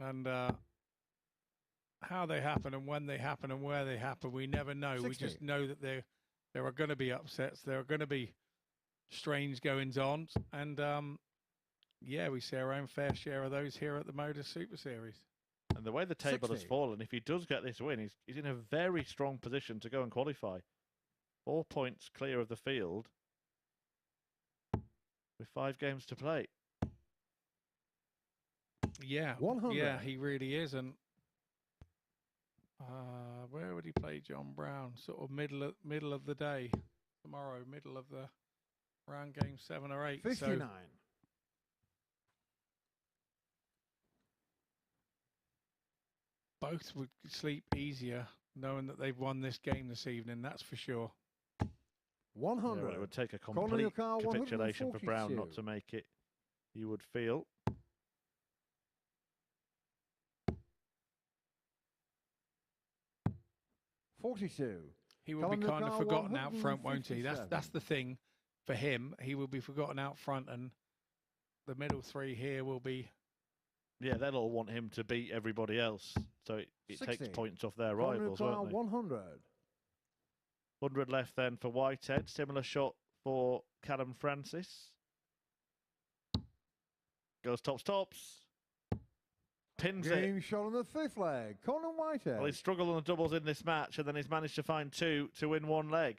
And how they happen and when they happen and where they happen, we never know. 60. We just know that there are going to be upsets. There are going to be strange goings-on. And, yeah, we see our own fair share of those here at the MODUS Super Series. And the way the table 60. has fallen, if he does get this win, he's in a very strong position to go and qualify. 4 points clear of the field with 5 games to play. Yeah, 100. yeah, he really is. And where would he play John Brown? Sort of middle of the day tomorrow, middle of the round game 7 or 8. 59. So both would sleep easier knowing that they've won this game this evening. That's for sure. 100. Yeah, well, it would take a Colin complete Newcastle, capitulation for Brown not 142. to make it, you would feel. $42. He will Callum be kind of Newcastle, forgotten out front, won't he? 157. That's the thing for him. He will be forgotten out front, and the middle 3 here will be. Yeah, they'll all want him to beat everybody else, so it takes 60. points off their Colin rivals, Newcastle, won't they? 100. 100 left then for Whitehead. Similar shot for Callum Francis. Goes tops. Pins it. Game shot on the 5th leg. Conan Whitehead. Well, he's struggled on the doubles in this match, and then he's managed to find 2 to win 1 leg.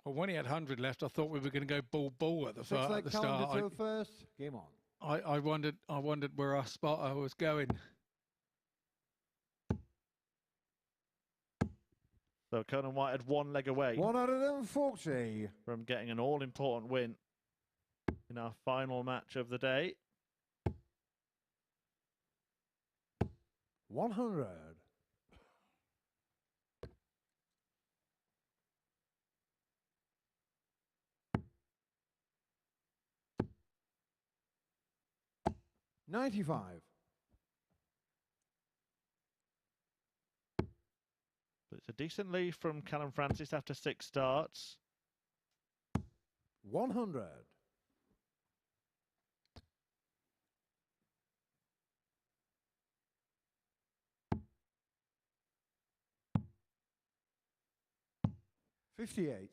Well, when he had 100 left, I thought we were going to go ball at the, 6th at leg. the Callum start. to first. Game on. I wondered where our spotter was going. So Conan Whitehead 1 leg away 140. from getting an all-important win in our final match of the day. 100. $95. But it's a decent lead from Callum Francis after 6 starts. 100. 58.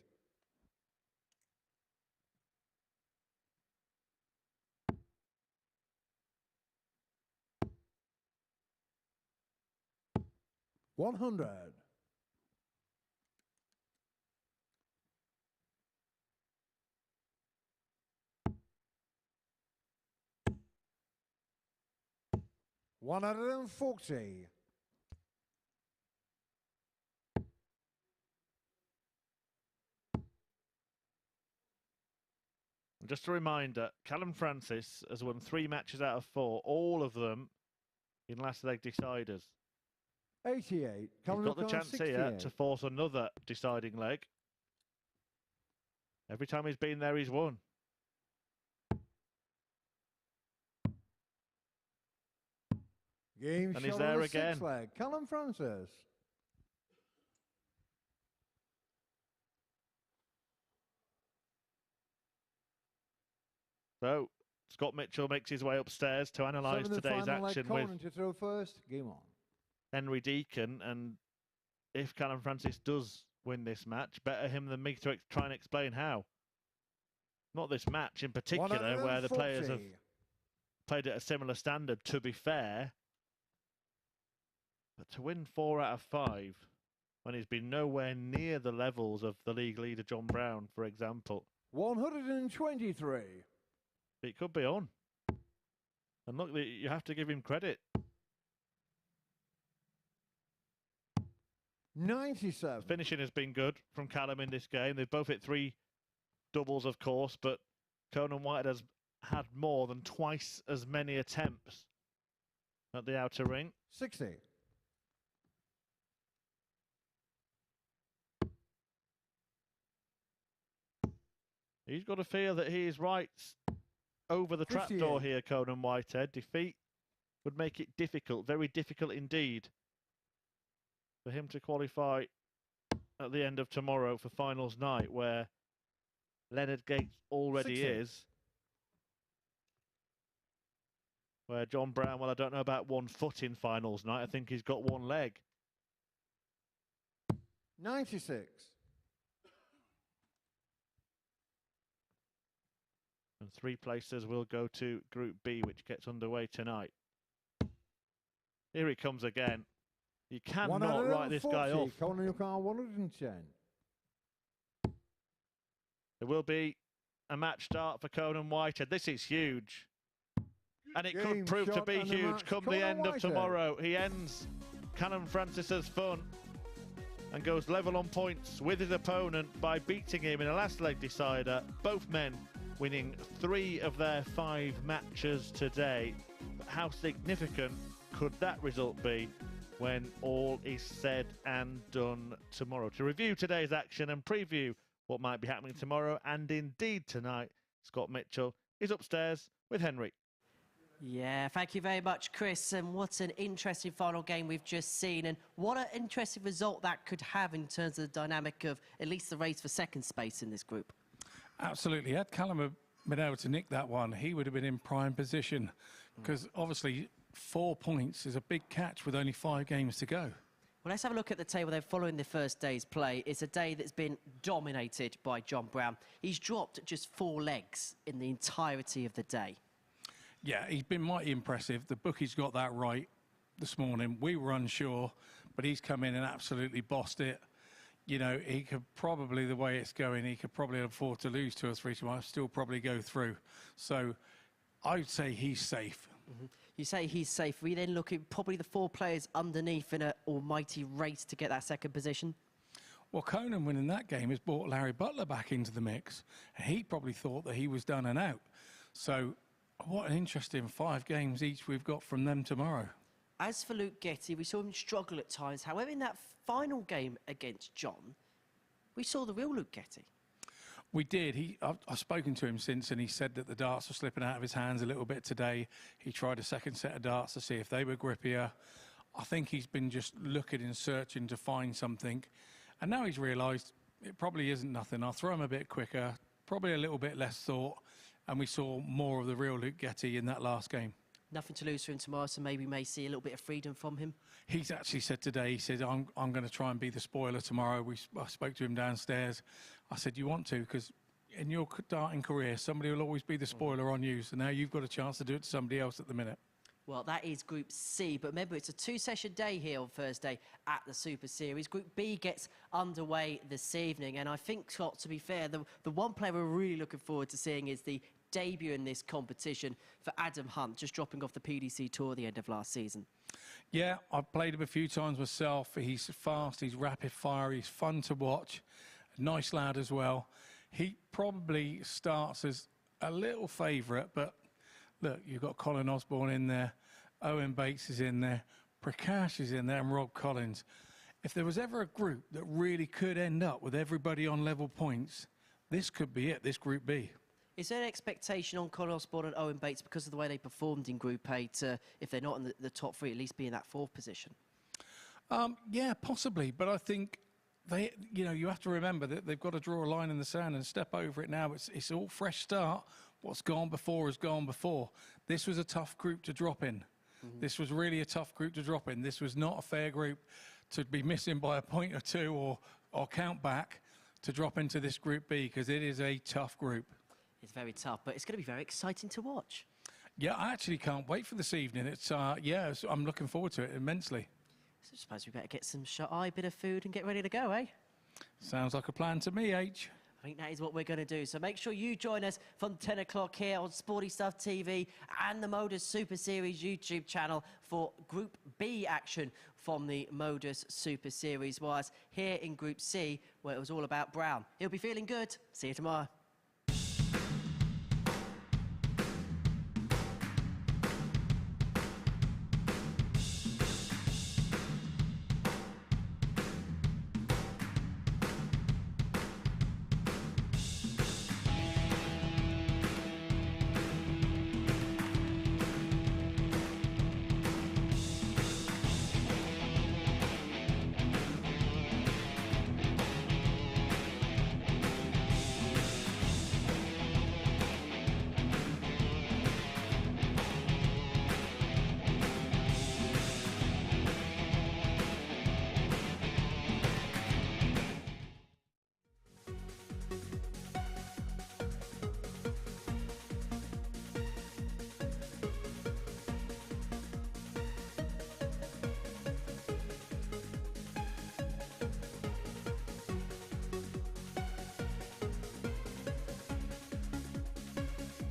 $100. $140. Just a reminder, Callum Francis has won 3 matches out of 4, all of them in last leg deciders. 88. He's got the chance 68. here to force another deciding leg. Every time he's been there, he's won. Game And he's shot there on the again. 6th leg. Callum Francis. So, Scott Mitchell makes his way upstairs to analyse 7th and today's final leg, action with Conan to throw first. Game on. Henry Deacon. And if Callum Francis does win this match, better him than me to try and explain how. Not this match in particular, where the players have played at a similar standard, to be fair. But to win 4 out of 5, when he's been nowhere near the levels of the league leader, John Brown, for example. 123. It could be on. And look, you have to give him credit. 97. Finishing has been good from Callum in this game. They've both hit 3 doubles, of course, but Conan Whitehead has had more than twice as many attempts at the outer ring. 60. He's got to feel that he is right over the trapdoor here, Conan Whitehead. Defeat would make it difficult, very difficult indeed, for him to qualify at the end of tomorrow for finals night, where Leonard Gates already 60. is. Where John Brown, well, I don't know about 1 foot in finals night. I think he's got 1 leg. 96. And 3 places will go to Group B, which gets underway tonight. Here he comes again. You cannot write this guy off. Conan, you can't 110. There will be a match start for Conan Whitehead. This is huge. And it could prove to be huge come the end of tomorrow. He ends Callum Francis's fun and goes level on points with his opponent by beating him in a last leg decider. Both men winning 3 of their 5 matches today. But how significant could that result be when all is said and done tomorrow? To review today's action and preview what might be happening tomorrow and indeed tonight, Scott Mitchell is upstairs with Henry. Yeah, thank you very much, Chris. And what an interesting final game we've just seen. And what an interesting result that could have in terms of the dynamic of at least the race for second space in this group. Absolutely. Had Callum been able to nick that one, he would have been in prime position. Because obviously 4 points is a big catch with only 5 games to go. Well, let's have a look at the table then following the first day's play. It's a day that's been dominated by John Brown. He's dropped just 4 legs in the entirety of the day. Yeah, he's been mighty impressive. The bookies got that right this morning. We were unsure, but he's come in and absolutely bossed it. You know, he could probably, the way it's going, he could probably afford to lose 2 or 3 tomorrow, still probably go through. So I would say he's safe. Mm-hmm. You say he's safe. We then look at probably the 4 players underneath in an almighty race to get that second position. Well, Conan winning that game has brought Larry Butler back into the mix. And he probably thought that he was done and out. So what an interesting 5 games each we've got from them tomorrow. As for Luke Getty, we saw him struggle at times. However, in that final game against John, we saw the real Luke Getty. We did. I've spoken to him since, and he said that the darts were slipping out of his hands a little bit today. He tried a second set of darts to see if they were grippier. I think he's been just looking and searching to find something. And now he's realised it probably isn't nothing. I'll throw him a bit quicker, probably a little bit less thought. And we saw more of the real Luke Getty in that last game. Nothing to lose for him tomorrow, so maybe we may see a little bit of freedom from him. He's actually said today, he said, I'm going to try and be the spoiler tomorrow. I spoke to him downstairs. I said, you want to, because in your starting career, somebody will always be the spoiler on you. So now you've got a chance to do it to somebody else at the minute. Well, that is Group C, but remember, it's a two-session day here on Thursday at the Super Series. Group B gets underway this evening, and I think, Scott, to be fair, the one player we're really looking forward to seeing is the debut in this competition for Adam Hunt, just dropping off the PDC Tour at the end of last season. Yeah, I've played him a few times myself. He's fast, he's rapid fire, he's fun to watch. A nice lad as well. He probably starts as a little favourite, but look, you've got Colin Osborne in there, Owen Bates is in there, Prakash is in there, and Rob Collins. If there was ever a group that really could end up with everybody on level points, this could be it, this Group B. Is there an expectation on Colin Osborne and Owen Bates because of the way they performed in Group A to, if they're not in the top three, at least be in that fourth position? Yeah, possibly, but I think you have to remember that they've got to draw a line in the sand and step over it now. It's all fresh start. What's gone before has gone before. This was a tough group to drop in. This was really a tough group to drop in. This was not a fair group to be missing by a point or two or count back to drop into this Group B, because it is a tough group. It's very tough, but it's going to be very exciting to watch. Yeah, I actually can't wait for this evening. I'm looking forward to it immensely. So I suppose we better get some shut-eye, bit of food and get ready to go, eh? Sounds like a plan to me, H. I think that is what we're going to do. So make sure you join us from 10 o'clock here on Sporty Stuff TV and the MODUS Super Series YouTube channel for Group B action from the MODUS Super Series. Whilst here in Group C, where it was all about Brown. He'll be feeling good. See you tomorrow.